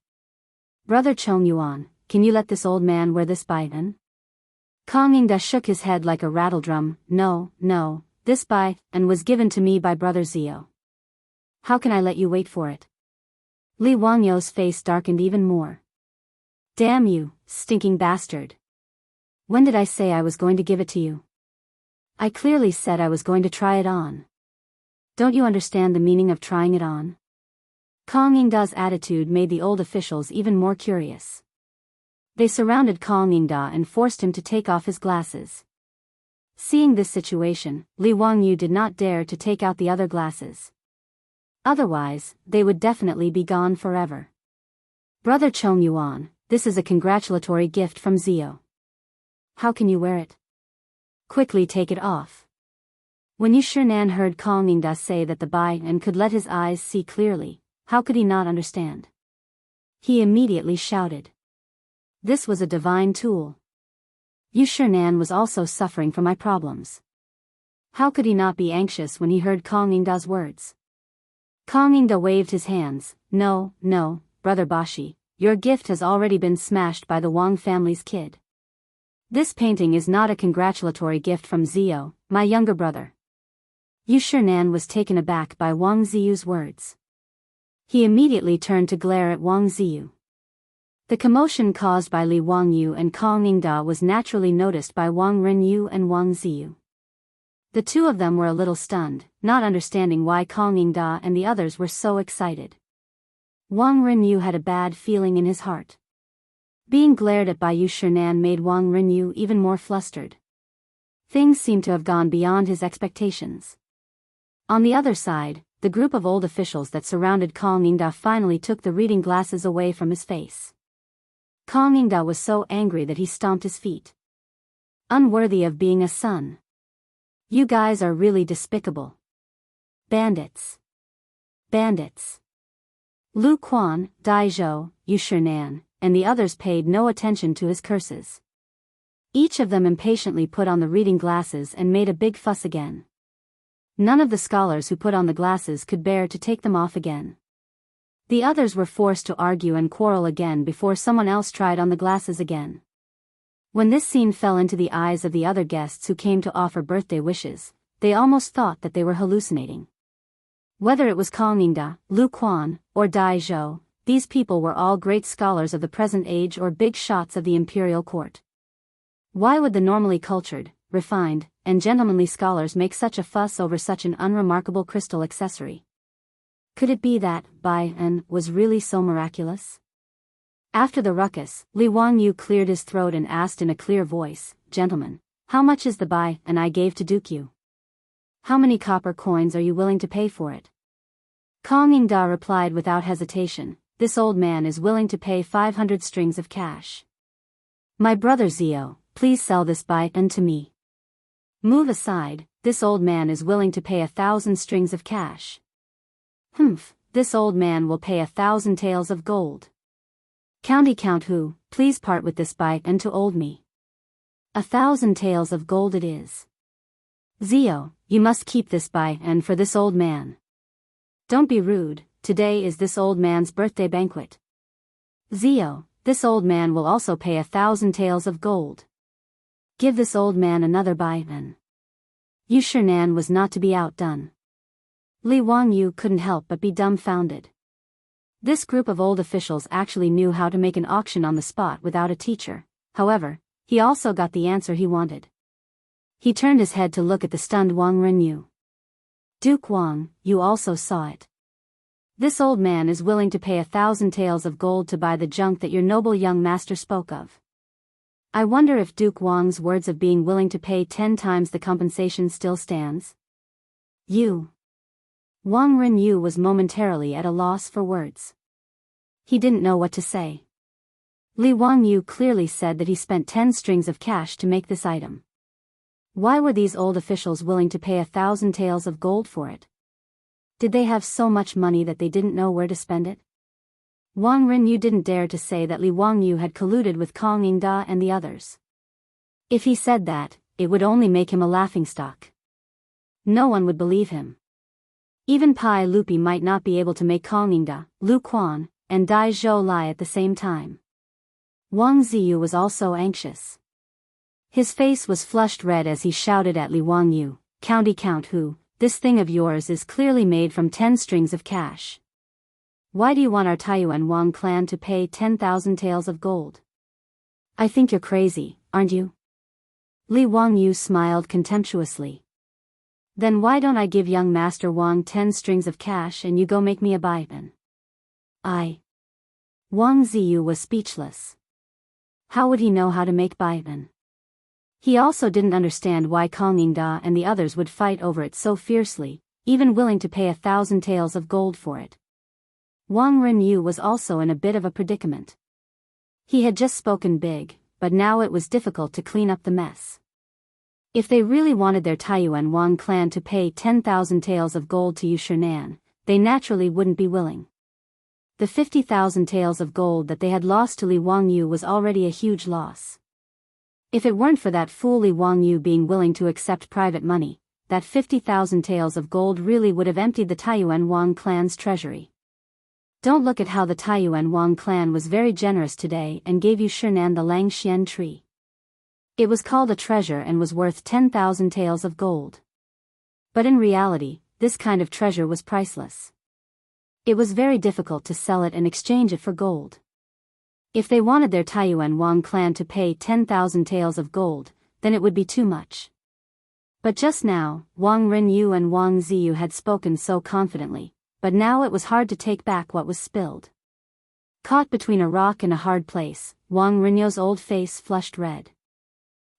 Brother Chong Yuan, can you let this old man wear this Biyao? Kong Ningda shook his head like a rattledrum. No, this Biyao was given to me by Brother Zio. How can I let you wait for it? Li Wangyu's face darkened even more. Damn you, stinking bastard. When did I say I was going to give it to you? I clearly said I was going to try it on. Don't you understand the meaning of trying it on? Kong Ningda's attitude made the old officials even more curious. They surrounded Kong Ningda and forced him to take off his glasses. Seeing this situation, Li Wangyu did not dare to take out the other glasses. Otherwise, they would definitely be gone forever. Brother Chong Yuan, this is a congratulatory gift from Zio. How can you wear it? Quickly take it off. When Yu Shinan heard Kong Ningda say that the bai and could let his eyes see clearly, how could he not understand? He immediately shouted. This was a divine tool. Yu Shinan was also suffering from eye problems. How could he not be anxious when he heard Kong Ningda's words? Kong Ningda waved his hands. No, no, Brother Bashi, your gift has already been smashed by the Wang family's kid. This painting is not a congratulatory gift from Zio, my younger brother. Yu Shinan was taken aback by Wang Ziyu's words. He immediately turned to glare at Wang Ziyu. The commotion caused by Li Wangyu and Kong Ningda was naturally noticed by Wang Renyu and Wang Ziyu. The two of them were a little stunned, not understanding why Kong Ningda and the others were so excited. Wang Renyu had a bad feeling in his heart. Being glared at by Yu Shinan made Wang Renyu even more flustered. Things seemed to have gone beyond his expectations. On the other side, the group of old officials that surrounded Kong Ningda finally took the reading glasses away from his face. Kong Ningda was so angry that he stomped his feet. Unworthy of being a son. You guys are really despicable. Bandits. Bandits. Lu Quan, Dai Zhou, Yu Shinan, and the others paid no attention to his curses. Each of them impatiently put on the reading glasses and made a big fuss again. None of the scholars who put on the glasses could bear to take them off again. The others were forced to argue and quarrel again before someone else tried on the glasses again. When this scene fell into the eyes of the other guests who came to offer birthday wishes, they almost thought that they were hallucinating. Whether it was Kong Ningda, Lu Quan, or Dai Zhou, these people were all great scholars of the present age or big shots of the imperial court. Why would the normally cultured, refined, and gentlemanly scholars make such a fuss over such an unremarkable crystal accessory? Could it be that Bai En was really so miraculous? After the ruckus, Li Wangyu cleared his throat and asked in a clear voice, Gentlemen, how much is the Bai En I gave to Dukyu? How many copper coins are you willing to pay for it? Kong Ningda replied without hesitation, This old man is willing to pay 500 strings of cash. My brother Zio, please sell this Bai En to me. Move aside, this old man is willing to pay 1,000 strings of cash. Humph, this old man will pay 1,000 taels of gold. County Count Hu, please part with this Bai En to old me. 1,000 taels of gold it is. Zio, you must keep this Bai En for this old man. Don't be rude, today is this old man's birthday banquet. Zio, this old man will also pay 1,000 taels of gold. Give this old man another Bai En. Yu Shinan was not to be outdone. Li Wangyu couldn't help but be dumbfounded. This group of old officials actually knew how to make an auction on the spot without a teacher. However, he also got the answer he wanted. He turned his head to look at the stunned Wang Renyu. Duke Wang, you also saw it. This old man is willing to pay 1,000 taels of gold to buy the junk that your noble young master spoke of. I wonder if Duke Wang's words of being willing to pay 10 times the compensation still stands. You. Wang Renyu was momentarily at a loss for words. He didn't know what to say. Li Wangyu clearly said that he spent 10 strings of cash to make this item. Why were these old officials willing to pay 1,000 taels of gold for it? Did they have so much money that they didn't know where to spend it? Wang Renyu didn't dare to say that Li Wangyu had colluded with Kong Ningda and the others. If he said that, it would only make him a laughingstock. No one would believe him. Even Pai Lupi might not be able to make Kong Ningda, Lu Quan, and Dai Zhou lie at the same time. Wang Ziyu was also anxious. His face was flushed red as he shouted at Li Wangyu, County Count Hu, this thing of yours is clearly made from 10 strings of cash. Why do you want our Taiyuan Wang clan to pay 10,000 taels of gold? I think you're crazy, aren't you? Li Wangyu smiled contemptuously. Then why don't I give young Master Wang 10 strings of cash and you go make me a Bai En? Wang Ziyu was speechless. How would he know how to make Bai En? He also didn't understand why Kong Ningda and the others would fight over it so fiercely, even willing to pay 1,000 taels of gold for it. Wang Renyu was also in a bit of a predicament. He had just spoken big, but now it was difficult to clean up the mess. If they really wanted their Taiyuan Wang clan to pay 10,000 taels of gold to Yu Shinan, they naturally wouldn't be willing. The 50,000 taels of gold that they had lost to Li Wangyu was already a huge loss. If it weren't for that fool Li Wangyu being willing to accept private money, that 50,000 taels of gold really would have emptied the Taiyuan Wang clan's treasury. Don't look at how the Taiyuan Wang clan was very generous today and gave Yu Shinan the Langxian tree. It was called a treasure and was worth 10,000 taels of gold. But in reality, this kind of treasure was priceless. It was very difficult to sell it and exchange it for gold. If they wanted their Taiyuan Wang clan to pay 10,000 taels of gold, then it would be too much. But just now, Wang Renyu and Wang Ziyu had spoken so confidently, but now it was hard to take back what was spilled. Caught between a rock and a hard place, Wang Renyu's old face flushed red.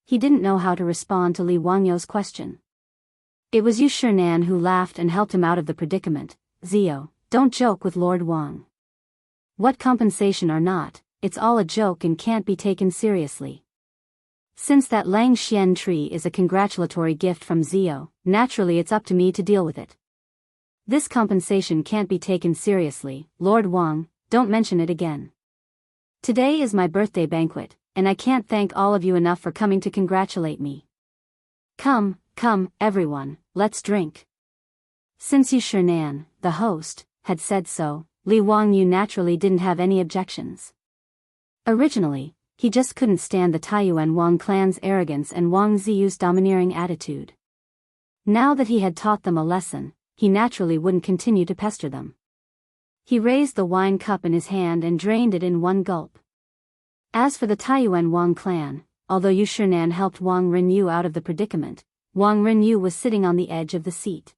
He didn't know how to respond to Li Wangyu's question. It was Yu Shinan who laughed and helped him out of the predicament. Zio, don't joke with Lord Wang. What compensation or not, it's all a joke and can't be taken seriously. Since that Langxian tree is a congratulatory gift from Zio, naturally it's up to me to deal with it. This compensation can't be taken seriously, Lord Wang, don't mention it again. Today is my birthday banquet, and I can't thank all of you enough for coming to congratulate me. Come, everyone, let's drink. Since Yu Shinan, the host, had said so, Li Wangyu naturally didn't have any objections. Originally, he just couldn't stand the Taiyuan Wang clan's arrogance and Wang Ziyu's domineering attitude. Now that he had taught them a lesson, he naturally wouldn't continue to pester them. He raised the wine cup in his hand and drained it in one gulp. As for the Taiyuan Wang clan, although Yu Shinan helped Wang Renyu out of the predicament, Wang Renyu was sitting on the edge of the seat.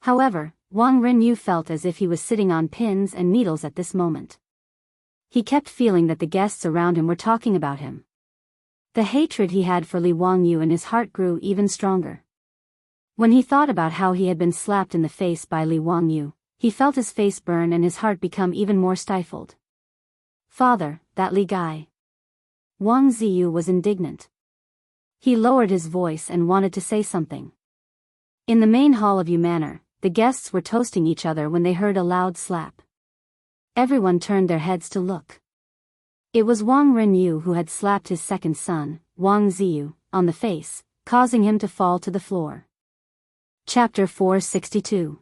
However, Wang Renyu felt as if he was sitting on pins and needles at this moment. He kept feeling that the guests around him were talking about him. The hatred he had for Li Wangyu in his heart grew even stronger. When he thought about how he had been slapped in the face by Li Wangyu, he felt his face burn and his heart become even more stifled. Father, that Li guy. Wang Ziyu was indignant. He lowered his voice and wanted to say something. In the main hall of Yu Manor, the guests were toasting each other when they heard a loud slap. Everyone turned their heads to look. It was Wang Renyu who had slapped his second son, Wang Ziyu, on the face, causing him to fall to the floor. Chapter 462.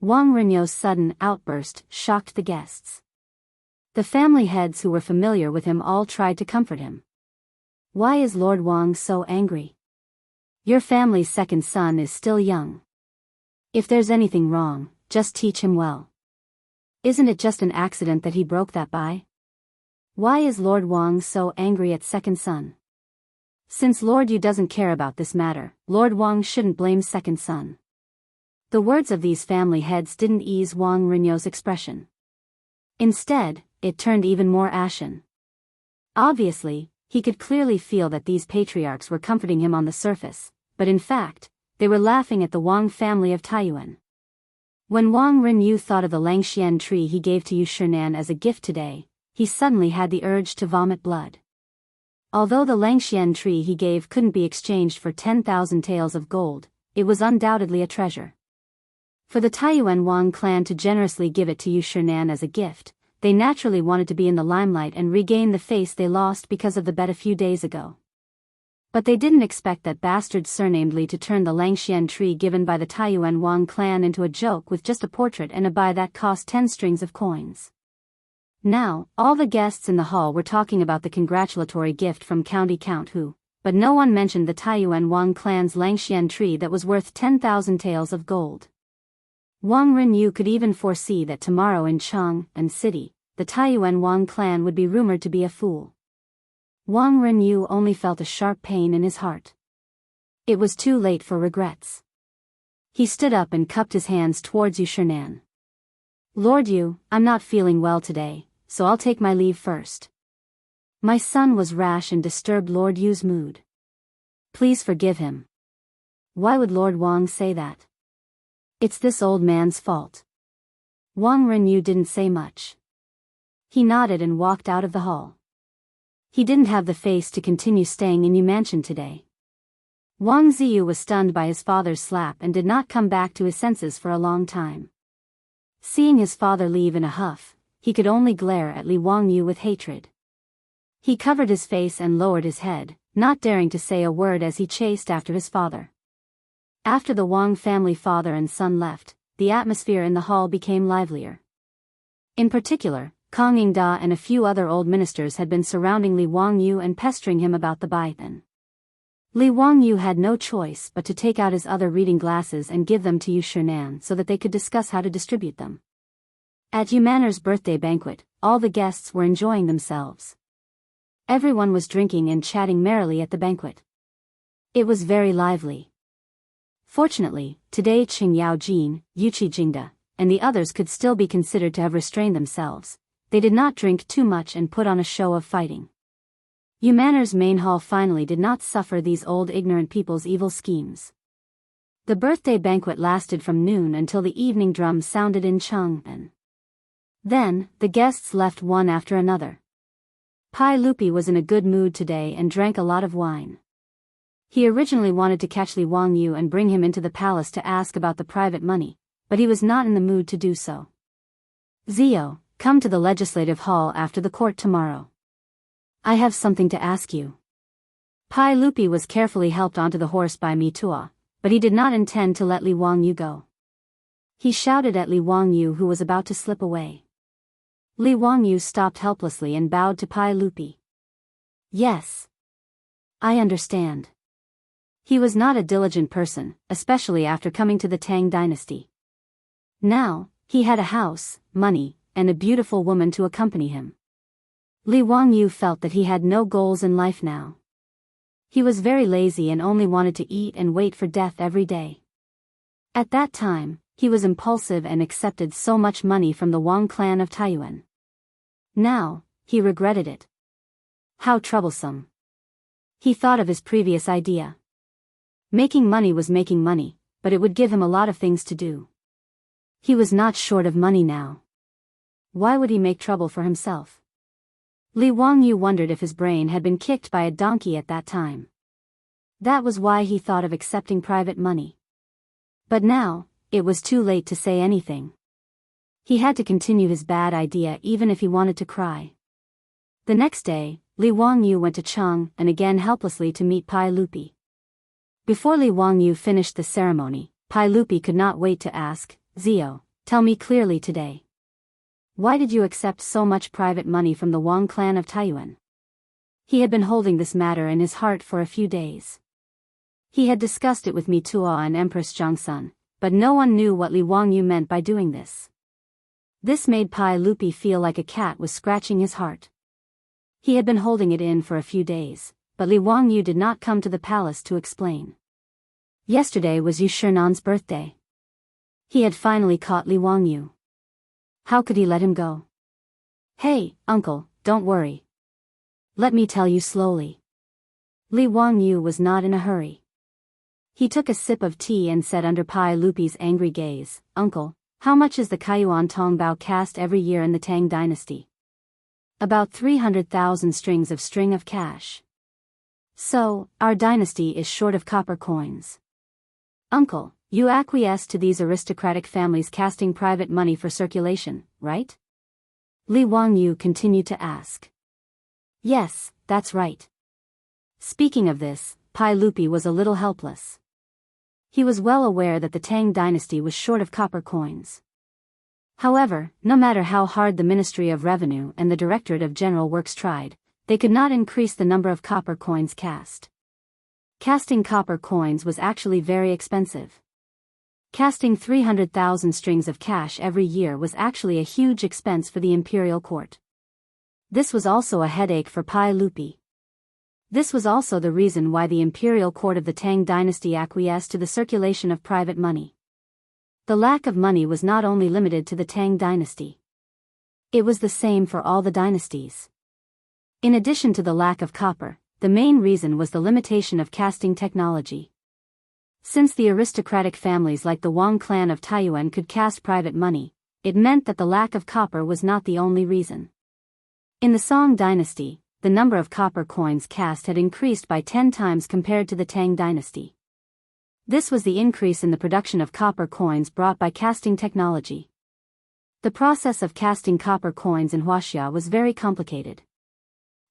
Wang Renyu's sudden outburst shocked the guests. The family heads who were familiar with him all tried to comfort him. Why is Lord Wang so angry? Your family's second son is still young. If there's anything wrong, just teach him well. Isn't it just an accident that he broke that eye? Why is Lord Wang so angry at second son? Since Lord Yu doesn't care about this matter, Lord Wang shouldn't blame second son. The words of these family heads didn't ease Wang Renyu's expression. Instead, it turned even more ashen. Obviously, he could clearly feel that these patriarchs were comforting him on the surface, but in fact, they were laughing at the Wang family of Taiyuan. When Wang Renyu thought of the Langxian tree he gave to Yu Shinan as a gift today, he suddenly had the urge to vomit blood. Although the Langxian tree he gave couldn't be exchanged for 10,000 taels of gold, it was undoubtedly a treasure. For the Taiyuan Wang clan to generously give it to Yu Shinan as a gift, they naturally wanted to be in the limelight and regain the face they lost because of the bet a few days ago. But they didn't expect that bastard surnamed Li to turn the Langxian tree given by the Taiyuan Wang clan into a joke with just a portrait and a buy that cost 10 strings of coins. Now, all the guests in the hall were talking about the congratulatory gift from County Count Hu, but no one mentioned the Taiyuan Wang clan's Langxian tree that was worth 10,000 taels of gold. Wang Renyu could even foresee that tomorrow in Chang'an City, the Taiyuan Wang clan would be rumored to be a fool. Wang Renyu only felt a sharp pain in his heart. It was too late for regrets. He stood up and cupped his hands towards Yu Shinan. Lord Yu, I'm not feeling well today, so I'll take my leave first. My son was rash and disturbed Lord Yu's mood. Please forgive him. Why would Lord Wang say that? It's this old man's fault. Wang Renyu didn't say much. He nodded and walked out of the hall. He didn't have the face to continue staying in Yu Mansion today. Wang Ziyu was stunned by his father's slap and did not come back to his senses for a long time. Seeing his father leave in a huff, he could only glare at Li Wangyu with hatred. He covered his face and lowered his head, not daring to say a word as he chased after his father. After the Wang family father and son left, the atmosphere in the hall became livelier. In particular, Kang Yingda and a few other old ministers had been surrounding Li Wangyu and pestering him about the baitan. Li Wangyu had no choice but to take out his other reading glasses and give them to Yu Shinan so that they could discuss how to distribute them. At Yu Manor's birthday banquet, all the guests were enjoying themselves. Everyone was drinking and chatting merrily at the banquet. It was very lively. Fortunately, today Qing Yaojin, Yuqi Jingda, and the others could still be considered to have restrained themselves. They did not drink too much and put on a show of fighting. Yu Manor's main hall finally did not suffer these old ignorant people's evil schemes. The birthday banquet lasted from noon until the evening drum sounded in Chang'an. Then, the guests left one after another. Pai Lupi was in a good mood today and drank a lot of wine. He originally wanted to catch Li Wangyu and bring him into the palace to ask about the private money, but he was not in the mood to do so. Zio, come to the legislative hall after the court tomorrow. I have something to ask you. Pai Lupi was carefully helped onto the horse by Mitua, but he did not intend to let Li Wangyu go. He shouted at Li Wangyu, who was about to slip away. Li Wangyu stopped helplessly and bowed to Pai Lupi. Yes. I understand. He was not a diligent person, especially after coming to the Tang dynasty. Now, he had a house, money, and a beautiful woman to accompany him. Li Wangyu felt that he had no goals in life now. He was very lazy and only wanted to eat and wait for death every day. At that time, he was impulsive and accepted so much money from the Wang clan of Taiyuan. Now, he regretted it. How troublesome. He thought of his previous idea. Making money was making money, but it would give him a lot of things to do. He was not short of money now. Why would he make trouble for himself? Li Wangyu wondered if his brain had been kicked by a donkey at that time. That was why he thought of accepting private money. But now, it was too late to say anything. He had to continue his bad idea even if he wanted to cry. The next day, Li Wangyu went to Chang and again helplessly to meet Pai Lupi. Before Li Wangyu finished the ceremony, Pai Lupi could not wait to ask, Zio, tell me clearly today. Why did you accept so much private money from the Wang clan of Taiyuan? He had been holding this matter in his heart for a few days. He had discussed it with Mitua and Empress Zhangsun, but no one knew what Li Wangyu meant by doing this. This made Pai Lupi feel like a cat was scratching his heart. He had been holding it in for a few days, but Li Wangyu did not come to the palace to explain. Yesterday was Yu Shinan's birthday. He had finally caught Li Wangyu. How could he let him go? Hey, uncle, don't worry. Let me tell you slowly. Li Wangyu was not in a hurry. He took a sip of tea and said under Pai Lupi's angry gaze, Uncle, how much is the Kaiyuan Tongbao cast every year in the Tang dynasty? About 300,000 strings of cash. So, our dynasty is short of copper coins. Uncle, you acquiesce to these aristocratic families casting private money for circulation, right? Li Wangyu continued to ask. Yes, that's right. Speaking of this, Pai Lupi was a little helpless. He was well aware that the Tang dynasty was short of copper coins. However, no matter how hard the Ministry of Revenue and the Directorate of General Works tried, they could not increase the number of copper coins cast. Casting copper coins was actually very expensive. Casting 300,000 strings of cash every year was actually a huge expense for the imperial court. This was also a headache for Pai Lupi. This was also the reason why the imperial court of the Tang dynasty acquiesced to the circulation of private money. The lack of money was not only limited to the Tang dynasty. It was the same for all the dynasties. In addition to the lack of copper, the main reason was the limitation of casting technology. Since the aristocratic families like the Wang clan of Taiyuan could cast private money, it meant that the lack of copper was not the only reason. In the Song dynasty, the number of copper coins cast had increased by 10 times compared to the Tang dynasty. This was the increase in the production of copper coins brought by casting technology. The process of casting copper coins in Wuxia was very complicated.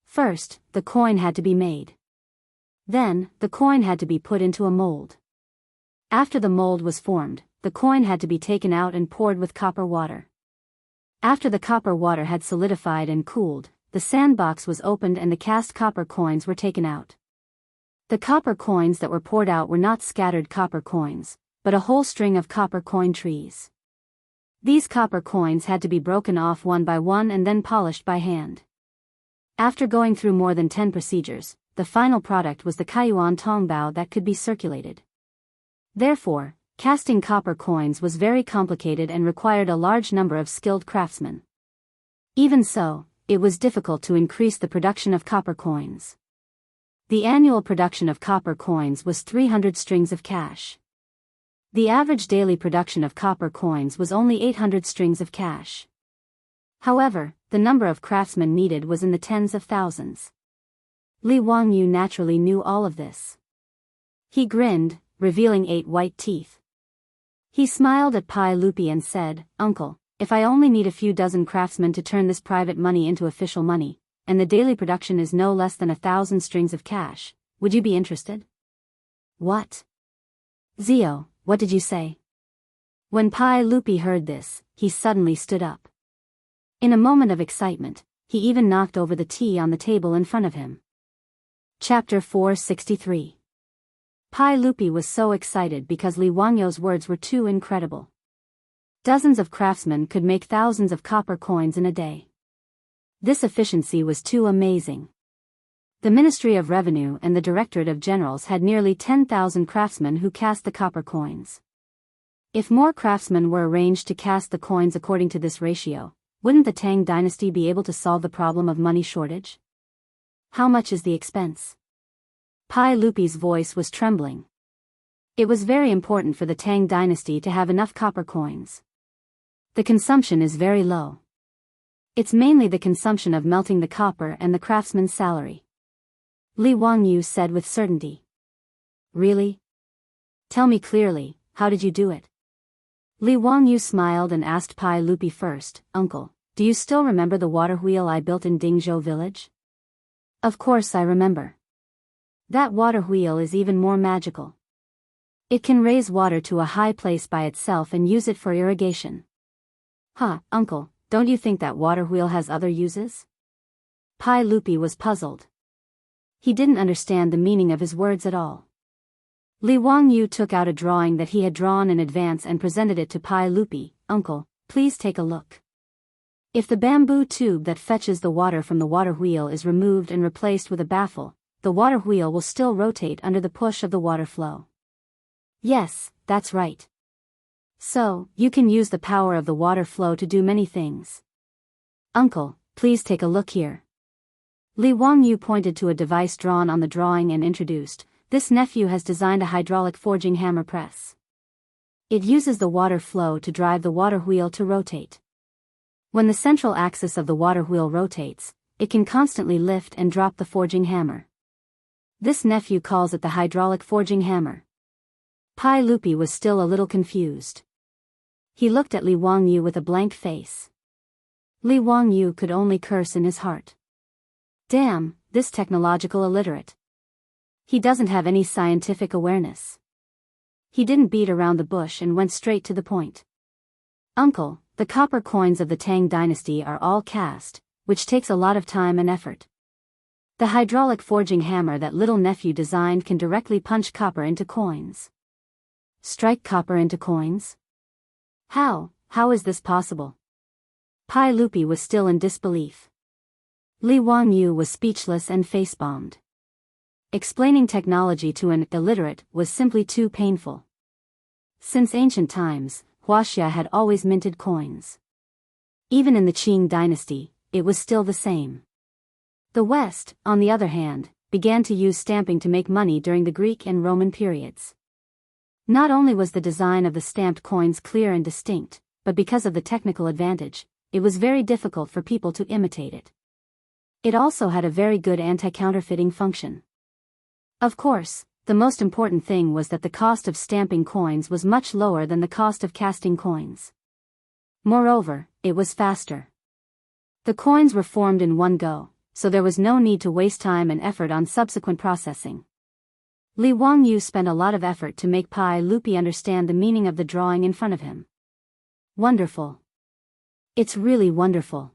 First, the coin had to be made. Then, the coin had to be put into a mold. After the mold was formed, the coin had to be taken out and poured with copper water. After the copper water had solidified and cooled, the sandbox was opened and the cast copper coins were taken out. The copper coins that were poured out were not scattered copper coins, but a whole string of copper coin trees. These copper coins had to be broken off one by one and then polished by hand. After going through more than 10 procedures, the final product was the Kaiyuan Tongbao that could be circulated. Therefore, casting copper coins was very complicated and required a large number of skilled craftsmen. Even so, it was difficult to increase the production of copper coins. The annual production of copper coins was 300 strings of cash. The average daily production of copper coins was only 800 strings of cash. However, the number of craftsmen needed was in the tens of thousands. Li Wangyu naturally knew all of this. He grinned, revealing 8 white teeth. He smiled at Pai Lupi and said, "Uncle, if I only need a few dozen craftsmen to turn this private money into official money, and the daily production is no less than 1,000 strings of cash, would you be interested?" "What? Zio, what did you say?" When Pai Lupi heard this, he suddenly stood up. In a moment of excitement, he even knocked over the tea on the table in front of him. Chapter 463. Pai Lupi was so excited because Li Wangyu's words were too incredible. Dozens of craftsmen could make thousands of copper coins in a day. This efficiency was too amazing. The Ministry of Revenue and the Directorate of Generals had nearly 10,000 craftsmen who cast the copper coins. If more craftsmen were arranged to cast the coins according to this ratio, wouldn't the Tang dynasty be able to solve the problem of money shortage? How much is the expense? Pai Lupi's voice was trembling. It was very important for the Tang dynasty to have enough copper coins. The consumption is very low. It's mainly the consumption of melting the copper and the craftsman's salary. Li Wangyu said with certainty. Really? Tell me clearly, how did you do it? Li Wangyu smiled and asked Pai Lupi first, "Uncle, do you still remember the water wheel I built in Dingzhou village?" "Of course I remember. That water wheel is even more magical. It can raise water to a high place by itself and use it for irrigation." "Huh, Uncle, don't you think that water wheel has other uses?" Pai Lupi was puzzled. He didn't understand the meaning of his words at all. Li Wangyu took out a drawing that he had drawn in advance and presented it to Pai Lupi. "Uncle, please take a look. If the bamboo tube that fetches the water from the water wheel is removed and replaced with a baffle, the water wheel will still rotate under the push of the water flow." "Yes, that's right. So, you can use the power of the water flow to do many things." "Uncle, please take a look here." Li Wangyu pointed to a device drawn on the drawing and introduced, "This nephew has designed a hydraulic forging hammer press. It uses the water flow to drive the water wheel to rotate. When the central axis of the water wheel rotates, it can constantly lift and drop the forging hammer. This nephew calls it the hydraulic forging hammer." Pai Lupi was still a little confused. He looked at Li Wangyu with a blank face. Li Wangyu could only curse in his heart. Damn, this technological illiterate. He doesn't have any scientific awareness. He didn't beat around the bush and went straight to the point. "Uncle, the copper coins of the Tang dynasty are all cast, which takes a lot of time and effort. The hydraulic forging hammer that little nephew designed can directly punch copper into coins." "Strike copper into coins? How is this possible?" Pai Lupi was still in disbelief. Li Wangyu was speechless and face-bombed. Explaining technology to an illiterate was simply too painful. Since ancient times, Wuxia had always minted coins. Even in the Qing dynasty, it was still the same. The West, on the other hand, began to use stamping to make money during the Greek and Roman periods. Not only was the design of the stamped coins clear and distinct, but because of the technical advantage, it was very difficult for people to imitate it. It also had a very good anti-counterfeiting function. Of course, the most important thing was that the cost of stamping coins was much lower than the cost of casting coins. Moreover, it was faster. The coins were formed in one go, so there was no need to waste time and effort on subsequent processing. Li Wangyu spent a lot of effort to make Pai Lupi understand the meaning of the drawing in front of him. Wonderful. It's really wonderful.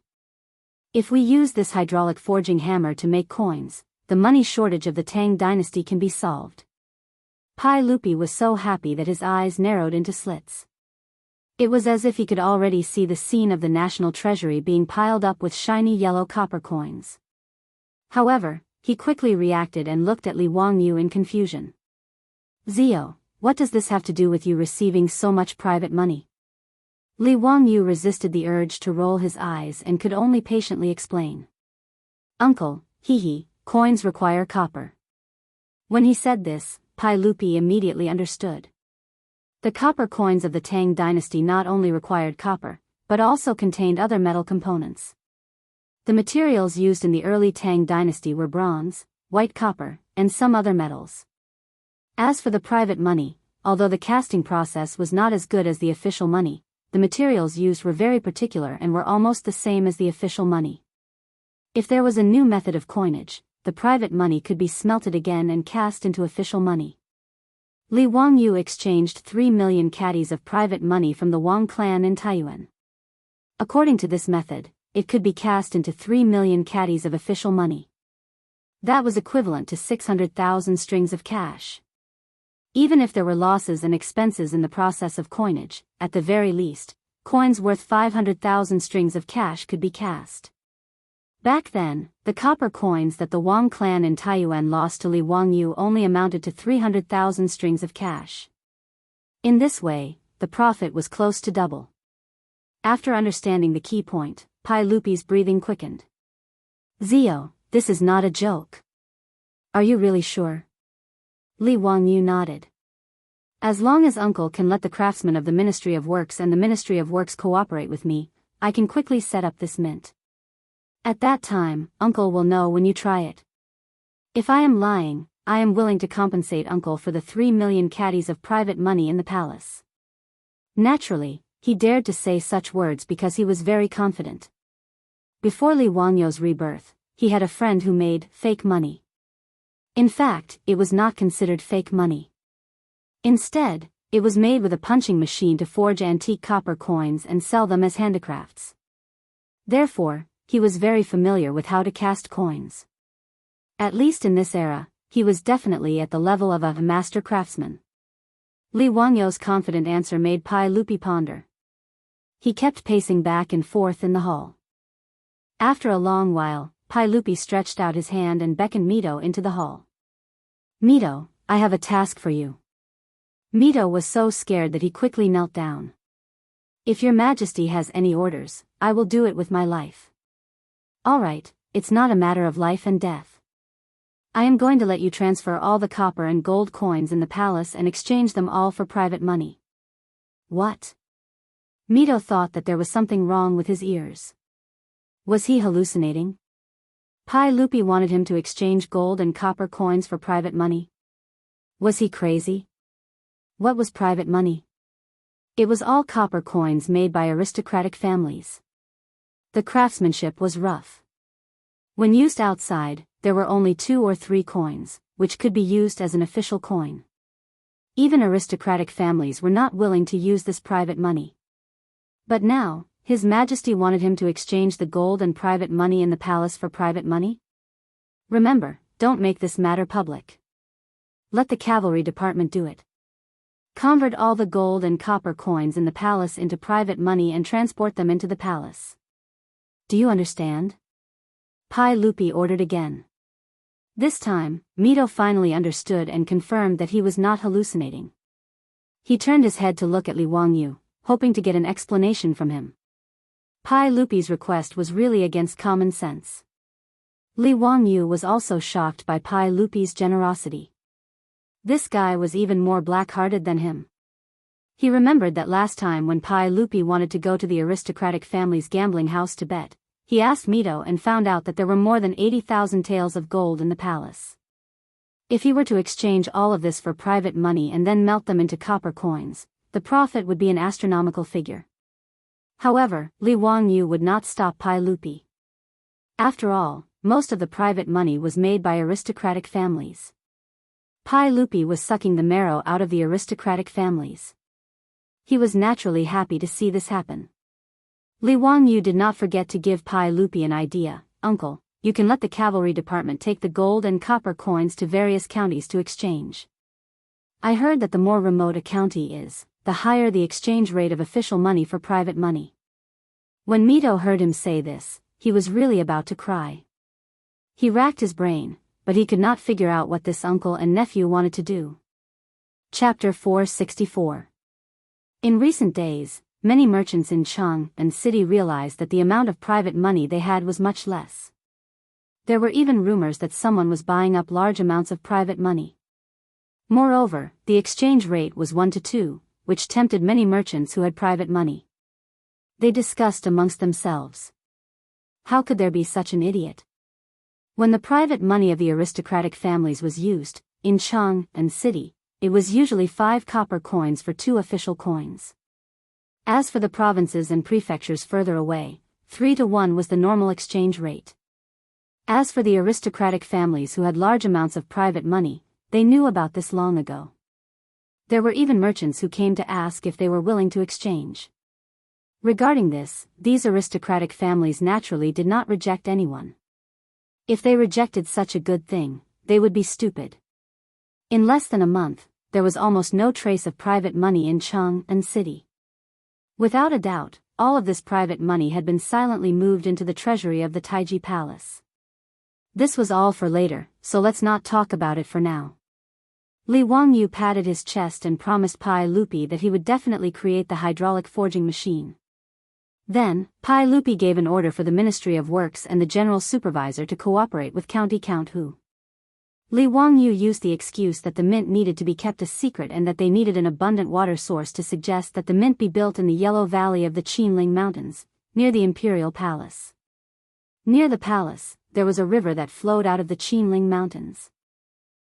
If we use this hydraulic forging hammer to make coins, the money shortage of the Tang dynasty can be solved. Pai Lupi was so happy that his eyes narrowed into slits. It was as if he could already see the scene of the national treasury being piled up with shiny yellow copper coins. However, he quickly reacted and looked at Li Wangyu in confusion. Zio, what does this have to do with you receiving so much private money? Li Wangyu resisted the urge to roll his eyes and could only patiently explain. Uncle, coins require copper. When he said this, Pai Lupi immediately understood. The copper coins of the Tang dynasty not only required copper, but also contained other metal components. The materials used in the early Tang dynasty were bronze, white copper, and some other metals. As for the private money, although the casting process was not as good as the official money, the materials used were very particular and were almost the same as the official money. If there was a new method of coinage, the private money could be smelted again and cast into official money. Li Wangyu exchanged 3 million caddies of private money from the Wang clan in Taiyuan. According to this method, it could be cast into 3 million caddies of official money. That was equivalent to 600,000 strings of cash. Even if there were losses and expenses in the process of coinage, at the very least, coins worth 500,000 strings of cash could be cast. Back then, the copper coins that the Wang clan in Taiyuan lost to Li Wangyu only amounted to 300,000 strings of cash. In this way, the profit was close to double. After understanding the key point, Pai Lupi's breathing quickened. Zio, this is not a joke. Are you really sure? Li Wangyu nodded. As long as Uncle can let the craftsmen of the Ministry of Works and the Ministry of Works cooperate with me, I can quickly set up this mint. At that time, Uncle will know when you try it. If I am lying, I am willing to compensate Uncle for the 3 million caddies of private money in the palace. Naturally, he dared to say such words because he was very confident. Before Li Wangyu's rebirth, he had a friend who made fake money. In fact, it was not considered fake money. Instead, it was made with a punching machine to forge antique copper coins and sell them as handicrafts. Therefore, he was very familiar with how to cast coins. At least in this era, he was definitely at the level of a master craftsman. Li Wangyu's confident answer made Pai Lupi ponder. He kept pacing back and forth in the hall. After a long while, Pai Lupi stretched out his hand and beckoned Mito into the hall. Mito, I have a task for you. Mito was so scared that he quickly knelt down. If your Majesty has any orders, I will do it with my life. All right, it's not a matter of life and death. I am going to let you transfer all the copper and gold coins in the palace and exchange them all for private money. What? Mito thought that there was something wrong with his ears. Was he hallucinating? Pai Lupi wanted him to exchange gold and copper coins for private money. Was he crazy? What was private money? It was all copper coins made by aristocratic families. The craftsmanship was rough. When used outside, there were only 2 or 3 coins, which could be used as an official coin. Even aristocratic families were not willing to use this private money. But now, His Majesty wanted him to exchange the gold and private money in the palace for private money? Remember, don't make this matter public. Let the cavalry department do it. Convert all the gold and copper coins in the palace into private money and transport them into the palace. Do you understand? Pai Lupi ordered again. This time, Mito finally understood and confirmed that he was not hallucinating. He turned his head to look at Li Wangyu, hoping to get an explanation from him. Pai Lupi's request was really against common sense. Li Wangyu was also shocked by Pai Lupi's generosity. This guy was even more black-hearted than him. He remembered that last time when Pai Lupi wanted to go to the aristocratic family's gambling house to bet, he asked Mito and found out that there were more than 80,000 taels of gold in the palace. If he were to exchange all of this for private money and then melt them into copper coins, the profit would be an astronomical figure. However, Li Wangyu would not stop Pai Lupi. After all, most of the private money was made by aristocratic families. Pai Lupi was sucking the marrow out of the aristocratic families. He was naturally happy to see this happen. Li Wangyu did not forget to give Pai Lupi an idea. Uncle, you can let the cavalry department take the gold and copper coins to various counties to exchange. I heard that the more remote a county is, the higher the exchange rate of official money for private money. When Mito heard him say this, he was really about to cry. He racked his brain, but he could not figure out what this uncle and nephew wanted to do. Chapter 464. In recent days, many merchants in Chang and city realized that the amount of private money they had was much less. There were even rumors that someone was buying up large amounts of private money. Moreover, the exchange rate was 1 to 2, which tempted many merchants who had private money. They discussed amongst themselves. How could there be such an idiot? When the private money of the aristocratic families was used, in Chang and city, it was usually 5 copper coins for 2 official coins. As for the provinces and prefectures further away, 3 to 1 was the normal exchange rate. As for the aristocratic families who had large amounts of private money, they knew about this long ago. There were even merchants who came to ask if they were willing to exchange. Regarding this, these aristocratic families naturally did not reject anyone. If they rejected such a good thing, they would be stupid. In less than a month, there was almost no trace of private money in Chang and city. Without a doubt, all of this private money had been silently moved into the treasury of the Taiji Palace. This was all for later, so let's not talk about it for now. Li Wangyu patted his chest and promised Pai Lupi that he would definitely create the hydraulic forging machine. Then, Pai Lupi gave an order for the Ministry of Works and the General Supervisor to cooperate with County Count Hu. Li Wangyu used the excuse that the mint needed to be kept a secret and that they needed an abundant water source to suggest that the mint be built in the Yellow Valley of the Qinling Mountains, near the Imperial Palace. Near the palace, there was a river that flowed out of the Qinling Mountains.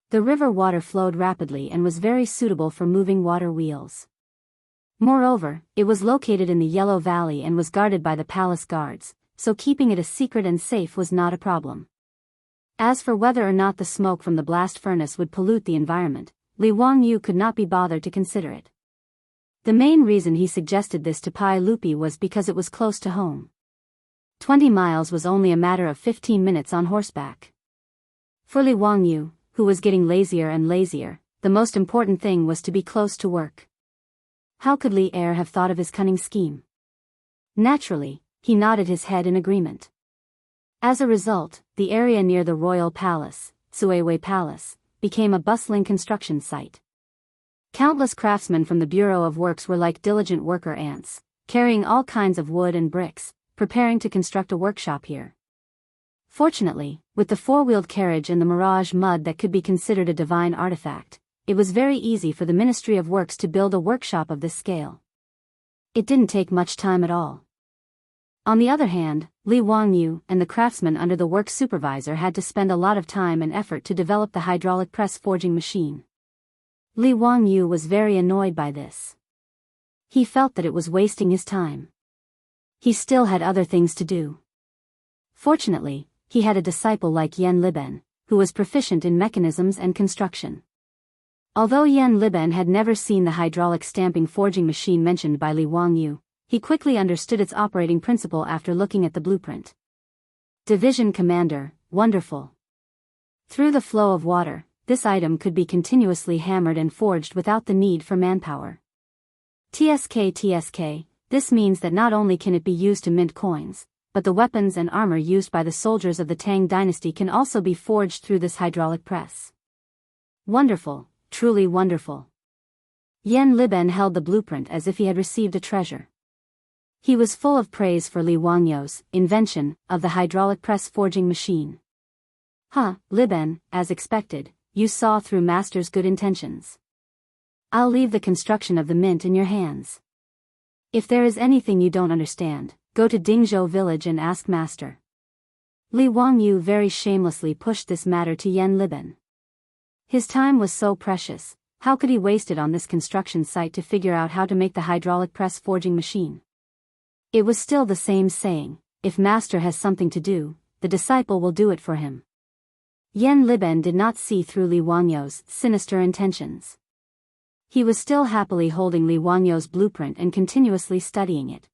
The river water flowed rapidly and was very suitable for moving water wheels. Moreover, it was located in the Yellow Valley and was guarded by the palace guards, so keeping it a secret and safe was not a problem. As for whether or not the smoke from the blast furnace would pollute the environment, Li Wangyu could not be bothered to consider it. The main reason he suggested this to Pai Lupi was because it was close to home. 20 miles was only a matter of 15 minutes on horseback. For Li Wangyu, who was getting lazier and lazier, the most important thing was to be close to work. How could Li Er have thought of his cunning scheme? Naturally, he nodded his head in agreement. As a result, the area near the royal palace, Suiwei Palace, became a bustling construction site. Countless craftsmen from the Bureau of Works were like diligent worker ants, carrying all kinds of wood and bricks, preparing to construct a workshop here. Fortunately, with the 4-wheeled carriage and the mirage mud that could be considered a divine artifact, it was very easy for the Ministry of Works to build a workshop of this scale. It didn't take much time at all. On the other hand, Li Wangyu and the craftsmen under the work supervisor had to spend a lot of time and effort to develop the hydraulic press forging machine. Li Wangyu was very annoyed by this. He felt that it was wasting his time. He still had other things to do. Fortunately, he had a disciple like Yan Liben, who was proficient in mechanisms and construction. Although Yan Liben had never seen the hydraulic stamping forging machine mentioned by Li Wangyu, he quickly understood its operating principle after looking at the blueprint. Division Commander, wonderful. Through the flow of water, this item could be continuously hammered and forged without the need for manpower. TSK, this means that not only can it be used to mint coins, but the weapons and armor used by the soldiers of the Tang dynasty can also be forged through this hydraulic press. Wonderful, truly wonderful. Yan Liben held the blueprint as if he had received a treasure. He was full of praise for Li Wangyu's invention of the hydraulic press forging machine. Liben, as expected, you saw through Master's good intentions. I'll leave the construction of the mint in your hands. If there is anything you don't understand, go to Dingzhou village and ask master. Li Wangyu very shamelessly pushed this matter to Yan Liben. His time was so precious, how could he waste it on this construction site to figure out how to make the hydraulic press forging machine? It was still the same saying, if master has something to do, the disciple will do it for him. Yan Liben did not see through Li Wangyu's sinister intentions. He was still happily holding Li Wangyu's blueprint and continuously studying it.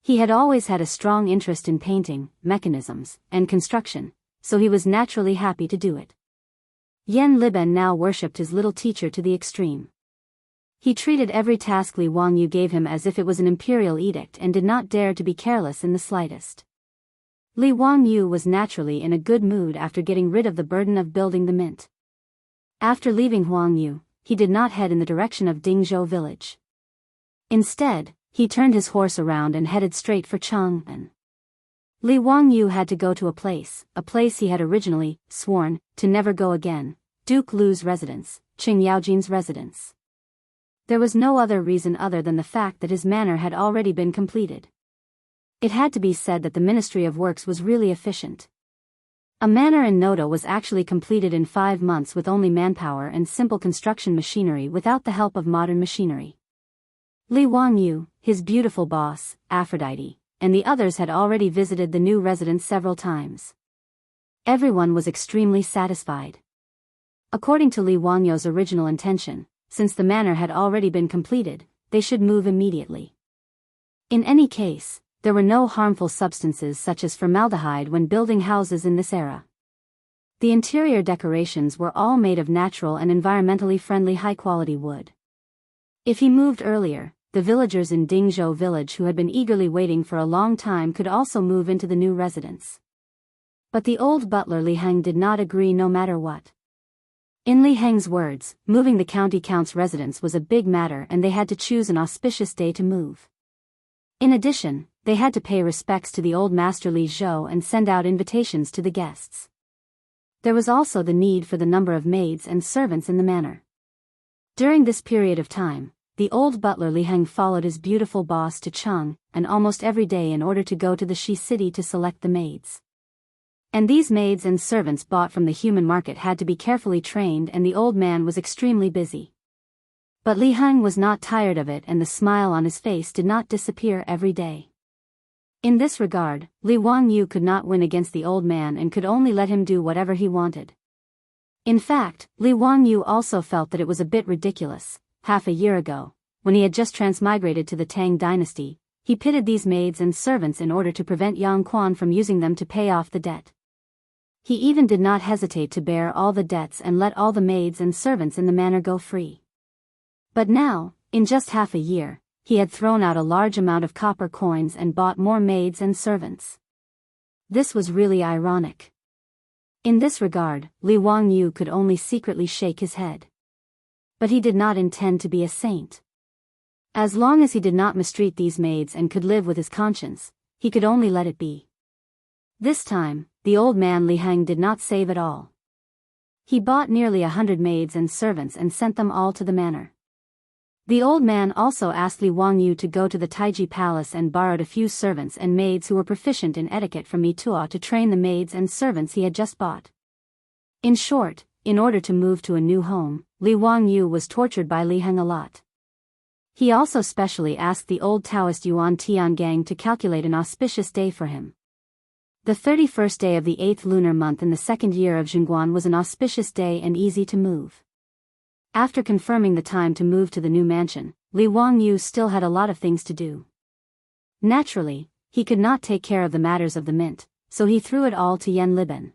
He had always had a strong interest in painting, mechanisms, and construction, so he was naturally happy to do it. Yan Liben now worshipped his little teacher to the extreme. He treated every task Li Wangyu gave him as if it was an imperial edict and did not dare to be careless in the slightest. Li Wangyu was naturally in a good mood after getting rid of the burden of building the mint. After leaving Huangyu, he did not head in the direction of Dingzhou village. Instead, he turned his horse around and headed straight for Chang'an. Li Wangyu had to go to a place he had originally sworn to never go again, Duke Lu's residence, Qing Yaojin's residence. There was no other reason other than the fact that his manor had already been completed. It had to be said that the Ministry of Works was really efficient. A manor in Noda was actually completed in 5 months with only manpower and simple construction machinery without the help of modern machinery. Li Wangyu, his beautiful boss, Aphrodite, and the others had already visited the new residence several times. Everyone was extremely satisfied. According to Li Wangyu's original intention, since the manor had already been completed, they should move immediately. In any case, there were no harmful substances such as formaldehyde when building houses in this era. The interior decorations were all made of natural and environmentally friendly high-quality wood. If he moved earlier, the villagers in Dingzhou village who had been eagerly waiting for a long time could also move into the new residence. But the old butler Li Heng did not agree no matter what. In Li Heng's words, moving the county count's residence was a big matter and they had to choose an auspicious day to move. In addition, they had to pay respects to the old master Li Zhou and send out invitations to the guests. There was also the need for the number of maids and servants in the manor. During this period of time, the old butler Li Heng followed his beautiful boss to Chang, and almost every day in order to go to the Shi city to select the maids. And these maids and servants bought from the human market had to be carefully trained and the old man was extremely busy. But Li Heng was not tired of it and the smile on his face did not disappear every day. In this regard, Li Wangyu could not win against the old man and could only let him do whatever he wanted. In fact, Li Wangyu also felt that it was a bit ridiculous. Half a year ago, when he had just transmigrated to the Tang dynasty, he pitted these maids and servants in order to prevent Yang Quan from using them to pay off the debt. He even did not hesitate to bear all the debts and let all the maids and servants in the manor go free. But now, in just half a year, he had thrown out a large amount of copper coins and bought more maids and servants. This was really ironic. In this regard, Li Wangyu could only secretly shake his head. But he did not intend to be a saint. As long as he did not mistreat these maids and could live with his conscience, he could only let it be. This time, the old man Li Heng did not save at all. He bought nearly 100 maids and servants and sent them all to the manor. The old man also asked Li Wangyu to go to the Taiji palace and borrowed a few servants and maids who were proficient in etiquette from Mitua to train the maids and servants he had just bought. In short, in order to move to a new home, Li Wangyu was tortured by Li Heng a lot. He also specially asked the old Taoist Yuan Tiangang to calculate an auspicious day for him. The 31st day of the 8th lunar month in the 2nd year of Zhongguan was an auspicious day and easy to move. After confirming the time to move to the new mansion, Li Wangyu still had a lot of things to do. Naturally, he could not take care of the matters of the mint, so he threw it all to Yan Liben.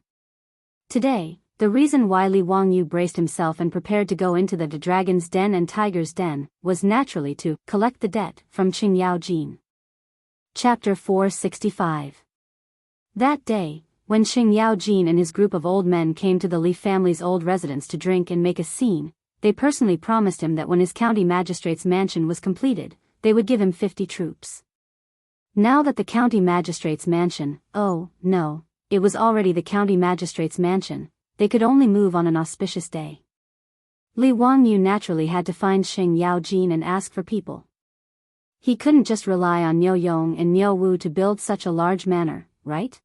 Today, the reason why Li Wangyu braced himself and prepared to go into the dragon's den and tiger's den was naturally to collect the debt from Qing Yaojin. Chapter 465. That day, when Qing Yaojin and his group of old men came to the Li family's old residence to drink and make a scene, they personally promised him that when his county magistrate's mansion was completed, they would give him 50 troops. Now that the county magistrate's mansion, oh, no, it was already the county magistrate's mansion, they could only move on an auspicious day. Li Wangyu naturally had to find Qing Yaojin and ask for people. He couldn't just rely on Niu Yong and Niu Wu to build such a large manor, right?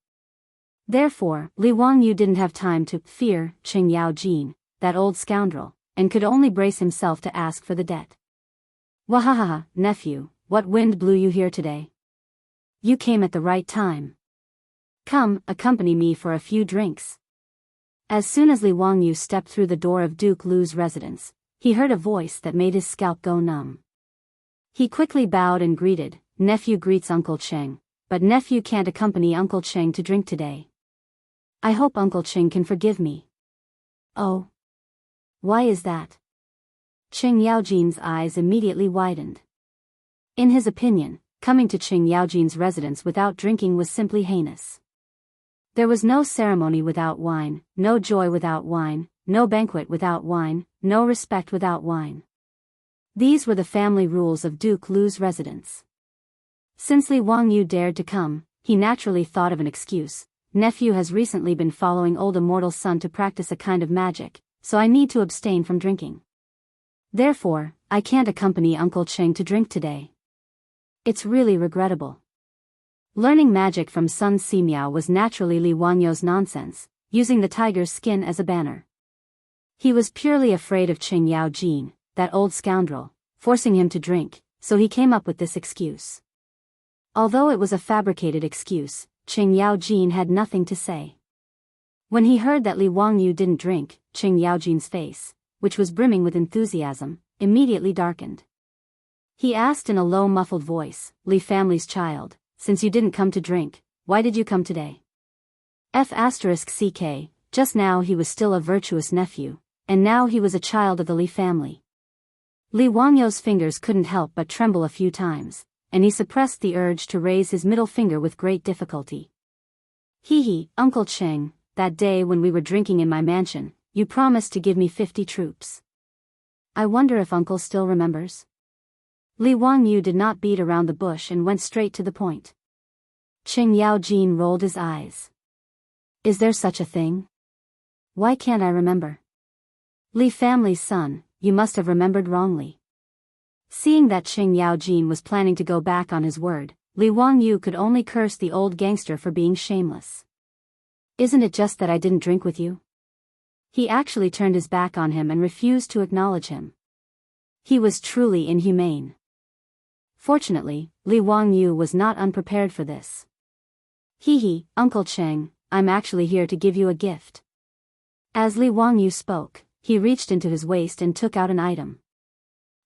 Therefore, Li Wangyu didn't have time to fear Qing Yaojin, that old scoundrel, and could only brace himself to ask for the debt. Wahahaha, nephew, what wind blew you here today? You came at the right time. Come, accompany me for a few drinks. As soon as Li Wangyu stepped through the door of Duke Lu's residence, he heard a voice that made his scalp go numb. He quickly bowed and greeted, nephew greets Uncle Cheng, but nephew can't accompany Uncle Cheng to drink today. I hope Uncle Cheng can forgive me. Oh. Why is that? Qing Yaojin's eyes immediately widened. In his opinion, coming to Qing Yaojin's residence without drinking was simply heinous. There was no ceremony without wine, no joy without wine, no banquet without wine, no respect without wine. These were the family rules of Duke Lu's residence. Since Li Wangyu dared to come, he naturally thought of an excuse. Nephew has recently been following old immortal son to practice a kind of magic, so I need to abstain from drinking. Therefore, I can't accompany Uncle Cheng to drink today. It's really regrettable. Learning magic from Sun Simiao was naturally Li Wangyu's nonsense, using the tiger's skin as a banner. He was purely afraid of Qing Yaojin, that old scoundrel, forcing him to drink, so he came up with this excuse. Although it was a fabricated excuse, Qing Yaojin had nothing to say. When he heard that Li Wangyu didn't drink, Qing Yaojin's face, which was brimming with enthusiasm, immediately darkened. He asked in a low muffled voice, Li family's child, since you didn't come to drink, why did you come today? F***ck, just now he was still a virtuous nephew, and now he was a child of the Li family. Li Wangyu's fingers couldn't help but tremble a few times, and he suppressed the urge to raise his middle finger with great difficulty. Hee, Uncle Cheng, that day when we were drinking in my mansion, you promised to give me 50 troops. I wonder if Uncle still remembers? Li Wangyu did not beat around the bush and went straight to the point. Qing Yaojin rolled his eyes. Is there such a thing? Why can't I remember? Li family's son, you must have remembered wrongly. Seeing that Qing Yaojin was planning to go back on his word, Li Wangyu could only curse the old gangster for being shameless. Isn't it just that I didn't drink with you? He actually turned his back on him and refused to acknowledge him. He was truly inhumane. Fortunately, Li Wangyu was not unprepared for this. Hee, Uncle Cheng, I'm actually here to give you a gift. As Li Wangyu spoke, he reached into his waist and took out an item.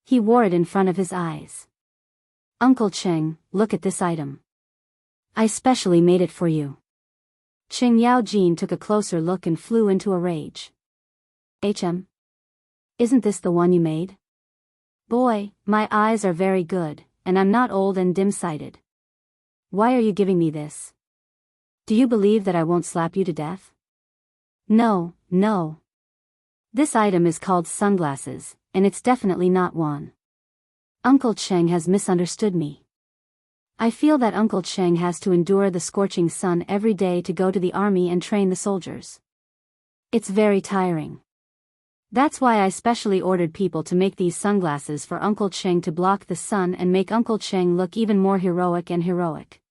He wore it in front of his eyes. Uncle Cheng, look at this item. I specially made it for you. Qing Yaojin took a closer look and flew into a rage. Isn't this the one you made? Boy, my eyes are very good, and I'm not old and dim-sighted. Why are you giving me this? Do you believe that I won't slap you to death? No. This item is called sunglasses, and it's definitely not one. Uncle Cheng has misunderstood me. I feel that Uncle Cheng has to endure the scorching sun every day to go to the army and train the soldiers. It's very tiring. That's why I specially ordered people to make these sunglasses for Uncle Cheng to block the sun and make Uncle Cheng look even more heroic and heroic.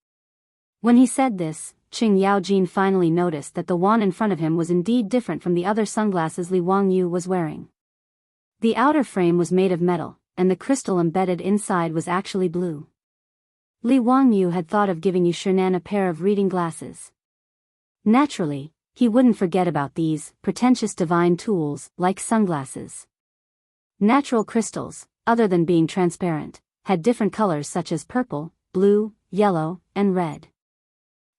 When he said this, Qing Yaojin finally noticed that the one in front of him was indeed different from the other sunglasses Li Wangyu was wearing. The outer frame was made of metal, and the crystal embedded inside was actually blue. Li Wangyu had thought of giving Yu Shernan a pair of reading glasses. Naturally, he wouldn't forget about these pretentious divine tools like sunglasses. Natural crystals, other than being transparent, had different colors such as purple, blue, yellow, and red.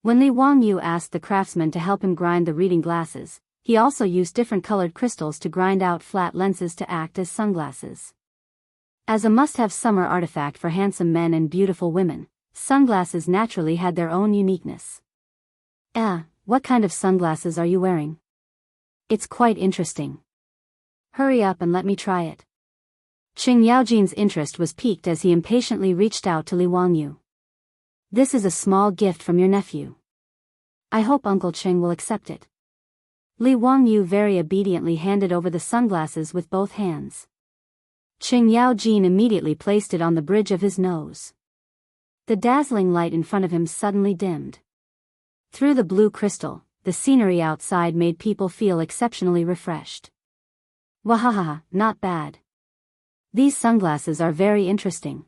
When Li Wangyu asked the craftsman to help him grind the reading glasses, he also used different colored crystals to grind out flat lenses to act as sunglasses. As a must-have summer artifact for handsome men and beautiful women, sunglasses naturally had their own uniqueness. What kind of sunglasses are you wearing? It's quite interesting. Hurry up and let me try it. Qing Yaojin's interest was piqued as he impatiently reached out to Li Wangyu. This is a small gift from your nephew. I hope Uncle Cheng will accept it. Li Wangyu very obediently handed over the sunglasses with both hands. Qing Yaojin immediately placed it on the bridge of his nose. The dazzling light in front of him suddenly dimmed. Through the blue crystal, the scenery outside made people feel exceptionally refreshed. Wahaha, not bad. These sunglasses are very interesting.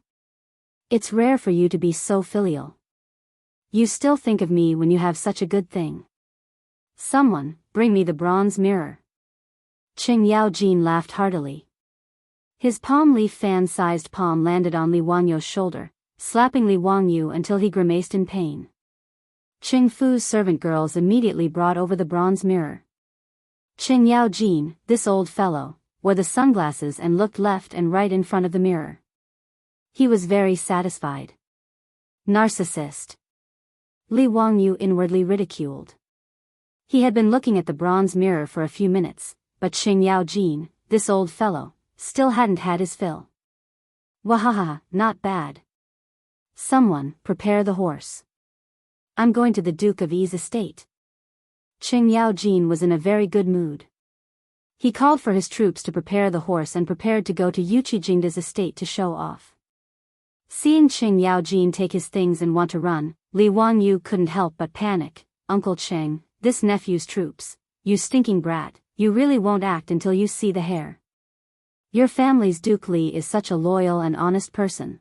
It's rare for you to be so filial. You still think of me when you have such a good thing. Someone, bring me the bronze mirror. Qing Yaojin laughed heartily. His palm leaf fan-sized palm landed on Li Wangyu's shoulder, slapping Li Wangyu until he grimaced in pain. Qing Fu's servant girls immediately brought over the bronze mirror. Qing Yaojin, this old fellow, wore the sunglasses and looked left and right in front of the mirror. He was very satisfied. Narcissist. Li Wangyu inwardly ridiculed. He had been looking at the bronze mirror for a few minutes, but Qing Yaojin, this old fellow, still hadn't had his fill. Wahaha, not bad. Someone, prepare the horse. I'm going to the Duke of Yi's estate. Qing Yaojin was in a very good mood. He called for his troops to prepare the horse and prepared to go to Wuxia Chronicles' estate to show off. Seeing Qing Yaojin take his things and want to run, Li Wangyu couldn't help but panic. Uncle Qing, this nephew's troops, you stinking brat, you really won't act until you see the hair. Your family's Duke Li is such a loyal and honest person.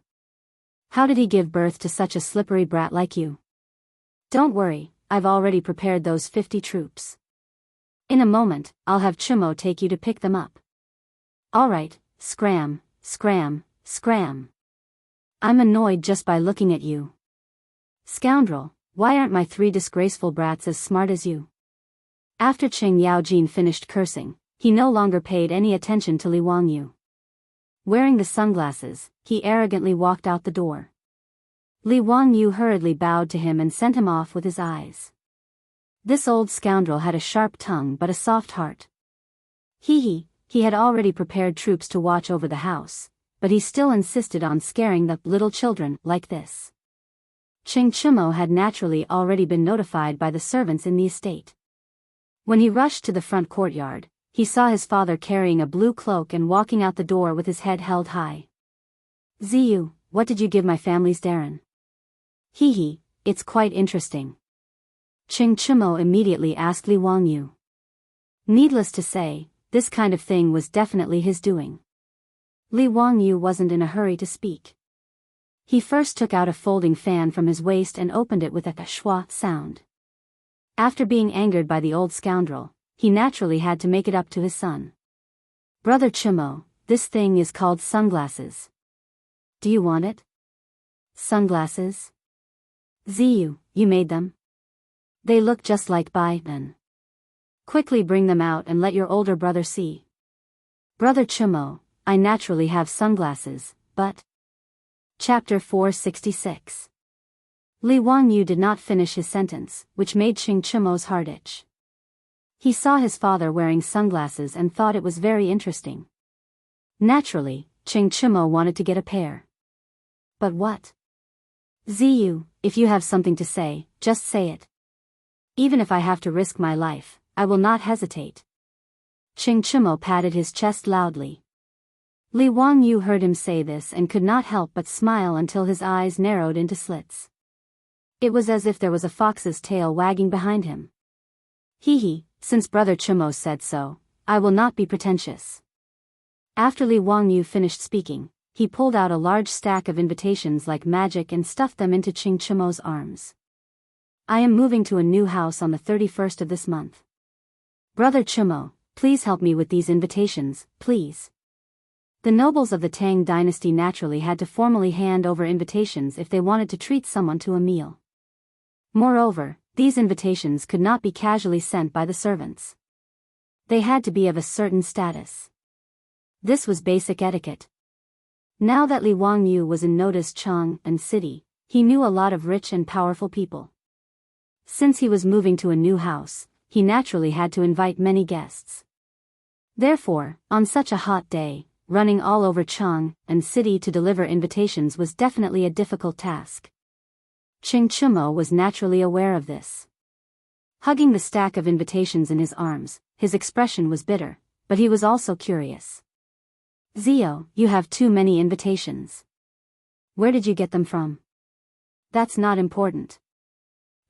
How did he give birth to such a slippery brat like you? Don't worry, I've already prepared those 50 troops. In a moment, I'll have Chimo take you to pick them up. Alright, scram, scram, scram. I'm annoyed just by looking at you. Scoundrel, why aren't my 3 disgraceful brats as smart as you? After Qing Yaojin finished cursing, he no longer paid any attention to Li Wangyu. Wearing the sunglasses, he arrogantly walked out the door. Li Wangyu hurriedly bowed to him and sent him off with his eyes. This old scoundrel had a sharp tongue but a soft heart. He had already prepared troops to watch over the house, but he still insisted on scaring the little children like this. Qing Chimo had naturally already been notified by the servants in the estate. When he rushed to the front courtyard, he saw his father carrying a blue cloak and walking out the door with his head held high. Ziyu, what did you give my family's Darren? It's quite interesting. Qing Chimo immediately asked Li Wangyu. Needless to say, this kind of thing was definitely his doing. Li Wangyu wasn't in a hurry to speak. He first took out a folding fan from his waist and opened it with a schwa sound. After being angered by the old scoundrel, he naturally had to make it up to his son. Brother Chimo, this thing is called sunglasses. Do you want it? Sunglasses? Ziyu, you made them? They look just like Biden. Quickly bring them out and let your older brother see. Brother Chimo, I naturally have sunglasses, but... Chapter 466. Li Wangyu did not finish his sentence, which made Qing Chimo's heart itch. He saw his father wearing sunglasses and thought it was very interesting. Naturally, Qing Chimo wanted to get a pair. But what? Ziyu, if you have something to say, just say it. Even if I have to risk my life, I will not hesitate. Qing Chimo patted his chest loudly. Li Wangyu heard him say this and could not help but smile until his eyes narrowed into slits. It was as if there was a fox's tail wagging behind him. Since Brother Chimo said so, I will not be pretentious. After Li Wangyu finished speaking, he pulled out a large stack of invitations like magic and stuffed them into Qing Chimo's arms. I am moving to a new house on the 31st of this month. Brother Chimo, please help me with these invitations, please. The nobles of the Tang dynasty naturally had to formally hand over invitations if they wanted to treat someone to a meal. Moreover, these invitations could not be casually sent by the servants. They had to be of a certain status. This was basic etiquette. Now that Li Wangyu was in noticed Chang and city, he knew a lot of rich and powerful people. Since he was moving to a new house, he naturally had to invite many guests. Therefore, on such a hot day, running all over Chang and city to deliver invitations was definitely a difficult task. Qing Chimo was naturally aware of this. Hugging the stack of invitations in his arms, his expression was bitter, but he was also curious. Zio, you have too many invitations. Where did you get them from? That's not important.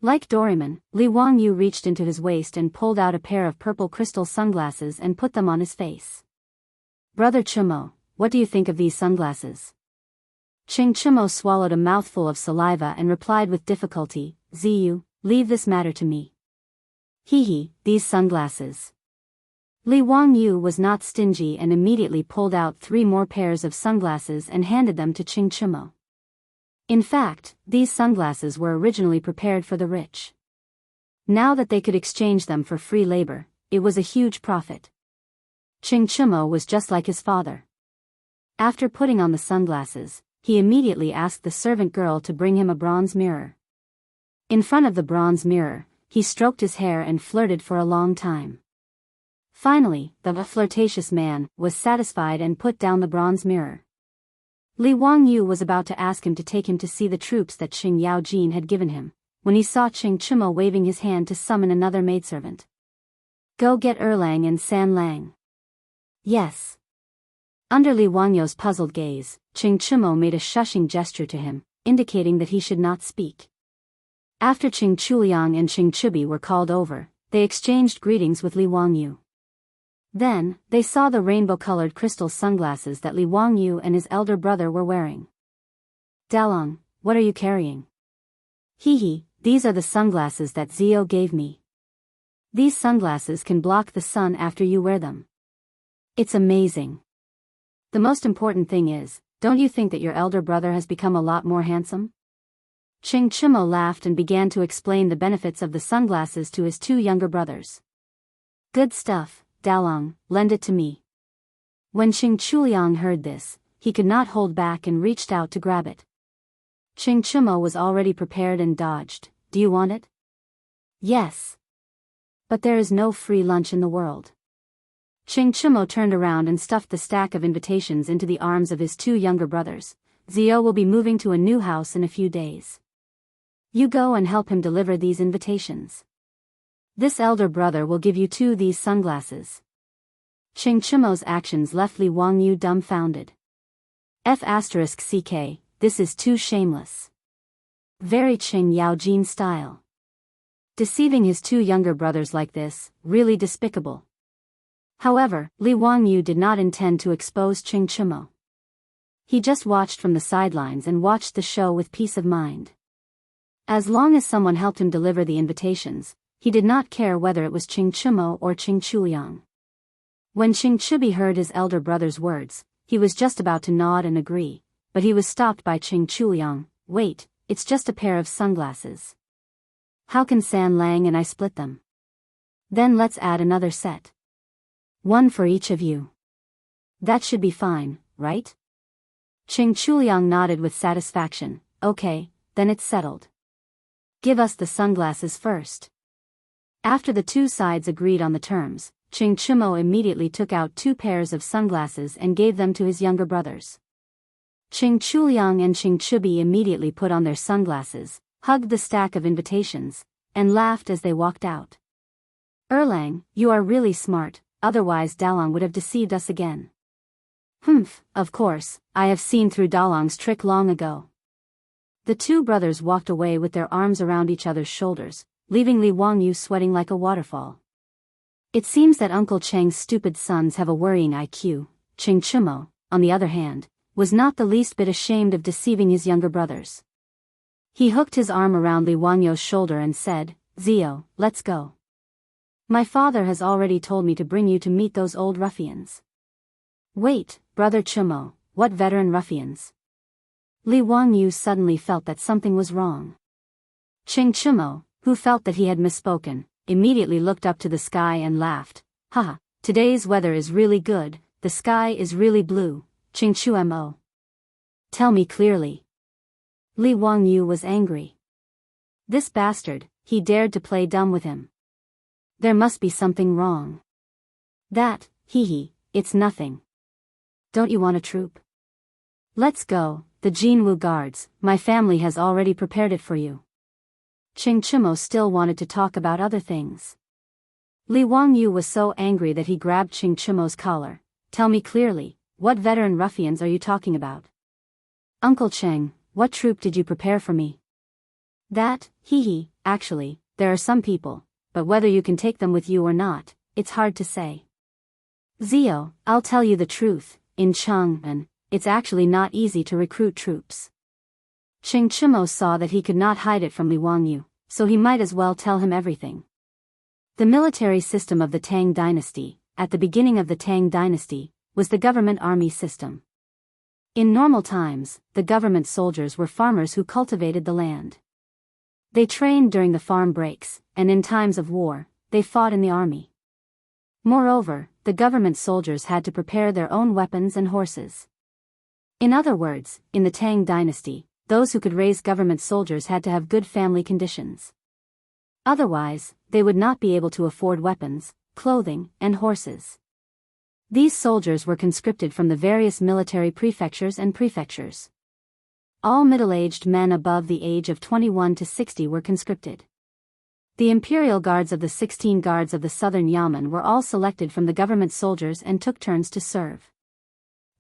Like Doraemon, Li Wangyu reached into his waist and pulled out a pair of purple crystal sunglasses and put them on his face. Brother Chumo, what do you think of these sunglasses? Ching Chumo swallowed a mouthful of saliva and replied with difficulty, Ziyu, leave this matter to me. Hee, these sunglasses. Li Wangyu was not stingy and immediately pulled out 3 more pairs of sunglasses and handed them to Ching Chumo. In fact, these sunglasses were originally prepared for the rich. Now that they could exchange them for free labor, it was a huge profit. Ching Chumo was just like his father. After putting on the sunglasses, he immediately asked the servant girl to bring him a bronze mirror. In front of the bronze mirror, he stroked his hair and flirted for a long time. Finally, the flirtatious man was satisfied and put down the bronze mirror. Li Wangyu was about to ask him to take him to see the troops that Xing Yaojin had given him, when he saw Ching Chumo waving his hand to summon another maidservant. Go get Erlang and San Lang. Yes. Under Li Wangyu's puzzled gaze, Ching Chumo made a shushing gesture to him, indicating that he should not speak. After Ching Chuliang and Ching Chubi were called over, they exchanged greetings with Li Wangyu. Then, they saw the rainbow-colored crystal sunglasses that Li Wangyu and his elder brother were wearing. Dalong, what are you carrying? Hee, these are the sunglasses that Zio gave me. These sunglasses can block the sun after you wear them. It's amazing. The most important thing is, don't you think that your elder brother has become a lot more handsome? Ching Chumo laughed and began to explain the benefits of the sunglasses to his 2 younger brothers. Good stuff, Dalong, lend it to me. When Ching Chuliang heard this, he could not hold back and reached out to grab it. Ching Chumo was already prepared and dodged. Do you want it? Yes. But there is no free lunch in the world. Ching Chumo turned around and stuffed the stack of invitations into the arms of his 2 younger brothers. Zio will be moving to a new house in a few days. You go and help him deliver these invitations. This elder brother will give you 2 these sunglasses. Ching Chumo's actions left Li Wangyu dumbfounded. F***ck, this is too shameless. Very Ching Yaojin style. Deceiving his 2 younger brothers like this, really despicable. However, Li Wangyu did not intend to expose Ching Chumo. He just watched from the sidelines and watched the show with peace of mind. As long as someone helped him deliver the invitations, he did not care whether it was Ching Chumo or Ching Chuliang. When Ching Chubi heard his elder brother's words, he was just about to nod and agree, but he was stopped by Ching Chuliang. Wait, it's just a pair of sunglasses. How can San Lang and I split them? Then let's add another set. 1 for each of you. That should be fine, right? Ching Chuliang nodded with satisfaction. Okay, then it's settled. Give us the sunglasses first. After the 2 sides agreed on the terms, Ching Chumo immediately took out 2 pairs of sunglasses and gave them to his younger brothers. Ching Chuliang and Ching Chubi immediately put on their sunglasses, hugged the stack of invitations, and laughed as they walked out. Erlang, you are really smart, otherwise Dalong would have deceived us again. Humph, of course, I have seen through Dalong's trick long ago. The 2 brothers walked away with their arms around each other's shoulders, leaving Li Wangyu sweating like a waterfall. It seems that Uncle Cheng's stupid sons have a worrying IQ. Ching Chumo, on the other hand, was not the least bit ashamed of deceiving his younger brothers. He hooked his arm around Li Wangyu's shoulder and said, Zio, let's go. My father has already told me to bring you to meet those old ruffians. Wait, Brother Chumo, what veteran ruffians? Li Wangyu suddenly felt that something was wrong. Ching Chumo, who felt that he had misspoken, immediately looked up to the sky and laughed. Haha, today's weather is really good, the sky is really blue, Ching Chumo. Tell me clearly. Li Wangyu was angry. This bastard, he dared to play dumb with him. There must be something wrong. That, it's nothing. Don't you want a troop? Let's go, the Jianghu guards, my family has already prepared it for you. Ching Chumo still wanted to talk about other things. Li Wangyu was so angry that he grabbed Ching Chumo's collar. Tell me clearly, what veteran ruffians are you talking about? Uncle Cheng, what troop did you prepare for me? That, actually, there are some people, but whether you can take them with you or not, it's hard to say. Zio, I'll tell you the truth, in Chang'an, it's actually not easy to recruit troops. Ching Chimo saw that he could not hide it from Li Wangyu, so he might as well tell him everything. The military system of the Tang dynasty, at the beginning of the Tang dynasty, was the government army system. In normal times, the government soldiers were farmers who cultivated the land. They trained during the farm breaks, and in times of war, they fought in the army. Moreover, the government soldiers had to prepare their own weapons and horses. In other words, in the Tang dynasty, those who could raise government soldiers had to have good family conditions. Otherwise, they would not be able to afford weapons, clothing, and horses. These soldiers were conscripted from the various military prefectures and prefectures. All middle-aged men above the age of 21 to 60 were conscripted. The imperial guards of the 16 guards of the southern Yamen were all selected from the government soldiers and took turns to serve.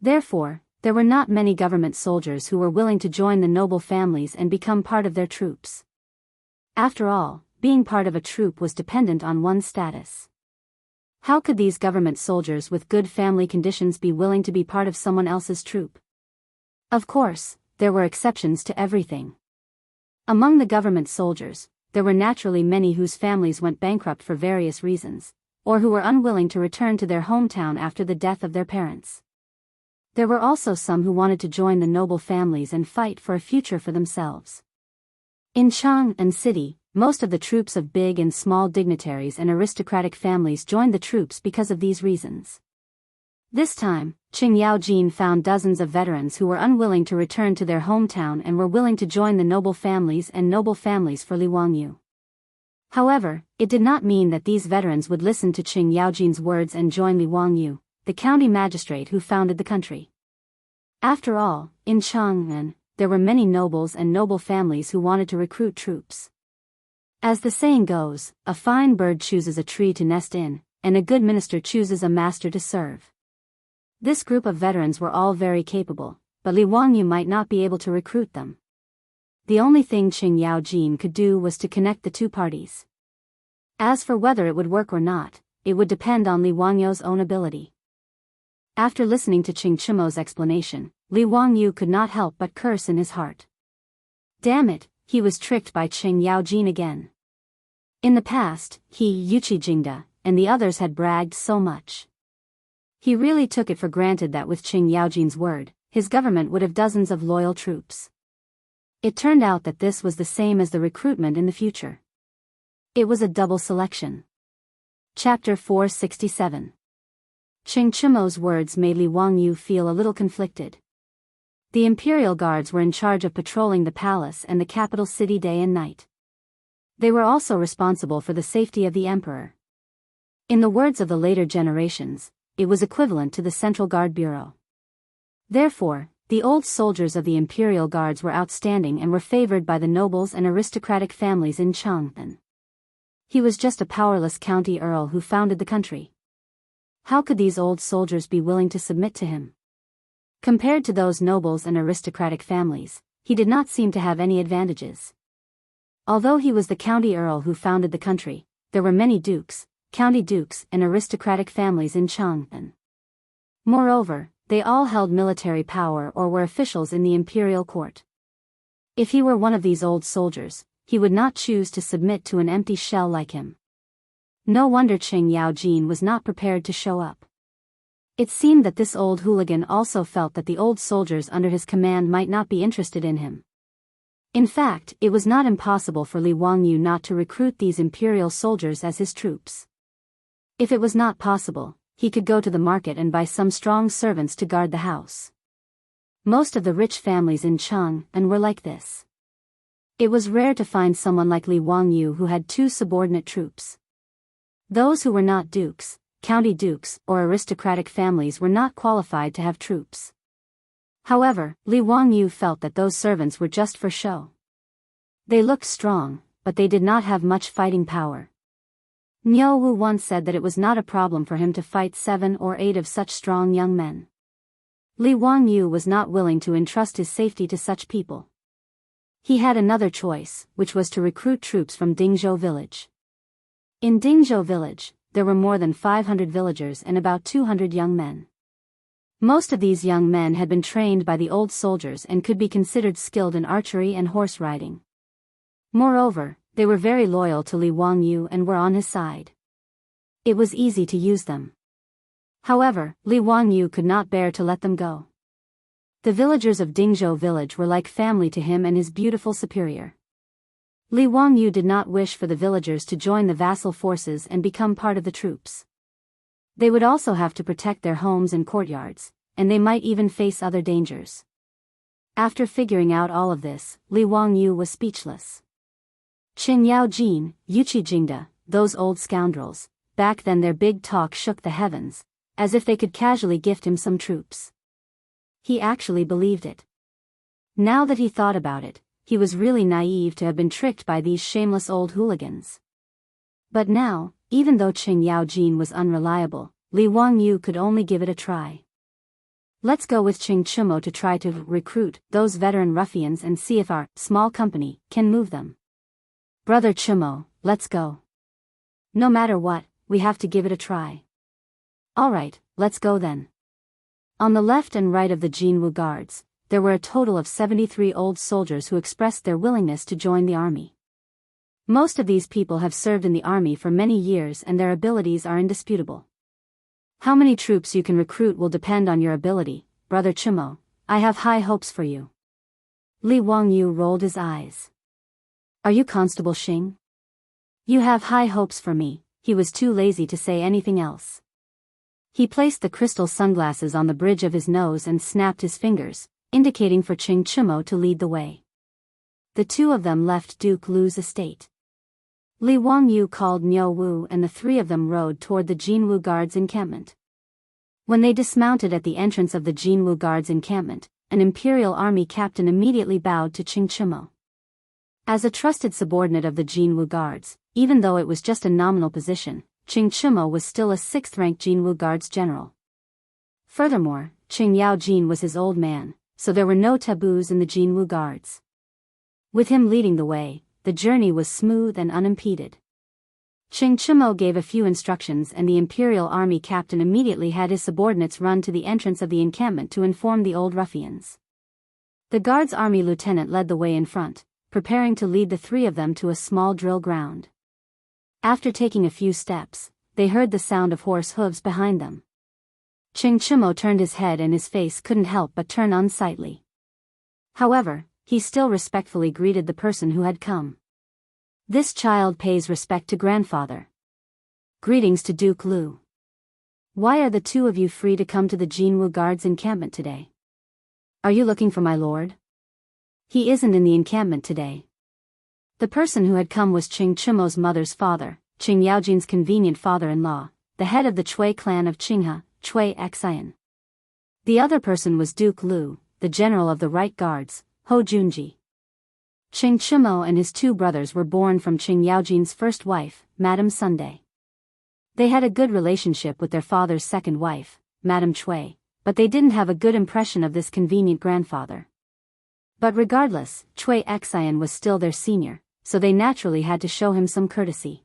Therefore, there were not many government soldiers who were willing to join the noble families and become part of their troops. After all, being part of a troop was dependent on one's status. How could these government soldiers with good family conditions be willing to be part of someone else's troop? Of course, there were exceptions to everything. Among the government soldiers, there were naturally many whose families went bankrupt for various reasons, or who were unwilling to return to their hometown after the death of their parents. There were also some who wanted to join the noble families and fight for a future for themselves. In Chang'an City, most of the troops of big and small dignitaries and aristocratic families joined the troops because of these reasons. This time, Qing Yaojin found dozens of veterans who were unwilling to return to their hometown and were willing to join the noble families for Li Wangyu. However, it did not mean that these veterans would listen to Qing Yaojin's words and join Li Wangyu, the county magistrate who founded the country. After all, in Chang'an, there were many nobles and noble families who wanted to recruit troops. As the saying goes, a fine bird chooses a tree to nest in, and a good minister chooses a master to serve. This group of veterans were all very capable, but Li Wangyu might not be able to recruit them. The only thing Qing Yaojin could do was to connect the two parties. As for whether it would work or not, it would depend on Li Wangyu's own ability. After listening to Qing Chimo's explanation, Li Wangyu could not help but curse in his heart. Damn it, he was tricked by Qing Yaojin again. In the past, he, Yuchi Jingda, and the others had bragged so much. He really took it for granted that with Qing Yaojin's word, his government would have dozens of loyal troops. It turned out that this was the same as the recruitment in the future. It was a double selection. Chapter 467. Qing Chimo's words made Li Wangyu feel a little conflicted. The imperial guards were in charge of patrolling the palace and the capital city day and night. They were also responsible for the safety of the emperor. In the words of the later generations, it was equivalent to the Central Guard Bureau. Therefore, the old soldiers of the imperial guards were outstanding and were favored by the nobles and aristocratic families in Chang'an. He was just a powerless county earl who founded the country. How could these old soldiers be willing to submit to him? Compared to those nobles and aristocratic families, he did not seem to have any advantages. Although he was the county earl who founded the country, there were many dukes, county dukes and aristocratic families in Chang'an. Moreover, they all held military power or were officials in the imperial court. If he were one of these old soldiers, he would not choose to submit to an empty shell like him. No wonder Qing Yaojin was not prepared to show up. It seemed that this old hooligan also felt that the old soldiers under his command might not be interested in him. In fact, it was not impossible for Li Wangyu not to recruit these imperial soldiers as his troops. If it was not possible, he could go to the market and buy some strong servants to guard the house. Most of the rich families in Chang'an were like this. It was rare to find someone like Li Wangyu who had two subordinate troops. Those who were not dukes, county dukes, or aristocratic families were not qualified to have troops. However, Li Wangyu felt that those servants were just for show. They looked strong, but they did not have much fighting power. Niu Wu once said that it was not a problem for him to fight 7 or 8 of such strong young men. Li Wangyu was not willing to entrust his safety to such people. He had another choice, which was to recruit troops from Dingzhou village. In Dingzhou village, there were more than 500 villagers and about 200 young men. Most of these young men had been trained by the old soldiers and could be considered skilled in archery and horse riding. Moreover, they were very loyal to Li Wangyu and were on his side. It was easy to use them. However, Li Wangyu could not bear to let them go. The villagers of Dingzhou village were like family to him and his beautiful superior. Li Wangyu did not wish for the villagers to join the vassal forces and become part of the troops. They would also have to protect their homes and courtyards, and they might even face other dangers. After figuring out all of this, Li Wangyu was speechless. Qing Yaojin, Yuqi Jingda, those old scoundrels, back then their big talk shook the heavens, as if they could casually gift him some troops. He actually believed it. Now that he thought about it, he was really naive to have been tricked by these shameless old hooligans. But now, even though Qing Yaojin was unreliable, Li Wangyu could only give it a try. Let's go with Qing Chumo to try to recruit those veteran ruffians and see if our small company can move them. Brother Chumo, let's go. No matter what, we have to give it a try. Alright, let's go then. On the left and right of the Jianghu guards, there were a total of 73 old soldiers who expressed their willingness to join the army. Most of these people have served in the army for many years and their abilities are indisputable. How many troops you can recruit will depend on your ability, Brother Chumo. I have high hopes for you. Li Wangyu rolled his eyes. Are you Constable Xing? You have high hopes for me. He was too lazy to say anything else. He placed the crystal sunglasses on the bridge of his nose and snapped his fingers, indicating for Qing Chumo to lead the way. The two of them left Duke Lu's estate. Li Wangyu called Niu Wu and the three of them rode toward the Jianghu guards' encampment. When they dismounted at the entrance of the Jianghu guards' encampment, an imperial army captain immediately bowed to Qing Chumo. As a trusted subordinate of the Jianghu guards, even though it was just a nominal position, Qing Chumo was still a 6th-ranked Jianghu guards general. Furthermore, Qing Yaojin was his old man, so there were no taboos in the Jianghu guards. With him leading the way, the journey was smooth and unimpeded. Qing Chumo gave a few instructions and the imperial army captain immediately had his subordinates run to the entrance of the encampment to inform the old ruffians. The guards' army lieutenant led the way in front, preparing to lead the three of them to a small drill ground. After taking a few steps, they heard the sound of horse hooves behind them. Qing Chumo turned his head and his face couldn't help but turn unsightly. However, he still respectfully greeted the person who had come. This child pays respect to grandfather. Greetings to Duke Lu. Why are the two of you free to come to the Jianghu guards' encampment today? Are you looking for my lord? He isn't in the encampment today. The person who had come was Qing Chumo's mother's father, Qing Yaojin's convenient father-in-law, the head of the Chui clan of Qinghe, Chui Xian. The other person was Duke Lu, the general of the right guards, Ho Junji. Qing Chumo and his two brothers were born from Qing Yaojin's first wife, Madame Sunday. They had a good relationship with their father's second wife, Madame Chui, but they didn't have a good impression of this convenient grandfather. But regardless, Chui Xian was still their senior, so they naturally had to show him some courtesy.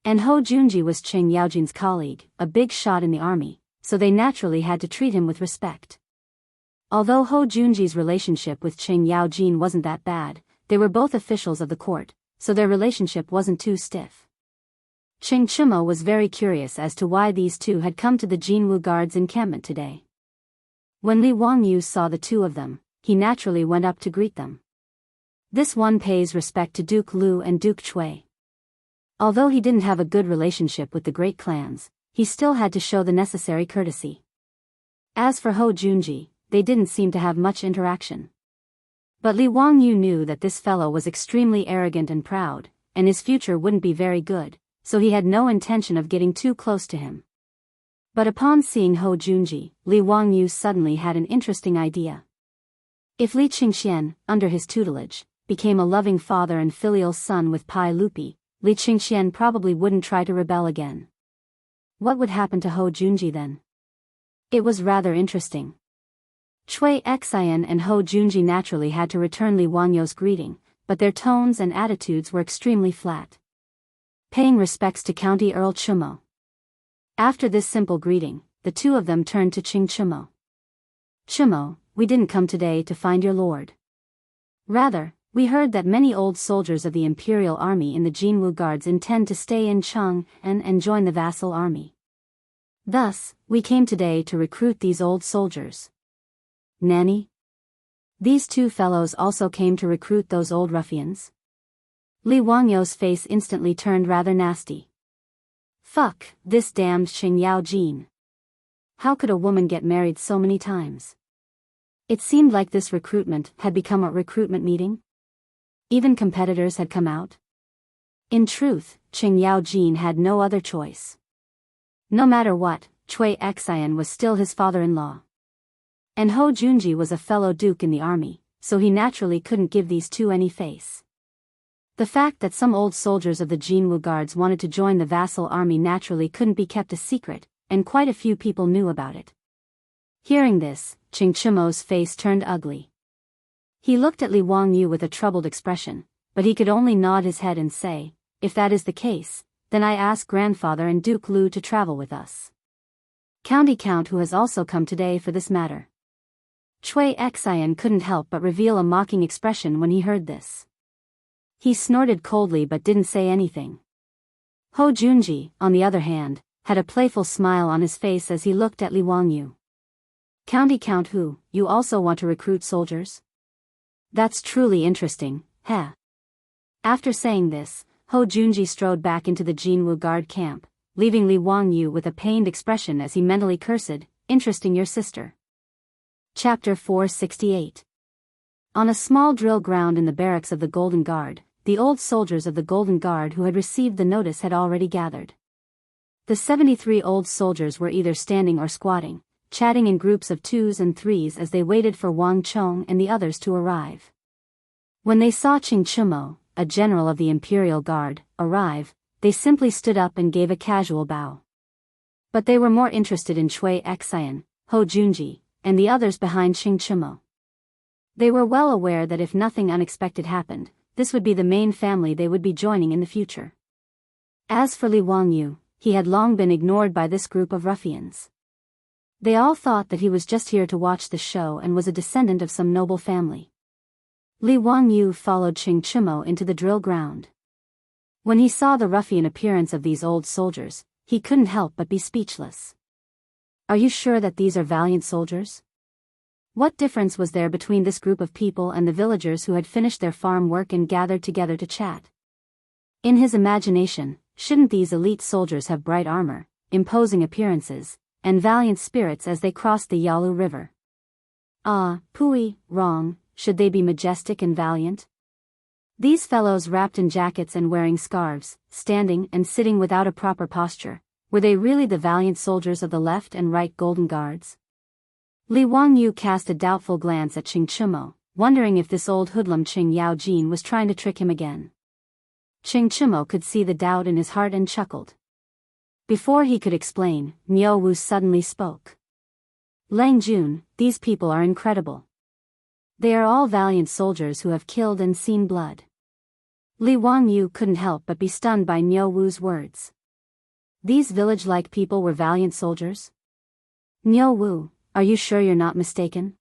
And Ho Junji was Qing Yaojin's colleague, a big shot in the army, so they naturally had to treat him with respect. Although Ho Junji's relationship with Qing Yaojin wasn't that bad, they were both officials of the court, so their relationship wasn't too stiff. Qing Chumo was very curious as to why these two had come to the Jianghu guards' encampment today. When Li Wangyu saw the two of them, he naturally went up to greet them. This one pays respect to Duke Lu and Duke Chui. Although he didn't have a good relationship with the great clans, he still had to show the necessary courtesy. As for Ho Junji, they didn't seem to have much interaction. But Li Wangyu knew that this fellow was extremely arrogant and proud, and his future wouldn't be very good, so he had no intention of getting too close to him. But upon seeing Ho Junji, Li Wangyu suddenly had an interesting idea. If Li Qingxian, under his tutelage, became a loving father and filial son with Pai Lupi, Li Qingxian probably wouldn't try to rebel again. What would happen to Ho Junji then? It was rather interesting. Cui Xian and Hou Junji naturally had to return Li Wangyou's greeting, but their tones and attitudes were extremely flat. Paying respects to County Earl Chumo. After this simple greeting, the two of them turned to Qing Chumo. Chumo, we didn't come today to find your lord. Rather, we heard that many old soldiers of the Imperial Army in the Jianghu Guards intend to stay in Cheng and join the vassal army. Thus, we came today to recruit these old soldiers. Nanny? These two fellows also came to recruit those old ruffians? Li Wangyou's face instantly turned rather nasty. Fuck, this damned Xing Yao Jin. How could a woman get married so many times? It seemed like this recruitment had become a recruitment meeting. Even competitors had come out. In truth, Xing Yao Jin had no other choice. No matter what, Cui Xian was still his father-in-law. And Hou Junji was a fellow duke in the army, so he naturally couldn't give these two any face. The fact that some old soldiers of the Jianghu Guards wanted to join the vassal army naturally couldn't be kept a secret, and quite a few people knew about it. Hearing this, Qing Chumo's face turned ugly. He looked at Li Wangyu with a troubled expression, but he could only nod his head and say, if that is the case, then I ask grandfather and Duke Lu to travel with us. County Count who has also come today for this matter. Cui Xian couldn't help but reveal a mocking expression when he heard this. He snorted coldly but didn't say anything. Hou Junji, on the other hand, had a playful smile on his face as he looked at Li Wangyu. County Count who, you also want to recruit soldiers? That's truly interesting, heh? After saying this, Hou Junji strode back into the Jianghu Guard camp, leaving Li Wangyu with a pained expression as he mentally cursed, interesting your sister. Chapter 468. On a small drill ground in the barracks of the Golden Guard, the old soldiers of the Golden Guard who had received the notice had already gathered. The 73 old soldiers were either standing or squatting, chatting in groups of twos and threes as they waited for Wang Chong and the others to arrive. When they saw Qing Chumo, a general of the Imperial Guard, arrive, they simply stood up and gave a casual bow. But they were more interested in Cui Xian, Hou Junji, and the others behind Qing Chumo. They were well aware that if nothing unexpected happened, this would be the main family they would be joining in the future. As for Li Wangyu, he had long been ignored by this group of ruffians. They all thought that he was just here to watch the show and was a descendant of some noble family. Li Wangyu followed Qing Chumo into the drill ground. When he saw the ruffian appearance of these old soldiers, he couldn't help but be speechless. Are you sure that these are valiant soldiers? What difference was there between this group of people and the villagers who had finished their farm work and gathered together to chat? In his imagination, shouldn't these elite soldiers have bright armor, imposing appearances, and valiant spirits as they crossed the Yalu River? Ah, pooey, wrong, should they be majestic and valiant? These fellows wrapped in jackets and wearing scarves, standing and sitting without a proper posture, were they really the valiant soldiers of the left and right Golden Guards? Li Wangyu cast a doubtful glance at Qing Chumo, wondering if this old hoodlum Qing Yao Jin was trying to trick him again. Qing Chumo could see the doubt in his heart and chuckled. Before he could explain, Niu Wu suddenly spoke. Lang Jun, these people are incredible. They are all valiant soldiers who have killed and seen blood. Li Wangyu couldn't help but be stunned by Niu Wu's words. These village-like people were valiant soldiers? Niu Wu, are you sure you're not mistaken?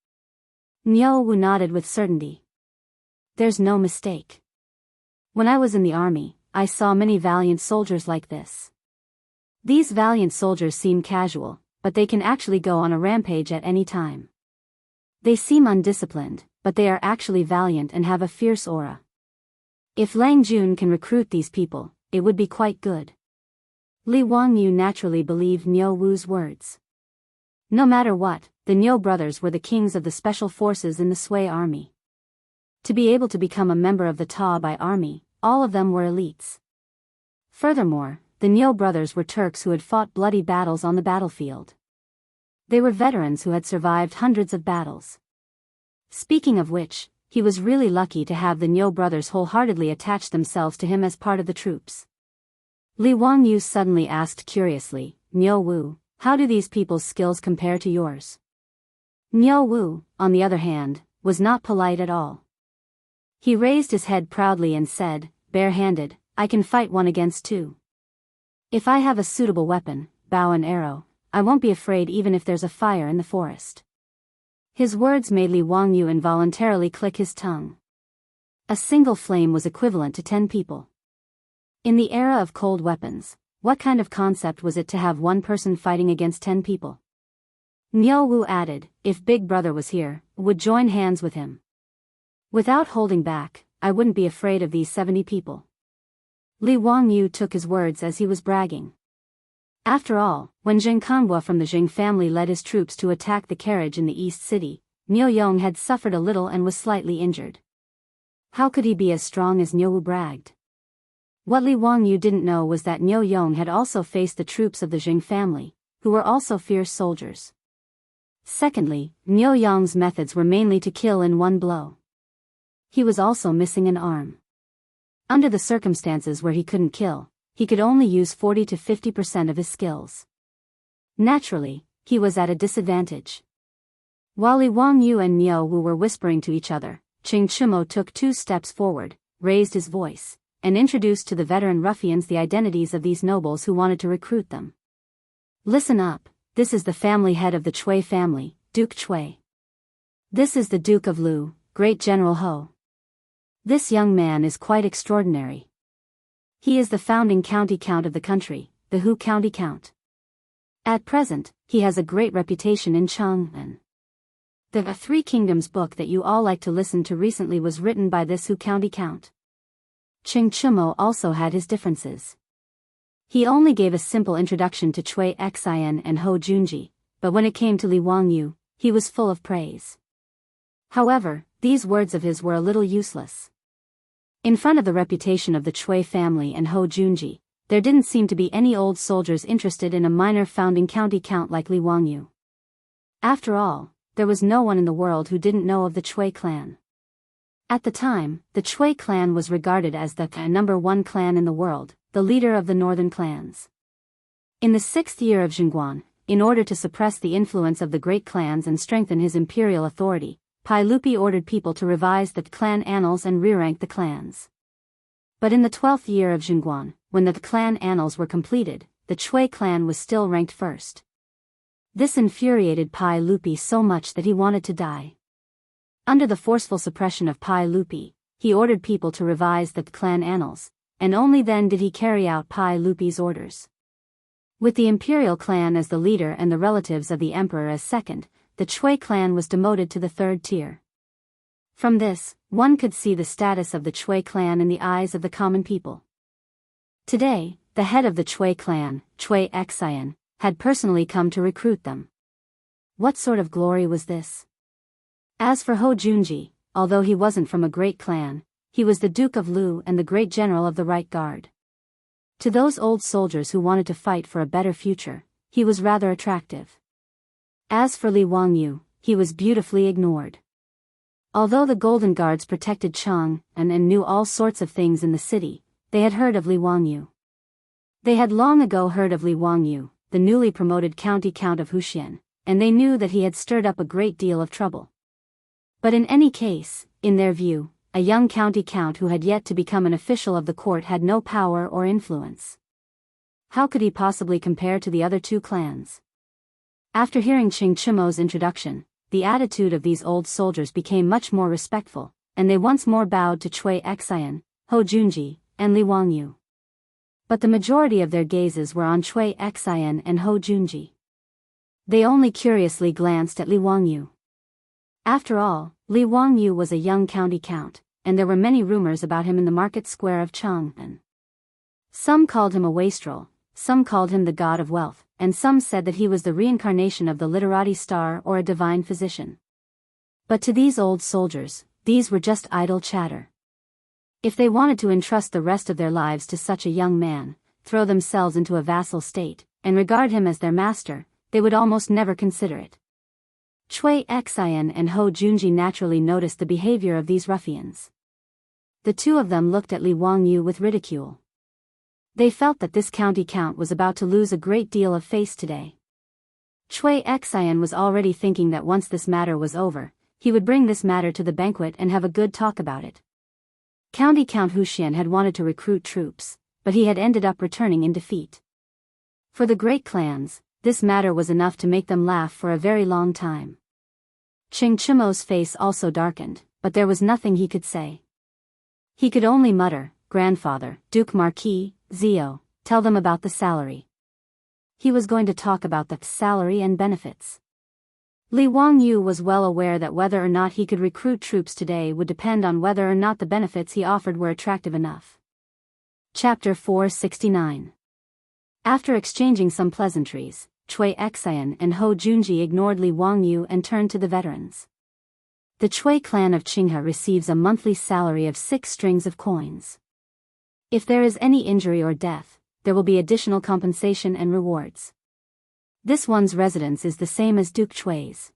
Niu Wu nodded with certainty. There's no mistake. When I was in the army, I saw many valiant soldiers like this. These valiant soldiers seem casual, but they can actually go on a rampage at any time. They seem undisciplined, but they are actually valiant and have a fierce aura. If Lang Jun can recruit these people, it would be quite good. Li Wangyu naturally believed Niu Wu's words. No matter what, the Niu brothers were the kings of the special forces in the Sui army. To be able to become a member of the Ta Bai army, all of them were elites. Furthermore, the Niu brothers were Turks who had fought bloody battles on the battlefield. They were veterans who had survived hundreds of battles. Speaking of which, he was really lucky to have the Niu brothers wholeheartedly attach themselves to him as part of the troops. Li Wangyu suddenly asked curiously, Niu Wu, how do these people's skills compare to yours? Niu Wu, on the other hand, was not polite at all. He raised his head proudly and said, bare-handed, I can fight 1 against 2. If I have a suitable weapon, bow and arrow, I won't be afraid even if there's a fire in the forest. His words made Li Wangyu involuntarily click his tongue. A single flame was equivalent to 10 people. In the era of cold weapons, what kind of concept was it to have one person fighting against 10 people? Niu Wu added, if Big Brother was here, would join hands with him. Without holding back, I wouldn't be afraid of these 70 people. Li Wangyu took his words as he was bragging. After all, when Zheng Kanhua from the Zheng family led his troops to attack the carriage in the East City, Niu Yong had suffered a little and was slightly injured. How could he be as strong as Niu Wu bragged? What Li Wangyu didn't know was that Niu Yong had also faced the troops of the Zheng family, who were also fierce soldiers. Secondly, Niu Yong's methods were mainly to kill in one blow. He was also missing an arm. Under the circumstances where he couldn't kill, he could only use 40 to 50% of his skills. Naturally, he was at a disadvantage. While Li Wangyu and Niu Wu were whispering to each other, Qing Chimo took 2 steps forward, raised his voice, and introduced to the veteran ruffians the identities of these nobles who wanted to recruit them. Listen up, this is the family head of the Chui family, Duke Chui. This is the Duke of Lu, Great General Ho. This young man is quite extraordinary. He is the founding county count of the country, the Hu County Count. At present, he has a great reputation in Chang'an. The Three Kingdoms book that you all like to listen to recently was written by this Hu County Count. Qing Chimo also had his differences. He only gave a simple introduction to Chui Xian and Ho Junji, but when it came to Li Wangyu, he was full of praise. However, these words of his were a little useless. In front of the reputation of the Chui family and Ho Junji, there didn't seem to be any old soldiers interested in a minor founding county count like Li Wangyu. After all, there was no one in the world who didn't know of the Chui clan. At the time, the Chui clan was regarded as the #1 clan in the world, the leader of the northern clans. In the 6th year of Zhengguan, in order to suppress the influence of the great clans and strengthen his imperial authority, Pai Lupi ordered people to revise the clan annals and re-rank the clans. But in the 12th year of Zhengguan, when the clan annals were completed, the Chui clan was still ranked first. This infuriated Pai Lupi so much that he wanted to die. Under the forceful suppression of Pai Lupi, he ordered people to revise the clan annals, and only then did he carry out Pai Lupi's orders. With the imperial clan as the leader and the relatives of the emperor as second, the Chui clan was demoted to the 3rd tier. From this, one could see the status of the Chui clan in the eyes of the common people. Today, the head of the Chui clan, Chui Xian, had personally come to recruit them. What sort of glory was this? As for Ho Junji, although he wasn't from a great clan, he was the Duke of Lu and the great general of the Right Guard. To those old soldiers who wanted to fight for a better future, he was rather attractive. As for Li Wangyu, he was beautifully ignored. Although the Golden Guards protected Chang and knew all sorts of things in the city, they had heard of Li Wangyu. They had long ago heard of Li Wangyu, the newly promoted county count of Huxian, and they knew that he had stirred up a great deal of trouble. But in any case, in their view, a young county count who had yet to become an official of the court had no power or influence. How could he possibly compare to the other 2 clans? After hearing Qing Chimo's introduction, the attitude of these old soldiers became much more respectful, and they once more bowed to Chui Xian, Ho Junji, and Li Wangyu. But the majority of their gazes were on Chui Xian and Ho Junji. They only curiously glanced at Li Wangyu. After all, Li Wangyu was a young county count, and there were many rumors about him in the market square of Chang'an. Some called him a wastrel, some called him the god of wealth, and some said that he was the reincarnation of the literati star or a divine physician. But to these old soldiers, these were just idle chatter. If they wanted to entrust the rest of their lives to such a young man, throw themselves into a vassal state, and regard him as their master, they would almost never consider it. Chui Xian and Ho Junji naturally noticed the behavior of these ruffians. The 2 of them looked at Li Wangyu with ridicule. They felt that this county count was about to lose a great deal of face today. Cui Xian was already thinking that once this matter was over, he would bring this matter to the banquet and have a good talk about it. County Count Huxian had wanted to recruit troops, but he had ended up returning in defeat. For the great clans, this matter was enough to make them laugh for a very long time. Qing Chimo's face also darkened, but there was nothing he could say. He could only mutter, "Grandfather, Duke Marquis, Zio, tell them about the salary." He was going to talk about the salary and benefits. Li Wangyu was well aware that whether or not he could recruit troops today would depend on whether or not the benefits he offered were attractive enough. Chapter 469. After exchanging some pleasantries, Cui Xian and Hou Junji ignored Li Wangyu and turned to the veterans. The Cui clan of Qinghe receives a monthly salary of 6 strings of coins. If there is any injury or death, there will be additional compensation and rewards. This one's residence is the same as Duke Cui's.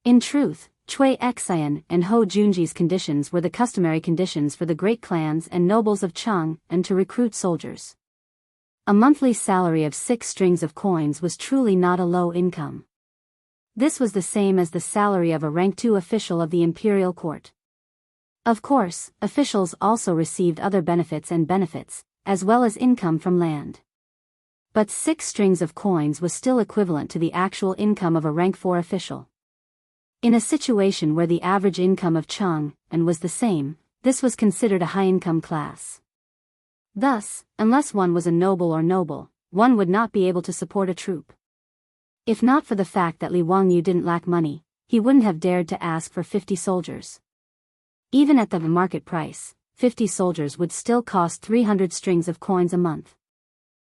In truth, Cui Xian and Hou Junji's conditions were the customary conditions for the great clans and nobles of Chang and to recruit soldiers. A monthly salary of 6 strings of coins was truly not a low income. This was the same as the salary of a rank 2 official of the imperial court. Of course, officials also received other benefits, as well as income from land. But 6 strings of coins was still equivalent to the actual income of a rank 4 official. In a situation where the average income of Chang and was the same, this was considered a high-income class. Thus, unless one was a noble, one would not be able to support a troop. If not for the fact that Li Wangyu didn't lack money, he wouldn't have dared to ask for 50 soldiers. Even at the market price, 50 soldiers would still cost 300 strings of coins a month.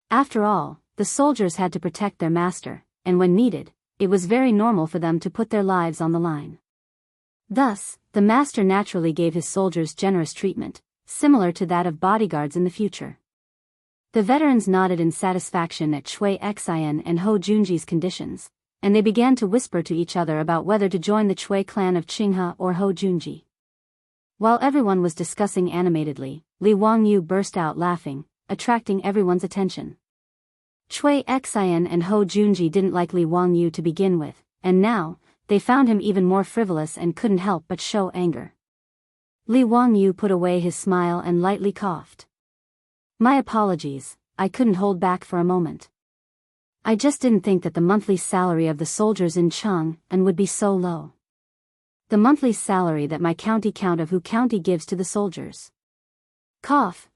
After all, the soldiers had to protect their master, and when needed, it was very normal for them to put their lives on the line. Thus, the master naturally gave his soldiers generous treatment, similar to that of bodyguards in the future. The veterans nodded in satisfaction at Cui Xian and Hou Junji's conditions, and they began to whisper to each other about whether to join the Cui clan of Qinghe or Hou Junji. While everyone was discussing animatedly, Li Wangyu burst out laughing, attracting everyone's attention. Cui Xian and Hou Junji didn't like Li Wangyu to begin with, and now, they found him even more frivolous and couldn't help but show anger. Li Wangyu put away his smile and lightly coughed. "My apologies, I couldn't hold back for a moment. I just didn't think that the monthly salary of the soldiers in Chang and would be so low. The monthly salary that my county count of Hu County gives to the soldiers." Cough,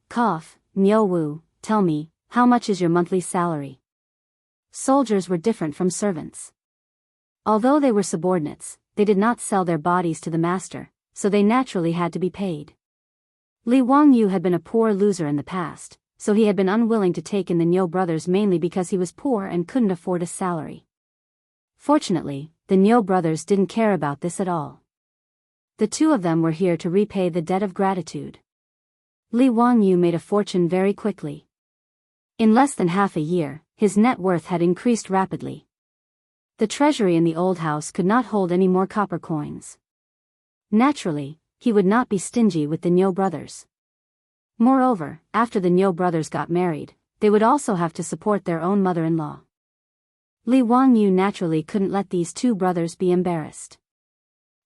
Miao Wu, tell me, how much is your monthly salary? Soldiers were different from servants. Although they were subordinates, they did not sell their bodies to the master, so they naturally had to be paid. Li Wangyu had been a poor loser in the past, so he had been unwilling to take in the Niu brothers mainly because he was poor and couldn't afford a salary. Fortunately, the Niu brothers didn't care about this at all. The two of them were here to repay the debt of gratitude. Li Wangyu made a fortune very quickly. In less than half a year, his net worth had increased rapidly. The treasury in the old house could not hold any more copper coins. Naturally, he would not be stingy with the Niu brothers. Moreover, after the Niu brothers got married, they would also have to support their own mother-in-law. Li Wangyu naturally couldn't let these two brothers be embarrassed.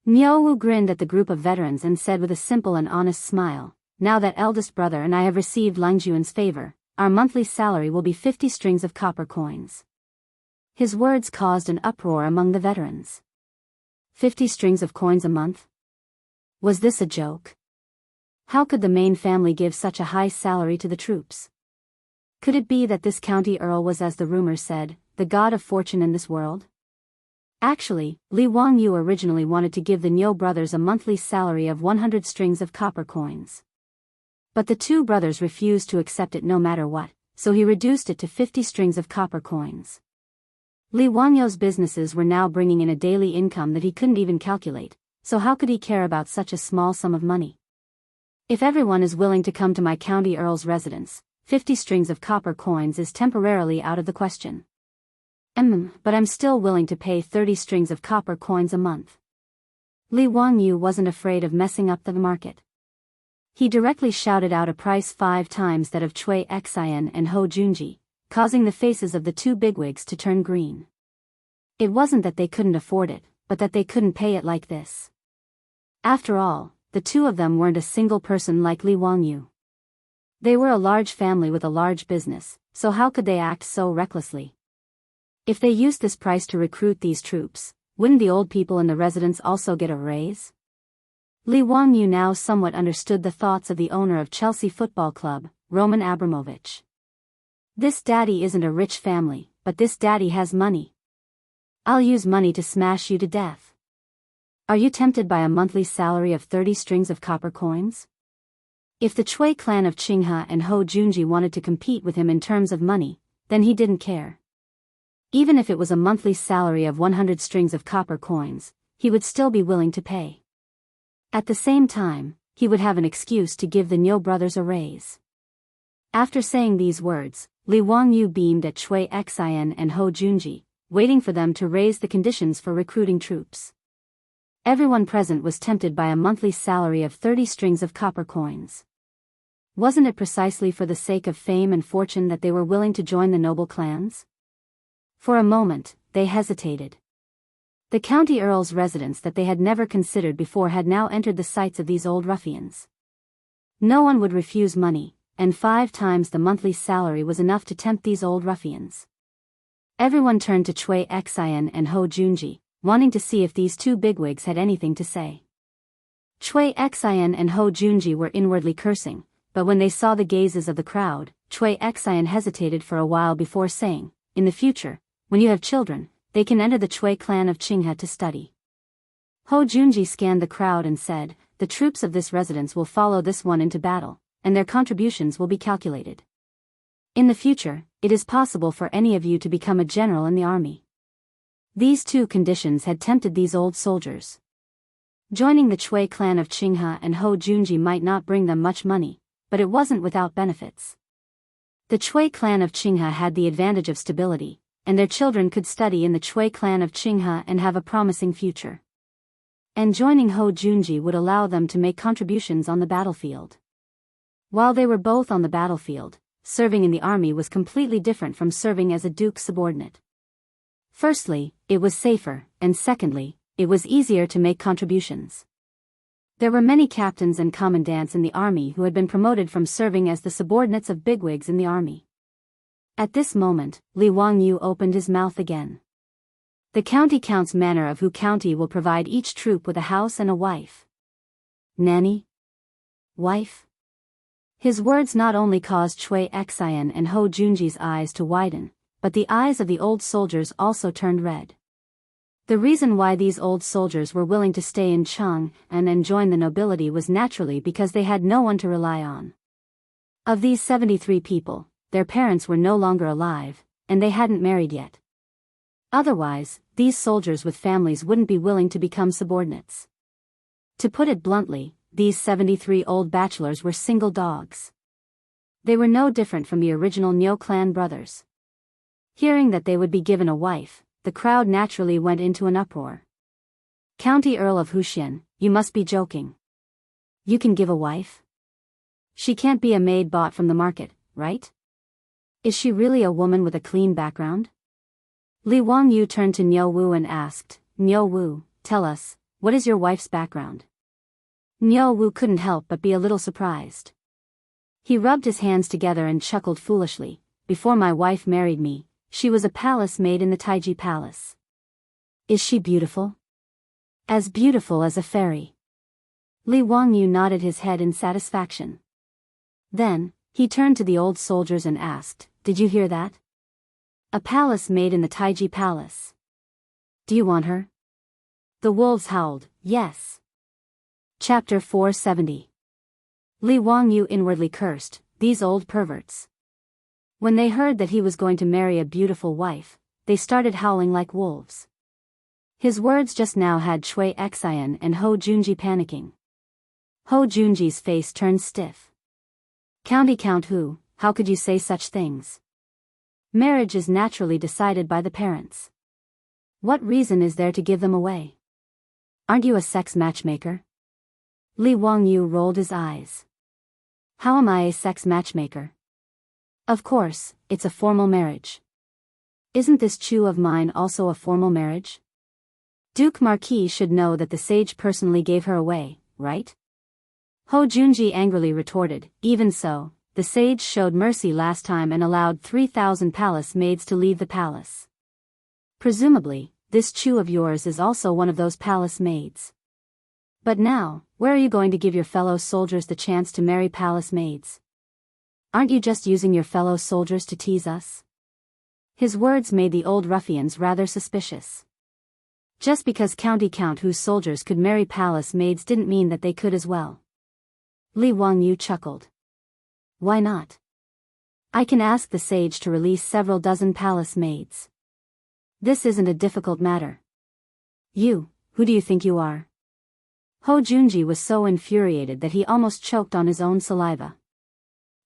Miao Wu grinned at the group of veterans and said with a simple and honest smile, "Now that eldest brother and I have received Lang Juan's favor, our monthly salary will be 50 strings of copper coins." His words caused an uproar among the veterans. 50 strings of coins a month? Was this a joke? How could the main family give such a high salary to the troops? Could it be that this county earl was, as the rumors said, the god of fortune in this world? Actually, Li Wangyu originally wanted to give the Niu brothers a monthly salary of 100 strings of copper coins. But the two brothers refused to accept it no matter what, so he reduced it to 50 strings of copper coins. Li Wangyu's businesses were now bringing in a daily income that he couldn't even calculate, so how could he care about such a small sum of money? "If everyone is willing to come to my county earl's residence, 50 strings of copper coins is temporarily out of the question. But I'm still willing to pay 30 strings of copper coins a month." Li Wangyu wasn't afraid of messing up the market. He directly shouted out a price 5 times that of Cui Xian and Hou Junji, causing the faces of the two bigwigs to turn green. It wasn't that they couldn't afford it, but that they couldn't pay it like this. After all, the two of them weren't a single person like Li Wangyu. They were a large family with a large business, so how could they act so recklessly? If they used this price to recruit these troops, wouldn't the old people in the residence also get a raise? Li Wangyu now somewhat understood the thoughts of the owner of Chelsea Football Club, Roman Abramovich. This daddy isn't a rich family, but this daddy has money. I'll use money to smash you to death. Are you tempted by a monthly salary of 30 strings of copper coins? If the Chui clan of Qinghe and Ho Junji wanted to compete with him in terms of money, then he didn't care. Even if it was a monthly salary of 100 strings of copper coins, he would still be willing to pay. At the same time, he would have an excuse to give the Niu brothers a raise. After saying these words, Li Wangyu beamed at Chui Xian and Ho Junji, waiting for them to raise the conditions for recruiting troops. Everyone present was tempted by a monthly salary of 30 strings of copper coins. Wasn't it precisely for the sake of fame and fortune that they were willing to join the noble clans? For a moment, they hesitated. The county earl's residence that they had never considered before had now entered the sights of these old ruffians. No one would refuse money, and 5 times the monthly salary was enough to tempt these old ruffians. Everyone turned to Chui Xian and Ho Junji, wanting to see if these two bigwigs had anything to say. Chui Xian and Ho Junji were inwardly cursing, but when they saw the gazes of the crowd, Chui Xian hesitated for a while before saying, "In the future, when you have children, they can enter the Chui clan of Qinghe to study." Ho Junji scanned the crowd and said, "The troops of this residence will follow this one into battle, and their contributions will be calculated. In the future, it is possible for any of you to become a general in the army." These two conditions had tempted these old soldiers. Joining the Chui clan of Qinghe and Ho Junji might not bring them much money, but it wasn't without benefits. The Chui clan of Qinghe had the advantage of stability, and their children could study in the Chui clan of Qinghe and have a promising future. And joining Ho Junji would allow them to make contributions on the battlefield. While they were both on the battlefield, serving in the army was completely different from serving as a duke's subordinate. Firstly, it was safer, and secondly, it was easier to make contributions. There were many captains and commandants in the army who had been promoted from serving as the subordinates of bigwigs in the army. At this moment, Li Wangyu opened his mouth again. "The county count's manor of Hu County will provide each troop with a house and a wife." Nanny? Wife? His words not only caused Chui Xian and Ho Junji's eyes to widen, but the eyes of the old soldiers also turned red. The reason why these old soldiers were willing to stay in Chang and join the nobility was naturally because they had no one to rely on. Of these 73 people, their parents were no longer alive, and they hadn't married yet. Otherwise, these soldiers with families wouldn't be willing to become subordinates. To put it bluntly, these 73 old bachelors were single dogs. They were no different from the original Niu clan brothers. Hearing that they would be given a wife, the crowd naturally went into an uproar. "County Earl of Huxian, you must be joking. You can give a wife? She can't be a maid bought from the market, right? Is she really a woman with a clean background?" Li Wangyu turned to Niu Wu and asked, "Niu Wu, tell us, what is your wife's background?" Niu Wu couldn't help but be a little surprised. He rubbed his hands together and chuckled foolishly. "Before my wife married me, she was a palace maid in the Taiji Palace." "Is she beautiful?" "As beautiful as a fairy." Li Wangyu nodded his head in satisfaction. Then, he turned to the old soldiers and asked, "Did you hear that? A palace maid in the Taiji Palace. Do you want her?" The wolves howled, "Yes." Chapter 470. Li Wangyu inwardly cursed, "These old perverts." When they heard that he was going to marry a beautiful wife, they started howling like wolves. His words just now had Chui Xian and Ho Junji panicking. Ho Junji's face turned stiff. "County Count Hu, how could you say such things? Marriage is naturally decided by the parents. What reason is there to give them away? Aren't you a sex matchmaker?" Li Wangyu rolled his eyes. "How am I a sex matchmaker? Of course, it's a formal marriage." Isn't this Chu of mine also a formal marriage? Duke Marquis should know that the sage personally gave her away, right? Ho Junji angrily retorted, even so, the sage showed mercy last time and allowed 3,000 palace maids to leave the palace. Presumably, this Chu of yours is also one of those palace maids. But now, where are you going to give your fellow soldiers the chance to marry palace maids? Aren't you just using your fellow soldiers to tease us? His words made the old ruffians rather suspicious. Just because County Count whose soldiers could marry palace maids didn't mean that they could as well. Li Wangyu chuckled. Why not? I can ask the sage to release several dozen palace maids. This isn't a difficult matter. You, who do you think you are? Ho Junji was so infuriated that he almost choked on his own saliva.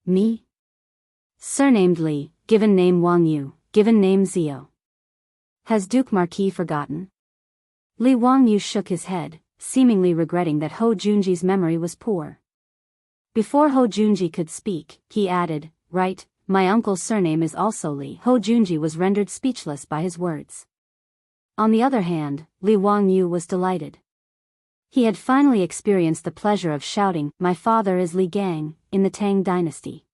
Me? Surnamed Li, given name Wangyu, given name Zio. Has Duke Marquis forgotten? Li Wangyu shook his head, seemingly regretting that Ho Junji's memory was poor. Before Ho Junji could speak, he added, right, my uncle's surname is also Li. Ho Junji was rendered speechless by his words. On the other hand, Li Wangyu was delighted. He had finally experienced the pleasure of shouting, my father is Li Gang, in the Tang dynasty.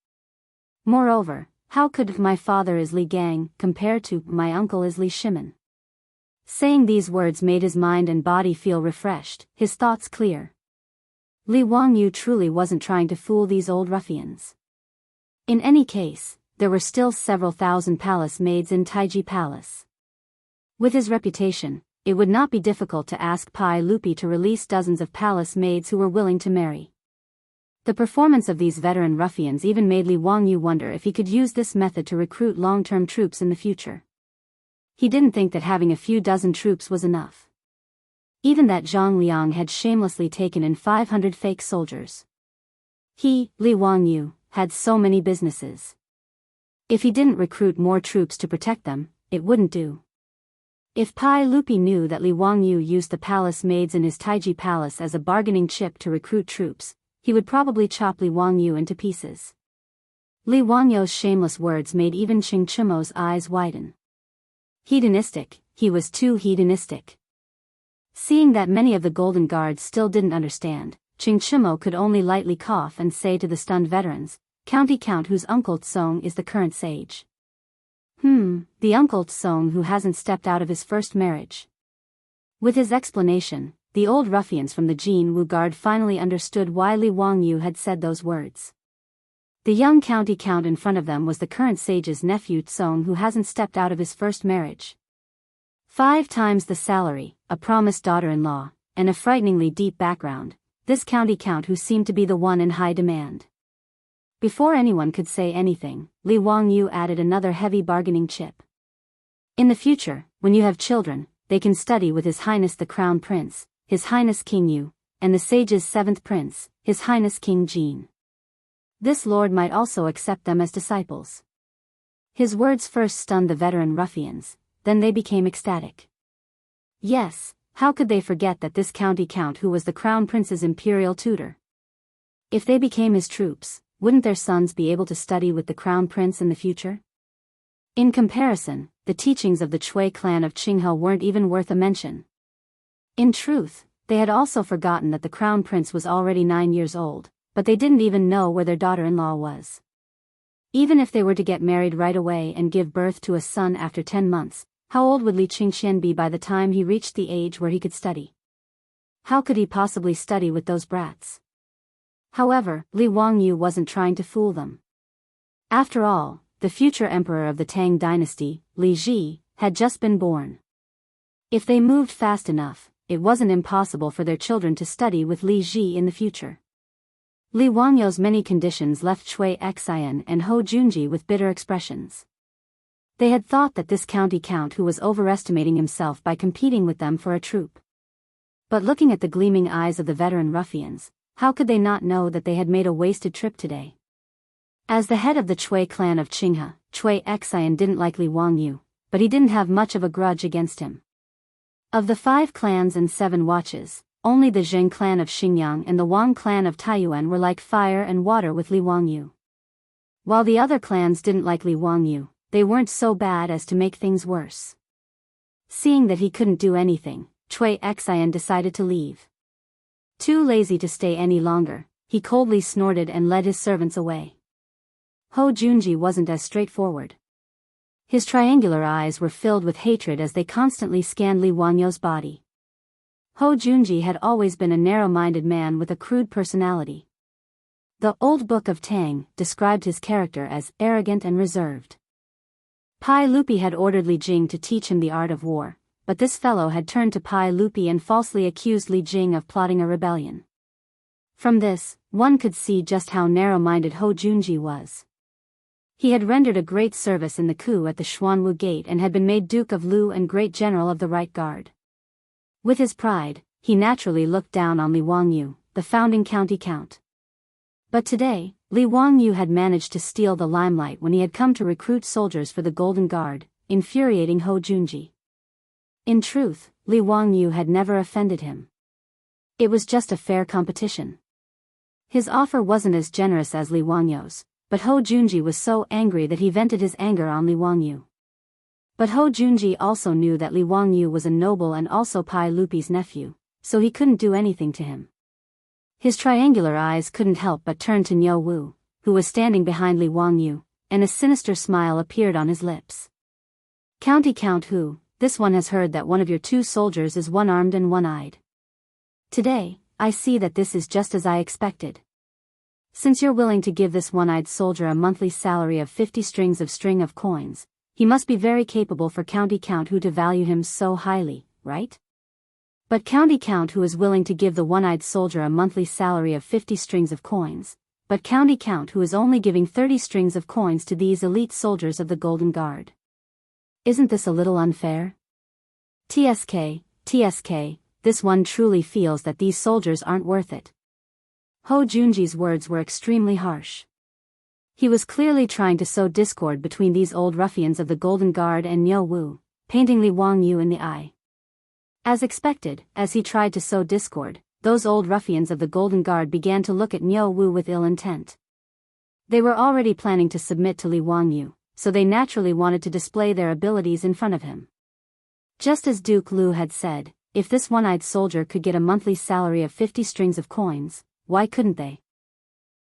Moreover, how could my father is Li Gang compare to my uncle is Li Shimen? Saying these words made his mind and body feel refreshed, his thoughts clear. Li Wangyu truly wasn't trying to fool these old ruffians. In any case, there were still several thousand palace maids in Taiji Palace. With his reputation, it would not be difficult to ask Pai Lupi to release dozens of palace maids who were willing to marry. The performance of these veteran ruffians even made Li Wangyu wonder if he could use this method to recruit long-term troops in the future. He didn't think that having a few dozen troops was enough. Even that Zhang Liang had shamelessly taken in 500 fake soldiers. He, Li Wangyu, had so many businesses. If he didn't recruit more troops to protect them, it wouldn't do. If Pai Lupi knew that Li Wangyu used the palace maids in his Taiji palace as a bargaining chip to recruit troops, he would probably chop Li Wangyu into pieces. Li Wangyu's shameless words made even Qing Chimo's eyes widen. Hedonistic, he was too hedonistic. Seeing that many of the Golden Guards still didn't understand, Qing Chimo could only lightly cough and say to the stunned veterans, County Count whose uncle Tsong is the current sage. The uncle Tsong who hasn't stepped out of his first marriage. With his explanation, the old ruffians from the Jianghu Guard finally understood why Li Wangyu had said those words. The young county count in front of them was the current sage's nephew Tsong who hasn't stepped out of his first marriage. 5 times the salary, a promised daughter-in-law, and a frighteningly deep background, this county count who seemed to be the one in high demand. Before anyone could say anything, Li Wangyu added another heavy bargaining chip. In the future, when you have children, they can study with His Highness the Crown Prince, His Highness King Yu, and the sage's 7th prince, His Highness King Jin. This lord might also accept them as disciples. His words first stunned the veteran ruffians, then they became ecstatic. Yes, how could they forget that this county count who was the crown prince's imperial tutor? If they became his troops, wouldn't their sons be able to study with the crown prince in the future? In comparison, the teachings of the Chui clan of Qinghe weren't even worth a mention. In truth, they had also forgotten that the crown prince was already 9 years old, but they didn't even know where their daughter-in-law was. Even if they were to get married right away and give birth to a son after 10 months, how old would Li Qingxian be by the time he reached the age where he could study? How could he possibly study with those brats? However, Li Wangyu wasn't trying to fool them. After all, the future emperor of the Tang dynasty, Li Ji, had just been born. If they moved fast enough, it wasn't impossible for their children to study with Li Ji in the future. Li Wangyu's many conditions left Chui Xian and Ho Junji with bitter expressions. They had thought that this county count who was overestimating himself by competing with them for a troop. But looking at the gleaming eyes of the veteran ruffians, how could they not know that they had made a wasted trip today? As the head of the Chui clan of Qinghe, Chui Xian didn't like Li Wangyu, but he didn't have much of a grudge against him. Of the 5 clans and 7 watches, only the Zheng clan of Xingyang and the Wang clan of Taiyuan were like fire and water with Li Wangyu. While the other clans didn't like Li Wangyu, they weren't so bad as to make things worse. Seeing that he couldn't do anything, Cui Xian decided to leave. Too lazy to stay any longer, he coldly snorted and led his servants away. Ho Junji wasn't as straightforward. His triangular eyes were filled with hatred as they constantly scanned Li Wangyo's body. Ho Junji had always been a narrow-minded man with a crude personality. The Old Book of Tang described his character as arrogant and reserved. Pai Lupi had ordered Li Jing to teach him the art of war, but this fellow had turned to Pai Lupi and falsely accused Li Jing of plotting a rebellion. From this, one could see just how narrow-minded Ho Junji was. He had rendered a great service in the coup at the Xuanwu Gate and had been made Duke of Lu and Great General of the Right Guard. With his pride, he naturally looked down on Li Wangyu, the founding county count. But today, Li Wangyu had managed to steal the limelight when he had come to recruit soldiers for the Golden Guard, infuriating Ho Junji. In truth, Li Wangyu had never offended him. It was just a fair competition. His offer wasn't as generous as Li Wangyu's, but Ho Junji was so angry that he vented his anger on Li Wangyu. But Ho Junji also knew that Li Wangyu was a noble and also Pai Lupi's nephew, so he couldn't do anything to him. His triangular eyes couldn't help but turn to Niu Wu, who was standing behind Li Wangyu, and a sinister smile appeared on his lips. County Count Hu, this one has heard that one of your two soldiers is one-armed and one-eyed. Today, I see that this is just as I expected. Since you're willing to give this one-eyed soldier a monthly salary of 50 strings of coins, he must be very capable for County Count Hu to value him so highly, right? But County Count Hu is willing to give the one-eyed soldier a monthly salary of 50 strings of coins, but County Count Hu is only giving 30 strings of coins to these elite soldiers of the Golden Guard. Isn't this a little unfair? TSK, this one truly feels that these soldiers aren't worth it. Ho Junji's words were extremely harsh. He was clearly trying to sow discord between these old ruffians of the Golden Guard and Niu Wu, painting Li Wangyu in the eye. As expected, as he tried to sow discord, those old ruffians of the Golden Guard began to look at Niu Wu with ill intent. They were already planning to submit to Li Wangyu, so they naturally wanted to display their abilities in front of him. Just as Duke Lu had said, if this one-eyed soldier could get a monthly salary of 50 strings of coins, why couldn't they?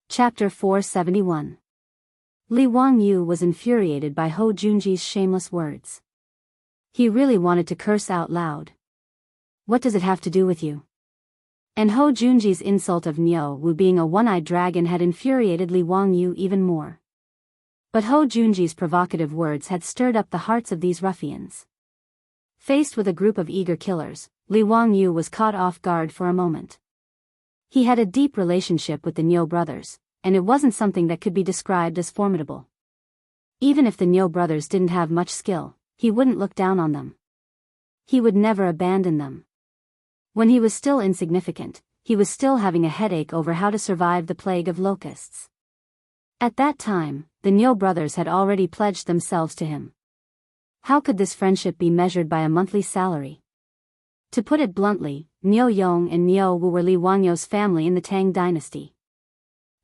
Chapter 471. Li Wangyu was infuriated by Ho Junji's shameless words. He really wanted to curse out loud. What does it have to do with you? And Ho Junji's insult of Niu Wu being a one-eyed dragon had infuriated Li Wangyu even more. But Ho Junji's provocative words had stirred up the hearts of these ruffians. Faced with a group of eager killers, Li Wangyu was caught off guard for a moment. He had a deep relationship with the Niu brothers, and it wasn't something that could be described as formidable. Even if the Niu brothers didn't have much skill, he wouldn't look down on them. He would never abandon them. When he was still insignificant, he was still having a headache over how to survive the plague of locusts. At that time, the Niu brothers had already pledged themselves to him. How could this friendship be measured by a monthly salary? To put it bluntly, Niu Yong and Niu Wu were Li Wangyu's family in the Tang dynasty.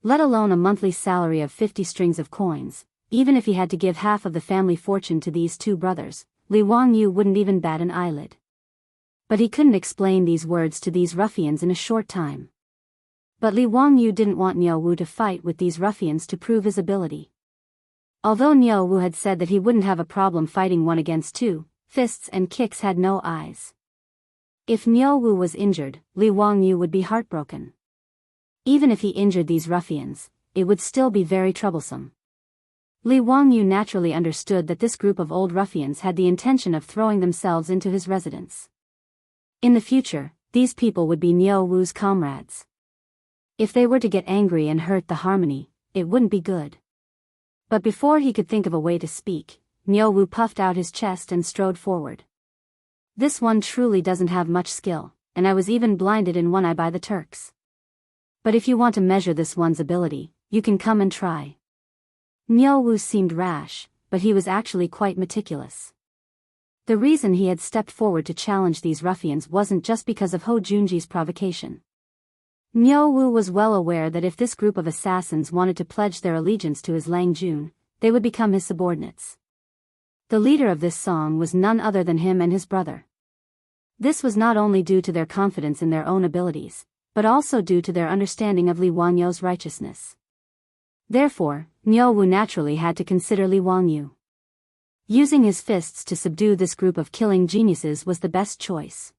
Let alone a monthly salary of 50 strings of coins, even if he had to give half of the family fortune to these two brothers, Li Wangyu wouldn't even bat an eyelid. But he couldn't explain these words to these ruffians in a short time. But Li Wangyu didn't want Niu Wu to fight with these ruffians to prove his ability. Although Niu Wu had said that he wouldn't have a problem fighting one against two, fists and kicks had no eyes. If Niu Wu was injured, Li Wangyu would be heartbroken. Even if he injured these ruffians, it would still be very troublesome. Li Wangyu naturally understood that this group of old ruffians had the intention of throwing themselves into his residence. In the future, these people would be Niu Wu's comrades. If they were to get angry and hurt the harmony, it wouldn't be good. But before he could think of a way to speak, Niu Wu puffed out his chest and strode forward. This one truly doesn't have much skill, and I was even blinded in one eye by the Turks. But if you want to measure this one's ability, you can come and try. Niu Wu seemed rash, but he was actually quite meticulous. The reason he had stepped forward to challenge these ruffians wasn't just because of Ho Junji's provocation. Niu Wu was well aware that if this group of assassins wanted to pledge their allegiance to his Lang Jun, they would become his subordinates. The leader of this song was none other than him and his brother. This was not only due to their confidence in their own abilities, but also due to their understanding of Li Wangyu's righteousness. Therefore, Niu Wu naturally had to consider Li Wangyu. Using his fists to subdue this group of killing geniuses was the best choice.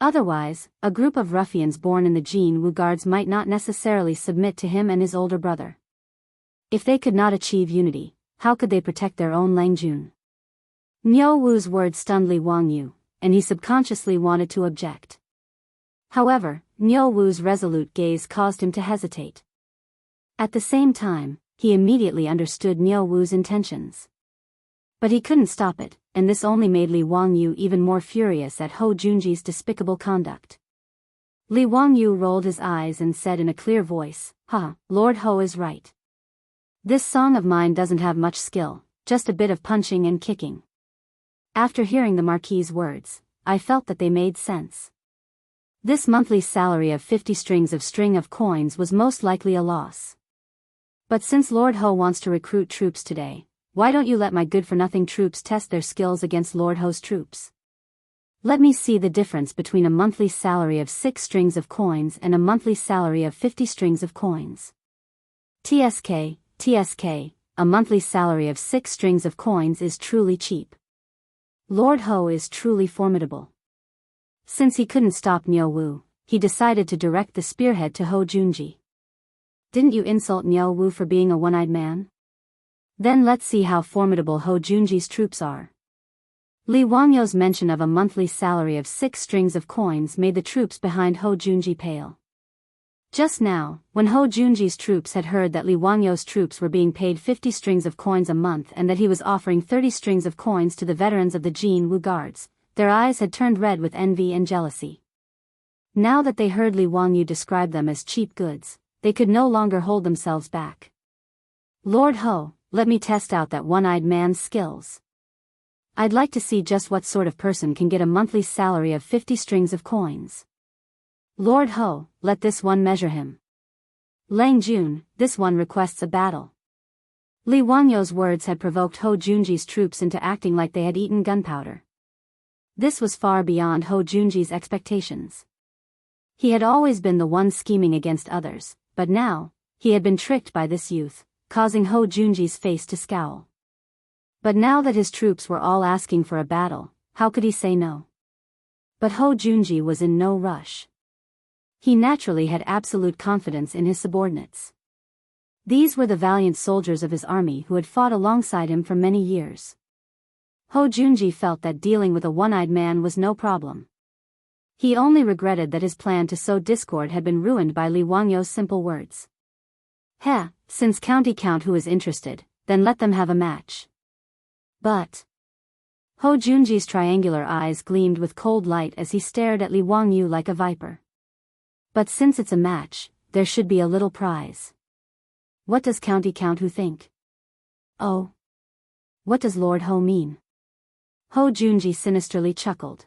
Otherwise, a group of ruffians born in the Jianghu guards might not necessarily submit to him and his older brother. If they could not achieve unity, how could they protect their own Langjun? Niu Wu's words stunned Li Wangyu, and he subconsciously wanted to object. However, Niu Wu's resolute gaze caused him to hesitate. At the same time, he immediately understood Niu Wu's intentions. But he couldn't stop it, and this only made Li Wangyu even more furious at Hou Junji's despicable conduct. Li Wangyu rolled his eyes and said in a clear voice, "Ha, Lord Hou is right. This song of mine doesn't have much skill, just a bit of punching and kicking." After hearing the Marquis's words, I felt that they made sense. This monthly salary of 50 strings of coins was most likely a loss. But since Lord Hou wants to recruit troops today, why don't you let my good-for-nothing troops test their skills against Lord Hou's troops? Let me see the difference between a monthly salary of 6 strings of coins and a monthly salary of 50 strings of coins. TSK, a monthly salary of 6 strings of coins is truly cheap. Lord Hou is truly formidable. Since he couldn't stop Niu Wu, he decided to direct the spearhead to Hou Junji. Didn't you insult Niu Wu for being a one-eyed man? Then let's see how formidable Hou Junji's troops are. Li Wangyu's mention of a monthly salary of 6 strings of coins made the troops behind Hou Junji pale. Just now, when Hou Junji's troops had heard that Li Wangyu's troops were being paid 50 strings of coins a month and that he was offering 30 strings of coins to the veterans of the Jianghu guards, their eyes had turned red with envy and jealousy. Now that they heard Li Wangyu describe them as cheap goods, they could no longer hold themselves back. Lord Hou, let me test out that one-eyed man's skills. I'd like to see just what sort of person can get a monthly salary of 50 strings of coins. Lord Hou, let this one measure him. Lang Jun, this one requests a battle. Li Wangyu's words had provoked Hou Junji's troops into acting like they had eaten gunpowder. This was far beyond Hou Junji's expectations. He had always been the one scheming against others, but now, he had been tricked by this youth, causing Hou Junji's face to scowl. But now that his troops were all asking for a battle, how could he say no? But Hou Junji was in no rush. He naturally had absolute confidence in his subordinates. These were the valiant soldiers of his army who had fought alongside him for many years. Hou Junji felt that dealing with a one-eyed man was no problem. He only regretted that his plan to sow discord had been ruined by Li Wangyu's simple words. Since County Count Hu is interested, then let them have a match. But Hou Junji's triangular eyes gleamed with cold light as he stared at Li Wangyu like a viper. But since it's a match, there should be a little prize. What does County Count Hu think? Oh. What does Lord Hou mean? Hou Junji sinisterly chuckled.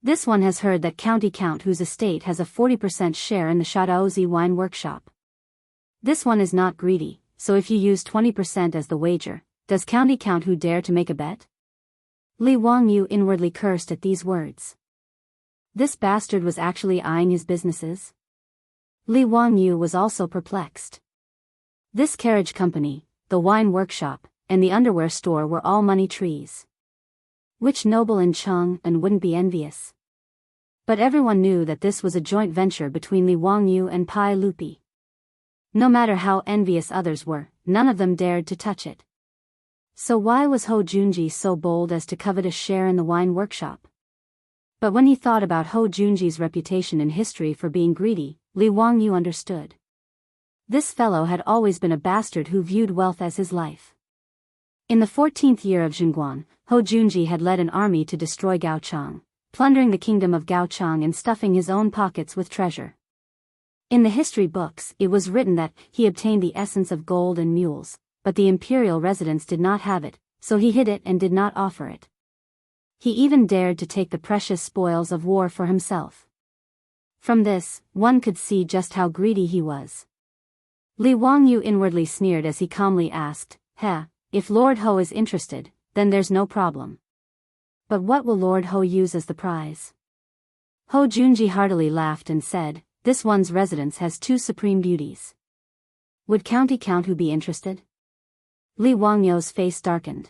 This one has heard that County Count Hu's estate has a 40% share in the Shadaozi wine workshop. This one is not greedy, so if you use 20% as the wager, does County Count Hu dare to make a bet? Li Wangyu inwardly cursed at these words. This bastard was actually eyeing his businesses? Li Wangyu was also perplexed. This carriage company, the wine workshop, and the underwear store were all money trees. Which noble in Chang'an wouldn't be envious? But everyone knew that this was a joint venture between Li Wangyu and Pai Lupi. No matter how envious others were, none of them dared to touch it. So why was Hou Junji so bold as to covet a share in the wine workshop? But when he thought about Hou Junji's reputation in history for being greedy, Li Wangyu understood. This fellow had always been a bastard who viewed wealth as his life. In the 14th year of Zhenguan, Hou Junji had led an army to destroy Gaochang, plundering the kingdom of Gaochang and stuffing his own pockets with treasure. In the history books, it was written that he obtained the essence of gold and mules, but the imperial residents did not have it, so he hid it and did not offer it. He even dared to take the precious spoils of war for himself. From this, one could see just how greedy he was. Li Wangyu inwardly sneered as he calmly asked, if Lord Hou is interested, then there's no problem. But what will Lord Ho use as the prize? Ho Junji heartily laughed and said, this one's residence has 2 supreme beauties. Would County Count who be interested? Li Wangyo's face darkened.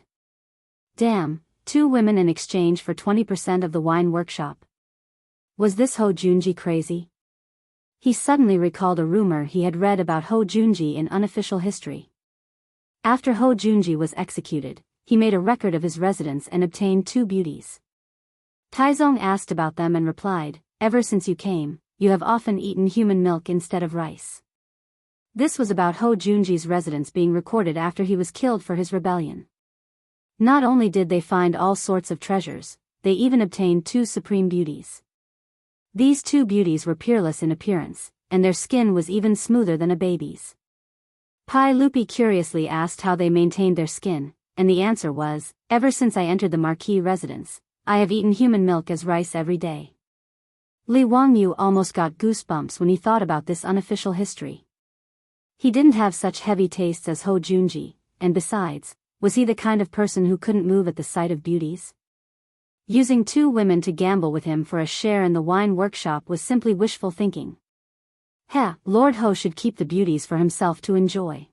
Damn, 2 women in exchange for 20% of the wine workshop. Was this Ho Junji crazy? He suddenly recalled a rumor he had read about Ho Junji in unofficial history. After Ho Junji was executed, he made a record of his residence and obtained 2 beauties. Taizong asked about them and replied, ever since you came, you have often eaten human milk instead of rice. This was about Ho Junji's residence being recorded after he was killed for his rebellion. Not only did they find all sorts of treasures, they even obtained 2 supreme beauties. These 2 beauties were peerless in appearance, and their skin was even smoother than a baby's. Pai Lupi curiously asked how they maintained their skin, and the answer was, ever since I entered the Marquis residence, I have eaten human milk as rice every day. Li Wangyu almost got goosebumps when he thought about this unofficial history. He didn't have such heavy tastes as Ho Junji, and besides, was he the kind of person who couldn't move at the sight of beauties? Using 2 women to gamble with him for a share in the wine workshop was simply wishful thinking. Lord Ho should keep the beauties for himself to enjoy.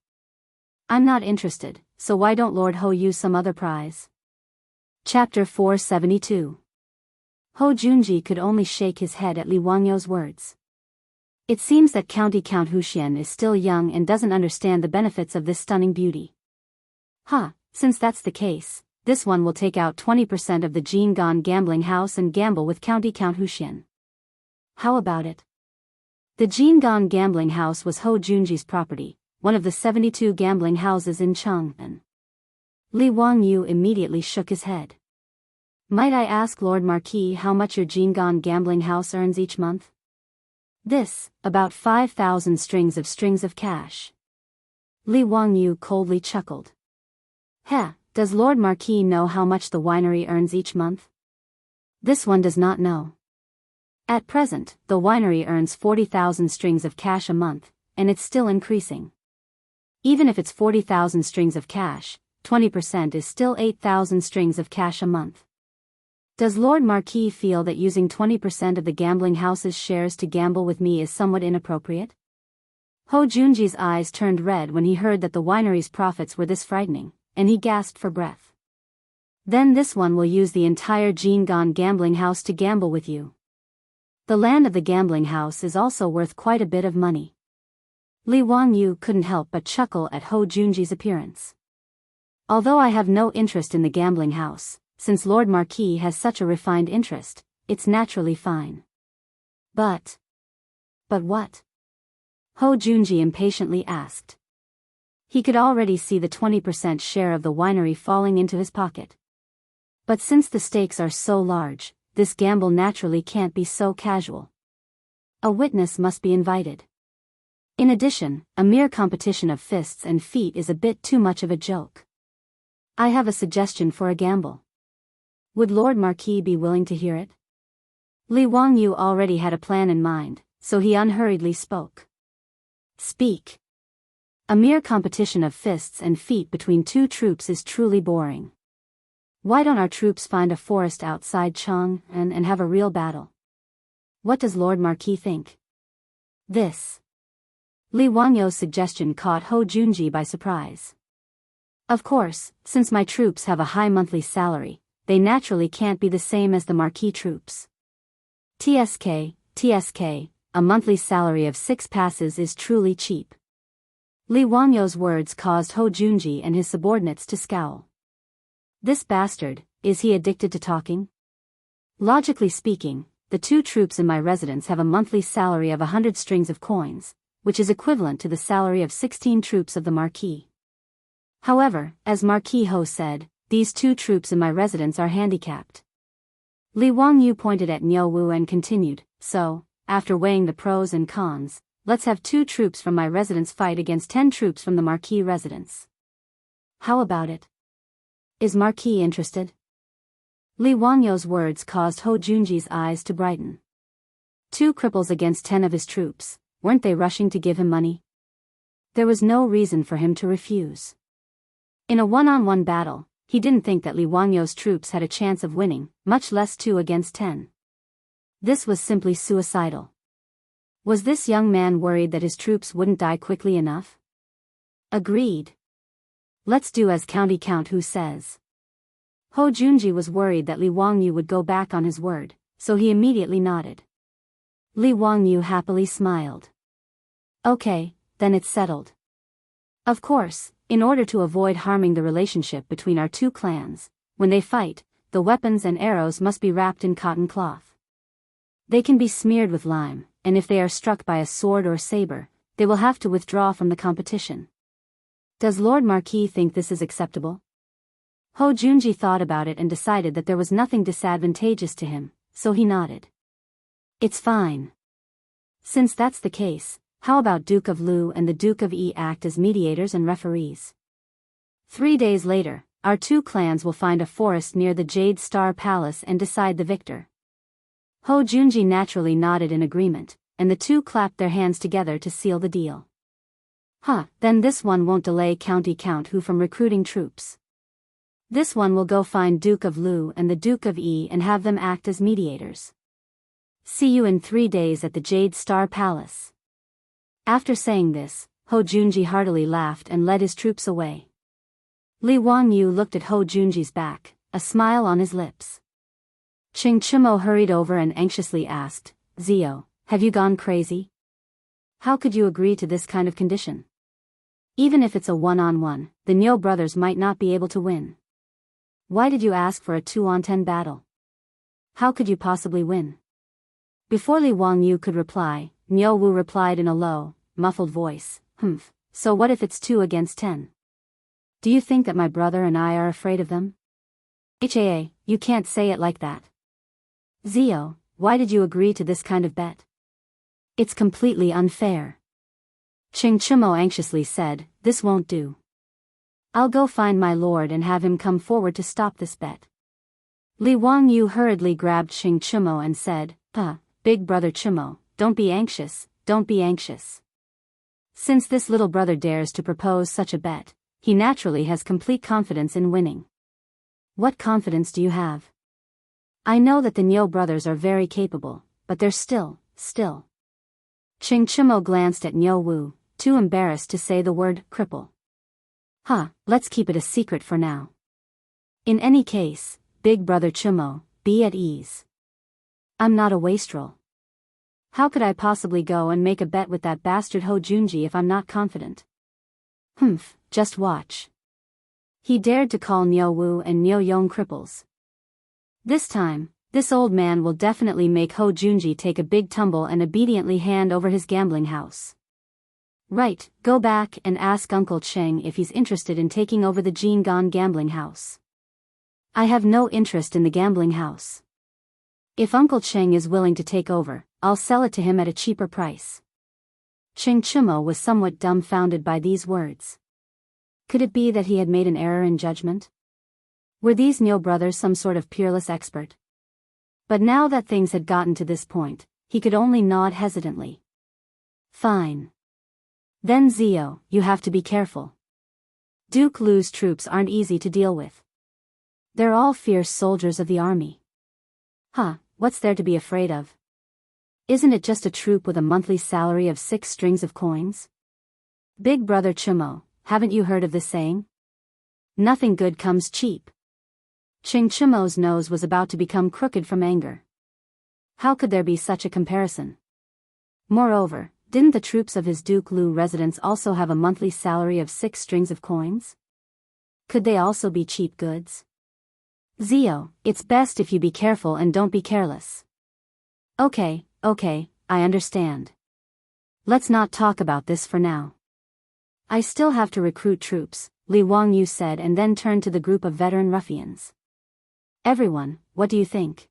I'm not interested, so why don't Lord Ho use some other prize? Chapter 472. Ho Junji could only shake his head at Li Wangyo's words. It seems that County Count Huxian is still young and doesn't understand the benefits of this stunning beauty. Since that's the case, this one will take out 20% of the Jianghu gambling house and gamble with County Count Huxian. How about it? The Jianghu gambling house was Ho Junji's property, one of the 72 gambling houses in Chang'an. Li Wangyu immediately shook his head. Might I ask Lord Marquis how much your Jianghu gambling house earns each month? This, about 5,000 strings of cash. Li Wangyu coldly chuckled. Does Lord Marquis know how much the winery earns each month? This one does not know. At present, the winery earns 40,000 strings of cash a month, and it's still increasing. Even if it's 40,000 strings of cash, 20% is still 8,000 strings of cash a month. Does Lord Marquis feel that using 20% of the gambling house's shares to gamble with me is somewhat inappropriate? Ho Junji's eyes turned red when he heard that the winery's profits were this frightening, and he gasped for breath. Then this one will use the entire Jianghu gambling house to gamble with you. The land of the gambling house is also worth quite a bit of money. Li Wangyu couldn't help but chuckle at Ho Junji's appearance. Although I have no interest in the gambling house, since Lord Marquis has such a refined interest, it's naturally fine. But what? Ho Junji impatiently asked. He could already see the 20% share of the winery falling into his pocket. But since the stakes are so large, this gamble naturally can't be so casual. A witness must be invited. In addition, a mere competition of fists and feet is a bit too much of a joke. I have a suggestion for a gamble. Would Lord Marquis be willing to hear it? Li Wangyu already had a plan in mind, so he unhurriedly spoke. Speak. A mere competition of fists and feet between 2 troops is truly boring. Why don't our troops find a forest outside Chang'an and have a real battle? What does Lord Marquis think? This. Li Wangyo's suggestion caught Ho Junji by surprise. Of course, since my troops have a high monthly salary, they naturally can't be the same as the Marquis troops. TSK, a monthly salary of 6 passes is truly cheap. Li Wangyo's words caused Ho Junji and his subordinates to scowl. This bastard, is he addicted to talking? Logically speaking, the 2 troops in my residence have a monthly salary of 100 strings of coins, which is equivalent to the salary of 16 troops of the Marquis. However, as Marquis Ho said, these 2 troops in my residence are handicapped. Li Wangyu pointed at Niu Wu and continued, so, after weighing the pros and cons, let's have 2 troops from my residence fight against 10 troops from the Marquis residence. How about it? Is Marquis interested? Li Wangyo's words caused Ho Junji's eyes to brighten. 2 cripples against 10 of his troops, weren't they rushing to give him money? There was no reason for him to refuse. In a one-on-one battle, he didn't think that Li Wangyo's troops had a chance of winning, much less 2 against 10. This was simply suicidal. Was this young man worried that his troops wouldn't die quickly enough? Agreed. Let's do as County Count Hu says. Ho Junji was worried that Li Wangyu would go back on his word, so he immediately nodded. Li Wangyu happily smiled. Okay, then it's settled. Of course, in order to avoid harming the relationship between our two clans, when they fight, the weapons and arrows must be wrapped in cotton cloth. They can be smeared with lime, and if they are struck by a sword or saber, they will have to withdraw from the competition. Does Lord Marquis think this is acceptable? Ho Junji thought about it and decided that there was nothing disadvantageous to him, so he nodded. It's fine. Since that's the case, how about Duke of Lu and the Duke of Yi act as mediators and referees? 3 days later, our two clans will find a forest near the Jade Star Palace and decide the victor. Ho Junji naturally nodded in agreement, and the two clapped their hands together to seal the deal. Then this one won't delay County Count Hu from recruiting troops. This one will go find Duke of Lu and the Duke of Yi and have them act as mediators. See you in 3 days at the Jade Star Palace. After saying this, Ho Junji heartily laughed and led his troops away. Li Wangyu looked at Ho Junji's back, a smile on his lips. Ching Chimo hurried over and anxiously asked, Zio, have you gone crazy? How could you agree to this kind of condition? Even if it's a one-on-one, the Nyo brothers might not be able to win. Why did you ask for a 2-on-10 battle? How could you possibly win? Before Li Wangyu could reply, Nyo Wu replied in a low, muffled voice, so what if it's 2 against 10? Do you think that my brother and I are afraid of them? You can't say it like that. Zio, why did you agree to this kind of bet? It's completely unfair. Ching Chimo anxiously said, this won't do. I'll go find my lord and have him come forward to stop this bet. Li Wangyu hurriedly grabbed Ching Chimo and said, Big brother Chimo, don't be anxious, don't be anxious. Since this little brother dares to propose such a bet, he naturally has complete confidence in winning. What confidence do you have? I know that the Nyo brothers are very capable, but they're still. Ching Chimo glanced at Nyo Wu, too embarrassed to say the word cripple. Let's keep it a secret for now. In any case, big brother Chimo, be at ease. I'm not a wastrel. How could I possibly go and make a bet with that bastard Ho Junji if I'm not confident? Just watch. He dared to call Nyo Wu and Nyo Yong cripples. This time, this old man will definitely make Ho Junji take a big tumble and obediently hand over his gambling house. Right, go back and ask Uncle Cheng if he's interested in taking over the Jingan gambling house. I have no interest in the gambling house. If Uncle Cheng is willing to take over, I'll sell it to him at a cheaper price. Ching Chimo was somewhat dumbfounded by these words. Could it be that he had made an error in judgment? Were these Nyo brothers some sort of peerless expert? But now that things had gotten to this point, he could only nod hesitantly. Fine. Then Zio, you have to be careful. Duke Lu's troops aren't easy to deal with. They're all fierce soldiers of the army. What's there to be afraid of? Isn't it just a troop with a monthly salary of 6 strings of coins? Big brother Chimo, haven't you heard of this saying? Nothing good comes cheap. Ching Chimo's nose was about to become crooked from anger. How could there be such a comparison? Moreover, didn't the troops of his Duke Lu residence also have a monthly salary of 6 strings of coins? Could they also be cheap goods? Zio, it's best if you be careful and don't be careless. Okay, I understand. Let's not talk about this for now. I still have to recruit troops, Li Wangyu said and then turned to the group of veteran ruffians. Everyone, what do you think?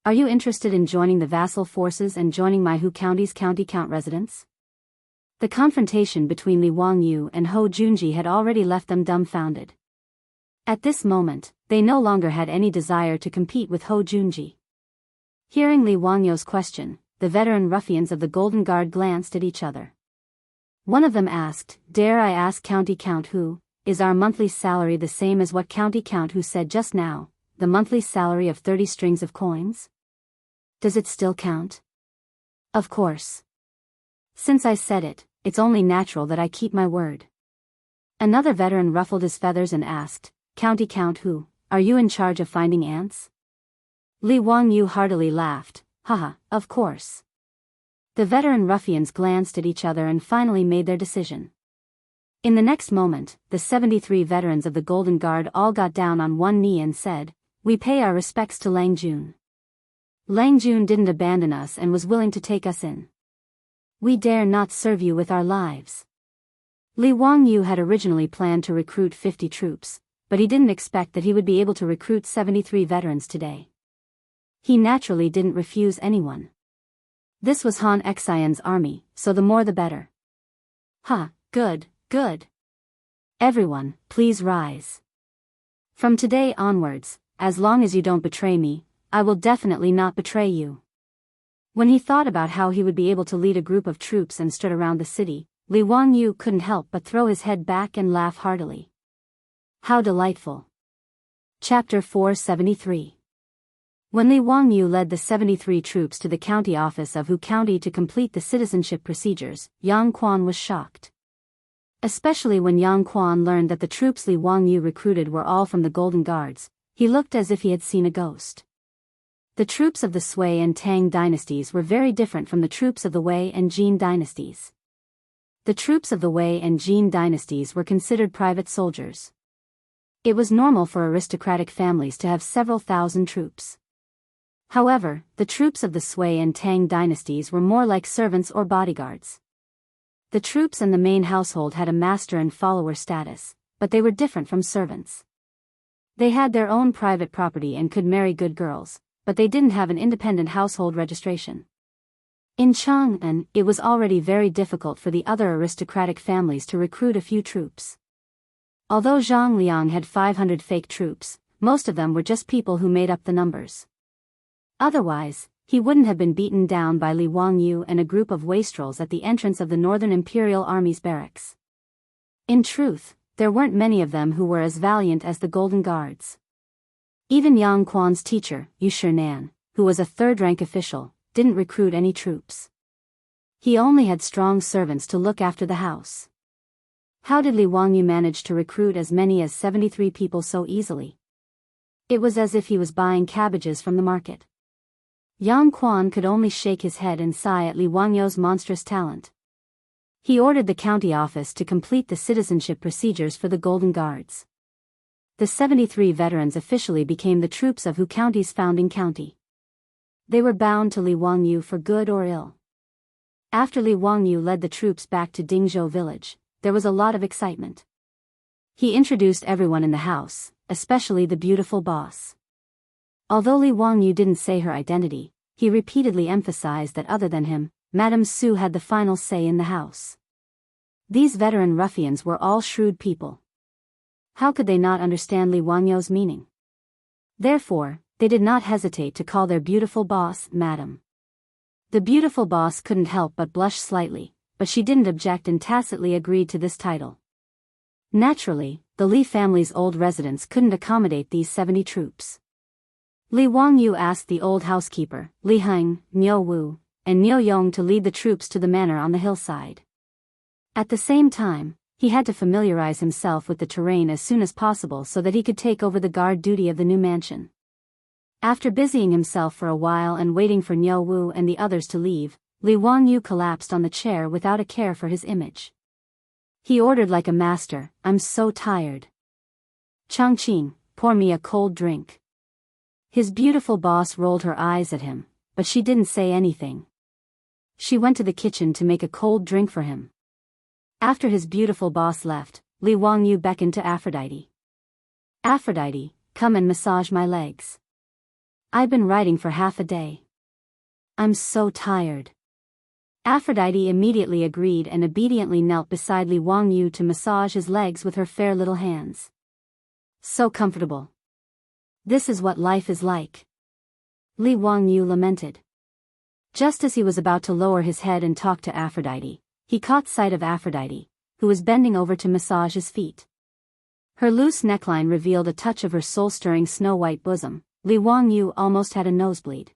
Are you interested in joining the vassal forces and joining my Hu County's county count residence? The confrontation between Li Wangyu and Ho Junji had already left them dumbfounded. At this moment, they no longer had any desire to compete with Ho Junji. Hearing Li Wangyu's question, the veteran ruffians of the Golden Guard glanced at each other. One of them asked, Dare I ask County Count Hu, is our monthly salary the same as what County Count who said just now, the monthly salary of 30 strings of coins? Does it still count? Of course. Since I said it, it's only natural that I keep my word. Another veteran ruffled his feathers and asked, County Count who, are you in charge of finding ants? Li Wangyu heartily laughed, haha, of course. The veteran ruffians glanced at each other and finally made their decision. In the next moment, the 73 veterans of the Golden Guard all got down on one knee and said, we pay our respects to Lang Jun. Lang Jun didn't abandon us and was willing to take us in. We dare not serve you with our lives. Li Wangyu had originally planned to recruit 50 troops, but he didn't expect that he would be able to recruit 73 veterans today. He naturally didn't refuse anyone. This was Han Xian's army, so the more the better. Good, good. Everyone, please rise. From today onwards, as long as you don't betray me, I will definitely not betray you. When he thought about how he would be able to lead a group of troops and stood around the city, Li Wangyu couldn't help but throw his head back and laugh heartily. How delightful. Chapter 473. When Li Wangyu led the 73 troops to the county office of Hu County to complete the citizenship procedures, Yang Quan was shocked. Especially when Yang Quan learned that the troops Li Wangyu recruited were all from the Golden Guards, he looked as if he had seen a ghost. The troops of the Sui and Tang dynasties were very different from the troops of the Wei and Jin dynasties. The troops of the Wei and Jin dynasties were considered private soldiers. It was normal for aristocratic families to have several thousand troops. However, the troops of the Sui and Tang dynasties were more like servants or bodyguards. The troops and the main household had a master and follower status, but they were different from servants. They had their own private property and could marry good girls, but they didn't have an independent household registration. In Chang'an, it was already very difficult for the other aristocratic families to recruit a few troops. Although Zhang Liang had 500 fake troops, most of them were just people who made up the numbers. Otherwise, he wouldn't have been beaten down by Li Wangyu and a group of wastrels at the entrance of the Northern Imperial Army's barracks. In truth, there weren't many of them who were as valiant as the Golden Guards. Even Yang Quan's teacher, Yu Shinan, who was a third-rank official, didn't recruit any troops. He only had strong servants to look after the house. How did Li Wangyu manage to recruit as many as 73 people so easily? It was as if he was buying cabbages from the market. Yang Quan could only shake his head and sigh at Li Wangyu's monstrous talent. He ordered the county office to complete the citizenship procedures for the Golden Guards. The 73 veterans officially became the troops of Hu County's founding county. They were bound to Li Wangyu for good or ill. After Li Wangyu led the troops back to Dingzhou village, there was a lot of excitement. He introduced everyone in the house, especially the beautiful boss. Although Li Wangyu didn't say her identity, he repeatedly emphasized that other than him, Madame Su had the final say in the house. These veteran ruffians were all shrewd people. How could they not understand Li Wangyu's meaning? Therefore, they did not hesitate to call their beautiful boss, Madam. The beautiful boss couldn't help but blush slightly, but she didn't object and tacitly agreed to this title. Naturally, the Li family's old residence couldn't accommodate these 70 troops. Li Wangyu asked the old housekeeper, Li Heng, Niu Wu, and Niu Yong to lead the troops to the manor on the hillside. At the same time, he had to familiarize himself with the terrain as soon as possible so that he could take over the guard duty of the new mansion. After busying himself for a while and waiting for Niu Wu and the others to leave, Li Wangyu collapsed on the chair without a care for his image. He ordered like a master, I'm so tired. Changqing, pour me a cold drink. His beautiful boss rolled her eyes at him, but she didn't say anything. She went to the kitchen to make a cold drink for him. After his beautiful boss left, Li Wangyu beckoned to Aphrodite. Aphrodite, come and massage my legs. I've been riding for half a day. I'm so tired. Aphrodite immediately agreed and obediently knelt beside Li Wangyu to massage his legs with her fair little hands. So comfortable. This is what life is like. Li Wangyu lamented. Just as he was about to lower his head and talk to Aphrodite, he caught sight of Aphrodite, who was bending over to massage his feet. Her loose neckline revealed a touch of her soul-stirring snow-white bosom. Li Wangyu almost had a nosebleed.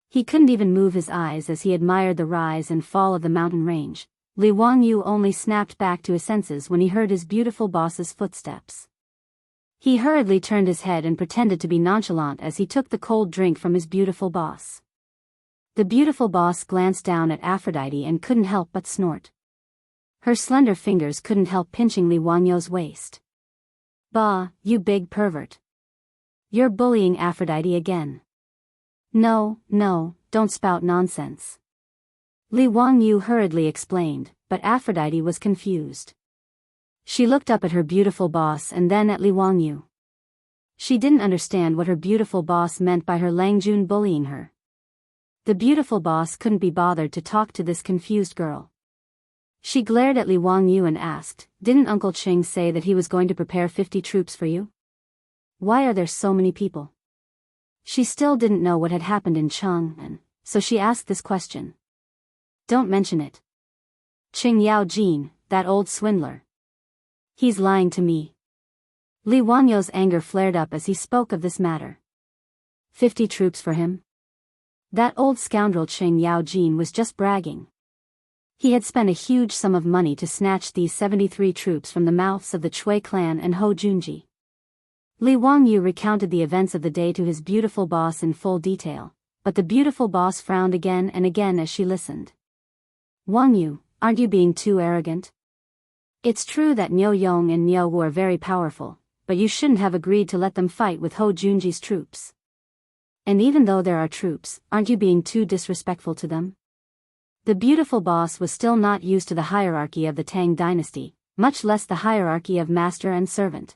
He couldn't even move his eyes as he admired the rise and fall of the mountain range. Li Wangyu only snapped back to his senses when he heard his beautiful boss's footsteps. He hurriedly turned his head and pretended to be nonchalant as he took the cold drink from his beautiful boss. The beautiful boss glanced down at Aphrodite and couldn't help but snort. Her slender fingers couldn't help pinching Li Wangyu's waist. "Bah, you big pervert. You're bullying Aphrodite again." No, don't spout nonsense." Li Wangyu hurriedly explained, but Aphrodite was confused. She looked up at her beautiful boss and then at Li Wangyu. She didn't understand what her beautiful boss meant by her Langjun bullying her. The beautiful boss couldn't be bothered to talk to this confused girl. She glared at Li Wangyu and asked, "Didn't Uncle Qing say that he was going to prepare 50 troops for you? Why are there so many people?" She still didn't know what had happened in Chang'an, so she asked this question. "Don't mention it. Qing Yao Jin, that old swindler. He's lying to me." Li Wangyu's anger flared up as he spoke of this matter. 50 troops for him? That old scoundrel Qing Yao Jin was just bragging. He had spent a huge sum of money to snatch these 73 troops from the mouths of the Chui clan and Ho Junji. Li Wangyu recounted the events of the day to his beautiful boss in full detail, but the beautiful boss frowned again and again as she listened. "Wangyu, aren't you being too arrogant? It's true that Niu Yong and Niu Wu are very powerful, but you shouldn't have agreed to let them fight with Ho Junji's troops. And even though there are troops, aren't you being too disrespectful to them?" The beautiful boss was still not used to the hierarchy of the Tang dynasty, much less the hierarchy of master and servant.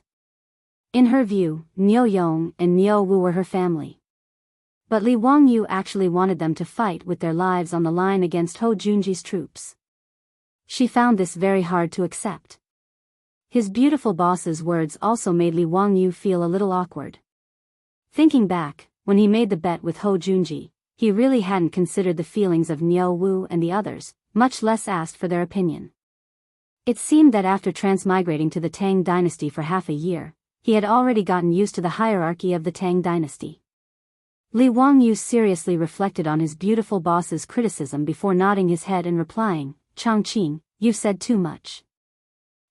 In her view, Niu Yong and Niu Wu were her family. But Li Wangyu actually wanted them to fight with their lives on the line against Ho Junji's troops. She found this very hard to accept. His beautiful boss's words also made Li Wangyu feel a little awkward. Thinking back, when he made the bet with Ho Junji, he really hadn't considered the feelings of Niu Wu and the others, much less asked for their opinion. It seemed that after transmigrating to the Tang dynasty for half a year, he had already gotten used to the hierarchy of the Tang dynasty. Li Wangyu seriously reflected on his beautiful boss's criticism before nodding his head and replying, "Changqing, you've said too much.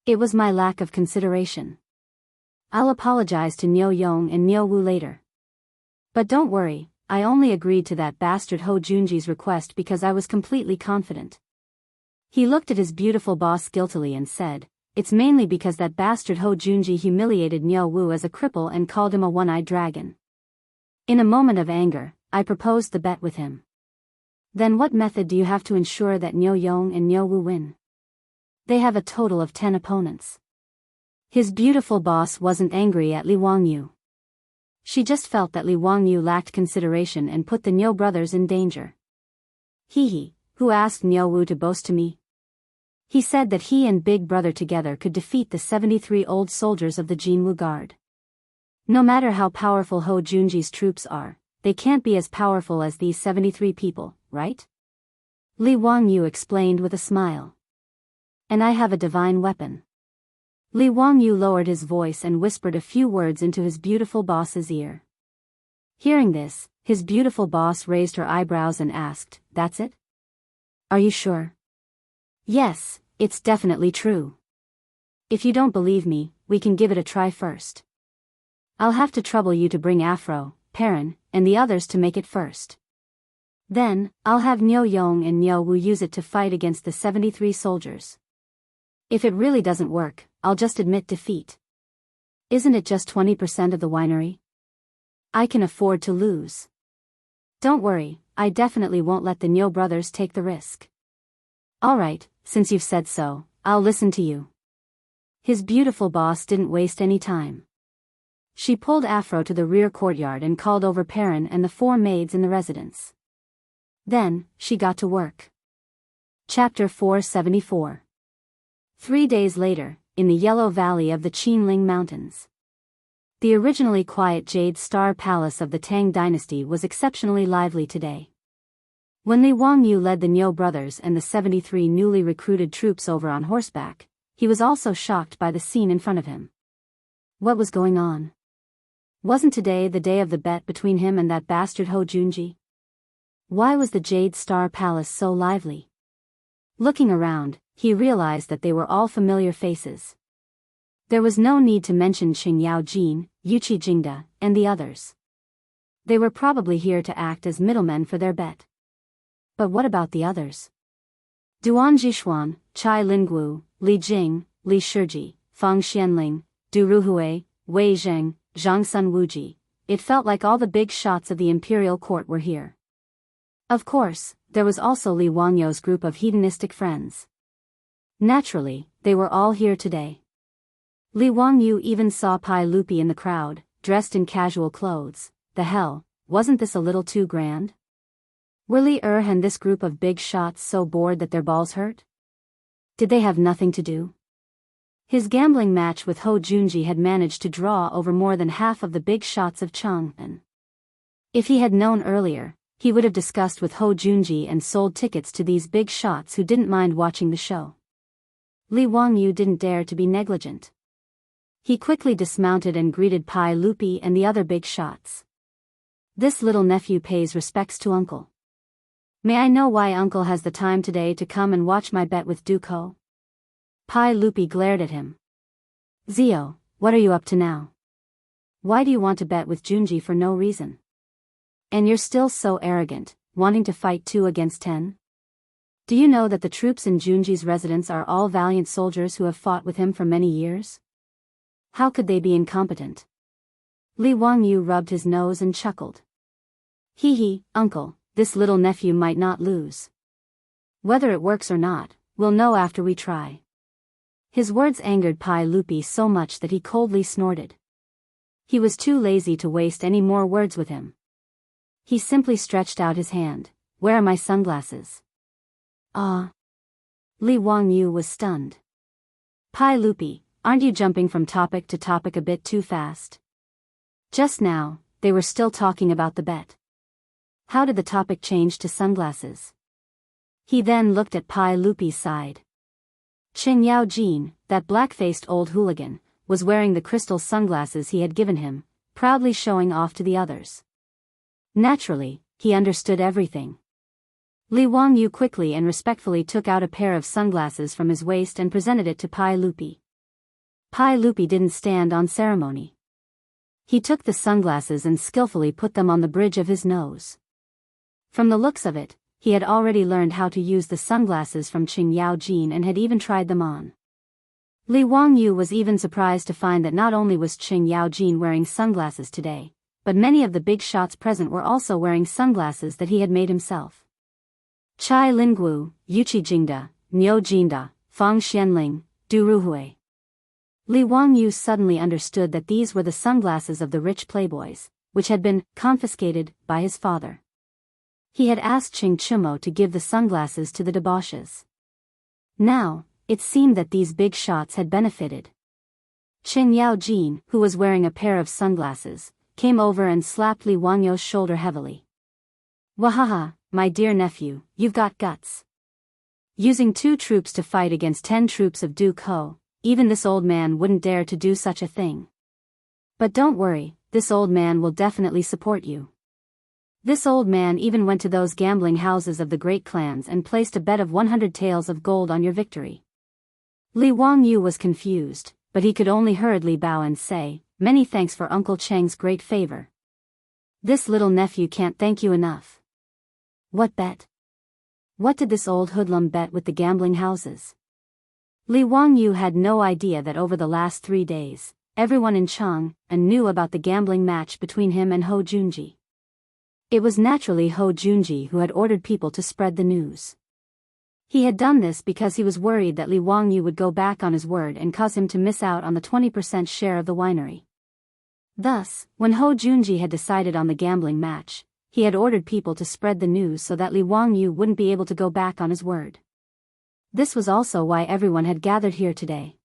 It was my lack of consideration. I'll apologize to Niu Yong and Niu Wu later. But don't worry, I only agreed to that bastard Ho Junji's request because I was completely confident." He looked at his beautiful boss guiltily and said, "It's mainly because that bastard Ho Junji humiliated Niu Wu as a cripple and called him a one-eyed dragon. In a moment of anger, I proposed the bet with him. Then what method do you have to ensure that Niu Yong and Niu Wu win? They have a total of 10 opponents." His beautiful boss wasn't angry at Li Wangyu. She just felt that Li Wangyu lacked consideration and put the Niu brothers in danger. "He, who asked Niu Wu to boast to me? He said that he and Big Brother together could defeat the 73 old soldiers of the Jianghu Guard. No matter how powerful Ho Junji's troops are, they can't be as powerful as these 73 people, right?" Li Wangyu explained with a smile. "And I have a divine weapon." Li Wangyu lowered his voice and whispered a few words into his beautiful boss's ear. Hearing this, his beautiful boss raised her eyebrows and asked, "That's it? Are you sure?" "Yes, it's definitely true. If you don't believe me, we can give it a try first. I'll have to trouble you to bring Afro, Perrin, and the others to make it first. Then, I'll have Niu Yong and Niu Wu use it to fight against the 73 soldiers. If it really doesn't work, I'll just admit defeat. Isn't it just 20% of the winery? I can afford to lose. Don't worry, I definitely won't let the Niu brothers take the risk." "Alright, since you've said so, I'll listen to you." His beautiful boss didn't waste any time. She pulled Afro to the rear courtyard and called over Perrin and the 4 maids in the residence. Then, she got to work. Chapter 474. 3 days later, in the Yellow Valley of the Qinling Mountains. The originally quiet Jade Star Palace of the Tang dynasty was exceptionally lively today. When Li Wangyu led the Niu brothers and the 73 newly recruited troops over on horseback, he was also shocked by the scene in front of him. What was going on? Wasn't today the day of the bet between him and that bastard Ho Junji? Why was the Jade Star Palace so lively? Looking around, he realized that they were all familiar faces. There was no need to mention Qing Yaojin, Yuqi Jingda, and the others. They were probably here to act as middlemen for their bet. But what about the others? Duan Jishuan, Chai Lingguo, Li Jing, Li Shiji, Feng Xianling, Du Ruhui, Wei Zheng, Zhang Sun Wuji. It felt like all the big shots of the imperial court were here. Of course, there was also Li Wangyou's group of hedonistic friends. Naturally, they were all here today. Li Wangyou even saw Pai Lupi in the crowd, dressed in casual clothes. The hell, wasn't this a little too grand? Were Li and this group of big shots so bored that their balls hurt? Did they have nothing to do? His gambling match with Ho Junji had managed to draw over more than half of the big shots of Chang'an. If he had known earlier, he would have discussed with Ho Junji and sold tickets to these big shots who didn't mind watching the show. Li Wangyou didn't dare to be negligent. He quickly dismounted and greeted Pai Lupi and the other big shots. This little nephew pays respects to uncle. May I know why uncle has the time today to come and watch my bet with Duke Ho? Pai Lupi glared at him. Zio, what are you up to now? Why do you want to bet with Junji for no reason? And you're still so arrogant, wanting to fight 2 against 10? Do you know that the troops in Junji's residence are all valiant soldiers who have fought with him for many years? How could they be incompetent? Li Wangyou rubbed his nose and chuckled. Hee, uncle, this little nephew might not lose. Whether it works or not, we'll know after we try. His words angered Pai Lupi so much that he coldly snorted. He was too lazy to waste any more words with him. He simply stretched out his hand. Where are my sunglasses? Ah. Li Wangyou was stunned. Pai Lupi, aren't you jumping from topic to topic a bit too fast? Just now, they were still talking about the bet. How did the topic change to sunglasses? He then looked at Pai Lupi's side. Qing Yaojin, that black-faced old hooligan, was wearing the crystal sunglasses he had given him, proudly showing off to the others. Naturally, he understood everything. Li Wangyou quickly and respectfully took out a pair of sunglasses from his waist and presented it to Pai Lupi. Pai Lupi didn't stand on ceremony. He took the sunglasses and skillfully put them on the bridge of his nose. From the looks of it, he had already learned how to use the sunglasses from Qing Yaojin and had even tried them on. Li Wangyou was even surprised to find that not only was Qing Yaojin wearing sunglasses today, but many of the big shots present were also wearing sunglasses that he had made himself. Chai Lingguo, Yuqi Jingda, Niu Jinda, Feng Xianling, Du Ruhui. Li Wangyou suddenly understood that these were the sunglasses of the rich playboys, which had been confiscated by his father. He had asked Qing Chumo to give the sunglasses to the debauches. Now, it seemed that these big shots had benefited. Qing Yaojin, who was wearing a pair of sunglasses, came over and slapped Li Wangyou's shoulder heavily. Wahaha, my dear nephew, you've got guts. Using 2 troops to fight against 10 troops of Duke Ho, even this old man wouldn't dare to do such a thing. But don't worry, this old man will definitely support you. This old man even went to those gambling houses of the great clans and placed a bet of 100 taels of gold on your victory. Li Wangyou was confused, but he could only hurriedly bow and say, many thanks for Uncle Cheng's great favor. This little nephew can't thank you enough. What bet? What did this old hoodlum bet with the gambling houses? Li Wangyou had no idea that over the last 3 days, everyone in Chang'an knew about the gambling match between him and Ho Junji. It was naturally Ho Junji who had ordered people to spread the news. He had done this because he was worried that Li Wangyou would go back on his word and cause him to miss out on the 20% share of the winery. Thus, when Ho Junji had decided on the gambling match, he had ordered people to spread the news so that Li Wangyou wouldn't be able to go back on his word. This was also why everyone had gathered here today.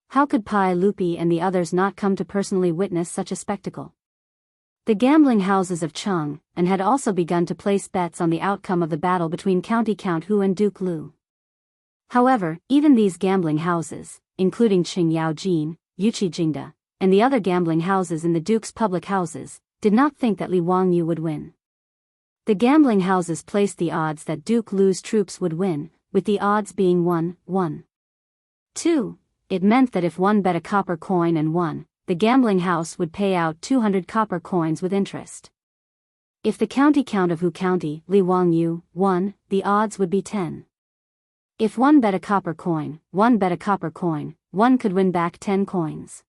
How could Pai Lupi and the others not come to personally witness such a spectacle? The gambling houses of Chang'an had also begun to place bets on the outcome of the battle between County Count Hu and Duke Lu. However, even these gambling houses, including Qing Yaojin, Yuqi Jingda, and the other gambling houses in the Duke's public houses, did not think that Li Wangyu would win. The gambling houses placed the odds that Duke Lu's troops would win, with the odds being 1-1. 2. It meant that if one bet a copper coin and won, the gambling house would pay out 200 copper coins with interest. If the county count of Hu County, Li Wangyu, won, the odds would be 10. If one bet a copper coin, one could win back 10 coins.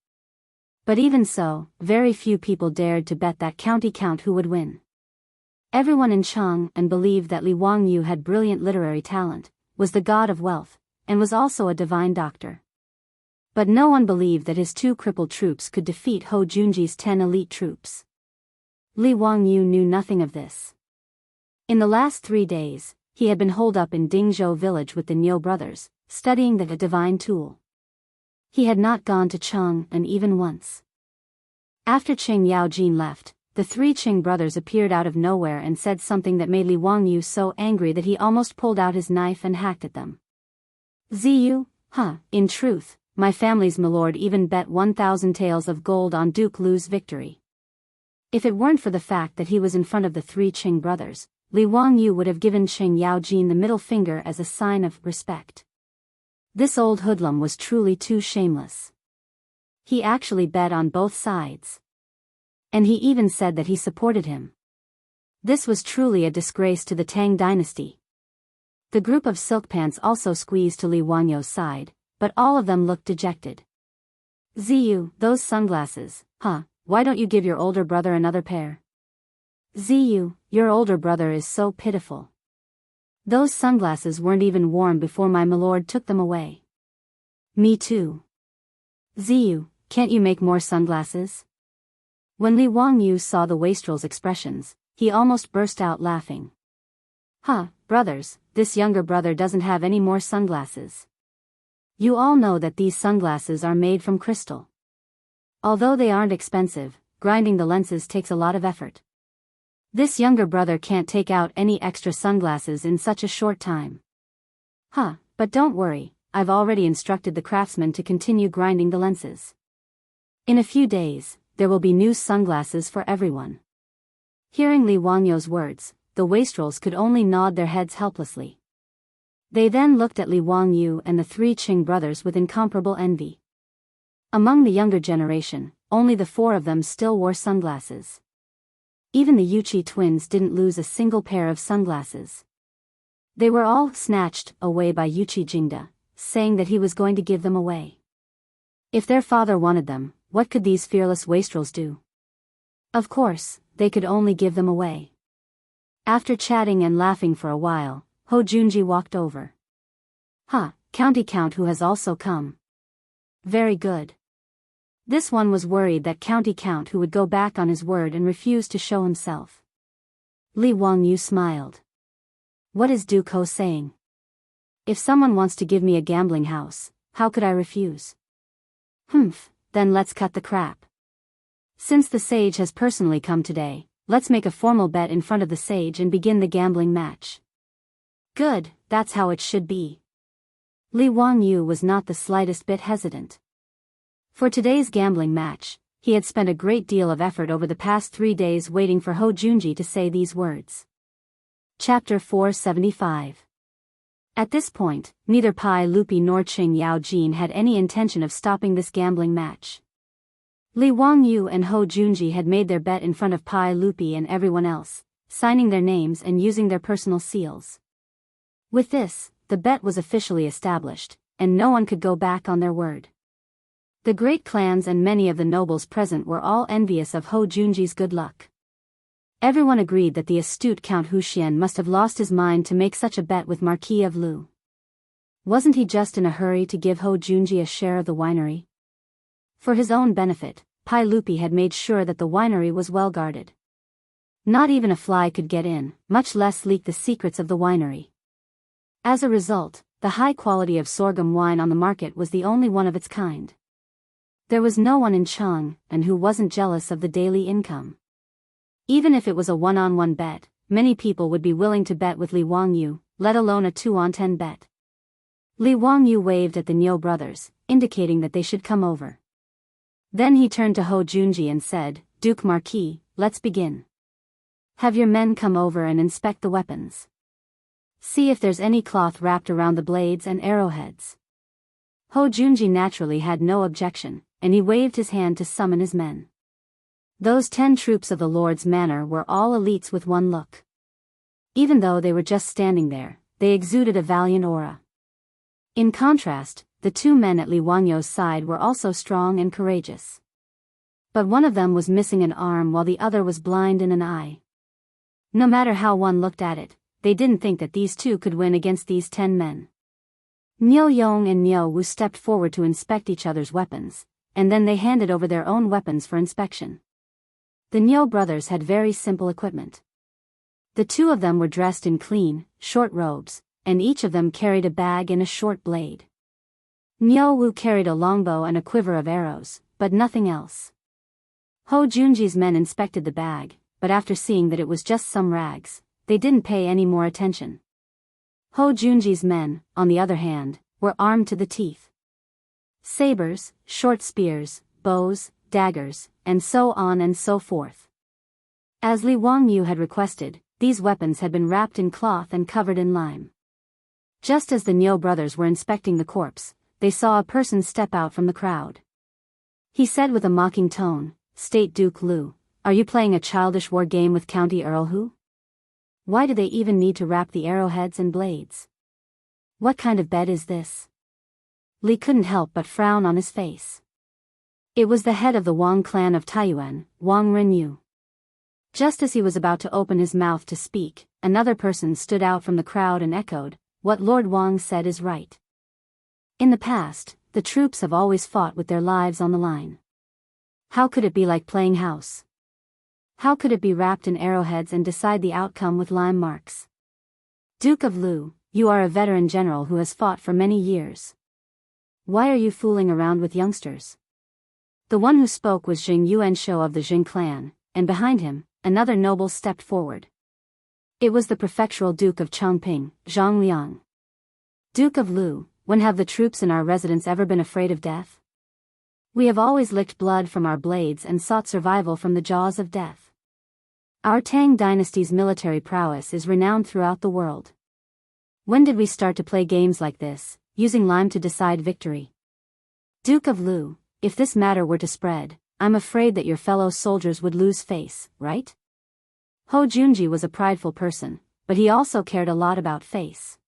But even so, very few people dared to bet that county count who would win. Everyone in Chang'an believed that Li Wangyu had brilliant literary talent, was the god of wealth, and was also a divine doctor. But no one believed that his 2 crippled troops could defeat Hou Junji's 10 elite troops. Li Wangyu knew nothing of this. In the last 3 days, he had been holed up in Dingzhou village with the Niu brothers, studying the divine tool. He had not gone to Chang'an even once. After Qing Yaojin left, the 3 Qing brothers appeared out of nowhere and said something that made Li Wangyu so angry that he almost pulled out his knife and hacked at them. Ziyu, in truth, my family's milord even bet 1,000 taels of gold on Duke Lu's victory. If it weren't for the fact that he was in front of the 3 Qing brothers, Li Wangyu would have given Qing Yaojin the middle finger as a sign of respect. This old hoodlum was truly too shameless. He actually bet on both sides. And he even said that he supported him. This was truly a disgrace to the Tang dynasty. The group of silk pants also squeezed to Li Wangyu's side, but all of them looked dejected. Ziyu, those sunglasses, why don't you give your older brother another pair? Ziyu, your older brother is so pitiful. Those sunglasses weren't even warm before my milord took them away. Me too. Ziyu, can't you make more sunglasses? When Li Wangyu saw the wastrel's expressions, he almost burst out laughing. Brothers, this younger brother doesn't have any more sunglasses. You all know that these sunglasses are made from crystal. Although they aren't expensive, grinding the lenses takes a lot of effort. This younger brother can't take out any extra sunglasses in such a short time. But don't worry, I've already instructed the craftsman to continue grinding the lenses. In a few days, there will be new sunglasses for everyone. Hearing Li Wangyu's words, the wastrels could only nod their heads helplessly. They then looked at Li Wangyu and the 3 Qing brothers with incomparable envy. Among the younger generation, only the 4 of them still wore sunglasses. Even the Yuqi twins didn't lose a single pair of sunglasses. They were all snatched away by Yuqi Jingda, saying that he was going to give them away. If their father wanted them, what could these fearless wastrels do? Of course, they could only give them away. After chatting and laughing for a while, Hou Junji walked over. County Count who has also come. Very good. This one was worried that County Count who would go back on his word and refuse to show himself. Li Wangyu smiled. What is Duke Ho saying? If someone wants to give me a gambling house, how could I refuse? Then let's cut the crap. Since the sage has personally come today, let's make a formal bet in front of the sage and begin the gambling match. Good, that's how it should be. Li Wangyu was not the slightest bit hesitant. For today's gambling match, he had spent a great deal of effort over the past 3 days waiting for Hou Junji to say these words. Chapter 475. At this point, neither Pai Lupi nor Qing Yaojin had any intention of stopping this gambling match. Li Wangyu and Hou Junji had made their bet in front of Pai Lupi and everyone else, signing their names and using their personal seals. With this, the bet was officially established, and no one could go back on their word. The great clans and many of the nobles present were all envious of Hou Junji's good luck. Everyone agreed that the astute Count Huxian must have lost his mind to make such a bet with Marquis of Lu. Wasn't he just in a hurry to give Hou Junji a share of the winery? For his own benefit, Pai Lupi had made sure that the winery was well guarded. Not even a fly could get in, much less leak the secrets of the winery. As a result, the high quality of sorghum wine on the market was the only one of its kind. There was no one in Chang'an who wasn't jealous of the daily income. Even if it was a 1-on-1 bet, many people would be willing to bet with Li Wangyu, let alone a 2-on-10 bet. Li Wangyu waved at the Niu brothers, indicating that they should come over. Then he turned to Ho Junji and said, Duke Marquis, let's begin. Have your men come over and inspect the weapons. See if there's any cloth wrapped around the blades and arrowheads. Ho Junji naturally had no objection, and he waved his hand to summon his men. Those 10 troops of the Lord's Manor were all elites with one look. Even though they were just standing there, they exuded a valiant aura. In contrast, the 2 men at Li Wangyo's side were also strong and courageous. But one of them was missing an arm while the other was blind in an eye. No matter how one looked at it, they didn't think that these 2 could win against these 10 men. Niu Yong and Niu Wu stepped forward to inspect each other's weapons, and then they handed over their own weapons for inspection. The Niu brothers had very simple equipment. The 2 of them were dressed in clean, short robes, and each of them carried a bag and a short blade. Niu Wu carried a longbow and a quiver of arrows, but nothing else. Ho Junji's men inspected the bag, but after seeing that it was just some rags, they didn't pay any more attention. Ho Junji's men, on the other hand, were armed to the teeth. Sabers, short spears, bows, daggers, and so on and so forth. As Li Wangyu had requested, these weapons had been wrapped in cloth and covered in lime. Just as the Niu brothers were inspecting the corpse, they saw a person step out from the crowd. He said with a mocking tone, State Duke Lu, are you playing a childish war game with County Earl Hu? Why do they even need to wrap the arrowheads and blades? What kind of bed is this? Li couldn't help but frown on his face. It was the head of the Wang clan of Taiyuan, Wang Renyu. Just as he was about to open his mouth to speak, another person stood out from the crowd and echoed, what Lord Wang said is right. In the past, the troops have always fought with their lives on the line. How could it be like playing house? How could it be wrapped in arrowheads and decide the outcome with lime marks? Duke of Lu, you are a veteran general who has fought for many years. Why are you fooling around with youngsters? The one who spoke was Jing Yuanshou of the Jing clan, and behind him, another noble stepped forward. It was the prefectural Duke of Chongping, Zhang Liang. Duke of Lu, when have the troops in our residence ever been afraid of death? We have always licked blood from our blades and sought survival from the jaws of death. Our Tang dynasty's military prowess is renowned throughout the world. When did we start to play games like this, using lime to decide victory? Duke of Lu, if this matter were to spread, I'm afraid that your fellow soldiers would lose face, right? Ho Junji was a prideful person, but he also cared a lot about face.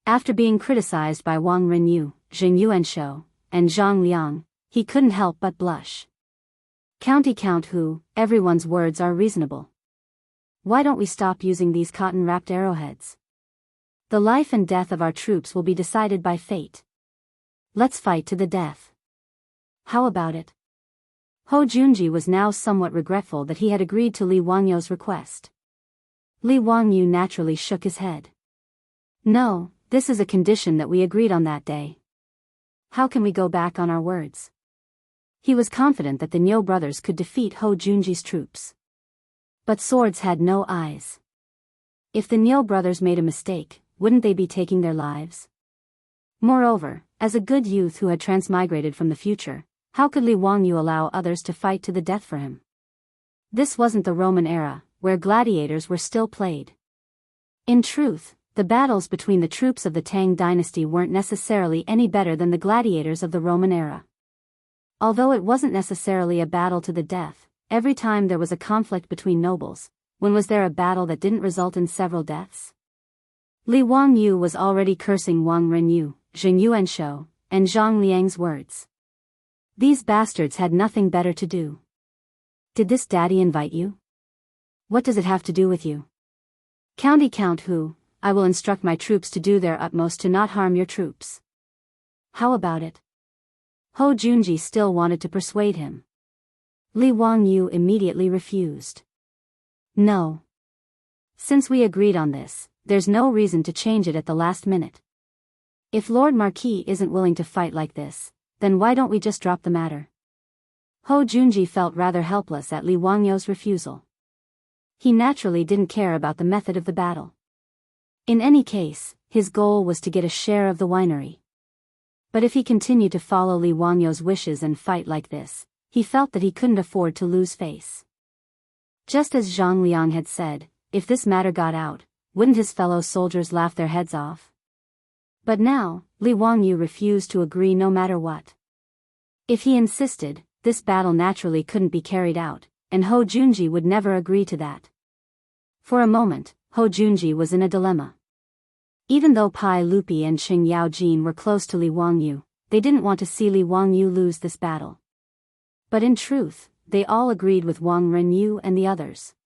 After being criticized by Wang Renyu, Jing Yuanshou, and Zhang Liang, he couldn't help but blush. Count Hu, everyone's words are reasonable. Why don't we stop using these cotton-wrapped arrowheads? The life and death of our troops will be decided by fate. Let's fight to the death. How about it? Ho Junji was now somewhat regretful that he had agreed to Li Wangyo's request. Li Wangyu naturally shook his head. No, this is a condition that we agreed on that day. How can we go back on our words? He was confident that the Niu brothers could defeat Ho Junji's troops. But swords had no eyes. If the Niu brothers made a mistake, wouldn't they be taking their lives? Moreover, as a good youth who had transmigrated from the future, how could Li Wangyu allow others to fight to the death for him? This wasn't the Roman era, where gladiators were still played. In truth, the battles between the troops of the Tang dynasty weren't necessarily any better than the gladiators of the Roman era. Although it wasn't necessarily a battle to the death, every time there was a conflict between nobles, when was there a battle that didn't result in several deaths? Li Wangyu was already cursing Wang Renyu, Jing Yuanshou, and Zhang Liang's words. These bastards had nothing better to do. Did this daddy invite you? What does it have to do with you? Count Hu, I will instruct my troops to do their utmost to not harm your troops. How about it? Ho Junji still wanted to persuade him. Li Wangyu immediately refused. No. Since we agreed on this, there's no reason to change it at the last minute. If Lord Marquis isn't willing to fight like this, then why don't we just drop the matter? Ho Junji felt rather helpless at Li Wangyu's refusal. He naturally didn't care about the method of the battle. In any case, his goal was to get a share of the winery. But if he continued to follow Li Wangyu's wishes and fight like this, he felt that he couldn't afford to lose face. Just as Zhang Liang had said, if this matter got out, wouldn't his fellow soldiers laugh their heads off? But now, Li Wangyu refused to agree no matter what. If he insisted, this battle naturally couldn't be carried out, and Hou Junji would never agree to that. For a moment, Hou Junji was in a dilemma. Even though Pai Lupi and Qing Yaojin were close to Li Wangyu, they didn't want to see Li Wangyu lose this battle. But in truth, they all agreed with Wang Renyu and the others.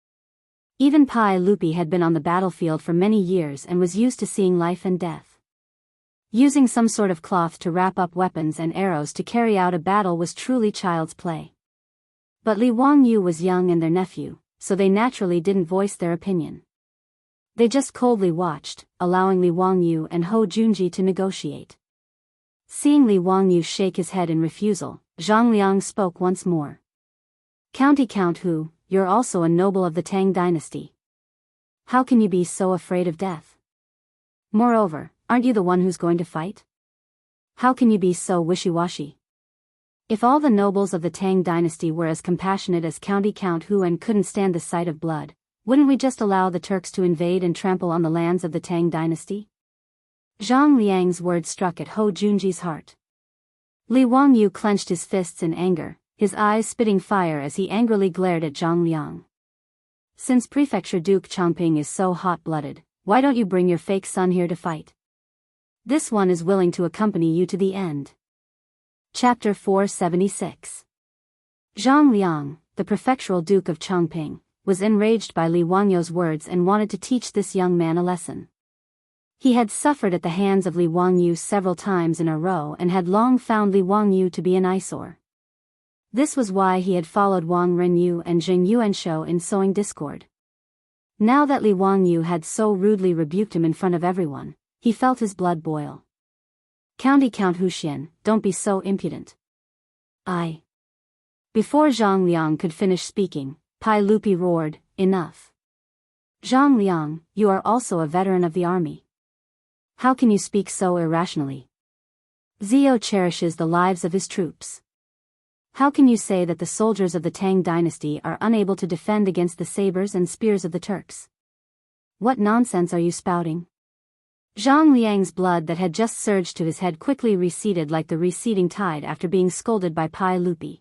Even Pai Lupi had been on the battlefield for many years and was used to seeing life and death. Using some sort of cloth to wrap up weapons and arrows to carry out a battle was truly child's play. But Li Wangyu was young and their nephew, so they naturally didn't voice their opinion. They just coldly watched, allowing Li Wangyu and Hou Junji to negotiate. Seeing Li Wangyu shake his head in refusal, Zhang Liang spoke once more. Count Hu, you're also a noble of the Tang dynasty. How can you be so afraid of death? Moreover, aren't you the one who's going to fight? How can you be so wishy-washy? If all the nobles of the Tang dynasty were as compassionate as Count Hu and couldn't stand the sight of blood, wouldn't we just allow the Turks to invade and trample on the lands of the Tang dynasty? Zhang Liang's words struck at Hou Junji's heart. Li Wangyu clenched his fists in anger, his eyes spitting fire as he angrily glared at Zhang Liang. Since Prefecture Duke Chongping is so hot-blooded, why don't you bring your fake son here to fight? This one is willing to accompany you to the end. Chapter 476. Zhang Liang, the prefectural Duke of Chongping, was enraged by Li Wangyu's words and wanted to teach this young man a lesson. He had suffered at the hands of Li Wangyu several times in a row and had long found Li Wangyu to be an eyesore. This was why he had followed Wang Renyu and Jing Yuanshou in sowing discord. Now that Li Wangyu had so rudely rebuked him in front of everyone, he felt his blood boil. Count Huxian, don't be so impudent. Before Zhang Liang could finish speaking, Pai Lupi roared, enough. Zhang Liang, you are also a veteran of the army. How can you speak so irrationally? Zhou cherishes the lives of his troops. How can you say that the soldiers of the Tang dynasty are unable to defend against the sabers and spears of the Turks? What nonsense are you spouting? Zhang Liang's blood that had just surged to his head quickly receded like the receding tide after being scolded by Pai Lupi.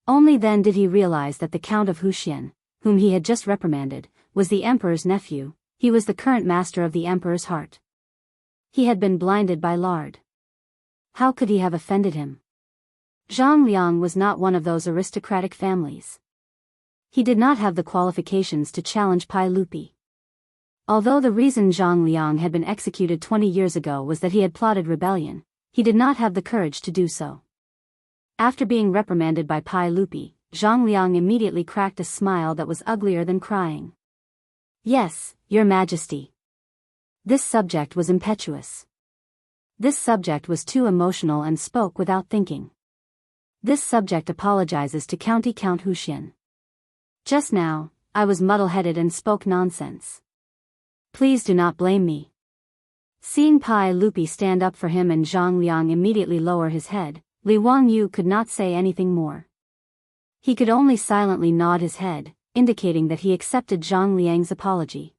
Only then did he realize that the Count of Huxian, whom he had just reprimanded, was the Emperor's nephew. He was the current master of the Emperor's heart. He had been blinded by lard. How could he have offended him? Zhang Liang was not one of those aristocratic families. He did not have the qualifications to challenge Pai Lupi. Although the reason Zhang Liang had been executed 20 years ago was that he had plotted rebellion, he did not have the courage to do so. After being reprimanded by Pai Lupi, Zhang Liang immediately cracked a smile that was uglier than crying. Yes, Your Majesty. This subject was impetuous. This subject was too emotional and spoke without thinking. This subject apologizes to Count Huxian. Just now, I was muddle-headed and spoke nonsense. Please do not blame me. Seeing Pai Lupi stand up for him and Zhang Liang immediately lower his head, Li Wangyu could not say anything more. He could only silently nod his head, indicating that he accepted Zhang Liang's apology.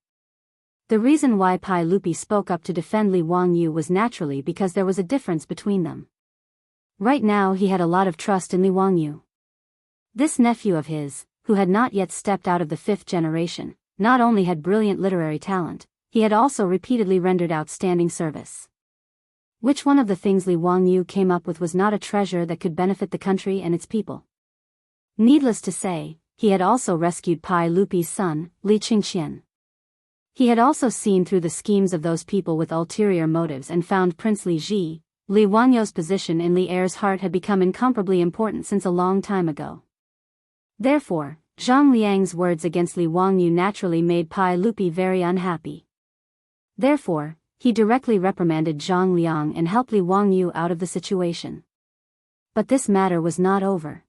The reason why Pai Lupi spoke up to defend Li Wangyu was naturally because there was a difference between them. Right now he had a lot of trust in Li Wangyu. This nephew of his, who had not yet stepped out of the 5th generation, not only had brilliant literary talent, he had also repeatedly rendered outstanding service. Which one of the things Li Wangyu came up with was not a treasure that could benefit the country and its people? Needless to say, he had also rescued Pai Lupi's son, Li Qingqian. He had also seen through the schemes of those people with ulterior motives and found Prince Li Ji. Li Wangyu's position in Li Er's heart had become incomparably important since a long time ago. Therefore, Zhang Liang's words against Li Wangyu naturally made Pai Lupi very unhappy. Therefore, he directly reprimanded Zhang Liang and helped Li Wangyu out of the situation. But this matter was not over.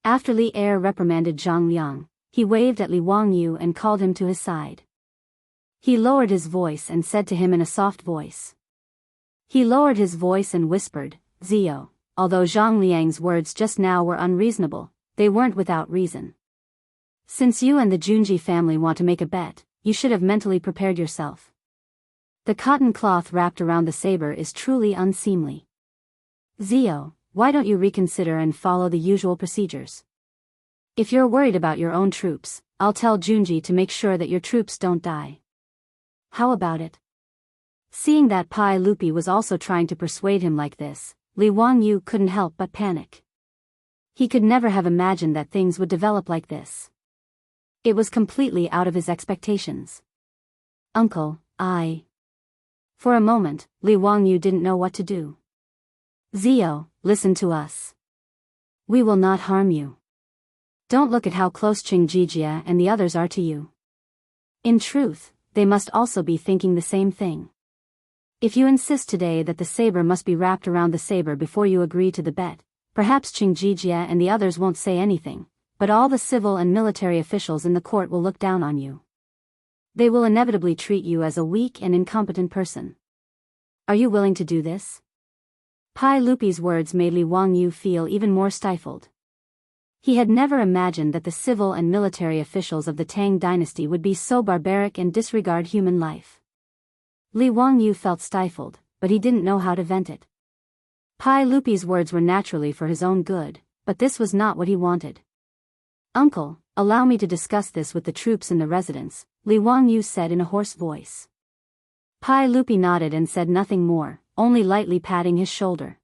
After Li Er reprimanded Zhang Liang, he waved at Li Wangyu and called him to his side. He lowered his voice and said to him in a soft voice. He lowered his voice and whispered, Zio, although Zhang Liang's words just now were unreasonable, they weren't without reason. Since you and the Junji family want to make a bet, you should have mentally prepared yourself. The cotton cloth wrapped around the saber is truly unseemly. Zio, why don't you reconsider and follow the usual procedures? If you're worried about your own troops, I'll tell Junji to make sure that your troops don't die. How about it? Seeing that Pai Lupi was also trying to persuade him like this, Li Wangyu couldn't help but panic. He could never have imagined that things would develop like this. It was completely out of his expectations. Uncle, For a moment, Li Wangyu didn't know what to do. Zio, listen to us. We will not harm you. Don't look at how close Qingjijia and the others are to you. In truth, they must also be thinking the same thing. If you insist today that the saber must be wrapped around the saber before you agree to the bet, perhaps Qingjijia and the others won't say anything, but all the civil and military officials in the court will look down on you. They will inevitably treat you as a weak and incompetent person. Are you willing to do this? Pai Lupi's words made Li Wangyu feel even more stifled. He had never imagined that the civil and military officials of the Tang dynasty would be so barbaric and disregard human life. Li Wangyu felt stifled, but he didn't know how to vent it. Pai Lupi's words were naturally for his own good, but this was not what he wanted. Uncle, allow me to discuss this with the troops in the residence, Li Wangyu said in a hoarse voice. Pai Lupi nodded and said nothing more, only lightly patting his shoulder.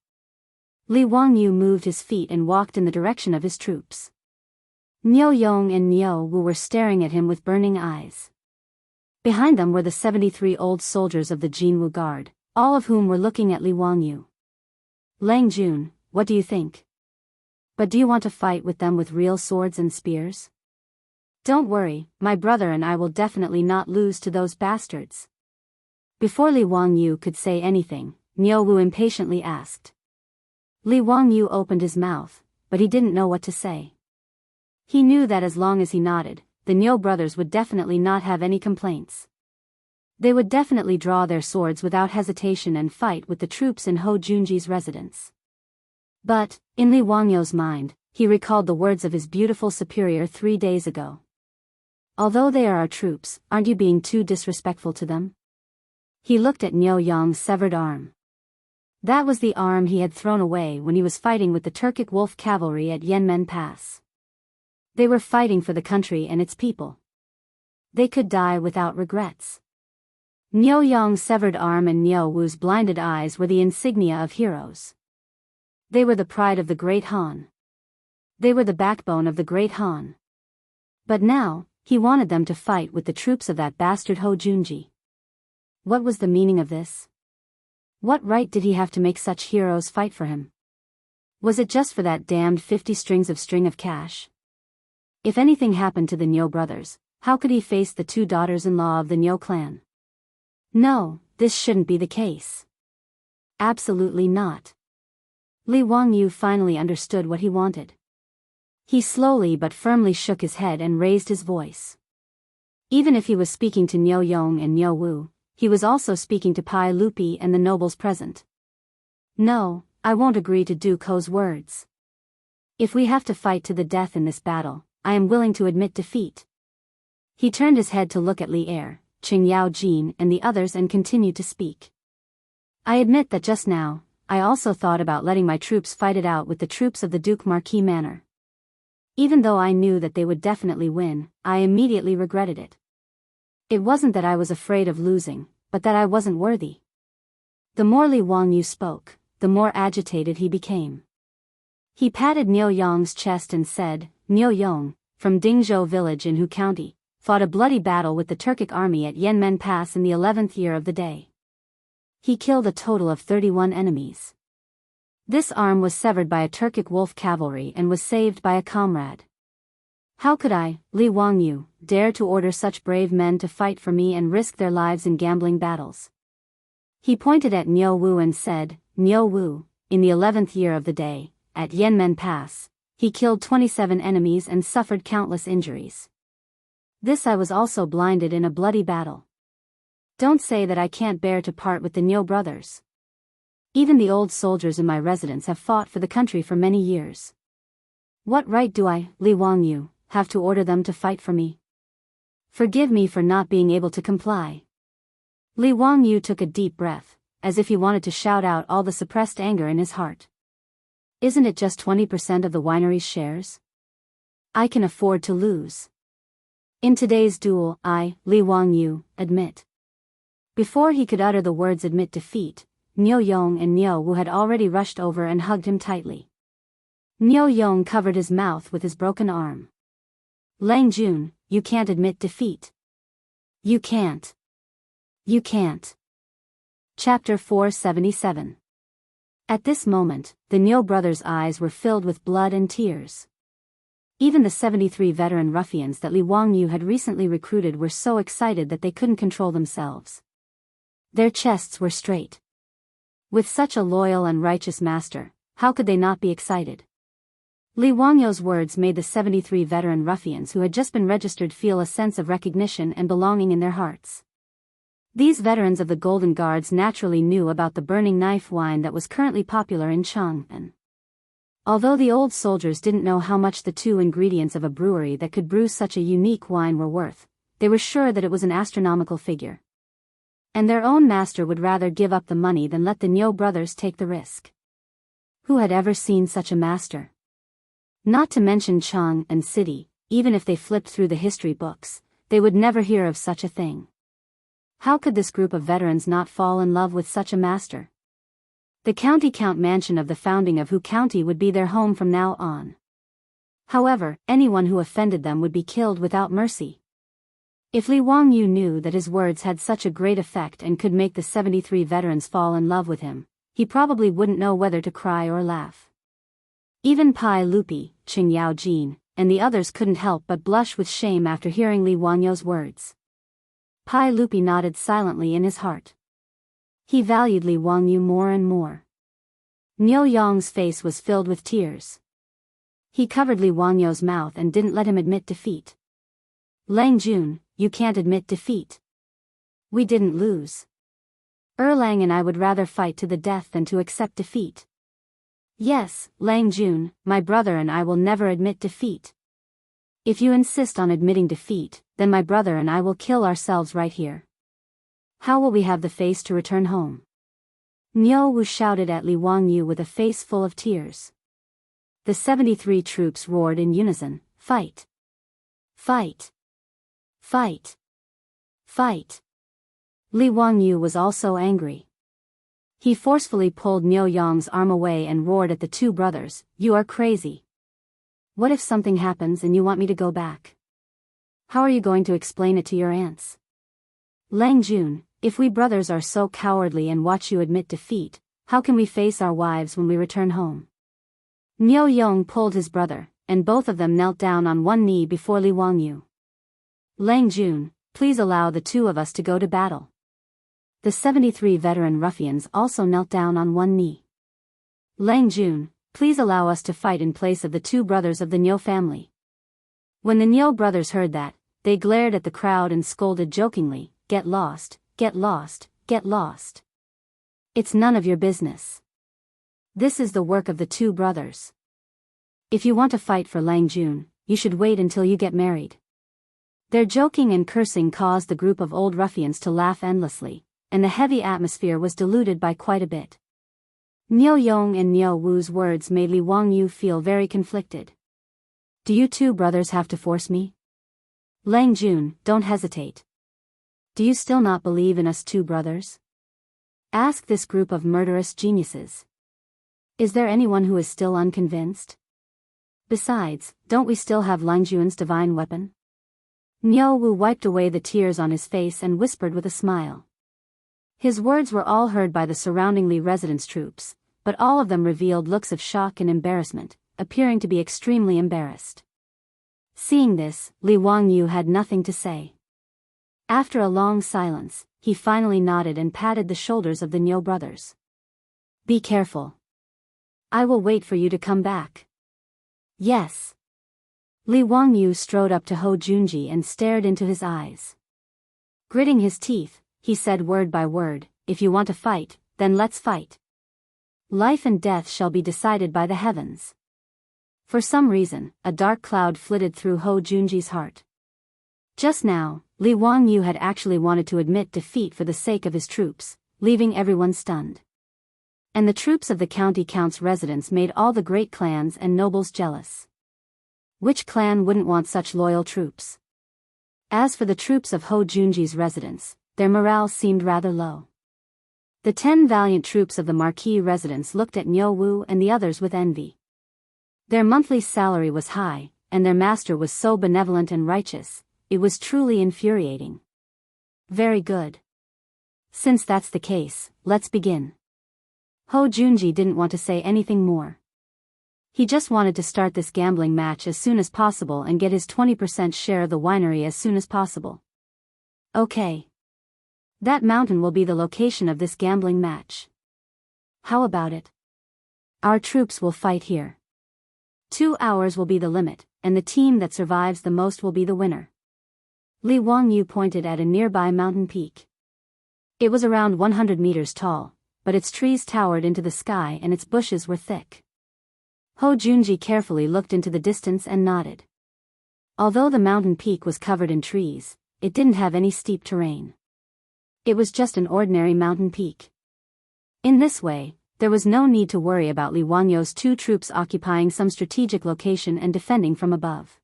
Li Wangyu moved his feet and walked in the direction of his troops. Niu Yong and Niu Wu were staring at him with burning eyes. Behind them were the 73 old soldiers of the Jianghu Guard, all of whom were looking at Li Wangyu. Lang Jun, what do you think? But do you want to fight with them with real swords and spears? Don't worry, my brother and I will definitely not lose to those bastards. Before Li Wangyu could say anything, Niu Wu impatiently asked. Li Wangyu opened his mouth, but he didn't know what to say. He knew that as long as he nodded, the Niu brothers would definitely not have any complaints. They would definitely draw their swords without hesitation and fight with the troops in Ho Junji's residence. But, in Li Wangyu's mind, he recalled the words of his beautiful superior 3 days ago. Although they are our troops, aren't you being too disrespectful to them? He looked at Niu Yong's severed arm. That was the arm he had thrown away when he was fighting with the Turkic wolf cavalry at Yanmen Pass. They were fighting for the country and its people. They could die without regrets. Niu Yong's severed arm and Niu Wu's blinded eyes were the insignia of heroes. They were the pride of the Great Han. They were the backbone of the Great Han. But now, he wanted them to fight with the troops of that bastard Ho Junji. What was the meaning of this? What right did he have to make such heroes fight for him? Was it just for that damned 50 strings of string of cash? If anything happened to the Niu brothers, how could he face the 2 daughters-in-law of the Niu clan? No, this shouldn't be the case. Absolutely not. Li Wangyu finally understood what he wanted. He slowly but firmly shook his head and raised his voice. Even if he was speaking to Niu Yong and Niu Wu, he was also speaking to Pai Lupi and the nobles present. No, I won't agree to Du Ko's words. If we have to fight to the death in this battle, I am willing to admit defeat. He turned his head to look at Li Er, Qing Yao Jin and the others and continued to speak. I admit that just now, I also thought about letting my troops fight it out with the troops of the Duke Marquis Manor. Even though I knew that they would definitely win, I immediately regretted it. It wasn't that I was afraid of losing, but that I wasn't worthy. The more Li Wangyu spoke, the more agitated he became. He patted Niu Yong's chest and said, Niu Yong, from Dingzhou village in Hu County, fought a bloody battle with the Turkic army at Yanmen Pass in the 11th year of the day. He killed a total of 31 enemies. This arm was severed by a Turkic wolf cavalry and was saved by a comrade. How could I, Li Wangyu, dare to order such brave men to fight for me and risk their lives in gambling battles? He pointed at Niu Wu and said, Niu Wu, in the 11th year of the day, at Yanmen Pass, he killed 27 enemies and suffered countless injuries. This I was also blinded in a bloody battle. Don't say that I can't bear to part with the Niu brothers. Even the old soldiers in my residence have fought for the country for many years. What right do I, Li Wangyu, have to order them to fight for me? Forgive me for not being able to comply. Li Wangyu took a deep breath, as if he wanted to shout out all the suppressed anger in his heart. Isn't it just 20% of the winery's shares? I can afford to lose. In today's duel, I, Li Wangyu, admit. Before he could utter the words admit defeat, Niu Yong and Niu Wu had already rushed over and hugged him tightly. Niu Yong covered his mouth with his broken arm. Lang Jun, you can't admit defeat. You can't. You can't. Chapter 477. At this moment, the Niu brothers' eyes were filled with blood and tears. Even the 73 veteran ruffians that Li Wangyu had recently recruited were so excited that they couldn't control themselves. Their chests were straight. With such a loyal and righteous master, how could they not be excited? Li Wangyu's words made the 73 veteran ruffians who had just been registered feel a sense of recognition and belonging in their hearts. These veterans of the Golden Guards naturally knew about the burning knife wine that was currently popular in Chang'an. Although the old soldiers didn't know how much the 2 ingredients of a brewery that could brew such a unique wine were worth, they were sure that it was an astronomical figure. And their own master would rather give up the money than let the Niu brothers take the risk. Who had ever seen such a master? Not to mention Chang'an City, even if they flipped through the history books, they would never hear of such a thing. How could this group of veterans not fall in love with such a master? The county count mansion of the founding of Hu County would be their home from now on. However, anyone who offended them would be killed without mercy. If Li Wangyu knew that his words had such a great effect and could make the 73 veterans fall in love with him, he probably wouldn't know whether to cry or laugh. Even Pai Lupi, Qing Yao Jin, and the others couldn't help but blush with shame after hearing Li Wangyu's words. Pai Lupi nodded silently in his heart. He valued Li Wangyu more and more. Niu Yong's face was filled with tears. He covered Li Wangyu's mouth and didn't let him admit defeat. Lang Jun, you can't admit defeat. We didn't lose. Erlang and I would rather fight to the death than to accept defeat. Yes, Lang Jun, my brother and I will never admit defeat. If you insist on admitting defeat, then my brother and I will kill ourselves right here. How will we have the face to return home? Niu Wu shouted at Li Wangyu with a face full of tears. The 73 troops roared in unison, fight! Fight! Fight! Fight! Li Wangyu was also angry. He forcefully pulled Niu Yong's arm away and roared at the 2 brothers, you are crazy. What if something happens and you want me to go back? How are you going to explain it to your aunts? Lang Jun, if we brothers are so cowardly and watch you admit defeat, how can we face our wives when we return home? Niu Yong pulled his brother, and both of them knelt down on one knee before Li Wangyu. Lang Jun, please allow the 2 of us to go to battle. The 73 veteran ruffians also knelt down on one knee. Lang Jun, please allow us to fight in place of the 2 brothers of the Niu family. When the Niu brothers heard that, they glared at the crowd and scolded jokingly, get lost, get lost, get lost. It's none of your business. This is the work of the 2 brothers. If you want to fight for Lang Jun, you should wait until you get married. Their joking and cursing caused the group of old ruffians to laugh endlessly, and the heavy atmosphere was diluted by quite a bit. Niu Yong and Niu Wu's words made Li Wangyu feel very conflicted. Do you 2 brothers have to force me? Lang Jun, don't hesitate. Do you still not believe in us 2 brothers? Ask this group of murderous geniuses. Is there anyone who is still unconvinced? Besides, don't we still have Lang Jun's divine weapon? Niu Wu wiped away the tears on his face and whispered with a smile. His words were all heard by the surroundingly residence troops, but all of them revealed looks of shock and embarrassment, appearing to be extremely embarrassed. Seeing this, Li Wangyu had nothing to say. After a long silence, he finally nodded and patted the shoulders of the Niu brothers. Be careful. I will wait for you to come back. Yes. Li Wangyu strode up to Ho Junji and stared into his eyes. Gritting his teeth, he said word by word, if you want to fight, then let's fight. Life and death shall be decided by the heavens. For some reason, a dark cloud flitted through Ho Junji's heart. Just now, Li Wangyu had actually wanted to admit defeat for the sake of his troops, leaving everyone stunned. And the troops of the county count's residents made all the great clans and nobles jealous. Which clan wouldn't want such loyal troops? As for the troops of Ho Junji's residents, their morale seemed rather low. The 10 valiant troops of the marquis residents looked at Niu Wu and the others with envy. Their monthly salary was high, and their master was so benevolent and righteous, it was truly infuriating. Very good. Since that's the case, let's begin. Ho Junji didn't want to say anything more. He just wanted to start this gambling match as soon as possible and get his 20% share of the winery as soon as possible. Okay. That mountain will be the location of this gambling match. How about it? Our troops will fight here. 2 hours will be the limit, and the team that survives the most will be the winner. Li Wangyu pointed at a nearby mountain peak. It was around 100 meters tall, but its trees towered into the sky and its bushes were thick. Ho Junji carefully looked into the distance and nodded. Although the mountain peak was covered in trees, it didn't have any steep terrain. It was just an ordinary mountain peak. In this way, there was no need to worry about Li Wangyu's 2 troops occupying some strategic location and defending from above.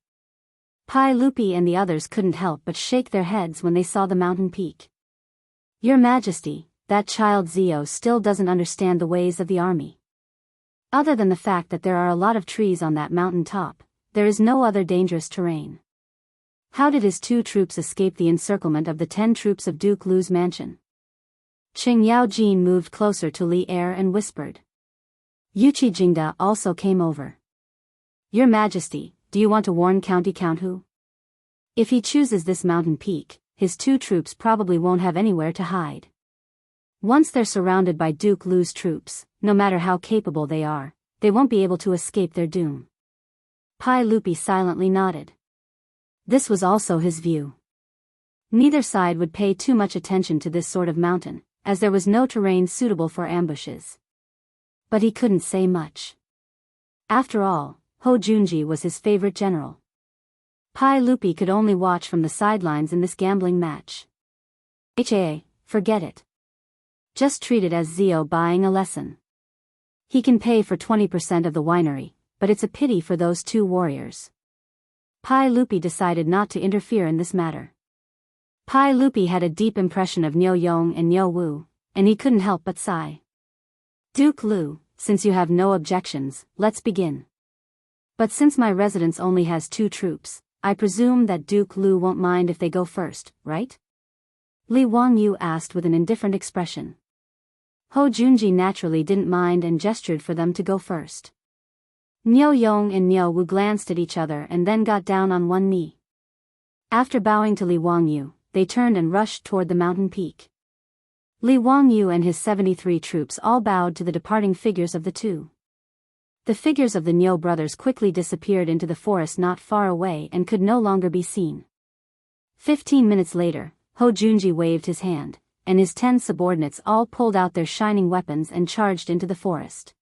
Pai Lupi and the others couldn't help but shake their heads when they saw the mountain peak. Your Majesty, that child Zio still doesn't understand the ways of the army. Other than the fact that there are a lot of trees on that mountain top, there is no other dangerous terrain. How did his 2 troops escape the encirclement of the 10 troops of Duke Lu's mansion? Qing Yaojin moved closer to Li Er and whispered. Yuqi Jingda also came over. Your Majesty, do you want to warn County Jianghu? If he chooses this mountain peak, his 2 troops probably won't have anywhere to hide. Once they're surrounded by Duke Lu's troops, no matter how capable they are, they won't be able to escape their doom. Pai Lupi silently nodded. This was also his view. Neither side would pay too much attention to this sort of mountain, as there was no terrain suitable for ambushes. But he couldn't say much. After all, Ho Junji was his favorite general. Pai Lupi could only watch from the sidelines in this gambling match. Forget it. Just treat it as Zio buying a lesson. He can pay for 20% of the winery, but it's a pity for those 2 warriors. Pai Lupi decided not to interfere in this matter. Pai Lupi had a deep impression of Niu Yong and Niu Wu, and he couldn't help but sigh. Duke Lu, since you have no objections, let's begin. But since my residence only has 2 troops, I presume that Duke Lu won't mind if they go first, right? Li Wangyu asked with an indifferent expression. Ho Junji naturally didn't mind and gestured for them to go first. Niu Yong and Niu Wu glanced at each other and then got down on one knee. After bowing to Li Wangyu, they turned and rushed toward the mountain peak. Li Wangyu and his 73 troops all bowed to the departing figures of the 2. The figures of the Niu brothers quickly disappeared into the forest not far away and could no longer be seen. 15 minutes later, Ho Junji waved his hand, and his 10 subordinates all pulled out their shining weapons and charged into the forest.